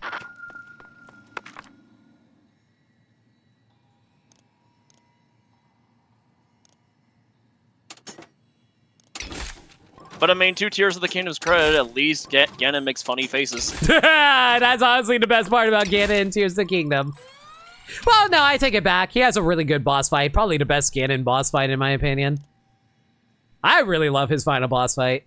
But I mean, to Tears of the Kingdom's credit, at least Ganon makes funny faces. That's honestly the best part about Ganon in Tears of the Kingdom. Well, no, I take it back. He has a really good boss fight. Probably the best Ganon boss fight, in my opinion. I really love his final boss fight.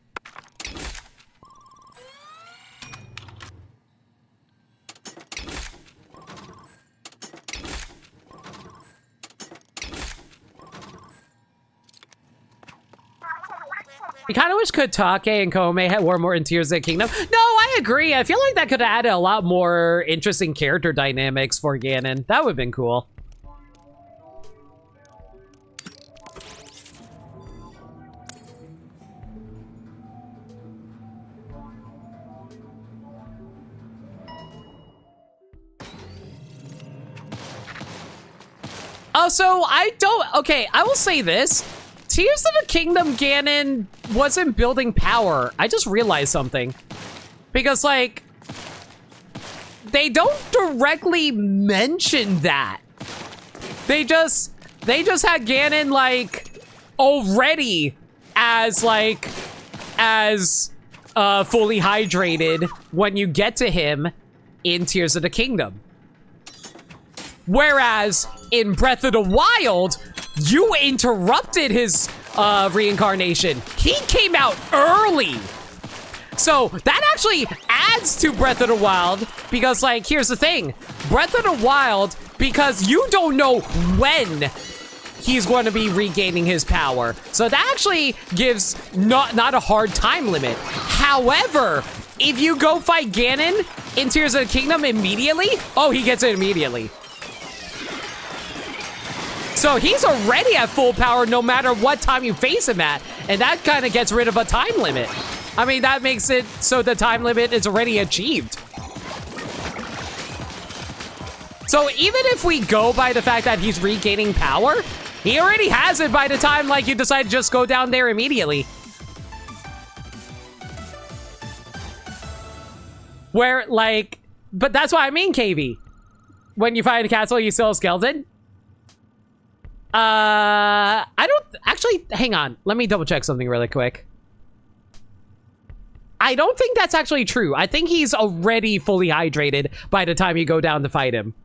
I kind of wish Kotake and Koume were more in Tears of the Kingdom. No, I agree. I feel like that could add a lot more interesting character dynamics for Ganon. That would have been cool. Also, okay, I will say this. Tears of the Kingdom Ganon wasn't building power. I just realized something. Because, like, they don't directly mention that. They just had Ganon, like, already as fully hydrated when you get to him in Tears of the Kingdom. Whereas in Breath of the Wild, you interrupted his reincarnation. He came out early. So that actually adds to Breath of the Wild because, like, here's the thing. Breath of the Wild, because you don't know when he's going to be regaining his power. So that actually gives not a hard time limit. However, if you go fight Ganon in Tears of the Kingdom immediately, oh, he gets it immediately. So he's already at full power no matter what time you face him at. And that kind of gets rid of a time limit. I mean, that makes it so the time limit is already achieved. So even if we go by the fact that he's regaining power, he already has it by the time, like, you decide to just go down there immediately. Where, like, but that's what I mean, KV. When you find a castle, you still a skeleton? I don't actually, hang on. Let me double check something really quick. I don't think that's actually true. I think he's already fully hydrated by the time you go down to fight him.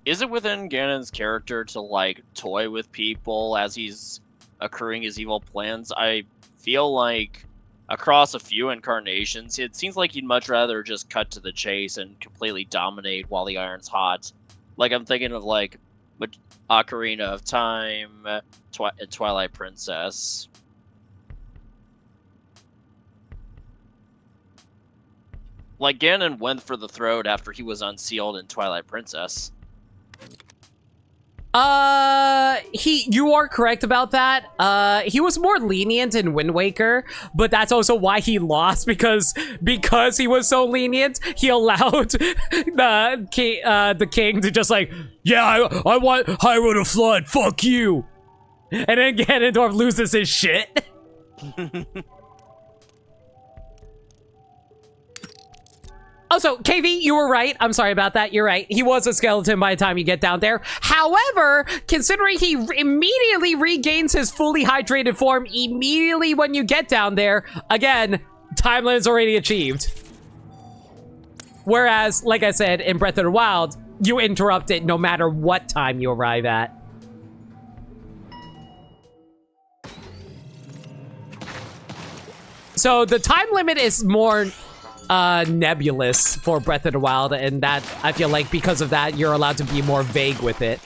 Is it within Ganon's character to, like, toy with people as he's accruing his evil plans? I feel like across a few incarnations, it seems like he'd much rather just cut to the chase and completely dominate while the iron's hot. Like, I'm thinking of, like, Ocarina of Time, Twilight Princess. Like, Ganon went for the throat after he was unsealed in Twilight Princess. You are correct about that. He was more lenient in Wind Waker, but that's also why he lost, because he was so lenient, he allowed the king to just like, yeah, I want Hyrule to flood, fuck you. And then Ganondorf loses his shit. Also, KV, you were right. I'm sorry about that. You're right. He was a skeleton by the time you get down there. However, considering he immediately regains his fully hydrated form immediately when you get down there, again, time limit is already achieved. Whereas, like I said, in Breath of the Wild, you interrupt it no matter what time you arrive at. So the time limit is more nebulous for Breath of the Wild, and that, I feel like because of that, you're allowed to be more vague with it.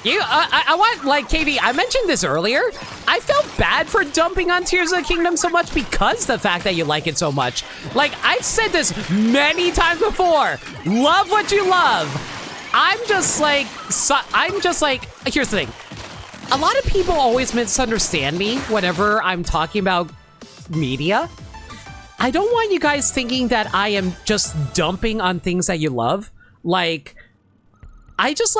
I want, like, Katie, I mentioned this earlier. I felt bad for dumping on Tears of the Kingdom so much because the fact that you like it so much. Like, I've said this many times before. Love what you love. I'm just like, here's the thing. A lot of people always misunderstand me whenever I'm talking about media. I don't want you guys thinking that I am just dumping on things that you love. Like, I'm just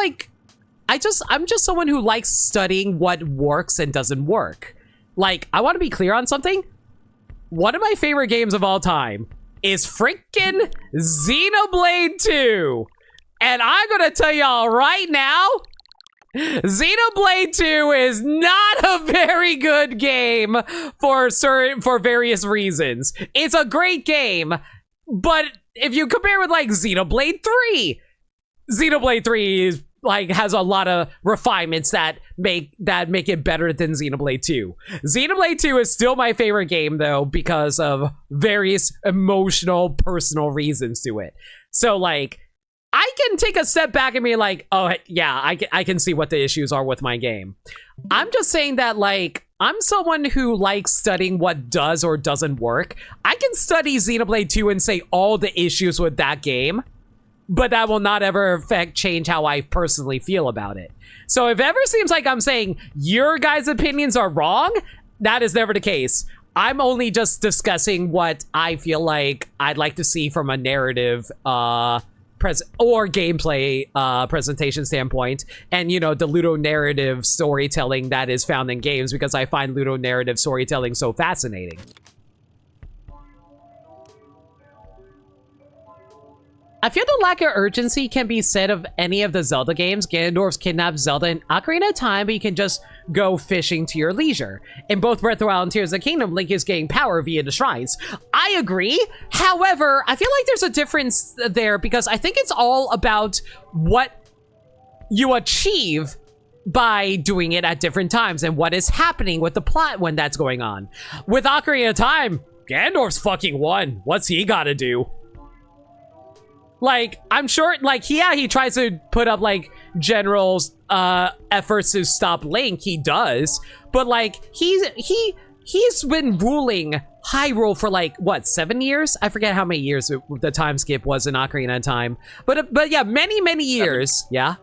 someone who likes studying what works and doesn't work. Like, I want to be clear on something. One of my favorite games of all time is freaking Xenoblade 2. And I'm gonna tell y'all right now, Xenoblade 2 is not a very good game for various reasons. It's a great game, but if you compare with like Xenoblade 3 is like has a lot of refinements that make it better than Xenoblade 2. Xenoblade 2 is still my favorite game though because of various emotional, personal reasons to it. So like, I can take a step back and be like, oh yeah, I can see what the issues are with my game. I'm just saying that like, I'm someone who likes studying what does or doesn't work. I can study Xenoblade 2 and say all the issues with that game, but that will not ever change how I personally feel about it. So if it ever seems like I'm saying your guys' opinions are wrong, that is never the case. I'm only just discussing what I feel like I'd like to see from a narrative or gameplay presentation standpoint, and you know, the ludonarrative storytelling that is found in games, because I find ludonarrative storytelling so fascinating. I feel the lack of urgency can be said of any of the Zelda games. Ganondorf's kidnapped Zelda in Ocarina of Time, but you can just go fishing to your leisure. In both Breath of the Wild and Tears of the Kingdom, Link is getting power via the shrines. I agree. However, I feel like there's a difference there because I think it's all about what you achieve by doing it at different times and what is happening with the plot when that's going on. With Ocarina of Time, Ganondorf's fucking won. What's he gotta do? Like, I'm sure, like, yeah, he tries to put up, like, general's efforts to stop Link. He does. But, like, he's been ruling Hyrule for, like, what, 7 years? I forget how many years the time skip was in Ocarina of Time. But yeah, many years. 7. Yeah?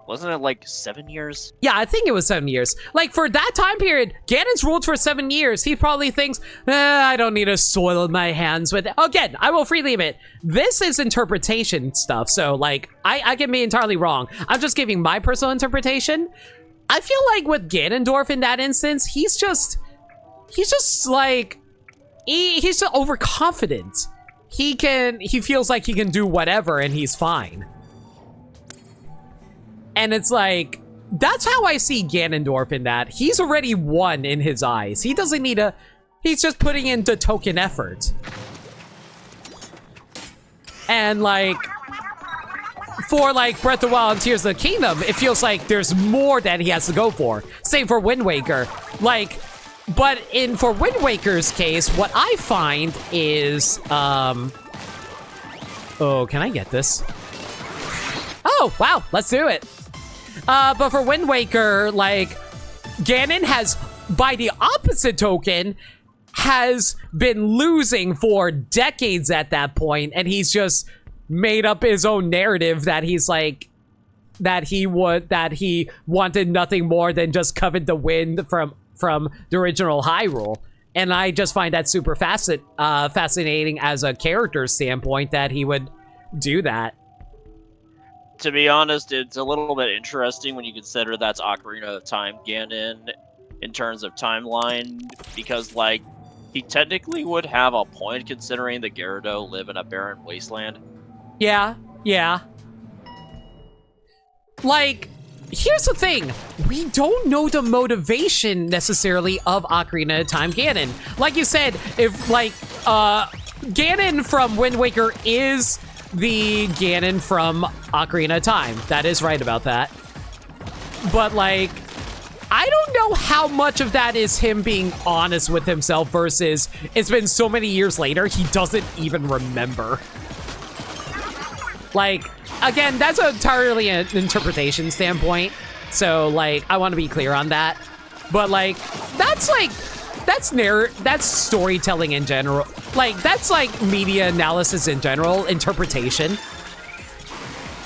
Wasn't it like 7 years? Yeah, I think it was 7 years. Like, for that time period, Ganon's ruled for 7 years. He probably thinks, I don't need to soil my hands with it. Again, I will freely admit, this is interpretation stuff. So, like, I can be entirely wrong. I'm just giving my personal interpretation. I feel like with Ganondorf in that instance, he's just like, he's just overconfident. He feels like he can do whatever and he's fine. And it's like, that's how I see Ganondorf in that. He's already won in his eyes. He doesn't need he's just putting into token effort. And like, for like Breath of the Wild and Tears of the Kingdom, it feels like there's more that he has to go for. Same for Wind Waker. Like, but for Wind Waker's case, what I find is, oh, can I get this? Oh, wow, let's do it. But for Wind Waker, like, Ganon has, by the opposite token, has been losing for decades at that point, and he's just made up his own narrative that he's like, that he wanted nothing more than just covet the wind from the original Hyrule. And I just find that super fascinating as a character standpoint that he would do that. To be honest, it's a little bit interesting when you consider that's Ocarina of Time Ganon in terms of timeline, because, like, he technically would have a point considering the Gyarados live in a barren wasteland. Yeah. Like, here's the thing. We don't know the motivation necessarily of Ocarina of Time Ganon. Like you said, if, like, Ganon from Wind Waker is the Ganon from Ocarina of Time. That is right about that. But, like, I don't know how much of that is him being honest with himself versus it's been so many years later, he doesn't even remember. Like, again, that's entirely an interpretation standpoint. So, like, I want to be clear on that. But, like, that's storytelling in general. Like, that's like media analysis in general, interpretation.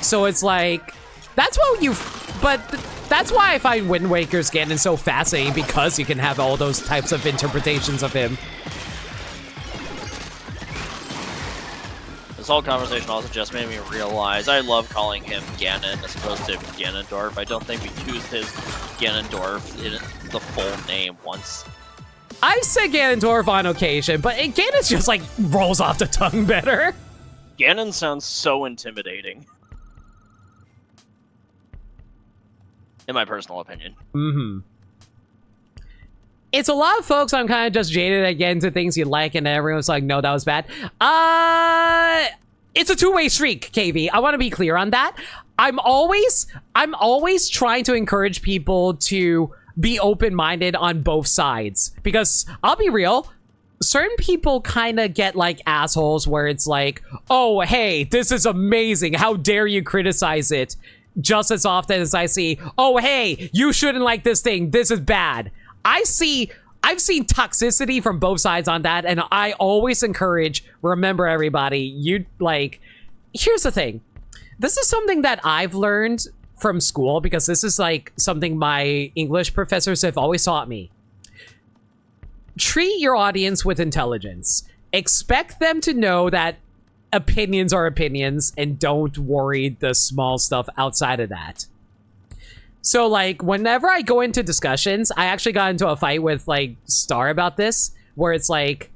So it's like, that's why I find Wind Waker's Ganon so fascinating, because you can have all those types of interpretations of him. This whole conversation also just made me realize I love calling him Ganon as opposed to Ganondorf. I don't think we used his Ganondorf in the full name once. I said Ganondorf on occasion, but Ganon just like rolls off the tongue better. Ganon sounds so intimidating. In my personal opinion. Mm-hmm. It's a lot of folks I'm kind of just jaded again to things you like, and everyone's like, no, that was bad. It's a two-way streak, KV. I want to be clear on that. I'm always trying to encourage people to be open-minded on both sides, because I'll be real, certain people kind of get like assholes where it's like, oh, hey, this is amazing, how dare you criticize it, just as often as I see, oh, hey, you shouldn't like this thing, this is bad. I've seen toxicity from both sides on that, and I always encourage, remember everybody, here's the thing, this is something that I've learned from school, because this is like something my English professors have always taught me. Treat your audience with intelligence. Expect them to know that opinions are opinions, and don't worry the small stuff outside of that. So like, whenever I go into discussions, I actually got into a fight with like Star about this, where it's like,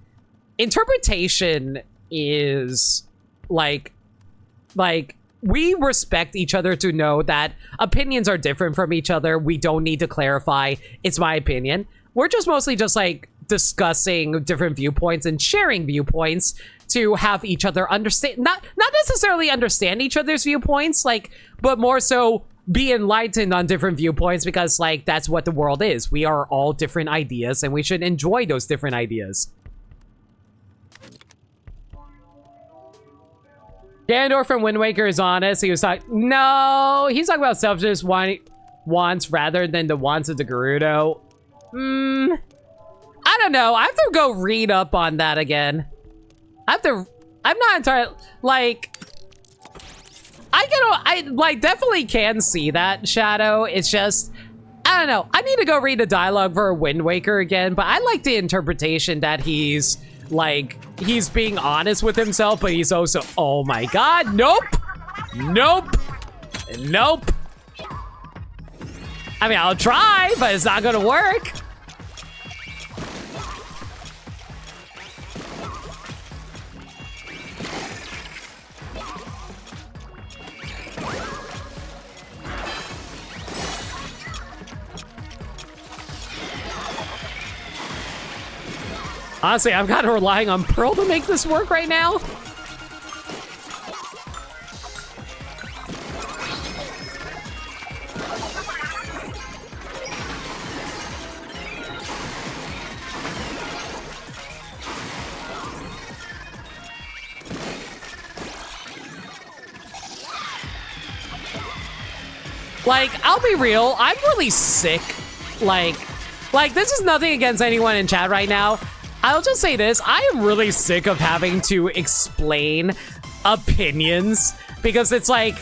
interpretation is like we respect each other to know that opinions are different from each other. We don't need to clarify, it's my opinion. We're just mostly just like discussing different viewpoints and sharing viewpoints to have each other understand, not necessarily understand each other's viewpoints, like, but more so be enlightened on different viewpoints, because like, that's what the world is. We are all different ideas, and we should enjoy those different ideas. Ganondorf from Wind Waker is honest. He was talking, no, he's talking about selfish wants rather than the wants of the Gerudo. I don't know. I have to go read up on that again. I'm not entirely, like, I like definitely can see that, Shadow. It's just, I don't know. I need to go read the dialogue for Wind Waker again, but I like the interpretation that he's like, he's being honest with himself, but he's also, oh my god, nope, nope, nope. I mean, I'll try, but it's not gonna work. Honestly, I'm kind of relying on Pearl to make this work right now. Like, I'll be real, I'm really sick. Like, this is nothing against anyone in chat right now. I'll just say this, I am really sick of having to explain opinions, because it's like,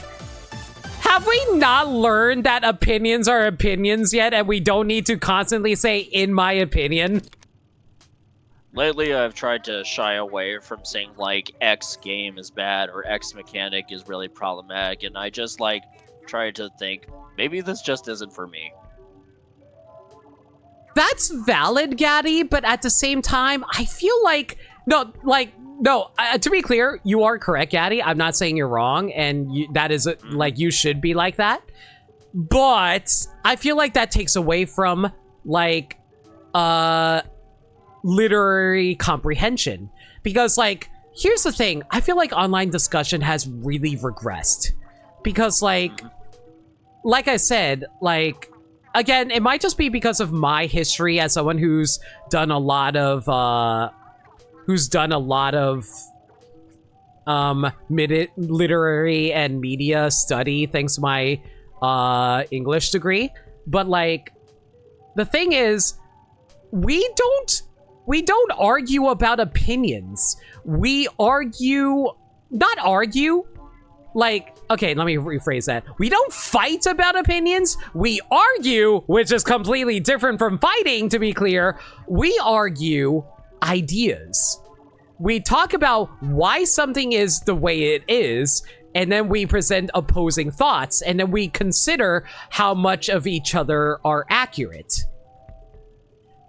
have we not learned that opinions are opinions yet, and we don't need to constantly say, in my opinion? Lately, I've tried to shy away from saying, like, X game is bad, or X mechanic is really problematic, and I just, like, try to think, maybe this just isn't for me. That's valid, Gaddy, but at the same time, I feel like, to be clear, you are correct, Gaddy. I'm not saying you're wrong, and that is, like, you should be like that. But I feel like that takes away from, like, literary comprehension. Because, like, here's the thing. I feel like online discussion has really regressed. Because, like I said, like, again, it might just be because of my history as someone who's done a lot of literary and media study thanks to my English degree. But like, the thing is, we don't argue about opinions. We not argue. Like, okay, let me rephrase that. We don't fight about opinions. We argue, which is completely different from fighting, to be clear. We argue ideas. We talk about why something is the way it is, and then we present opposing thoughts, and then we consider how much of each other are accurate.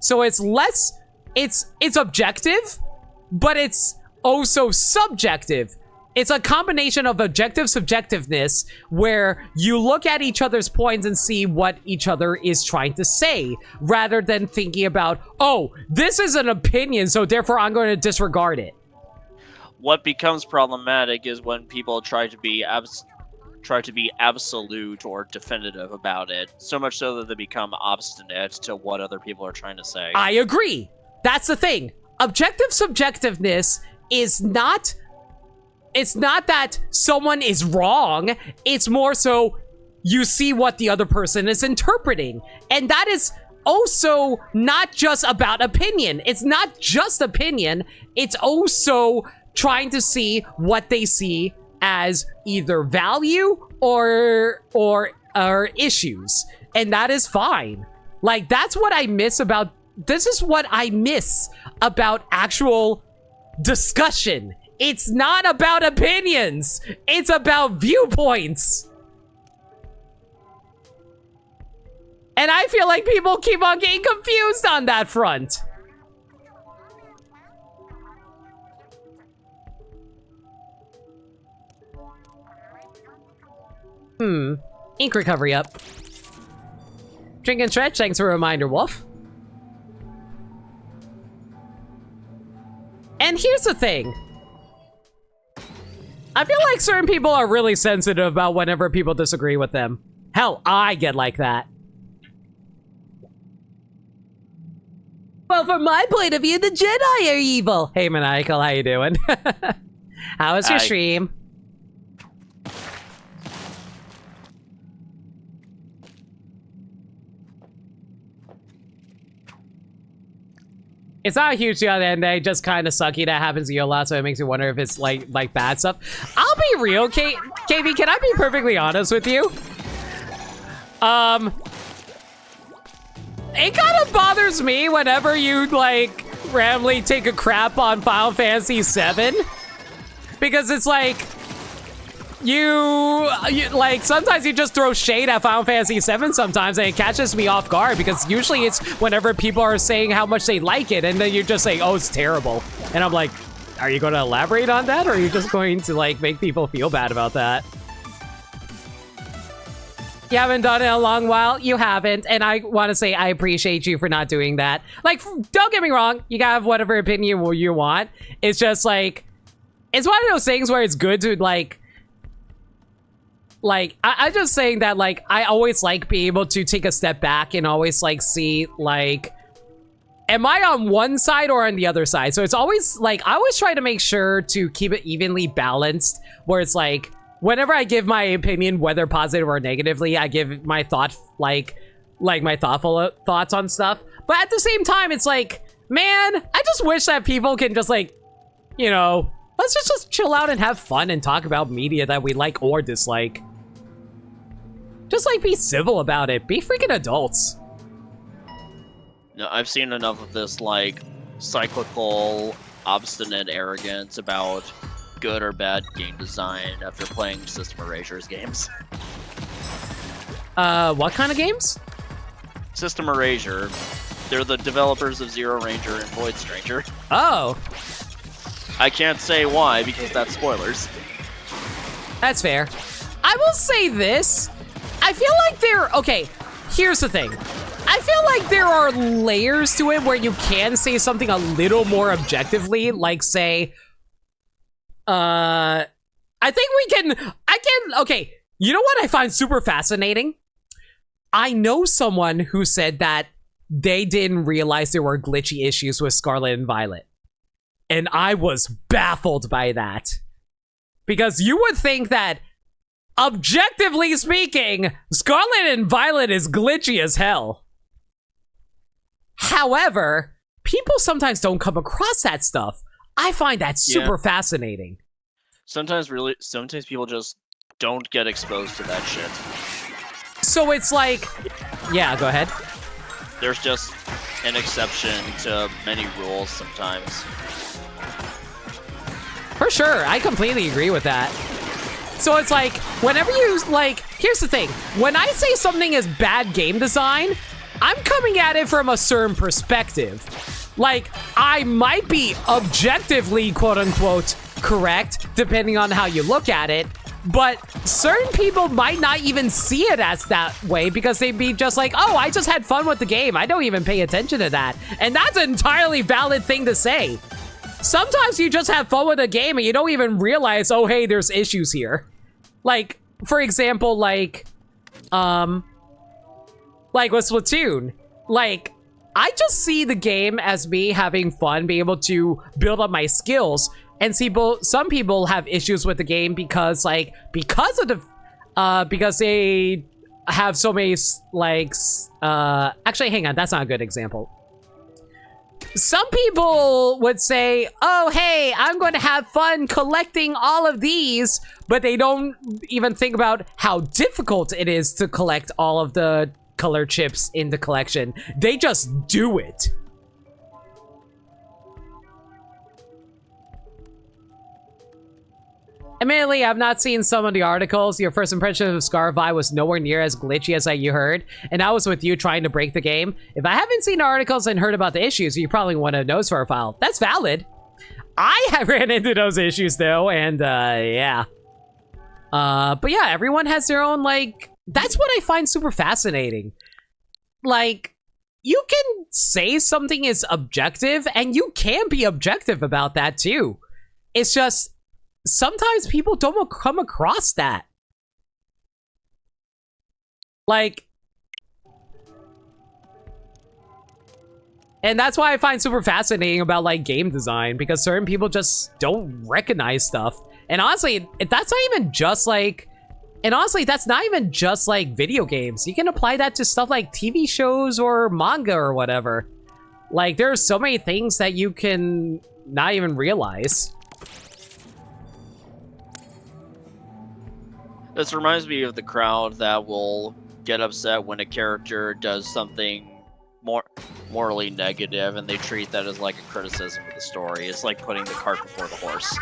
So it's objective, but it's also subjective. It's a combination of objective subjectiveness where you look at each other's points and see what each other is trying to say, rather than thinking about, oh, this is an opinion, so therefore I'm going to disregard it. What becomes problematic is when people try to be absolute or definitive about it, so much so that they become obstinate to what other people are trying to say. I agree. That's the thing. Objective subjectiveness is not... It's not that someone is wrong. It's more so you see what the other person is interpreting. And that is also not just about opinion. It's not just opinion. It's also trying to see what they see as either value or issues. And that is fine. Like, that's what I miss about... This is what I miss about actual discussion. It's not about opinions. It's about viewpoints. And I feel like people keep on getting confused on that front. Ink recovery up. Drink and stretch, thanks for a reminder, Wolf. And here's the thing. I feel like certain people are really sensitive about whenever people disagree with them. Hell, I get like that. Well, from my point of view, the Jedi are evil. Hey, Maniacal, how you doing? How was your stream? It's not a huge deal at the end of the day, just kind of sucky that happens to you a lot, so it makes me wonder if it's like bad stuff. I'll be real, KB, can I be perfectly honest with you? It kind of bothers me whenever you, like, randomly take a crap on Final Fantasy VII. Because it's like, you like, sometimes you just throw shade at Final Fantasy VII sometimes, and it catches me off guard, because usually it's whenever people are saying how much they like it, and then you're just saying, oh, it's terrible. And I'm like, are you going to elaborate on that, or are you just going to, like, make people feel bad about that? You haven't done it in a long while? You haven't, and I want to say I appreciate you for not doing that. Like, don't get me wrong, you can have whatever opinion you want. It's just, like, it's one of those things where it's good to, like, I'm just saying that, like, I always like being able to take a step back and always, like, see, like, am I on one side or on the other side? So it's always, like, I always try to make sure to keep it evenly balanced, where it's, like, whenever I give my opinion, whether positive or negatively, I give my thought, like my thoughtful thoughts on stuff. But at the same time, it's like, man, I just wish that people can just, like, you know, let's just chill out and have fun and talk about media that we like or dislike. Just, like, be civil about it. Be freaking adults. No, I've seen enough of this, like, cyclical, obstinate arrogance about good or bad game design after playing System Erasure's games. What kind of games? System Erasure. They're the developers of Zero Ranger and Void Stranger. Oh. I can't say why, because that's spoilers. That's fair. I will say this. I feel like okay, here's the thing. I feel like there are layers to it where you can say something a little more objectively, like, say, I think okay, you know what I find super fascinating? I know someone who said that they didn't realize there were glitchy issues with Scarlet and Violet. And I was baffled by that. Because you would think that, objectively speaking, Scarlet and Violet is glitchy as hell. However, people sometimes don't come across that stuff. I find that super fascinating. Sometimes people just don't get exposed to that shit. So it's like, yeah, go ahead. There's just an exception to many rules sometimes. For sure, I completely agree with that. So it's like, whenever you, like, here's the thing. When I say something is bad game design, I'm coming at it from a certain perspective. Like, I might be objectively, quote unquote, correct, depending on how you look at it, but certain people might not even see it as that way because they'd be just like, oh, I just had fun with the game. I don't even pay attention to that. And that's an entirely valid thing to say. Sometimes you just have fun with a game and you don't even realize, oh, hey, there's issues here. Like, for example, like with Splatoon, like, I just see the game as me having fun, being able to build up my skills, and some people have issues with the game because they have so many, like, actually, hang on, that's not a good example. Some people would say, oh, hey, I'm going to have fun collecting all of these, but they don't even think about how difficult it is to collect all of the color chips in the collection. They just do it. Admittedly, I've not seen some of the articles. Your first impression of Scarvi was nowhere near as glitchy as you heard, and I was with you trying to break the game. If I haven't seen articles and heard about the issues, you probably want to nose for a file. That's valid. I have ran into those issues though, and yeah. But yeah, everyone has their own, like, that's what I find super fascinating. Like, you can say something is objective, and you can be objective about that too. It's just, sometimes people don't come across that. Like, and that's why I find super fascinating about, like, game design, because certain people just don't recognize stuff. And honestly, that's not even just like, that's not even just like video games. You can apply that to stuff like TV shows or manga or whatever. Like, there are so many things that you can not even realize. This reminds me of the crowd that will get upset when a character does something morally negative, and they treat that as like a criticism of the story. It's like putting the cart before the horse.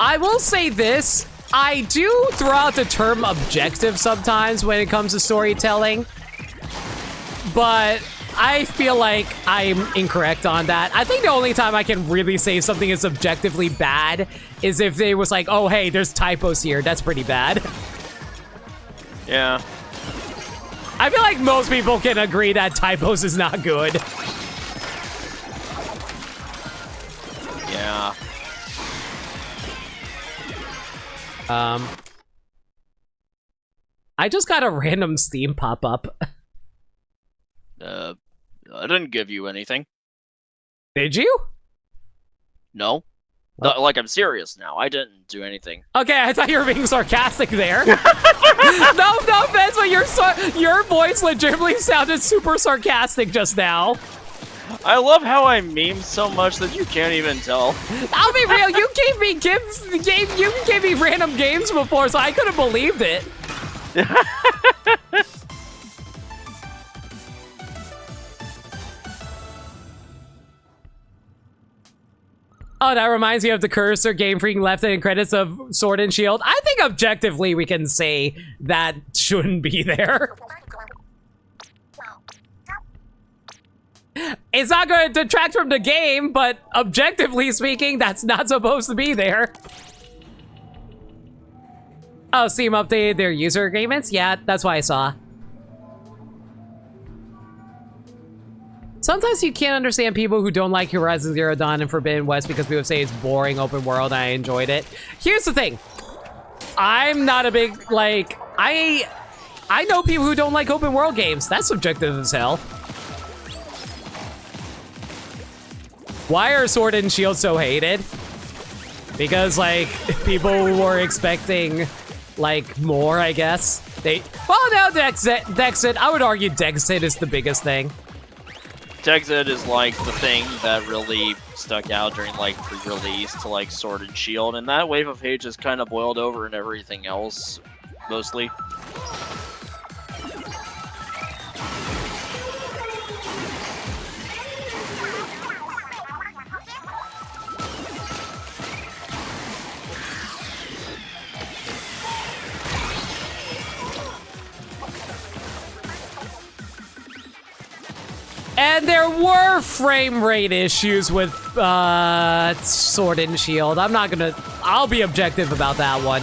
I will say this, I do throw out the term objective sometimes when it comes to storytelling, but I feel like I'm incorrect on that. I think the only time I can really say something is objectively bad is if they was like, oh, hey, there's typos here. That's pretty bad. Yeah. I feel like most people can agree that typos is not good. Yeah. I just got a random Steam pop-up. I didn't give you anything. Did you? No. What? Like, I'm serious now. I didn't do anything. Okay, I thought you were being sarcastic there. No offense, but your voice legitimately sounded super sarcastic just now. I love how I meme so much that you can't even tell. I'll be real, you gave me random games before, so I could have believed it. Oh, that reminds me of the cursor Game Freak left in credits of Sword and Shield. I think objectively we can say that shouldn't be there. It's not going to detract from the game, but objectively speaking, that's not supposed to be there. Oh, Steam updated their user agreements? Yeah, that's what I saw. Sometimes you can't understand people who don't like Horizon Zero Dawn and Forbidden West because people say it's boring open world and I enjoyed it. Here's the thing. I'm not a big, like, I know people who don't like open world games. That's subjective as hell. Why are Sword and Shield so hated? Because, like, people were expecting, like, more, I guess. Well, no, Dexit. I would argue Dexit is the biggest thing. Dexit is, like, the thing that really stuck out during, like, pre-release to, like, Sword and Shield. And that wave of hate just kind of boiled over in everything else, mostly. And there were frame rate issues with Sword and Shield. I'll be objective about that one.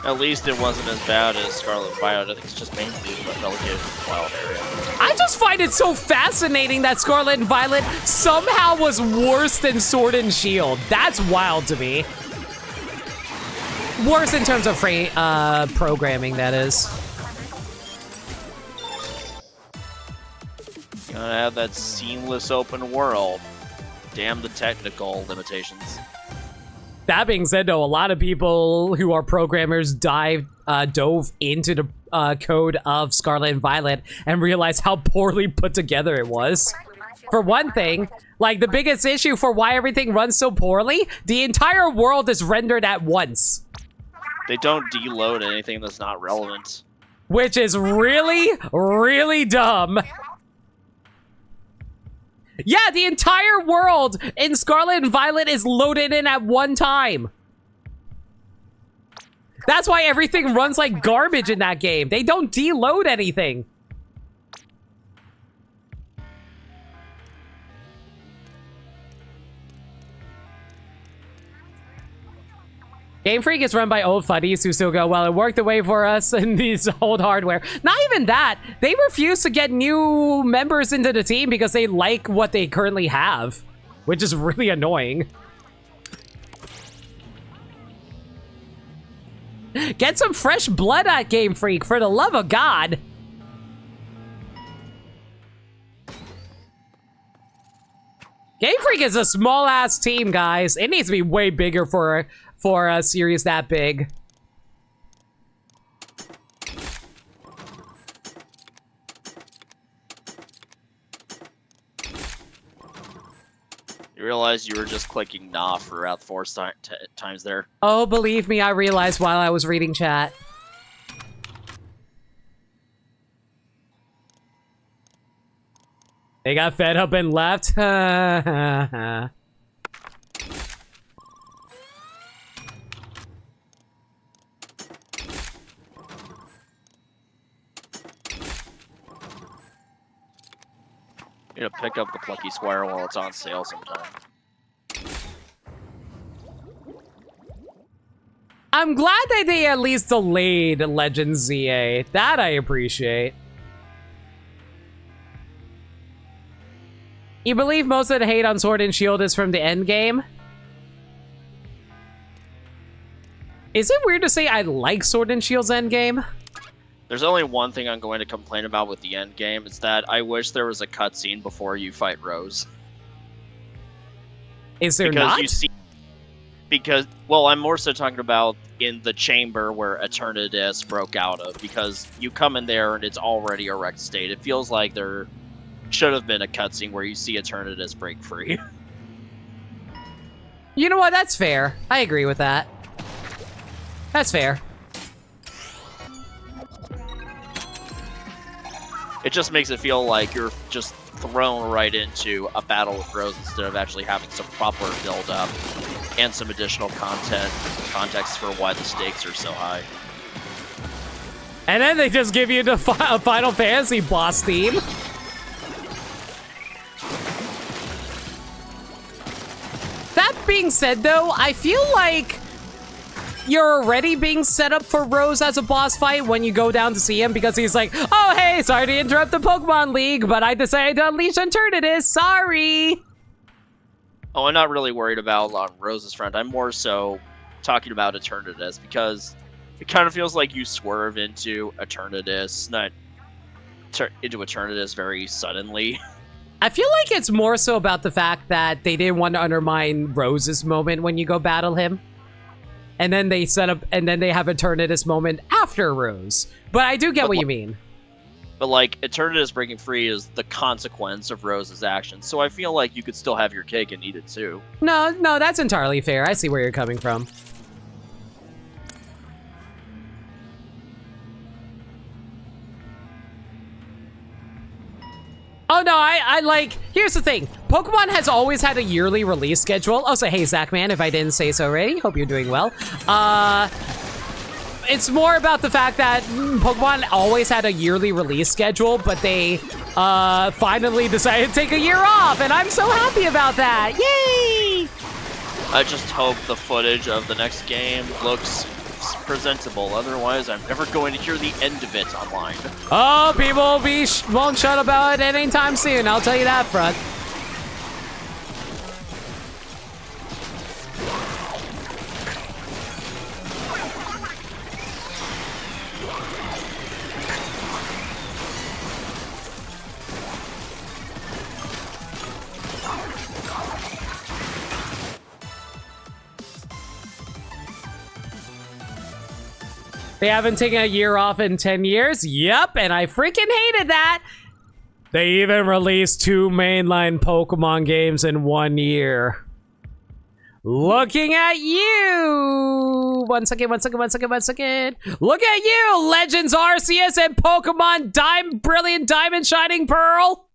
At least it wasn't as bad as Scarlet and Violet. I think it's just mainly relegated to the wild area. I just find it so fascinating that Scarlet and Violet somehow was worse than Sword and Shield. That's wild to me. Worse in terms of programming, that is. Gotta have that seamless open world. Damn the technical limitations. That being said, though, a lot of people who are programmers dove into the code of Scarlet and Violet and realized how poorly put together it was. For one thing, like, the biggest issue for why everything runs so poorly, the entire world is rendered at once. They don't deload anything that's not relevant. Which is really, really dumb. Yeah, the entire world in Scarlet and Violet is loaded in at one time. That's why everything runs like garbage in that game. They don't deload anything. Game Freak is run by old fuddies who still go, well, it worked the way for us in these old hardware. Not even that. They refuse to get new members into the team because they like what they currently have, which is really annoying. Get some fresh blood at Game Freak, for the love of God. Game Freak is a small-ass team, guys. It needs to be way bigger for a series that big. You realize you were just clicking nah for about 4 times there. Oh, believe me, I realized while I was reading chat. They got fed up and left. You know, pick up the Plucky Squire while it's on sale sometime. I'm glad that they at least delayed Legends ZA. That I appreciate. You believe most of the hate on Sword and Shield is from the end game? Is it weird to say I like Sword and Shield's end game? There's only one thing I'm going to complain about with the end game. It's that I wish there was a cutscene before you fight Rose. Is there because not? You see, because, well, I'm more so talking about in the chamber where Eternatus broke out of. Because you come in there and it's already a wrecked state. It feels like there should have been a cutscene where you see Eternatus break free. You know what? That's fair. I agree with that. That's fair. It just makes it feel like you're just thrown right into a battle with Rose instead of actually having some proper build-up and some additional context for why the stakes are so high. And then they just give you the Final Fantasy boss theme. That being said, though, I feel like you're already being set up for Rose as a boss fight when you go down to see him because he's like, oh, hey, sorry to interrupt the Pokemon League, but I decided to unleash Eternatus. Sorry. Oh, I'm not really worried about on Rose's front. I'm more so talking about Eternatus because it kind of feels like you swerve into Eternatus, into Eternatus very suddenly. I feel like it's more so about the fact that they didn't want to undermine Rose's moment when you go battle him. And then they set up, and then they have Eternatus moment after Rose. But I do get what you mean. But like, Eternatus breaking free is the consequence of Rose's actions, so I feel like you could still have your cake and eat it too. No, that's entirely fair. I see where you're coming from. Oh no, I like, here's the thing. Pokemon has always had a yearly release schedule. Oh, so hey, Zachman, if I didn't say so already, hope you're doing well. It's more about the fact that Pokemon always had a yearly release schedule, but they finally decided to take a year off, and I'm so happy about that. Yay! I just hope the footage of the next game looks presentable. Otherwise, I'm never going to hear the end of it online. Oh, people won't shut about it anytime soon. I'll tell you that, front. They haven't taken a year off in 10 years? Yep, and I freaking hated that. They even released 2 mainline Pokemon games in 1 year. Looking at you! One second. Look at you, Legends Arceus and Pokemon Brilliant Diamond Shining Pearl!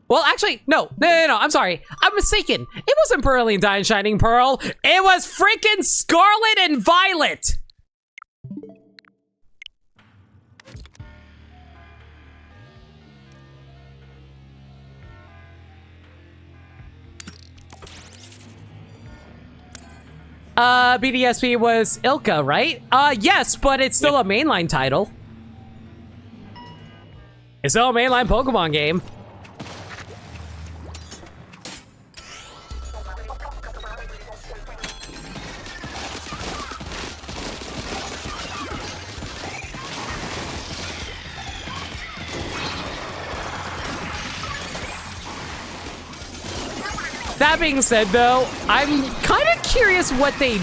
Well, actually, no, I'm sorry. I'm mistaken. It wasn't Brilliant Diamond Shining Pearl. It was freaking Scarlet and Violet. BDSP was Ilka, right? Yes, but it's still a mainline title. It's still a mainline Pokemon game. That being said, though, I'm kind of curious what they,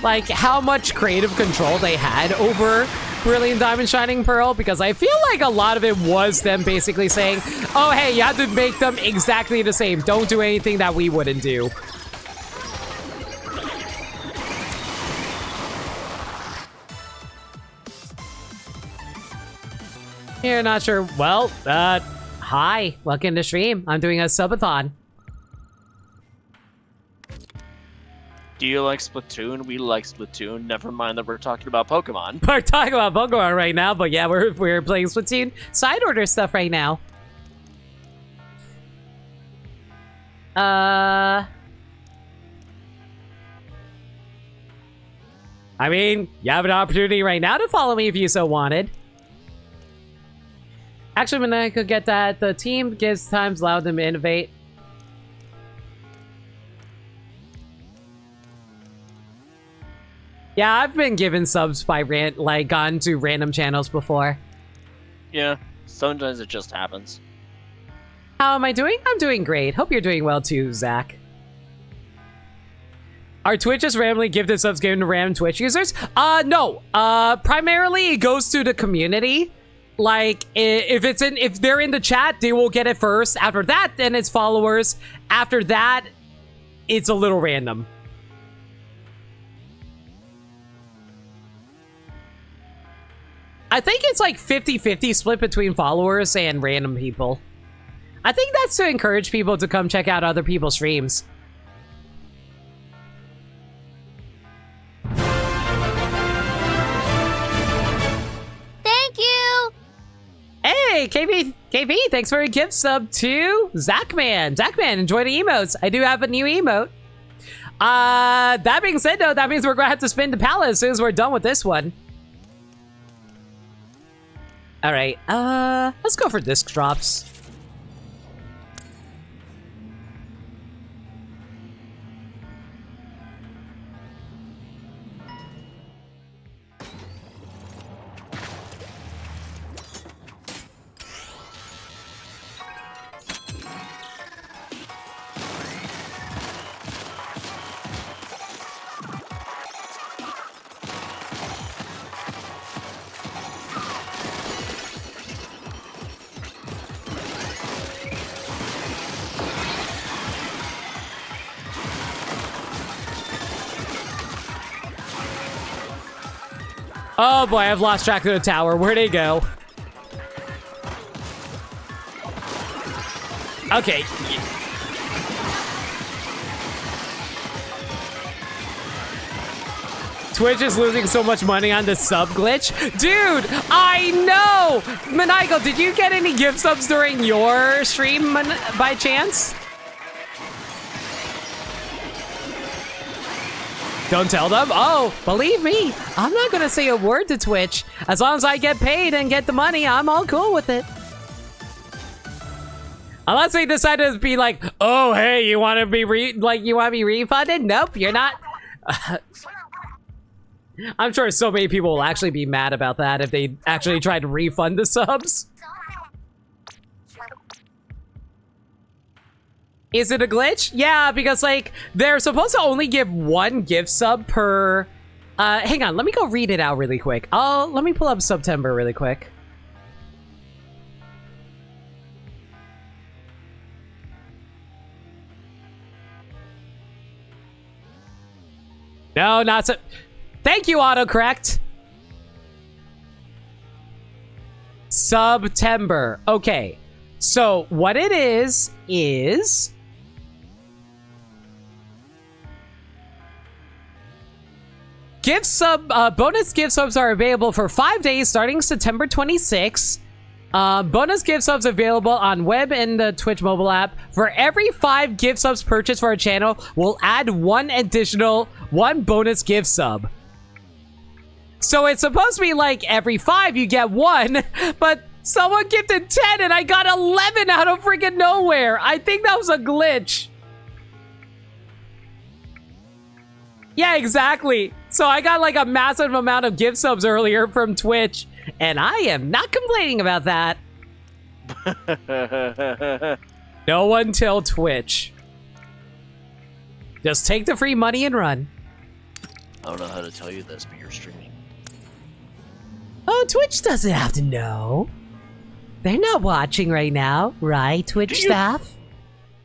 like, how much creative control they had over Brilliant Diamond Shining Pearl, because I feel like a lot of it was them basically saying, oh, hey, you have to make them exactly the same. Don't do anything that we wouldn't do. You're not sure. Well, hi. Welcome to stream. I'm doing a subathon. Do you like Splatoon? We like Splatoon. Never mind that we're talking about Pokemon. We're talking about Pokemon right now, but yeah, we're playing Splatoon side order stuff right now. I mean, you have an opportunity right now to follow me if you so wanted. Actually, when I could get that, the team gives times allowed them to innovate. Yeah, I've been given subs by gone to random channels before. Yeah, sometimes it just happens. How am I doing? I'm doing great. Hope you're doing well too, Zach. Are Twitch just randomly gifted subs given to random Twitch users? No. Primarily it goes to the community. Like, if they're in the chat, they will get it first. After that, then it's followers. After that, it's a little random. I think it's like 50-50 split between followers and random people. I think that's to encourage people to come check out other people's streams. Thank you! Hey, KB, thanks for a gift sub to Zachman. Zachman, enjoy the emotes. I do have a new emote. That being said, though, that means we're gonna have to spin the palette as soon as we're done with this one. All right, let's go for disc drops. Oh boy, I've lost track of the tower. Where'd he go? Okay. Twitch is losing so much money on the sub glitch. Dude, I know! Maniacal, did you get any gift subs during your stream by chance? Don't tell them? Oh, believe me, I'm not gonna say a word to Twitch. As long as I get paid and get the money, I'm all cool with it. Unless they decide to be like, oh, hey, you want to be you want to be refunded? Nope, you're not. I'm sure so many people will actually be mad about that if they actually try to refund the subs. Is it a glitch? Yeah, because like they're supposed to only give one gift sub per. Hang on, let me go read it out really quick. Let me pull up September really quick. No, not so. Thank you, autocorrect. September. Okay. So what it is gift sub bonus gift subs are available for 5 days starting September 26th. Bonus gift subs available on web and the Twitch mobile app. For every 5 gift subs purchased for a channel, we'll add one bonus gift sub. So it's supposed to be like every 5 you get 1, but someone gifted 10 and I got 11 out of freaking nowhere. I think that was a glitch. Yeah, exactly. So I got like a massive amount of gift subs earlier from Twitch, and I am not complaining about that. No one tell Twitch. Just take the free money and run. I don't know how to tell you this, but you're streaming. Oh, Twitch doesn't have to know. They're not watching right now, right, Twitch staff?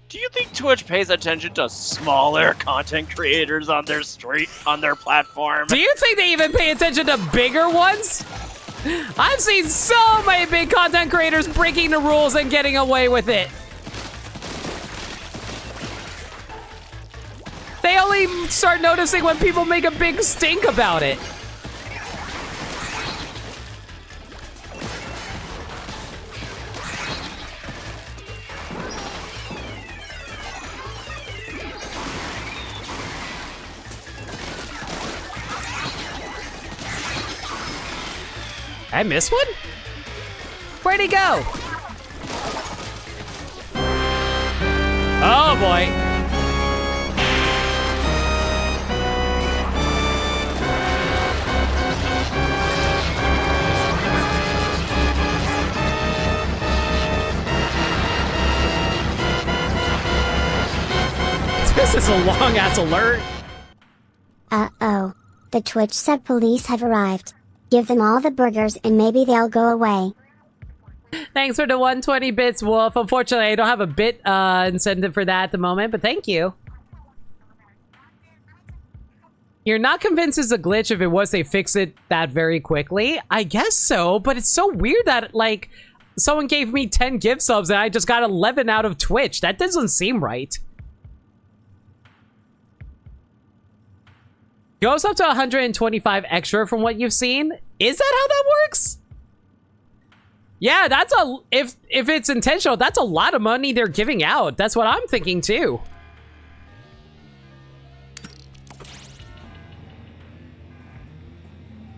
Do you think Twitch pays attention to smaller content creators on their platform? Do you think they even pay attention to bigger ones? I've seen so many big content creators breaking the rules and getting away with it. They only start noticing when people make a big stink about it. I missed one? Where'd he go? Oh boy. This is a long ass alert. Uh-oh. The Twitch sub police have arrived. Give them all the burgers and maybe they'll go away. Thanks for the 120 bits, Wolf. Unfortunately, I don't have a bit incentive for that at the moment, but thank you. You're not convinced it's a glitch. If it was, they fix it that very quickly. I guess so, but it's so weird that, like, someone gave me 10 gift subs and I just got 11 out of Twitch. That doesn't seem right. Goes up to 125 extra from what you've seen. Is that how that works? Yeah, that's if it's intentional, that's a lot of money they're giving out. That's what I'm thinking too.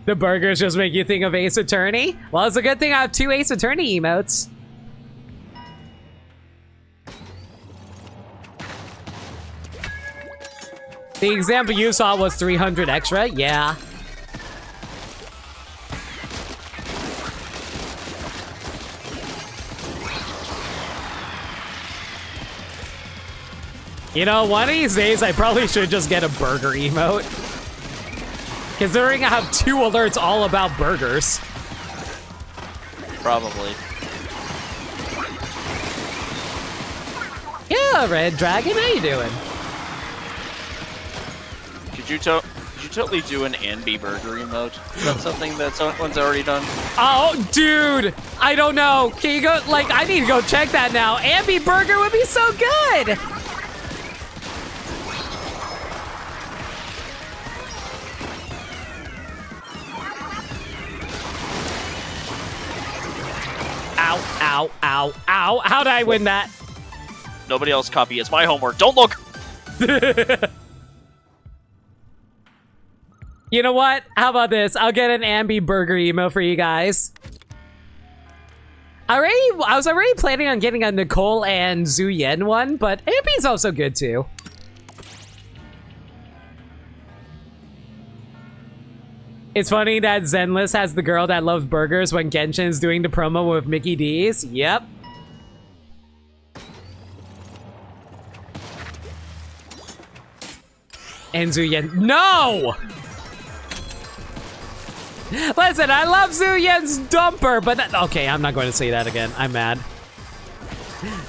The burgers just make you think of Ace Attorney? Well, it's a good thing I have 2 Ace Attorney emotes. The example you saw was 300 extra? Yeah. You know, one of these days I probably should just get a burger emote. Considering I have 2 alerts all about burgers. Probably. Yeah, Red Dragon, how you doing? Could you totally do an Ambi Burger emote? Is that something that someone's already done? Oh, dude! I don't know. Can you go, like, I need to go check that now. Ambi Burger would be so good! Ow, ow, ow, ow. How did I win that? Nobody else copy. It's my homework. Don't look! You know what? How about this? I'll get an Ambi Burger emo for you guys. I was already planning on getting a Nicole and Zhu Yen one, but Ambi's also good too. It's funny that Zenless has the girl that loves burgers when Genshin's doing the promo with Mickey D's. Yep. And Zhu Yen. No! Listen, I love Zhu Yen's dumper, but okay, I'm not going to say that again. I'm mad.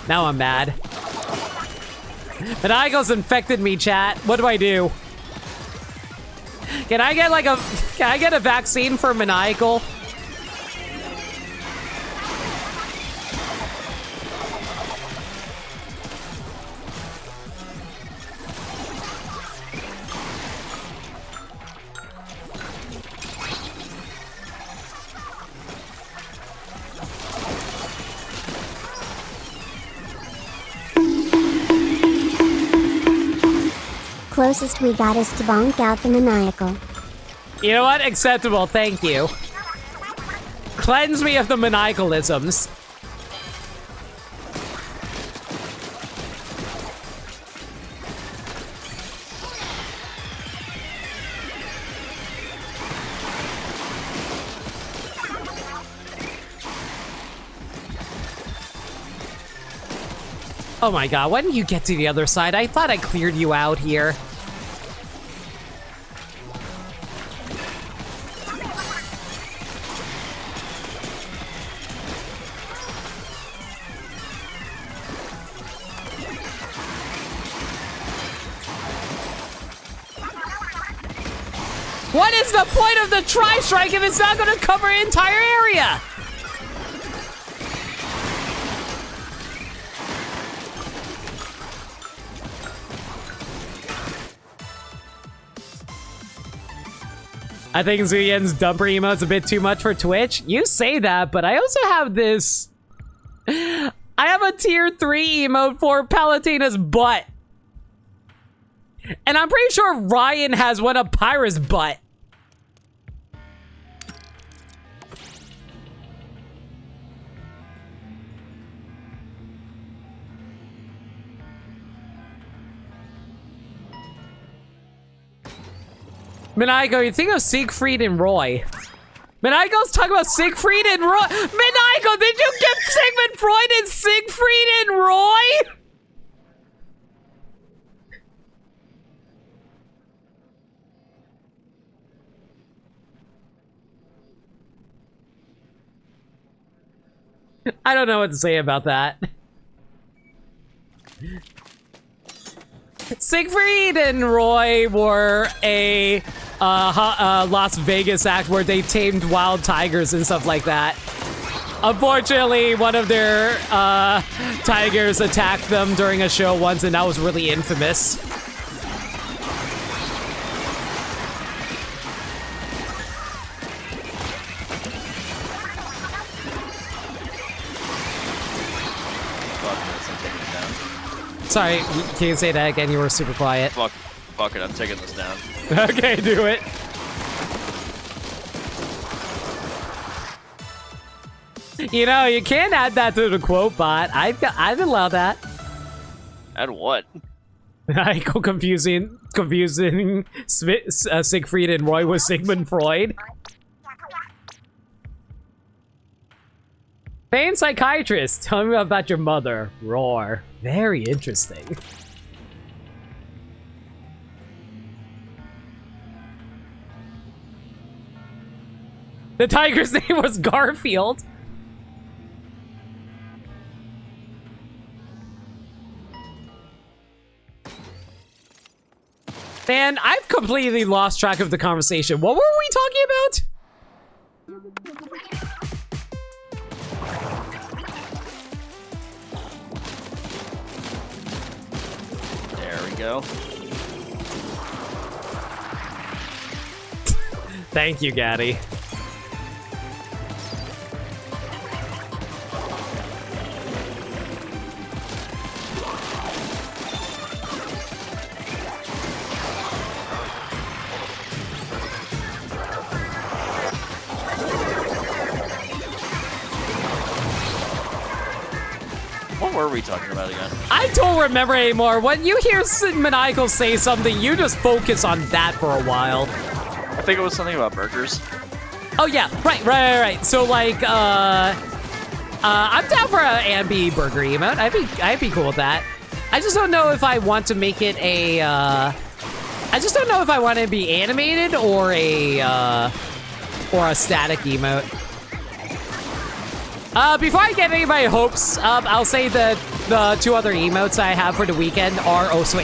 Now I'm mad. Maniacal's infected me, chat. What do I do? Can I get a vaccine for Maniacal? Closest we got is to bonk out the maniacal. You know what? Acceptable, thank you. Cleanse me of the maniacalisms. Oh my god, why didn't you get to the other side? I thought I cleared you out here. What is the point of the tri-strike if it's not going to cover an entire area? I think Zhu Yen's dumper emote's a bit too much for Twitch. You say that, but I also have this... I have a tier 3 emote for Palatina's butt. And I'm pretty sure Ryan has one of Pyra's butt. Maniacal, you think of Siegfried and Roy. Maniacal's talking about Siegfried and Roy. Maniacal, did you get Sigmund Freud and Siegfried and Roy? I don't know what to say about that. Siegfried and Roy were a Las Vegas act where they tamed wild tigers and stuff like that. Unfortunately, one of their tigers attacked them during a show once, and that was really infamous. Sorry, can you say that again? You were super quiet. Fuck it, I'm taking this down. Okay, do it. You know, you can add that to the quote bot. I'd allow that. Add what? I go confusing Siegfried and Roy with Sigmund Freud. Pain psychiatrist, tell me about your mother. Roar. Very interesting. The tiger's name was Garfield. Man, I've completely lost track of the conversation. What were we talking about? There we go. Thank you, Gaddy. What were we talking about again? I don't remember anymore. When you hear Maniacal say something, you just focus on that for a while. I think it was something about burgers. Oh yeah, right. So like, I'm down for an Ambi burger emote. I'd be cool with that. I just don't know if I want to make it a. I just don't know if I want it to be animated or a static emote. Before I get any of my hopes up, I'll say that the 2 other emotes I have for the weekend are also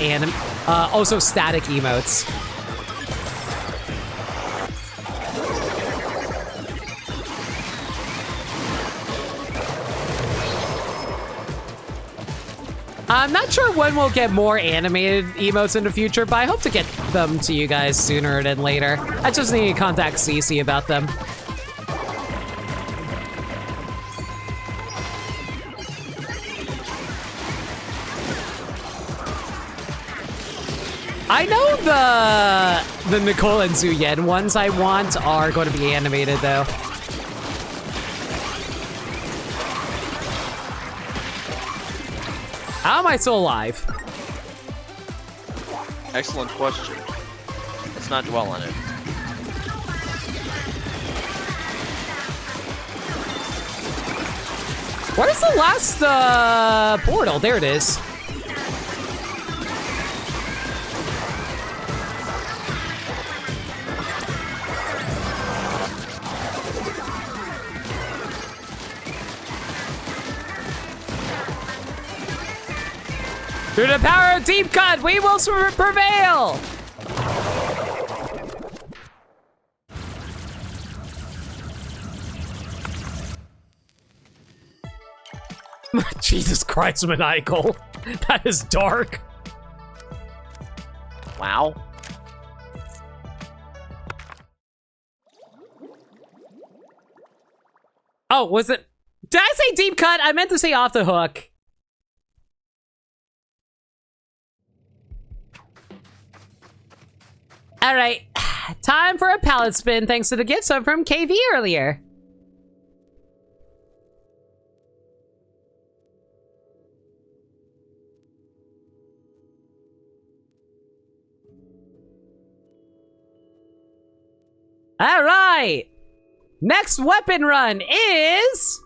also static emotes. I'm not sure when we'll get more animated emotes in the future, but I hope to get them to you guys sooner than later. I just need to contact Cece about them. I know the Nicole and Zuyen ones I want are going to be animated though. How am I still alive? Excellent question. Let's not dwell on it. What is the last portal? There it is. Through the power of Deep Cut, we will prevail! Jesus Christ, Maniacal. That is dark. Wow. Oh, was it? Did I say Deep Cut? I meant to say Off the Hook. All right, time for a palette spin thanks to the gift sub from KV earlier. All right, next weapon run is...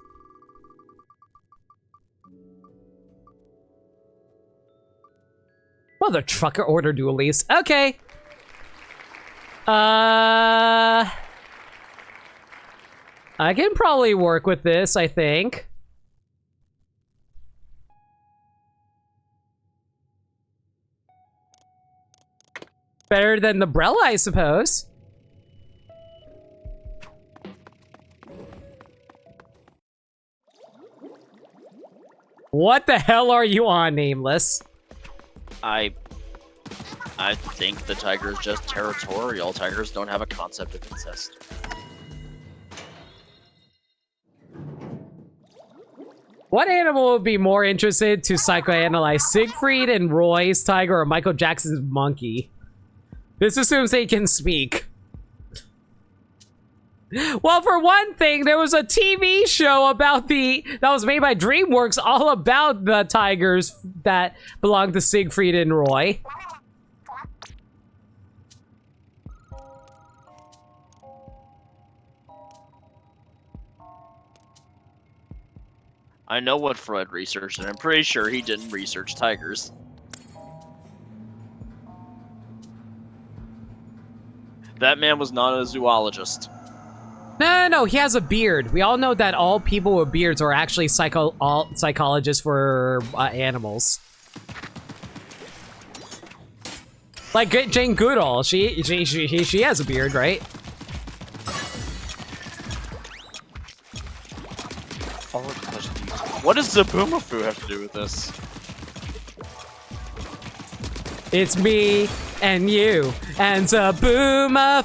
Mother trucker order dualies. Okay. I can probably work with this, I think. Better than the Brella, I suppose. What the hell are you on, Nameless? I think the tiger is just territorial. Tigers don't have a concept of incest. What animal would be more interested to psychoanalyze, Siegfried and Roy's tiger or Michael Jackson's monkey? This assumes they can speak. Well, for one thing, there was a TV show about that was made by DreamWorks all about the tigers that belonged to Siegfried and Roy. I know what Freud researched, and I'm pretty sure he didn't research tigers. That man was not a zoologist. No, he has a beard. We all know that all people with beards are actually psychologists for animals. Like Jane Goodall, she has a beard, right? What does Zaboomafoo have to do with this? It's me and you and Zaboomafoo.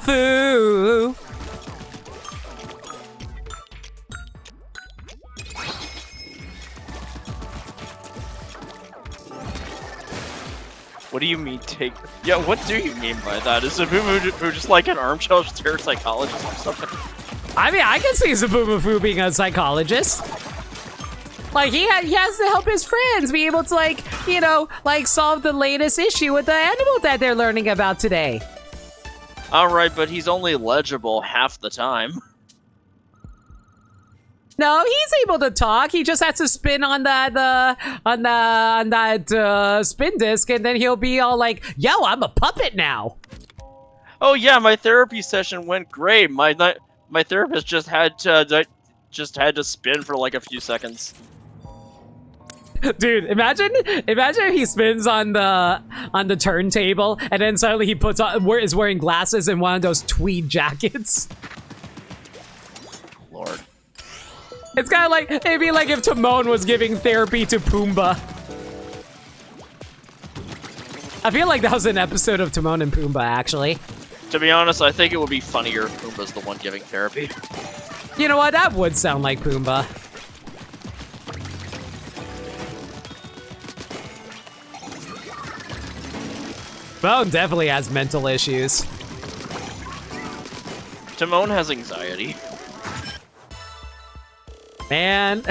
What do you mean take? Yeah, what do you mean by that? Is Zaboomafoo just like an armchair psychologist or something? I mean, I can see Zaboomafoo being a psychologist. Like, he has to help his friends be able to, like, you know, like, solve the latest issue with the animal that they're learning about today. Alright, but he's only legible half the time. No, he's able to talk. He just has to spin on that spin disc, and then he'll be all like, "Yo, I'm a puppet now." Oh yeah, my therapy session went great. My therapist just had to spin for like a few seconds. Dude, imagine if he spins on the turntable, and then suddenly he is wearing glasses and one of those tweed jackets. Lord. It's kind of like, it'd be like if Timon was giving therapy to Pumbaa. I feel like that was an episode of Timon and Pumbaa, actually. To be honest, I think it would be funnier if Pumbaa's the one giving therapy. You know what? That would sound like Pumbaa. Timon definitely has mental issues. Timon has anxiety. Man,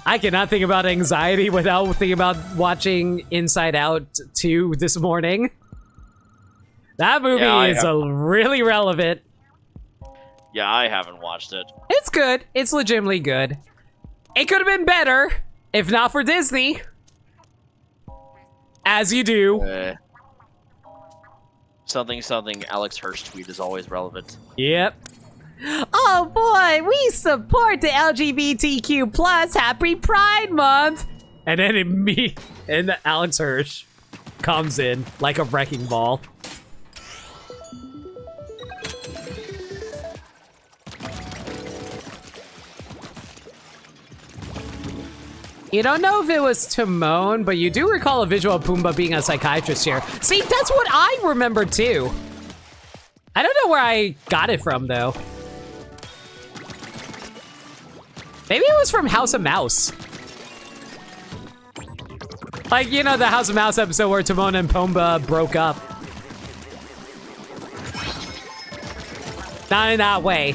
I cannot think about anxiety without thinking about watching Inside Out 2 this morning. That movie is really relevant. Yeah, I haven't watched it. It's good. It's legitimately good. It could have been better, if not for Disney. As you do. Something Alex Hirsch tweet is always relevant. Yep. Oh boy, we support the LGBTQ+. Happy Pride Month. And then Alex Hirsch comes in like a wrecking ball. You don't know if it was Timon, but you do recall a visual of Pumbaa being a psychiatrist here. See, that's what I remember too. I don't know where I got it from though. Maybe it was from House of Mouse. Like, you know, the House of Mouse episode where Timon and Pumbaa broke up. Not in that way.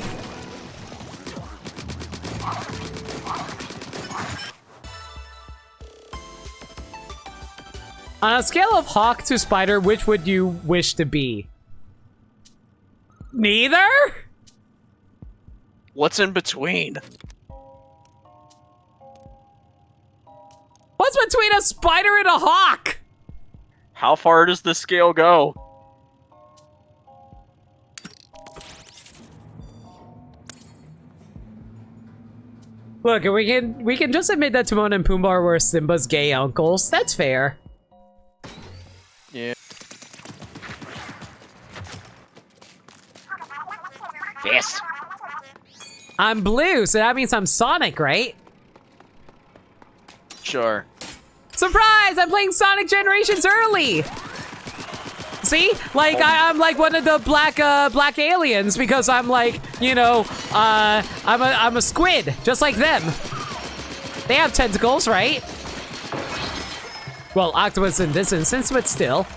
On a scale of hawk to spider, which would you wish to be? Neither? What's in between? What's between a spider and a hawk? How far does the scale go? Look, we can just admit that Timon and Pumbaa were Simba's gay uncles. That's fair. Yeah. Yes. I'm blue, so that means I'm Sonic, right? Sure. Surprise! I'm playing Sonic Generations early. See, like I'm like one of the black aliens because I'm like, you know, I'm a squid, just like them. They have tentacles, right? Well, octopus in this instance, but still.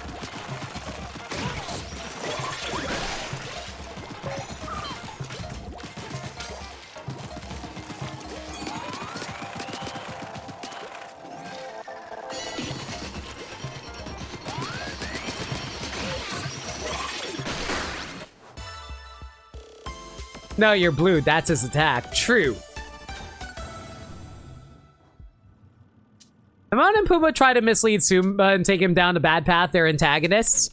No, you're blue. That's his attack. True. Timon and Pumbaa try to mislead Simba and take him down the bad path. They're antagonists.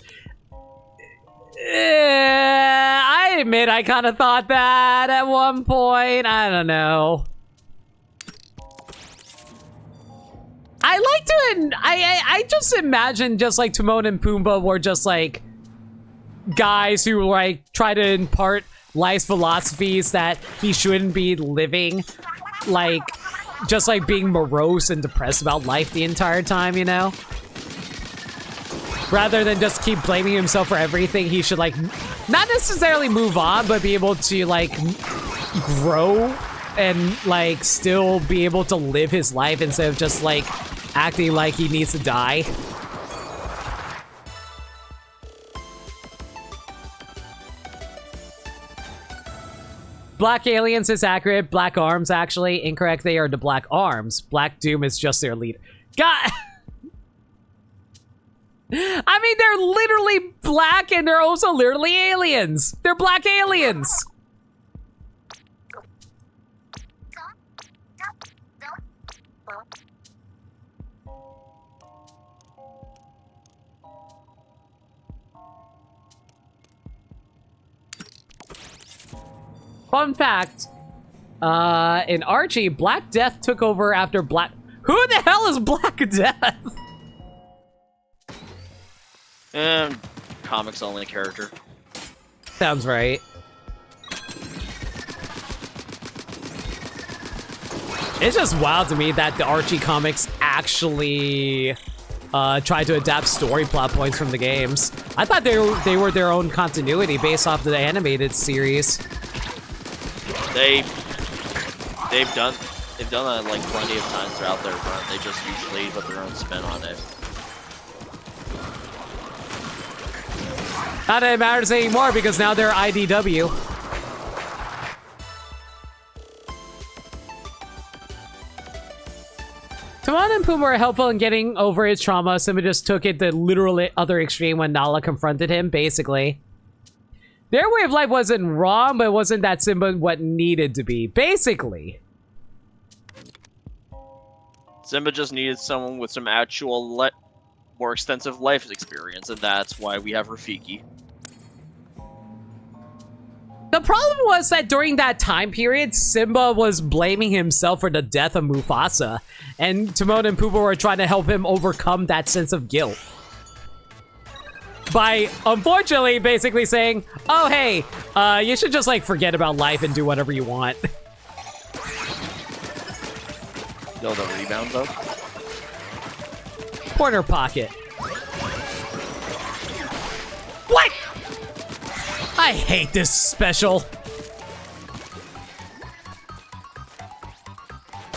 I admit I kind of thought that at one point. I don't know. I like to... I just imagine just like Timon and Pumbaa were just like guys who like try to impart life's philosophies that he shouldn't be living, like just like being morose and depressed about life the entire time, you know? Rather than just keep blaming himself for everything, he should like not necessarily move on, but be able to like grow and like still be able to live his life instead of just like acting like he needs to die. Black Aliens is accurate. Black Arms, actually. Incorrect. They are the Black Arms. Black Doom is just their leader. God! I mean, they're literally black and they're also literally aliens. They're black aliens. Fun fact, in Archie, Black Death took over after Black... Who the hell is Black Death? Comics only character. Sounds right. It's just wild to me that the Archie comics actually tried to adapt story plot points from the games. I thought they were their own continuity based off the animated series. They've done that like plenty of times throughout their run. They just usually put their own spin on it. Not that it matters anymore because now they're IDW. Timon and Pumbaa are helpful in getting over his trauma. Simba just took it the literal other extreme when Nala confronted him, basically. Their way of life wasn't wrong, but it wasn't that Simba what needed to be, basically. Simba just needed someone with some actual more extensive life experience, and that's why we have Rafiki. The problem was that during that time period, Simba was blaming himself for the death of Mufasa, and Timon and Pumbaa were trying to help him overcome that sense of guilt. By, unfortunately, basically saying, oh, hey, you should just, like, forget about life and do whatever you want. No, the rebound, though? Corner pocket. What? I hate this special.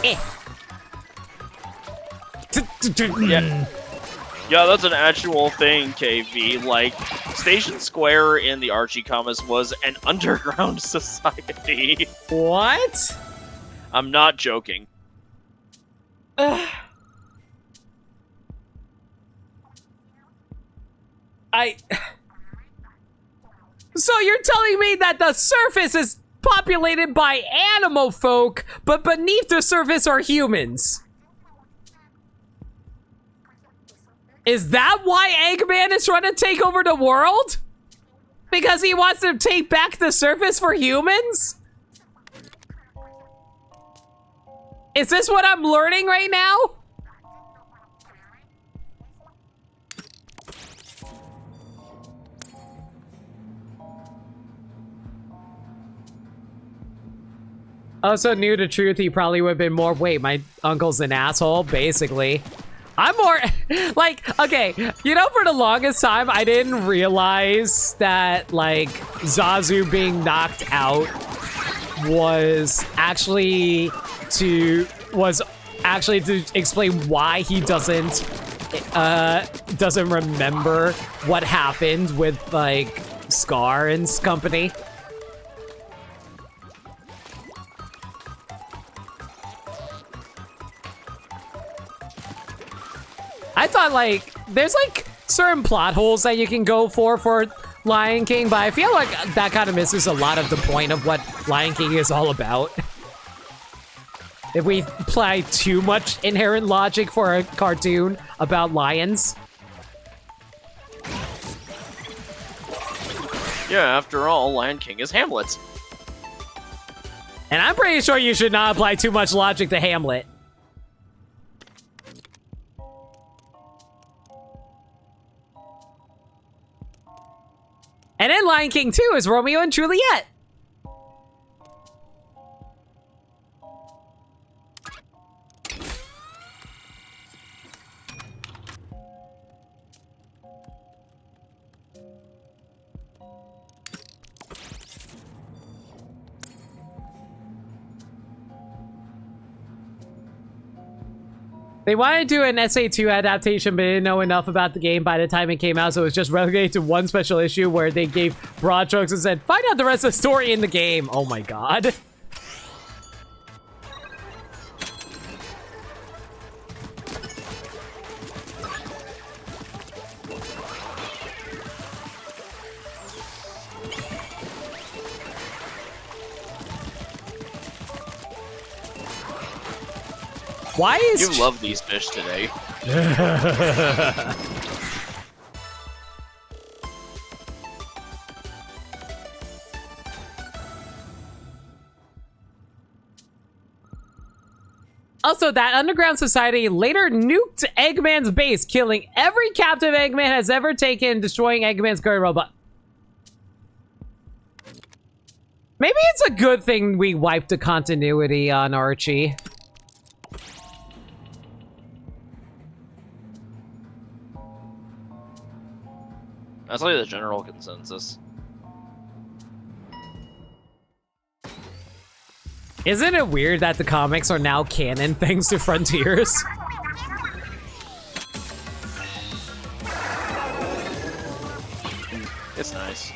Yeah. Yeah, that's an actual thing, KV. Like, Station Square in the Archie comics was an underground society. What? I'm not joking. So you're telling me that the surface is populated by animal folk, but beneath the surface are humans? Is that why Eggman is trying to take over the world? Because he wants to take back the surface for humans? Is this what I'm learning right now? Also knew the truth, he probably would have been more, wait, my uncle's an asshole, basically. I'm more, like, okay, you know, for the longest time, I didn't realize that, like, Zazu being knocked out was actually to explain why he doesn't remember what happened with, like, Scar and company. I thought, like, there's, like, certain plot holes that you can go for Lion King, but I feel like that kind of misses a lot of the point of what Lion King is all about. If we apply too much inherent logic for a cartoon about lions. Yeah, after all, Lion King is Hamlet. And I'm pretty sure you should not apply too much logic to Hamlet. And in Lion King 2 is Romeo and Juliet. They wanted to do an SA2 adaptation, but didn't know enough about the game by the time it came out, so it was just relegated to one special issue where they gave broad strokes and said, find out the rest of the story in the game. Oh my god. Why is... You love these fish today. Also, that underground society later nuked Eggman's base, killing every captive Eggman has ever taken, destroying Eggman's guard robot. Maybe it's a good thing we wiped the continuity on Archie. That's like the general consensus. Isn't it weird that the comics are now canon thanks to Frontiers? It's nice.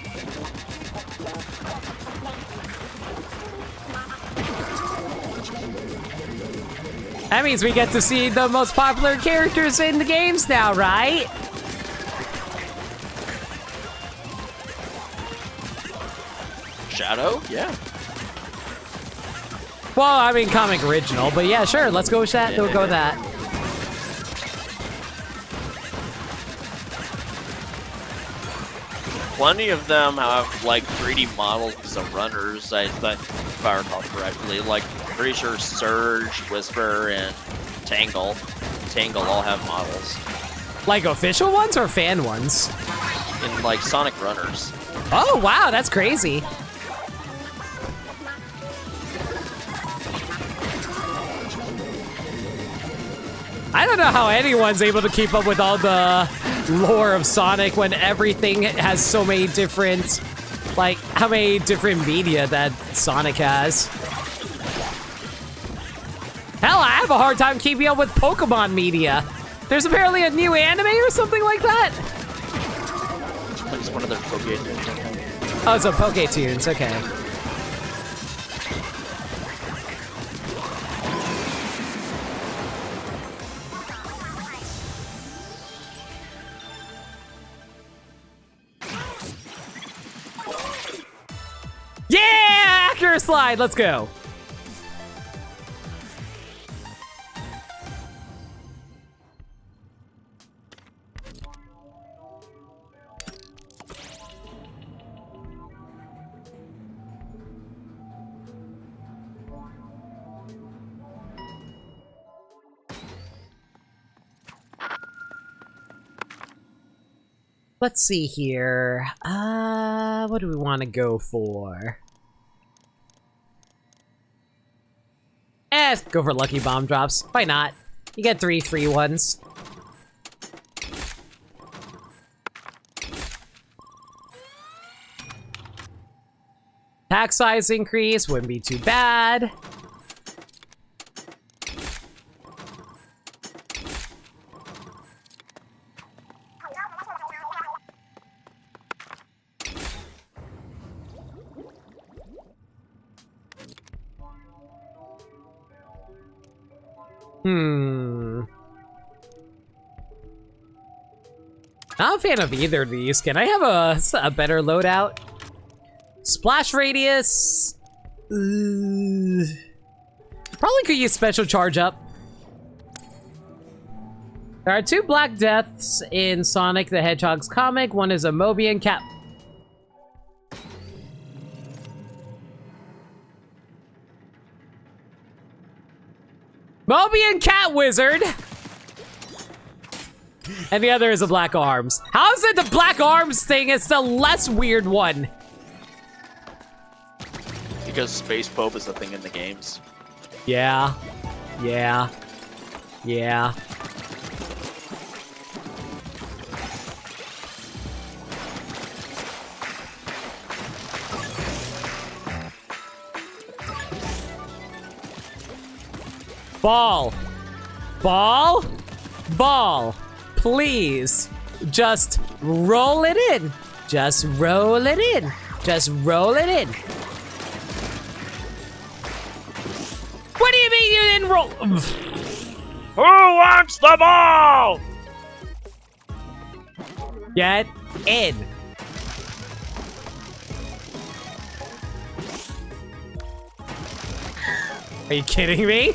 That means we get to see the most popular characters in the games now, right? Shadow? Yeah. Well, I mean, comic original, but yeah, sure. Let's go with that. Yeah. We'll go with that. Plenty of them have like 3D models of runners, I think, if I recall correctly. Like, pretty sure Surge, Whisper, and Tangle all have models. Like official ones or fan ones? In like Sonic Runners. Oh, wow, that's crazy. I don't know how anyone's able to keep up with all the lore of Sonic when everything has so many different, like, how many different media that Sonic has. Hell, I have a hard time keeping up with Pokemon media. There's apparently a new anime or something like that. It's one of their Poké. Oh, it's a Poké-Tunes, okay. Yeah! Accurate slide, let's go. Let's see here. What do we want to go for? Go for lucky bomb drops. Why not? You get 3 free ones. Pack size increase wouldn't be too bad. Not a fan of either of these. Can I have a better loadout? Splash radius. Probably could use special charge up. There are 2 Black Deaths in Sonic the Hedgehog's comic. One is a Mobian Cat. Mobian Cat Wizard! And the other is a black arms. How is it the black arms thing is the less weird one? Because Space Pope is a thing in the games. Yeah. Yeah. Yeah. Ball. Ball? Ball. Please. Just roll it in. Just roll it in. Just roll it in. What do you mean you didn't roll? Who wants the ball? Get in. Are you kidding me?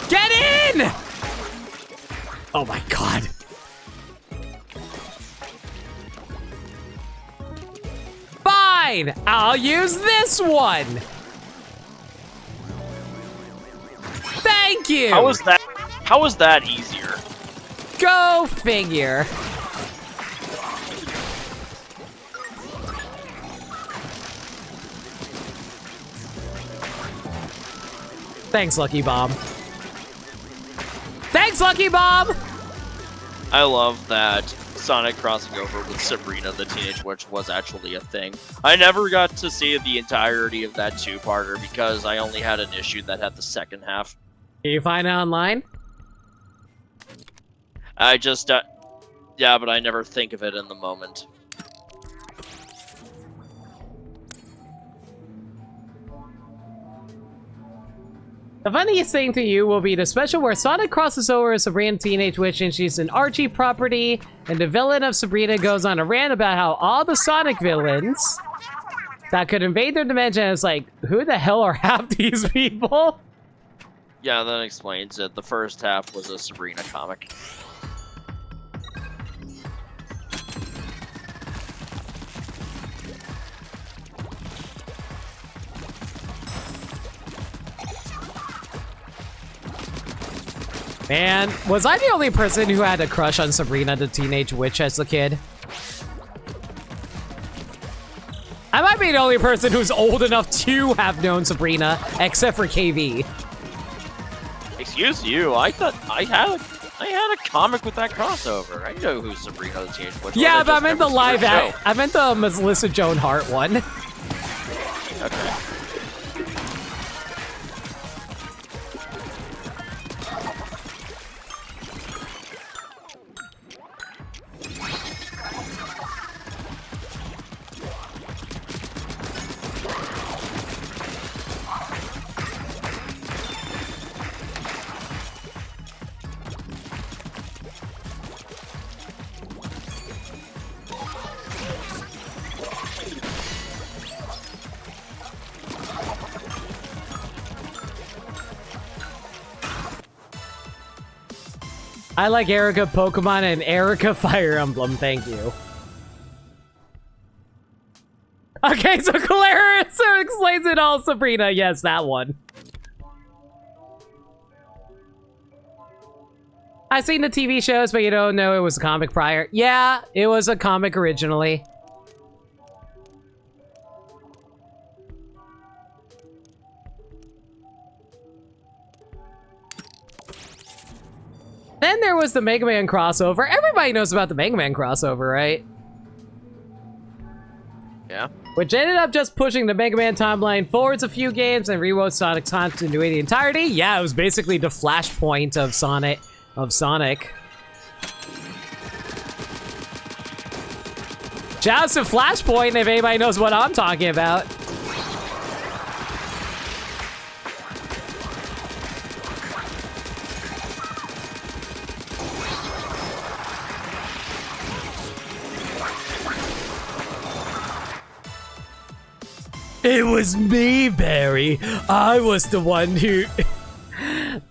Get in! Oh my god. Fine! I'll use this one! Thank you! How was that easier? Go figure. Thanks, Lucky Bomb. Thanks, Lucky Bomb! I love that Sonic crossing over with Sabrina the Teenage Witch was actually a thing. I never got to see the entirety of that two-parter because I only had an issue that had the second half. Can you find it online? I just, yeah, but I never think of it in the moment. The funniest thing to you will be the special where Sonic crosses over with Sabrina Teenage Witch and she's an Archie property, and the villain of Sabrina goes on a rant about how all the Sonic villains that could invade their dimension is like, who the hell are half these people? Yeah, that explains it. The first half was a Sabrina comic. Man, was I the only person who had a crush on Sabrina the Teenage Witch as a kid? I might be the only person who's old enough to have known Sabrina, except for KV. Excuse you, I thought I had a comic with that crossover. I know who Sabrina the Teenage Witch was. Yeah, but I meant the never live seen her act. I meant the Melissa Joan Hart one. show. Okay. I like Erica Pokemon and Erica Fire Emblem, thank you. Okay, so Clarissa explains it all, Sabrina. Yes, that one. I've seen the TV shows, but you don't know it was a comic prior. Yeah, it was a comic originally. Then there was the Mega Man crossover. Everybody knows about the Mega Man crossover, right? Yeah. Which ended up just pushing the Mega Man timeline forwards a few games and rewrote Sonic's continuity entirety. Yeah, it was basically the flashpoint of Sonic. Shouts to Flashpoint if anybody knows what I'm talking about. It was me, Barry. I was the one who...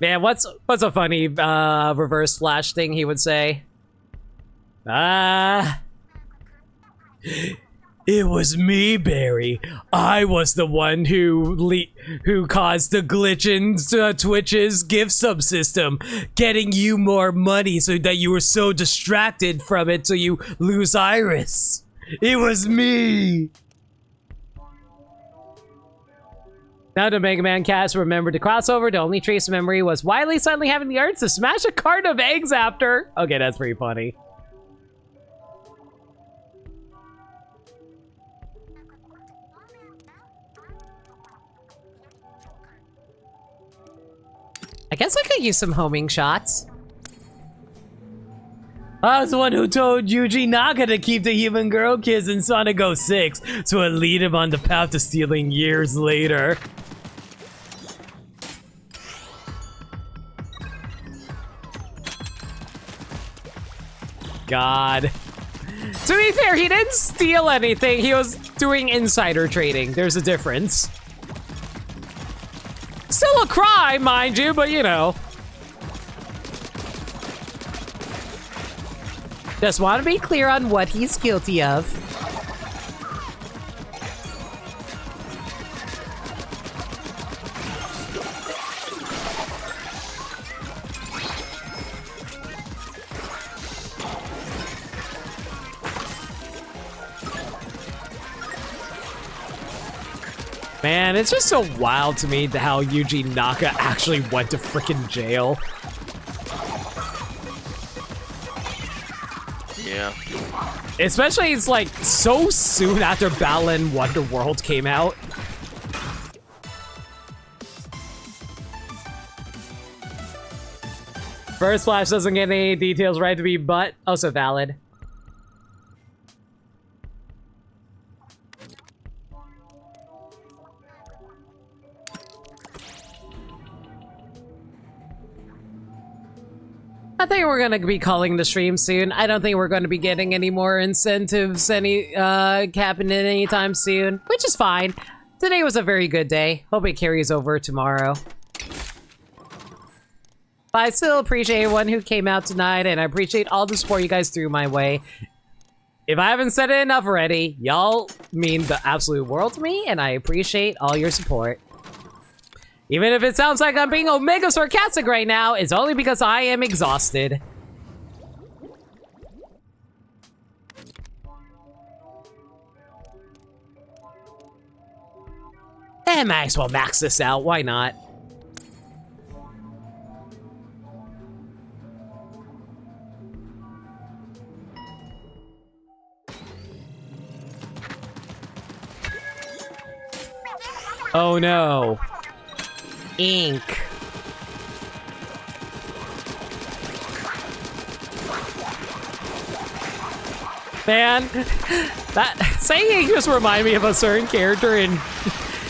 Man, what's a funny reverse flash thing he would say? It was me, Barry. I was the one who caused the glitch in Twitch's gift subsystem, getting you more money so that you were so distracted from it so you lose Iris. It was me. Now the Mega Man cast remembered the crossover. The only trace of memory was Wily suddenly having the urge to smash a carton of eggs after. Okay, that's pretty funny. I guess I could use some homing shots. I was the one who told Yuji Naka to keep the human girl kids in Sonic 06, so it lead him on the path to stealing years later. God. To be fair, he didn't steal anything. He was doing insider trading. There's a difference. Still a crime, mind you, but you know. Just want to be clear on what he's guilty of. Man, it's just so wild to me how Yuji Naka actually went to frickin' jail. Yeah. Especially it's like so soon after Balan Wonderworld came out. First Flash doesn't get any details right to be but also valid. I think we're gonna be calling the stream soon. I don't think we're gonna be getting any more incentives happening anytime soon, which is fine. Today was a very good day. Hope it carries over tomorrow. But I still appreciate everyone who came out tonight, and I appreciate all the support you guys threw my way. If I haven't said it enough already, y'all mean the absolute world to me, and I appreciate all your support. Even if it sounds like I'm being omega sarcastic right now, it's only because I am exhausted. I might as well max this out, why not? Oh no. Ink. Man, that saying just reminded me of a certain character in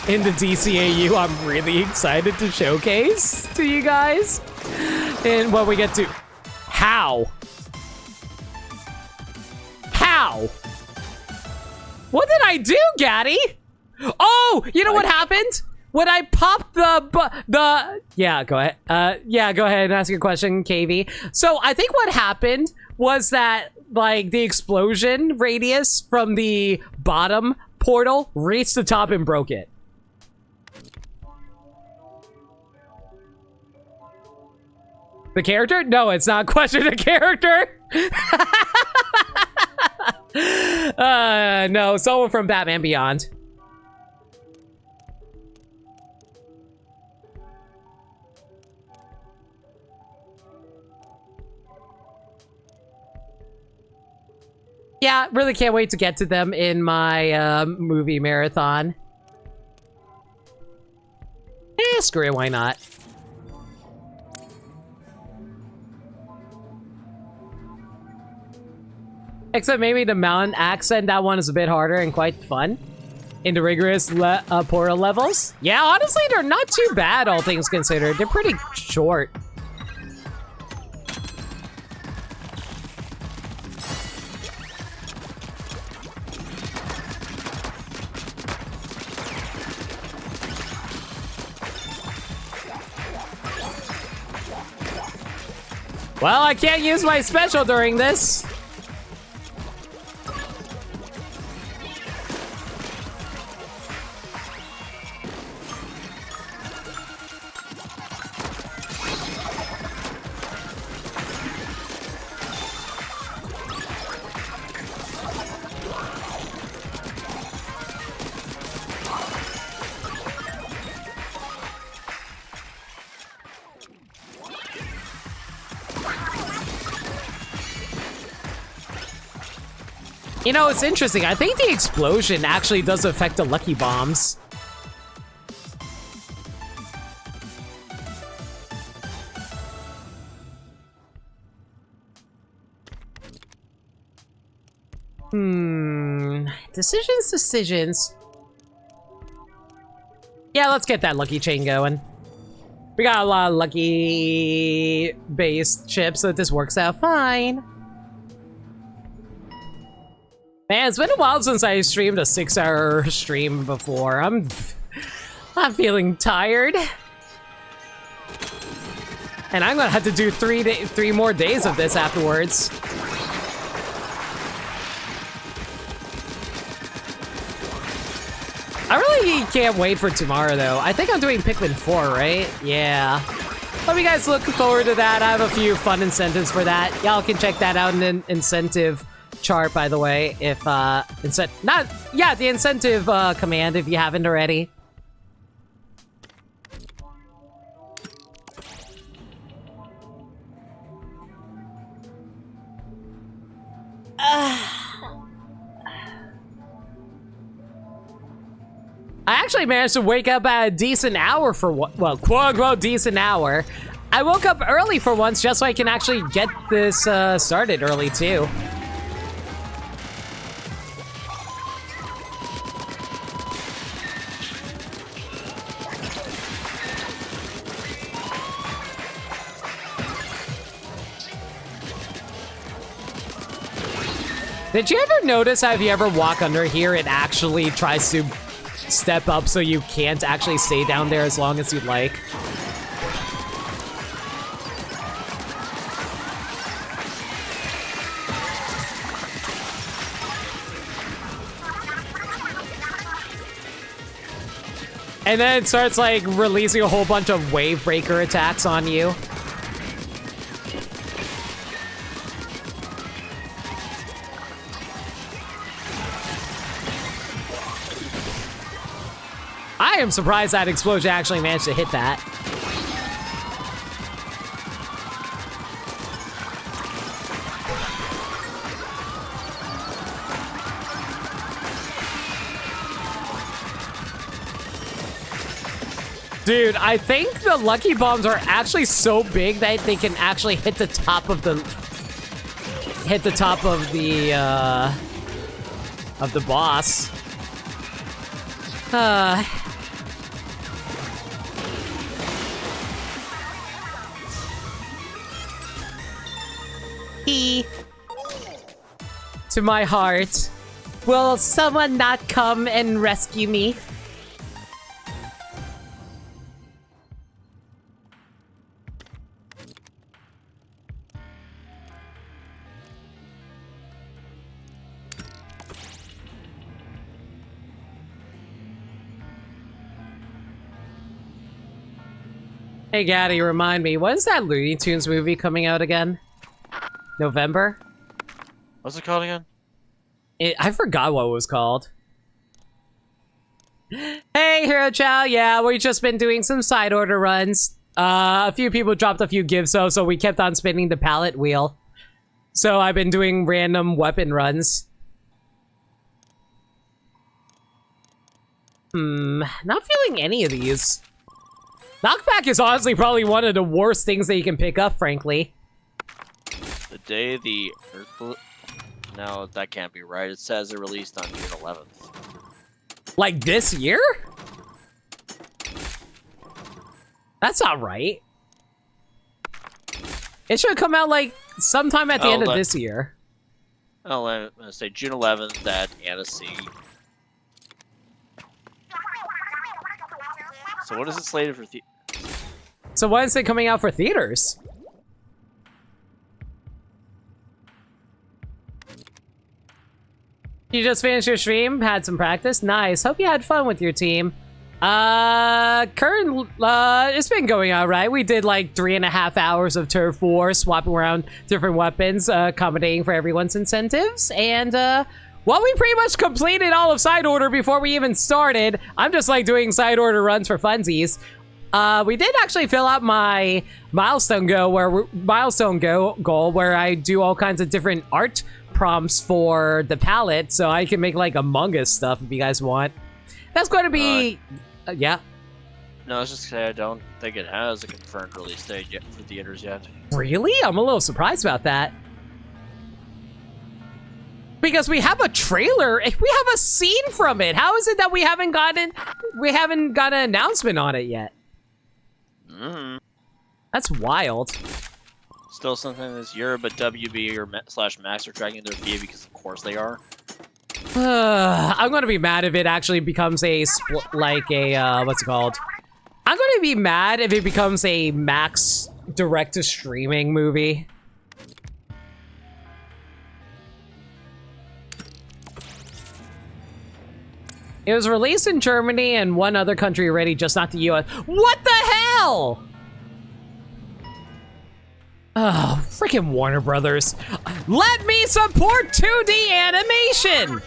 the DCAU I'm really excited to showcase to you guys. And when we get to how? What did I do, Gaddy? Oh, you know what happened? When I popped yeah, go ahead. Yeah, go ahead and ask your question, KV. So I think what happened was that like the explosion radius from the bottom portal reached the top and broke it. The character? No, it's not a question of character. No, someone from Batman Beyond. Yeah, really can't wait to get to them in my movie marathon. Screw it, why not? Except maybe the mountain accent, that one is a bit harder and quite fun. In the rigorous portal levels. Yeah, honestly, they're not too bad, all things considered. They're pretty short. Well, I can't use my special during this. You know, it's interesting. I think the explosion actually does affect the lucky bombs. Decisions. Yeah, let's get that lucky chain going. We got a lot of lucky based chips, so this works out fine. Man, it's been a while since I streamed a 6-hour stream before. I'm feeling tired. And I'm gonna have to do 3 more days of this afterwards. I really can't wait for tomorrow, though. I think I'm doing Pikmin 4, right? Yeah. Hope you guys look forward to that. I have a few fun incentives for that. Y'all can check that out in the incentive chart, by the way, if, the incentive, command, if you haven't already. I actually managed to wake up at a decent hour for what, well, quote-unquote decent hour. I woke up early for once just so I can actually get this started early, too. Did you ever notice how if you ever walk under here, it actually tries to step up so you can't actually stay down there as long as you'd like? And then it starts like releasing a whole bunch of wave breaker attacks on you. I am surprised that explosion actually managed to hit that. Dude, I think the lucky bombs are actually so big that they can actually hit the top of the boss. To my heart. Will someone not come and rescue me? Hey Gaddy, remind me, when's that Looney Tunes movie coming out again? November? What's it called again? I forgot what it was called. Hey, Hero Chow. Yeah, we've just been doing some side order runs. A few people dropped a few gifts, so we kept on spinning the pallet wheel. So I've been doing random weapon runs. Not feeling any of these. Knockback is honestly probably one of the worst things that you can pick up, frankly. The day the Earth... No, that can't be right. It says it released on June 11th. Like this year? That's not right. It should come out like sometime at the end of this year. Oh, I'm gonna say June 11th at Annecy. So what is it slated for? So when is it coming out for theaters? You just finished your stream? Had some practice? Nice. Hope you had fun with your team. It's been going all right. We did like 3.5 hours of Turf War, swapping around different weapons, accommodating for everyone's incentives. And, well, we pretty much completed all of side order before we even started. I'm just like doing side order runs for funsies. We did actually fill out my milestone goal where I do all kinds of different art prompts for the palette, so I can make like Among Us stuff if you guys want. That's going to be... yeah. No, I was just saying I don't think it has a confirmed release date yet for theaters yet. Really? I'm a little surprised about that. Because we have a trailer, we have a scene from it. How is it that we haven't got an announcement on it yet? That's wild. Still something this year, but WB or slash Max are dragging their feet because of course they are. I'm gonna be mad if it actually becomes a what's it called? I'm gonna be mad if it becomes a Max direct-to-streaming movie. It was released in Germany and one other country already, just not the US. What the hell? Oh, freaking Warner Brothers. Let me support 2D animation!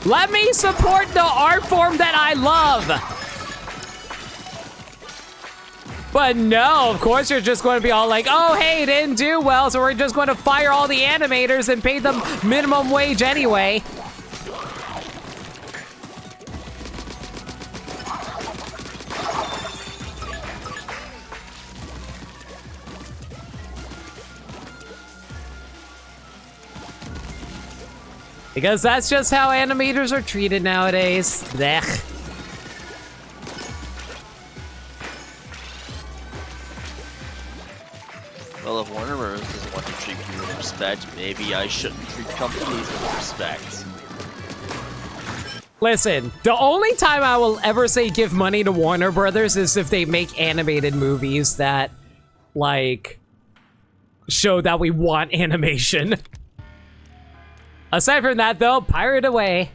Let me support the art form that I love! But no, of course you're just going to be all like, oh, hey, it didn't do well, so we're just going to fire all the animators and pay them minimum wage anyway. Because that's just how animators are treated nowadays. Blech. Well, if Warner Bros. Doesn't want to treat you with respect, maybe I shouldn't treat companies with respect. Listen, the only time I will ever say give money to Warner Brothers is if they make animated movies that, like, show that we want animation. Aside from that, though, pirate away.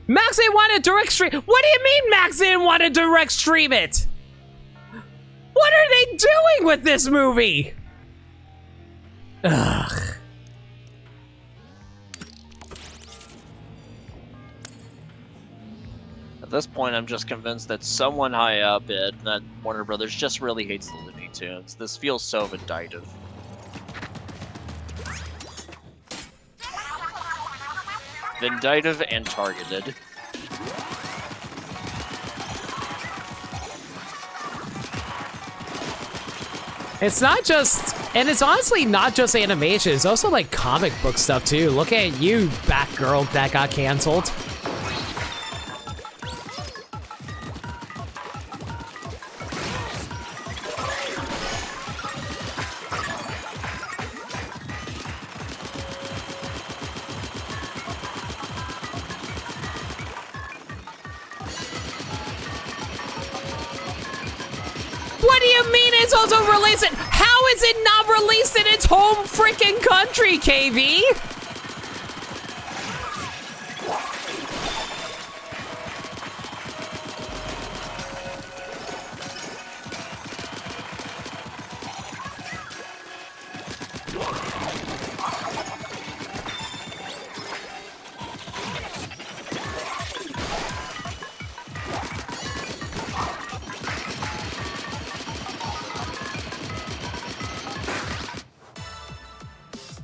Max didn't want to direct stream. What do you mean Max didn't want to direct stream it? What are they doing with this movie? Ugh. At this point, I'm just convinced that someone high up at that Warner Brothers just really hates the Looney Tunes. This feels so vindictive. Vindictive and targeted. It's not just, and it's honestly not just animation, it's also like comic book stuff too. Look at you, Batgirl, that got canceled. What do you mean it's also released? How is it not released in its home freaking country, KV?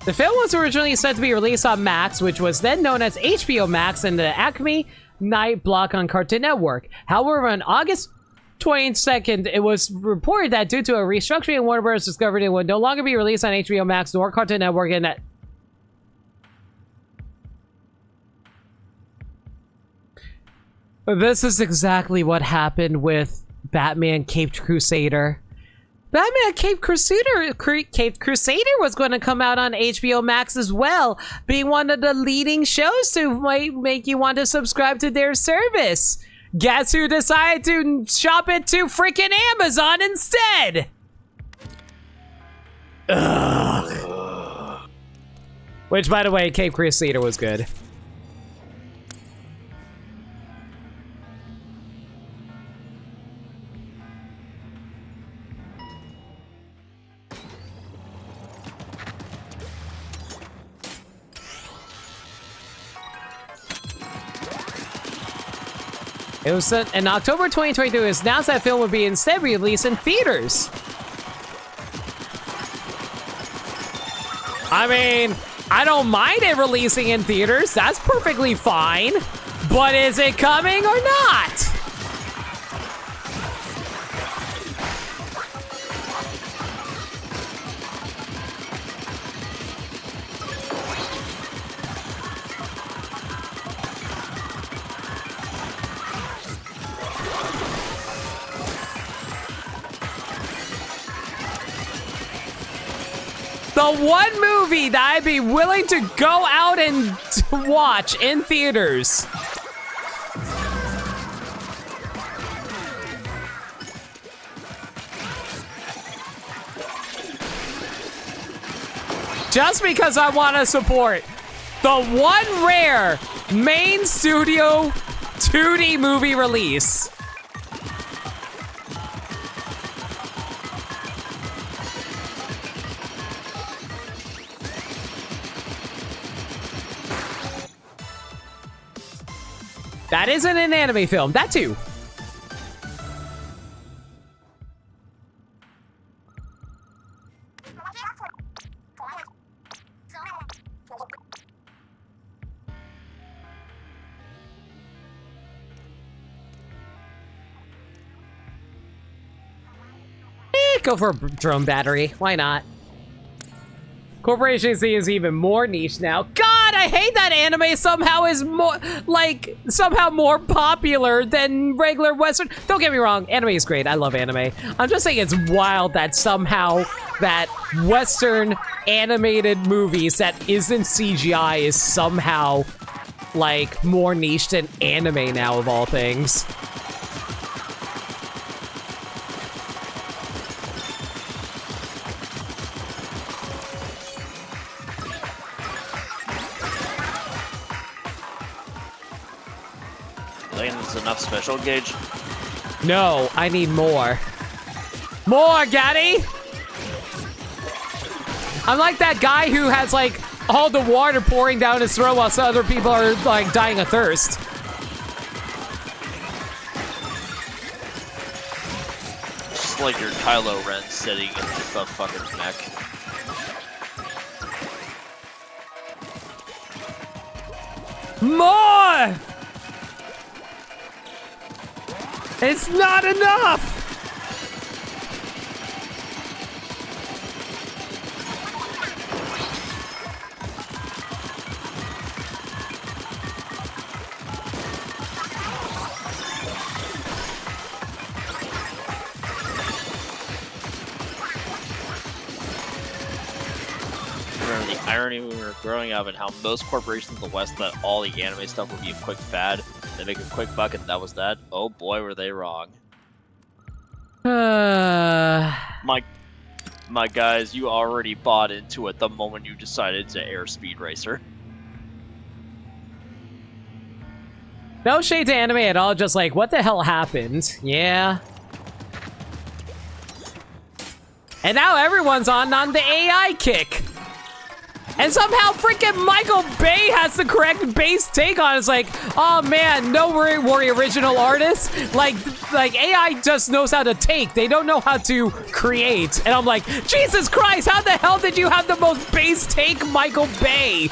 The film was originally set to be released on Max, which was then known as HBO Max, and the Acme night block on Cartoon Network. However, on August 22nd, it was reported that due to a restructuring, Warner Bros. Discovered it would no longer be released on HBO Max nor Cartoon Network, and that... This is exactly what happened with Batman Caped Crusader. Batman Caped Crusader was going to come out on HBO Max as well, being one of the leading shows to make you want to subscribe to their service. Guess who decided to shop it to freaking Amazon instead? Ugh. Which, by the way, Caped Crusader was good. It was in October 2022. It was announced that film would be instead released in theaters. I mean, I don't mind it releasing in theaters. That's perfectly fine. But is it coming or not? The one movie that I'd be willing to go out and watch in theaters. Just because I want to support the one rare main studio 2D movie release. That isn't an anime film. That too. Go for a drone battery. Why not? Corporation Z is even more niche now. God, I hate that anime somehow is more, like, somehow more popular than regular Western. Don't get me wrong, anime is great. I love anime. I'm just saying it's wild that somehow that Western animated movies that isn't CGI is somehow, like, more niche than anime now, of all things. Enough special gauge? No, I need more. More, Gaddy! I'm like that guy who has, like, all the water pouring down his throat while some other people are, like, dying of thirst. Just like your Kylo Ren sitting in the fucking mech. More! It's not enough! Remember the irony when we were growing up and how most corporations in the West thought all the anime stuff would be a quick fad. They make a quick buck and that was that. Oh boy, were they wrong. My guys, you already bought into it the moment you decided to air Speed Racer. No shade to anime at all, just like, what the hell happened? Yeah. And now everyone's on the AI kick. And somehow freaking Michael Bay has the correct base take on it. It's like, oh man, no worry, original artists. Like AI just knows how to take. They don't know how to create. And I'm like, Jesus Christ, how the hell did you have the most base take, Michael Bay?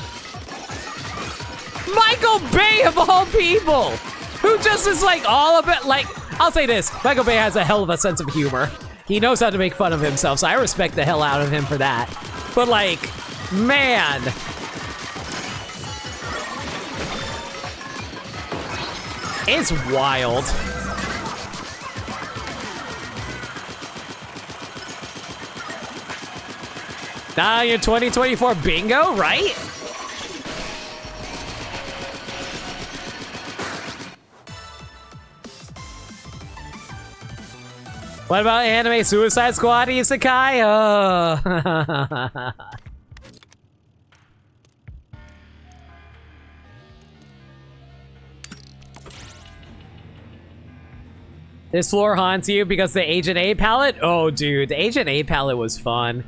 Michael Bay of all people, who just is like all of it. Like, I'll say this, Michael Bay has a hell of a sense of humor. He knows how to make fun of himself, so I respect the hell out of him for that. But like, man. It's wild. Now your 2024 bingo, right? What about anime Suicide Squad Isekai? Oh. This floor haunts you because the Agent A palette? Oh, dude, the Agent A palette was fun.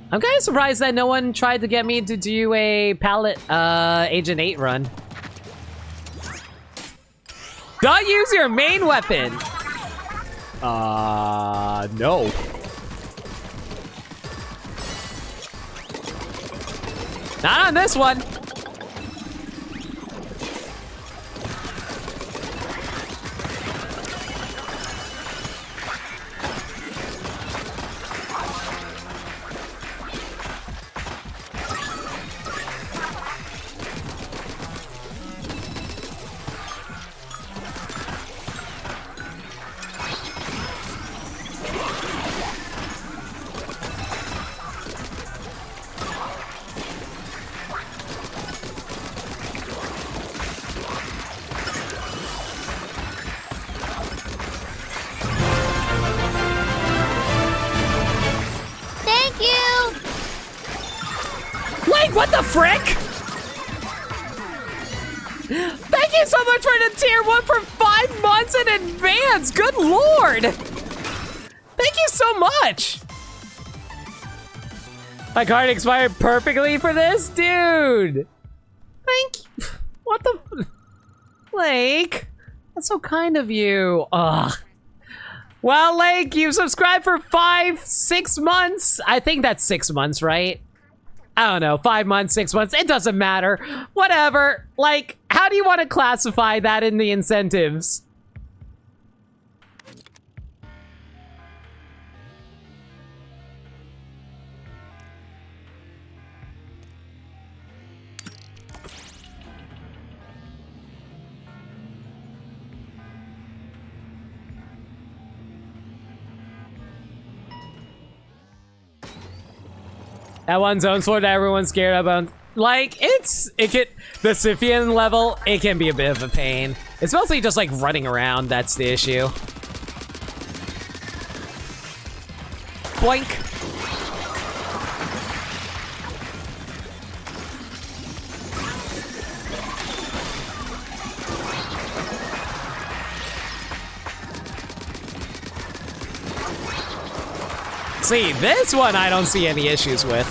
I'm kind of surprised that no one tried to get me to do a palette Agent 8 run. Don't use your main weapon. No. Not on this one. Thank you! Like, what the frick? Thank you so much for the tier 1 for 5 months in advance. Good lord. Thank you so much. My card expired perfectly for this? Dude. Thank you. What the? Lake. That's so kind of you. Ugh. Well, Lake, you subscribed for 6 months. I think that's 6 months, right? I don't know, 5 months, 6 months, it doesn't matter. Whatever. Like, how do you want to classify that in the incentives? That one zone sword that everyone's scared about. Like, the Scythian level, it can be a bit of a pain. It's mostly just like running around, that's the issue. Boink. See, this one I don't see any issues with.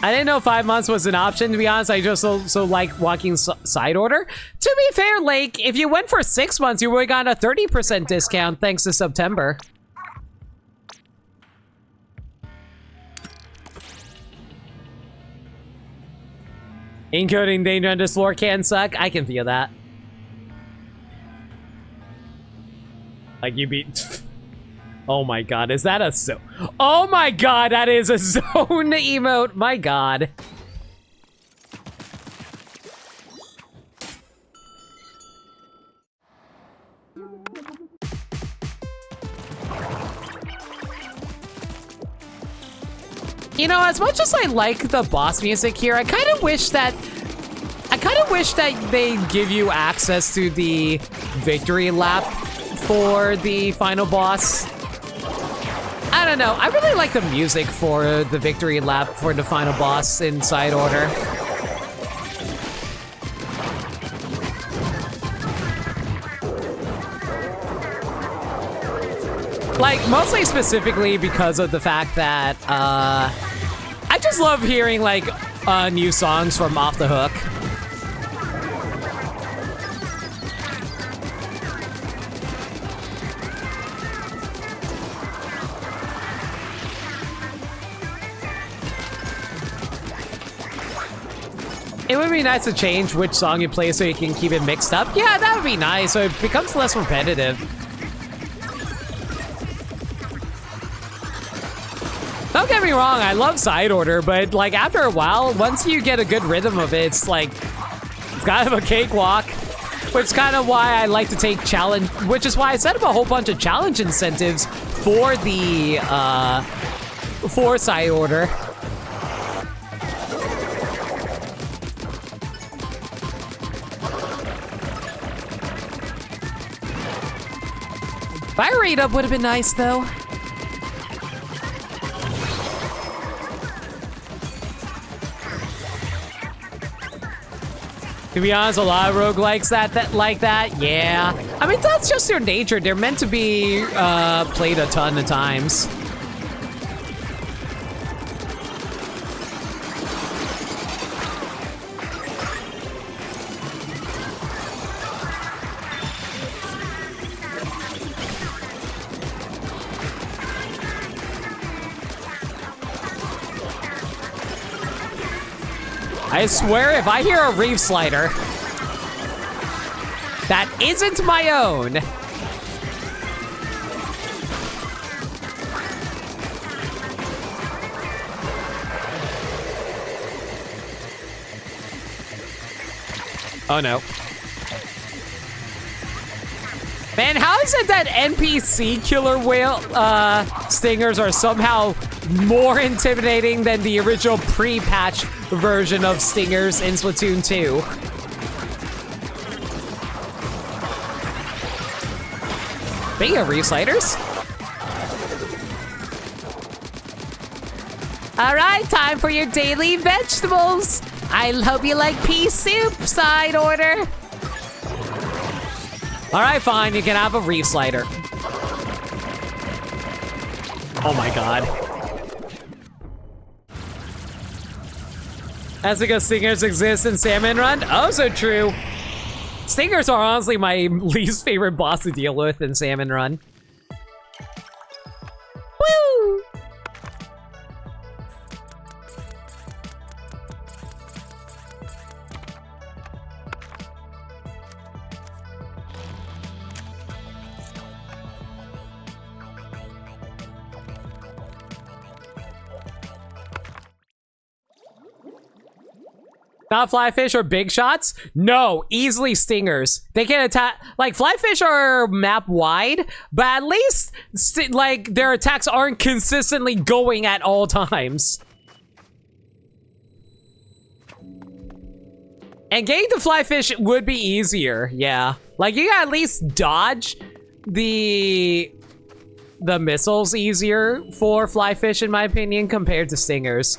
I didn't know 5 months was an option, to be honest. I just so like walking side order. To be fair, Lake, if you went for 6 months, you would have gotten a 30% discount thanks to September. Encoding danger on this floor can suck. I can feel that. Like you beat. Oh my god, is that a zone? Oh my god, that is a zone emote. My god. You know, as much as I like the boss music here, I kind of wish that they give you access to the victory lap for the final boss. I don't know. I really like the music for the victory lap for the final boss in side order. Like, mostly specifically because of the fact that, I just love hearing, like, new songs from Off the Hook. It would be nice to change which song you play so you can keep it mixed up. Yeah, that would be nice, so it becomes less repetitive. Don't get me wrong, I love side order, but like after a while, once you get a good rhythm of it, it's like, it's kind of a cakewalk. Which is kind of why I like to take challenge, which is why I set up a whole bunch of challenge incentives for the, for side order. Fire rate up would have been nice though. To be honest, a lot of roguelikes like that, yeah. I mean, that's just their nature. They're meant to be played a ton of times. I swear, if I hear a reef slider that isn't my own, oh no. Man, how is it that NPC killer whale stingers are somehow more intimidating than the original pre-patch version of stingers in Splatoon 2? Speaking of reef sliders. All right, time for your daily vegetables. I hope you like pea soup, side order. All right, fine, you can have a reef slider. Oh my God. That's because stingers exist in Salmon Run? Oh, so true. Stingers are honestly my least favorite boss to deal with in Salmon Run. Woo! Not flyfish or big shots? No, easily stingers. They can attack, like flyfish are map wide, but at least like their attacks aren't consistently going at all times. And getting the flyfish would be easier, yeah. Like you gotta at least dodge the missiles easier for flyfish in my opinion compared to stingers.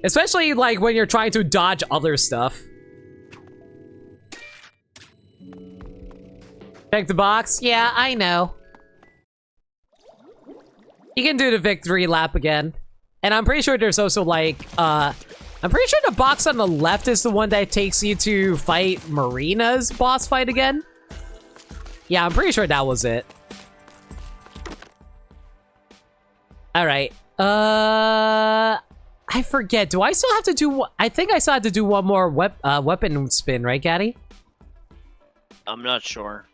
Especially, like, when you're trying to dodge other stuff. Check the box? Yeah, I know. You can do the victory lap again. And I'm pretty sure there's also, like, I'm pretty sure the box on the left is the one that takes you to fight Marina's boss fight again. Yeah, I'm pretty sure that was it. Alright. I forget. Do I still have to do... I think I still have to do one more weapon spin, right, Gaddy? I'm not sure.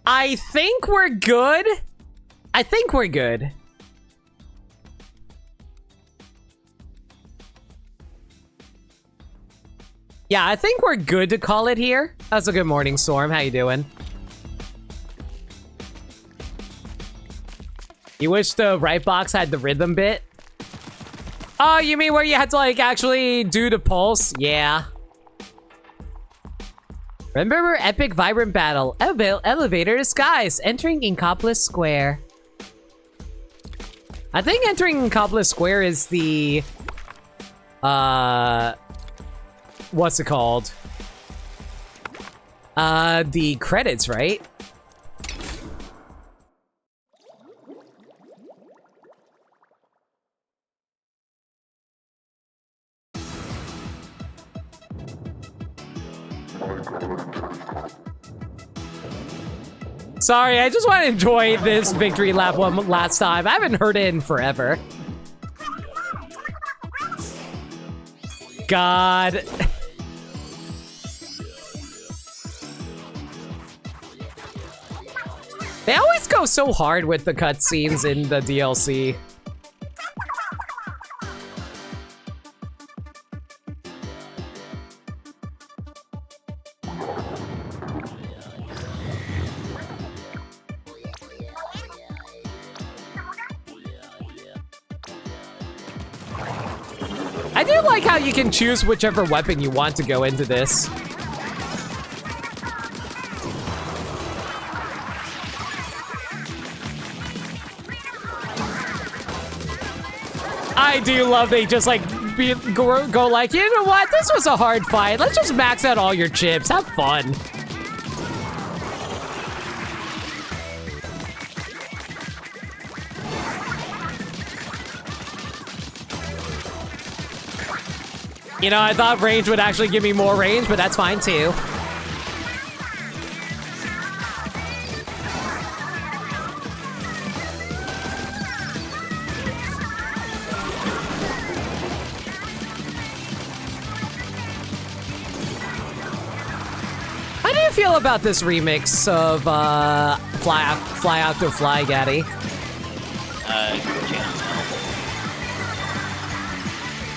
I think we're good. I think we're good. Yeah, I think we're good to call it here. That's a good morning, Storm. How you doing? You wish the right box had the rhythm bit? Oh, you mean where you had to, like, actually do the pulse? Yeah. Remember epic vibrant battle. Elevator to skies. Entering Inkopolis Square. I think entering Inkopolis Square is the... what's it called? The credits, right? Sorry, I just want to enjoy this victory lap one last time. I haven't heard it in forever. God. They always go so hard with the cutscenes in the DLC. I do like how you can choose whichever weapon you want to go into this. I do love they just like go like, you know what? This was a hard fight. Let's just max out all your chips. Have fun. You know, I thought range would actually give me more range, but that's fine too. How do you feel about this remix of Fly Out to Fly, Gaddy? Can't tell.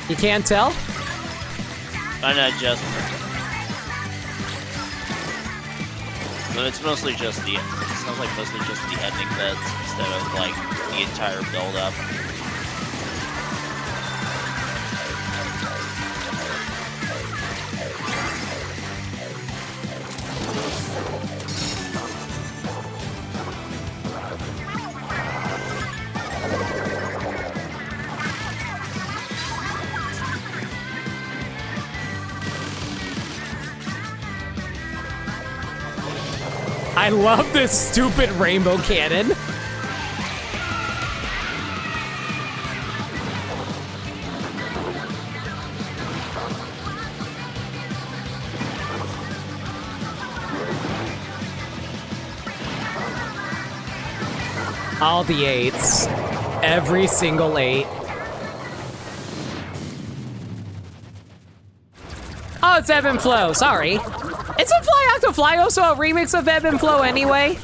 You can't tell? I know, just. But it's mostly just the. It sounds like mostly just the ending bits instead of like the entire build up. I love this stupid rainbow cannon. All the 8s. Every single 8. Oh, it's Ebb and Flow. Sorry. Isn't Fly Out to Fly also a remix of Ebb and Flow anyway?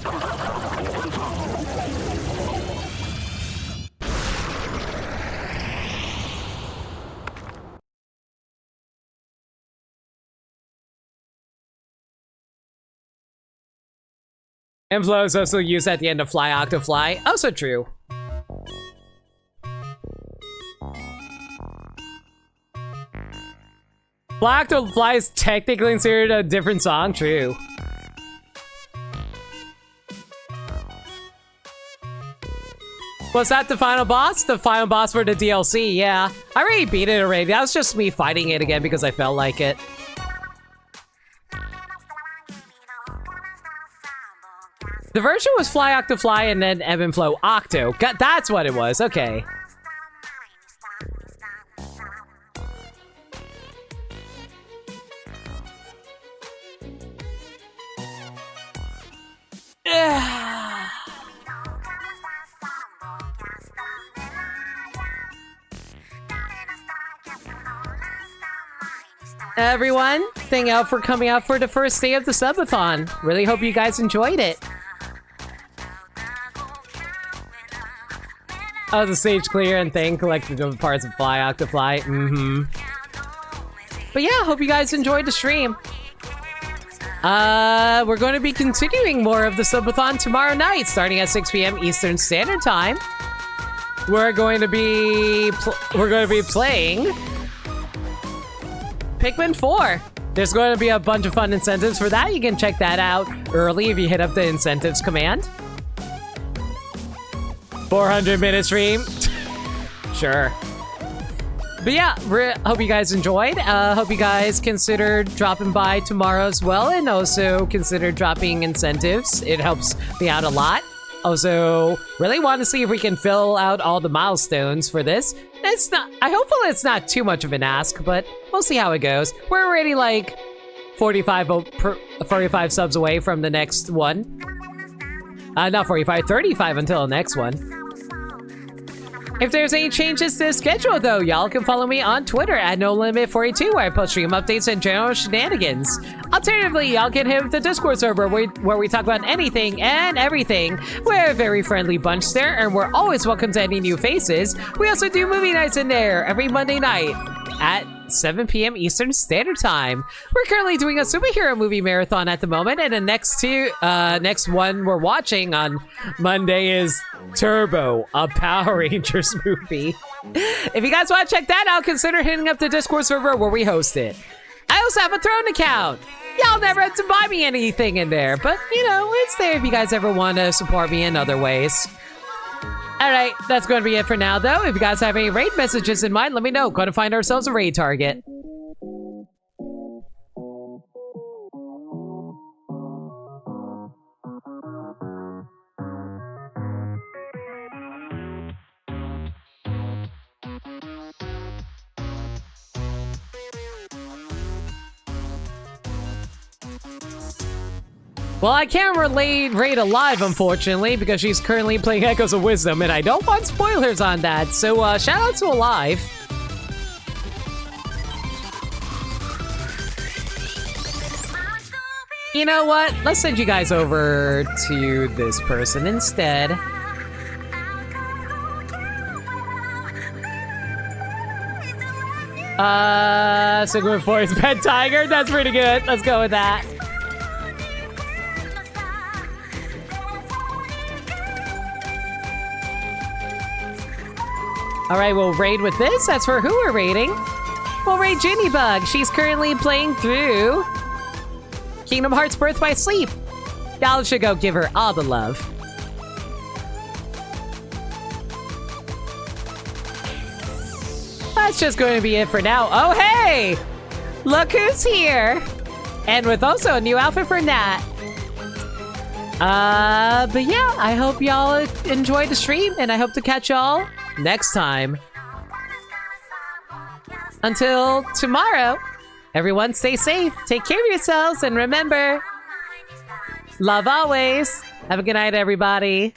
Ebb and Flow is also used at the end of Fly Out to Fly. Also true. Fly Out to Fly is technically considered a different song. True. Was that the final boss? The final boss for the DLC, yeah. I already beat it already. That was just me fighting it again because I felt like it. The version was Fly Octo Fly and then Ebb and Flow Octo. That's what it was, okay. Everyone, thank you for coming out for the first day of the Subathon. Really hope you guys enjoyed it. Oh, the stage clear and thing collected the parts of Fly Octofly. But yeah, hope you guys enjoyed the stream. We're going to be continuing more of the Subathon tomorrow night, starting at 6 p.m. Eastern Standard Time. We're going to be playing Pikmin 4. There's going to be a bunch of fun incentives for that. You can check that out early if you hit up the incentives command. 400-minute stream. Sure. But yeah, hope you guys enjoyed. Hope you guys considered dropping by tomorrow as well, and also consider dropping incentives. It helps me out a lot. Also, really want to see if we can fill out all the milestones for this. It's not. Hopefully it's not too much of an ask, but we'll see how it goes. We're already like 45 subs away from the next one. Not 45, 35 until the next one. If there's any changes to the schedule, though, y'all can follow me on Twitter at NoLimit42, where I post stream updates and general shenanigans. Alternatively, y'all can hit the Discord server where we talk about anything and everything. We're a very friendly bunch there, and we're always welcome to any new faces. We also do movie nights in there every Monday night at 7 p.m. Eastern Standard Time. We're currently doing a superhero movie marathon at the moment, and the next one we're watching on Monday is Turbo, a Power Rangers movie. If you guys want to check that out, consider hitting up the Discord server where we host it. I also have a Throne account. Y'all never had to buy me anything in there, but you know, it's there if you guys ever want to support me in other ways. Alright, that's going to be it for now, though. If you guys have any raid messages in mind, let me know. Going to find ourselves a raid target. Well, I can't raid Alive, unfortunately, because she's currently playing Echoes of Wisdom, and I don't want spoilers on that. So, shout out to Alive. You know what? Let's send you guys over to this person instead. Sigmund Forest Pet Tiger. That's pretty good. Let's go with that. Alright, we'll raid with this. That's for who we're raiding. We'll raid Jinnybug. She's currently playing through Kingdom Hearts Birth by Sleep. Y'all should go give her all the love. That's just going to be it for now. Oh, hey! Look who's here! And with also a new outfit for Nat. But yeah, I hope y'all enjoyed the stream, and I hope to catch y'all next time. Until tomorrow, everyone stay safe, take care of yourselves, and remember, love always. Have a good night, everybody.